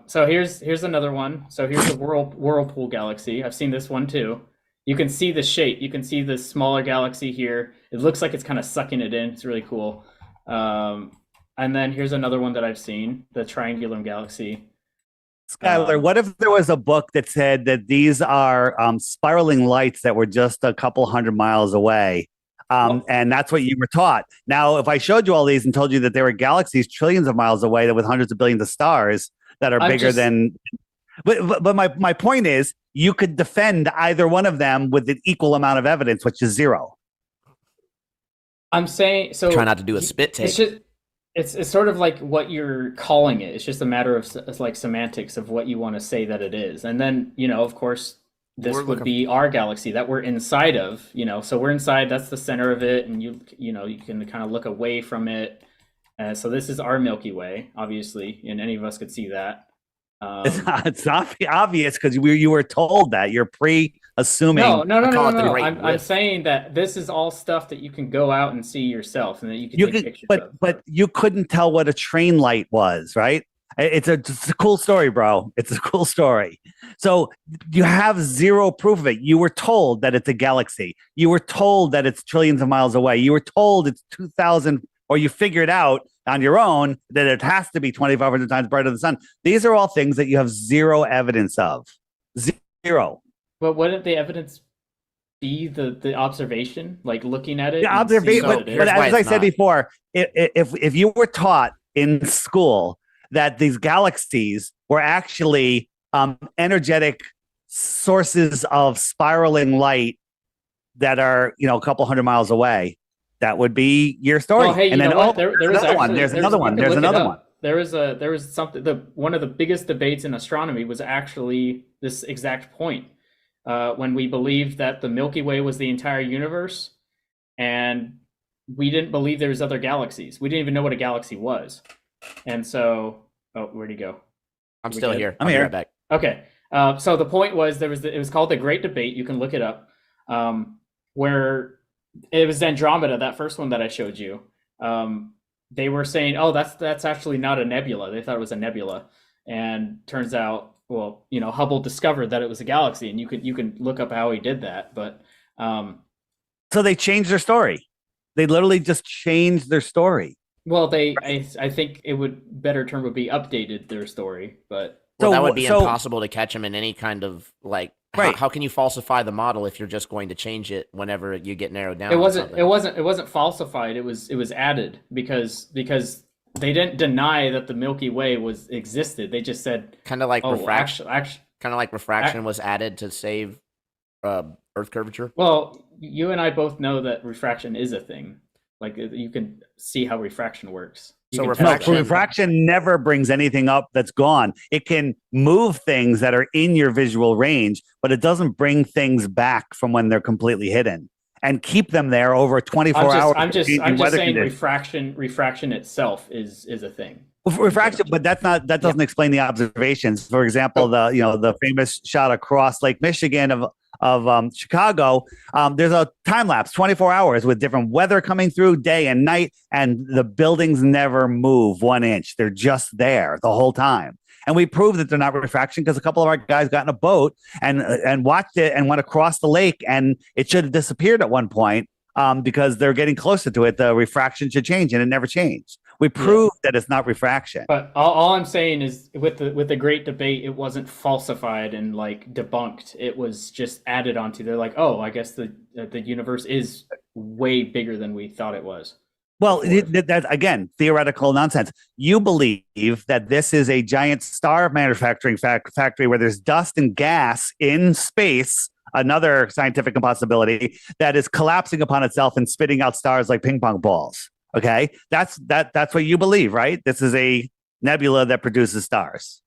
So here's another one. So here's the Whirlpool Galaxy. I've seen this one too. You can see the shape. You can see the smaller galaxy here. It looks like it's kind of sucking it in. It's really cool. And then here's another one that I've seen, the Triangulum Galaxy. Skylar, what if there was a book that said that these are spiraling lights that were just a couple 100 miles away? And that's what you were taught. Now, if I showed you all these and told you that there were galaxies trillions of miles away with hundreds of billions of stars that are bigger than... But my point is, you could defend either one of them with an equal amount of evidence, which is zero. I'm saying so. Try not to do a spit take. It's sort of like what you're calling it. It's just a matter of like semantics of what you want to say that it is. And then of course, this would be our galaxy that we're inside of. So we're inside. That's the center of it, and you can kind of look away from it. So this is our Milky Way, obviously, and any of us could see that. It's not obvious because you were told that. You're pre-assuming. No. I'm saying that this is all stuff that you can go out and see yourself, and that you can take pictures of. But you couldn't tell what a train light was, right? It's a cool story, bro. It's a cool story. So you have zero proof of it. You were told that it's a galaxy. You were told that it's trillions of miles away. You were told it's 2,000, or you figured out on your own that it has to be 2,500 times brighter than the sun. These are all things that you have zero evidence of. Zero. But wouldn't the evidence be the observation, like looking at it? The observation, but as I said before, if you were taught in school that these galaxies were actually energetic sources of spiraling light that are a couple 100 miles away, that would be your story. Well, hey, and then there's another one. There was something. One of the biggest debates in astronomy was actually this exact point, when we believed that the Milky Way was the entire universe, and we didn't believe there was other galaxies. We didn't even know what a galaxy was, and so where'd he go? I'm still here. I'm here. Right back. Okay. So the point was it was called the Great Debate. You can look it up, where it was Andromeda, that first one that I showed you. They were saying, "Oh, that's actually not a nebula." They thought it was a nebula, and turns out, well, Hubble discovered that it was a galaxy, and you can look up how he did that. But so they changed their story. They literally just changed their story. Well, I think it would better term would be updated their story, but that would be impossible to catch them in any kind of like. Right. How can you falsify the model if you're just going to change it whenever you get narrowed down? It wasn't falsified. It was added because they didn't deny that the Milky Way existed. They just said kind of like refraction. Kind of like refraction was added to save Earth curvature. Well, you and I both know that refraction is a thing. Like you can see how refraction works. So refraction never brings anything up that's gone. It can move things that are in your visual range, but it doesn't bring things back from when they're completely hidden and keep them there over 24 hours. I'm just saying refraction itself is a thing. Refraction, but that doesn't explain the observations. For example, the famous shot across Lake Michigan of Chicago. There's a time lapse, 24 hours with different weather coming through day and night, and the buildings never move 1 inch. They're just there the whole time. And we proved that they're not refraction because a couple of our guys got in a boat and watched it and went across the lake, and it should have disappeared at one point because they're getting closer to it. The refraction should change, and it never changed. We proved that it's not refraction. But all I'm saying is, with the Great Debate, it wasn't falsified and like debunked. It was just added onto. They're like, oh, I guess the universe is way bigger than we thought it was. Well, that's again theoretical nonsense. You believe that this is a giant star manufacturing factory where there's dust and gas in space. Another scientific impossibility that is collapsing upon itself and spitting out stars like ping pong balls. Okay, that's what you believe, right? This is a nebula that produces stars.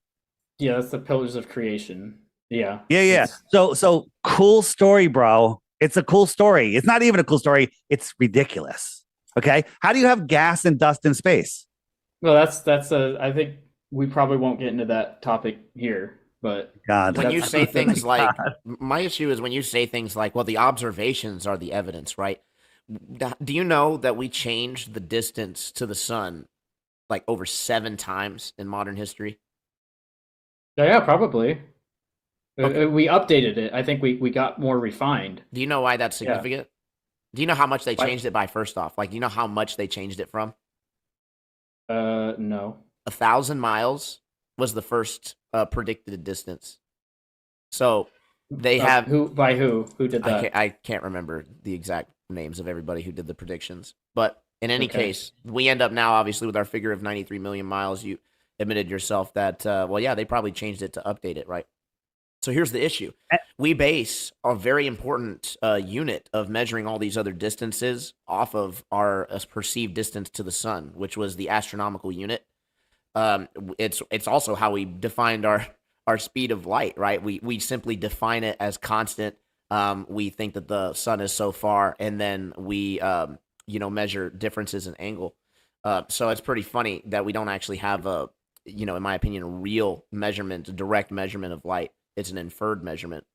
Yeah, that's the pillars of creation. Yeah. Yeah. So cool story, bro. It's a cool story. It's not even a cool story. It's ridiculous. Okay, how do you have gas and dust in space? Well, that's I think we probably won't get into that topic here. But when you say things like, my issue is when you say things like, well, the observations are the evidence, right? Do you know that we changed the distance to the sun like over 7 times in modern history? Yeah, probably. Okay. We updated it. I think we got more refined. Do you know why that's significant? Do you know how much they changed it by, first off? Like, do you know how much they changed it from? No. 1,000 miles was the first predicted distance. So they have who did that? I can't remember the exact names of everybody who did the predictions, but in any case, we end up now obviously with our figure of 93 million miles. You admitted yourself that they probably changed it to update it, right? So here's the issue. We base a very important unit of measuring all these other distances off of our perceived distance to the sun, which was the astronomical unit. It's also how we defined our speed of light, right? We simply define it as constant. We think that the sun is so far, and then we measure differences in angle. So it's pretty funny that we don't actually have in my opinion, a real measurement, a direct measurement of light. It's an inferred measurement.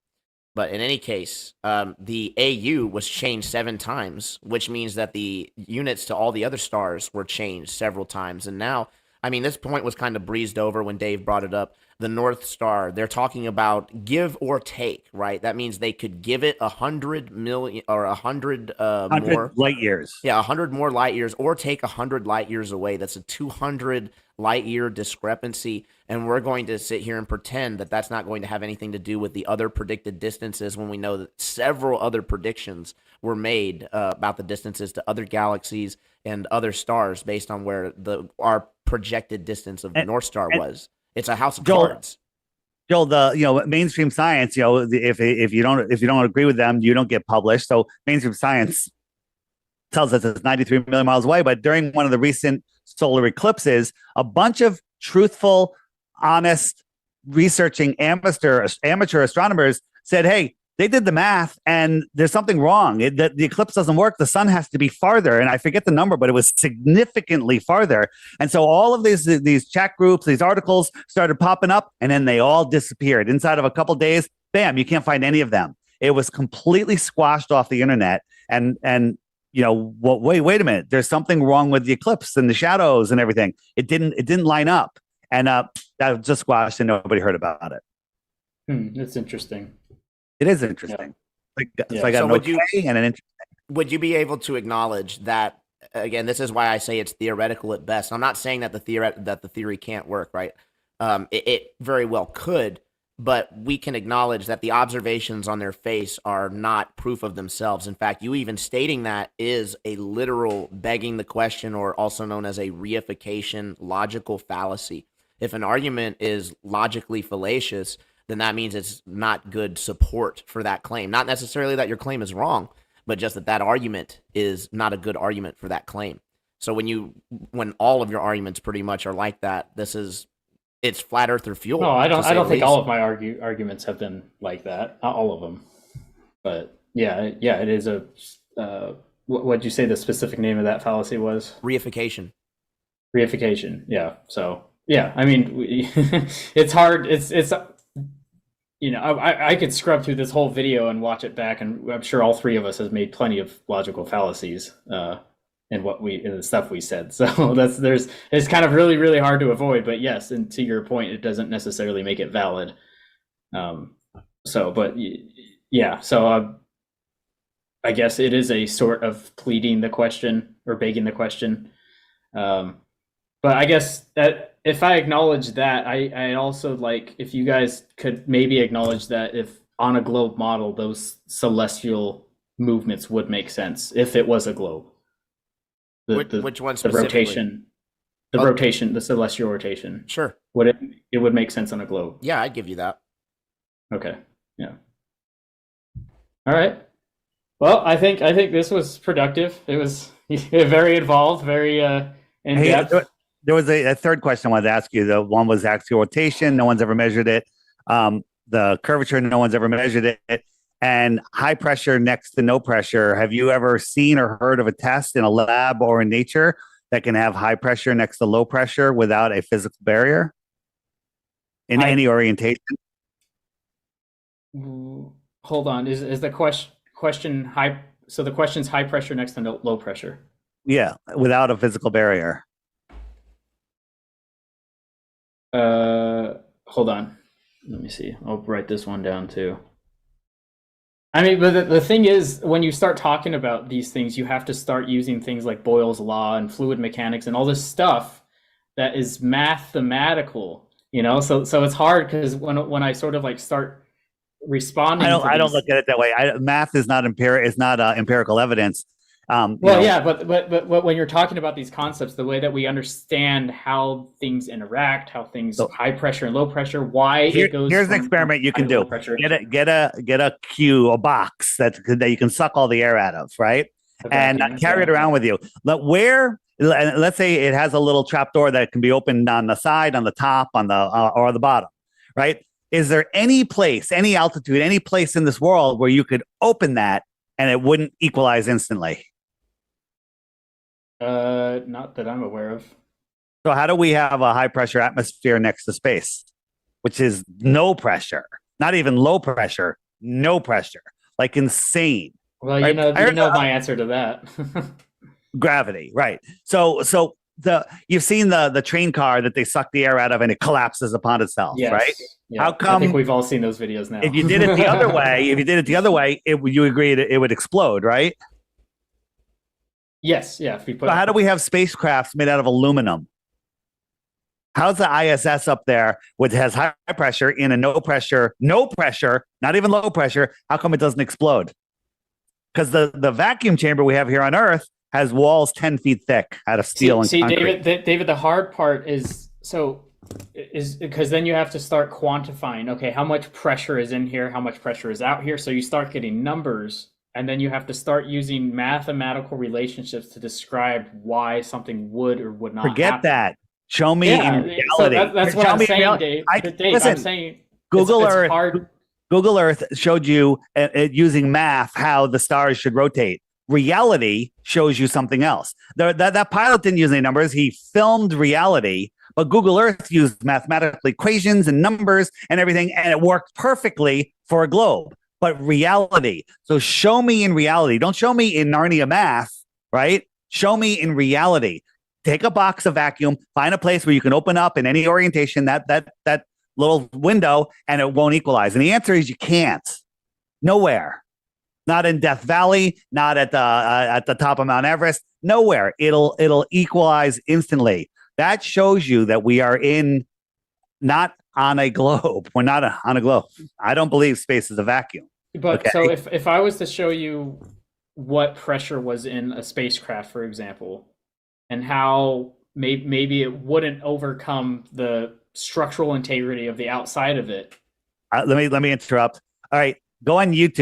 But in any case, the AU was changed 7 times, which means that the units to all the other stars were changed several times. And now, I mean, this point was kind of breezed over when Dave brought it up. The North Star, they're talking about give or take, right? That means they could give it 100 million or 100 more light years. Yeah, 100 more light years, or take 100 light years away. That's a 200 light year discrepancy. And we're going to sit here and pretend that that's not going to have anything to do with the other predicted distances, when we know that several other predictions were made about the distances to other galaxies and other stars based on where our projected distance of the North Star was. It's a house of cards. Joel, the mainstream science, if you don't agree with them, you don't get published. So mainstream science tells us it's 93 million miles away. But during one of the recent solar eclipses, a bunch of truthful, honest, researching amateur astronomers said, "Hey, they did the math, and there's something wrong. The eclipse doesn't work. The sun has to be farther." And I forget the number, but it was significantly farther. And so all of these chat groups, these articles started popping up, and then they all disappeared. Inside of a couple days, bam, you can't find any of them. It was completely squashed off the internet. And wait a minute. There's something wrong with the eclipse and the shadows and everything. It didn't line up. And that was just squashed, and nobody heard about it. That's interesting. It is interesting. So I got an okay and an interesting. Would you be able to acknowledge that, again, this is why I say it's theoretical at best. I'm not saying that the theory can't work, right? It very well could, but we can acknowledge that the observations on their face are not proof of themselves. In fact, you even stating that is a literal begging the question, or also known as a reification logical fallacy. If an argument is logically fallacious, then that means it's not good support for that claim. Not necessarily that your claim is wrong, but just that argument is not a good argument for that claim. So when all of your arguments pretty much are like that, it's flat earth or fuel. No, I don't think all of my arguments have been like that. Not all of them. But yeah, it is a what'd you say the specific name of that fallacy was? Reification. Reification. Yeah. So yeah, I mean, it's hard. It's I could scrub through this whole video and watch it back, and I'm sure all three of us has made plenty of logical fallacies in the stuff we said. So it's kind of really, really hard to avoid. But yes, and to your point, it doesn't necessarily make it valid. So I guess it is a sort of pleading the question or begging the question. But I guess that if I acknowledge that, I also like if you guys could maybe acknowledge that if on a globe model, those celestial movements would make sense if it was a globe. Which one the specifically? rotation, the celestial rotation. Sure. It would make sense on a globe. Yeah, I'd give you that. Okay. Yeah. All right. Well, I think this was productive. It was very involved, very in depth. There was a third question I wanted to ask you. The one was axial rotation. No one's ever measured it. The curvature, no one's ever measured it. And high pressure next to no pressure. Have you ever seen or heard of a test in a lab or in nature that can have high pressure next to low pressure without a physical barrier in any orientation? Hold on. Is the question high? So the question's high pressure next to low pressure. Yeah, without a physical barrier. Hold on. Let me see. I'll write this one down too. I mean, but the thing is, when you start talking about these things, you have to start using things like Boyle's law and fluid mechanics and all this stuff that is mathematical, So it's hard because when I sort of like start responding, I don't look at it that way. Math is not empirical evidence. But when you're talking about these concepts, the way that we understand how things interact, how things high pressure and low pressure, why it goes. Here's an experiment you can do. Get a cube, a box that you can suck all the air out of, right? Okay, and carry it around with you. Let's say it has a little trap door that can be opened on the side, on the top, on the or the bottom, right? Is there any place, any altitude, any place in this world where you could open that and it wouldn't equalize instantly? Not that I'm aware of. So how do we have a high pressure atmosphere next to space, which is no pressure, not even low pressure, no pressure, like insane? Well, right? you know my answer to that. Gravity, right? So you've seen the train car that they suck the air out of and it collapses upon itself, yes. Right? Yeah. How come? I think we've all seen those videos now. If you did it the other way, you agree it would explode, right? Yes, yeah. So how do we have spacecrafts made out of aluminum? How's the ISS up there, which has high pressure in a no pressure, not even low pressure? How come it doesn't explode? Because the vacuum chamber we have here on Earth has walls 10 feet thick out of steel and concrete. David, the hard part is because then you have to start quantifying. Okay, how much pressure is in here? How much pressure is out here? So you start getting numbers. And then you have to start using mathematical relationships to describe why something would or would not Forget happen. that. Show me in reality. So that's what I'm saying, Dave. Listen, I'm saying Google it's Earth. hard. Google Earth showed you using math how the stars should rotate. Reality shows you something else. That pilot didn't use any numbers. He filmed reality, but Google Earth used mathematical equations and numbers and everything, and it worked perfectly for a globe. But reality. So show me in reality. Don't show me in Narnia math, right? Show me in reality. Take a box of vacuum, find a place where you can open up in any orientation that little window, and it won't equalize. And the answer is you can't. Nowhere. Not in Death Valley. Not at the top of Mount Everest. Nowhere. It'll equalize instantly. That shows you that we are not on a globe. We're not on a globe. I don't believe space is a vacuum. But okay? So if I was to show you what pressure was in a spacecraft, for example, and how maybe it wouldn't overcome the structural integrity of the outside of it. Let me interrupt. All right, go on YouTube.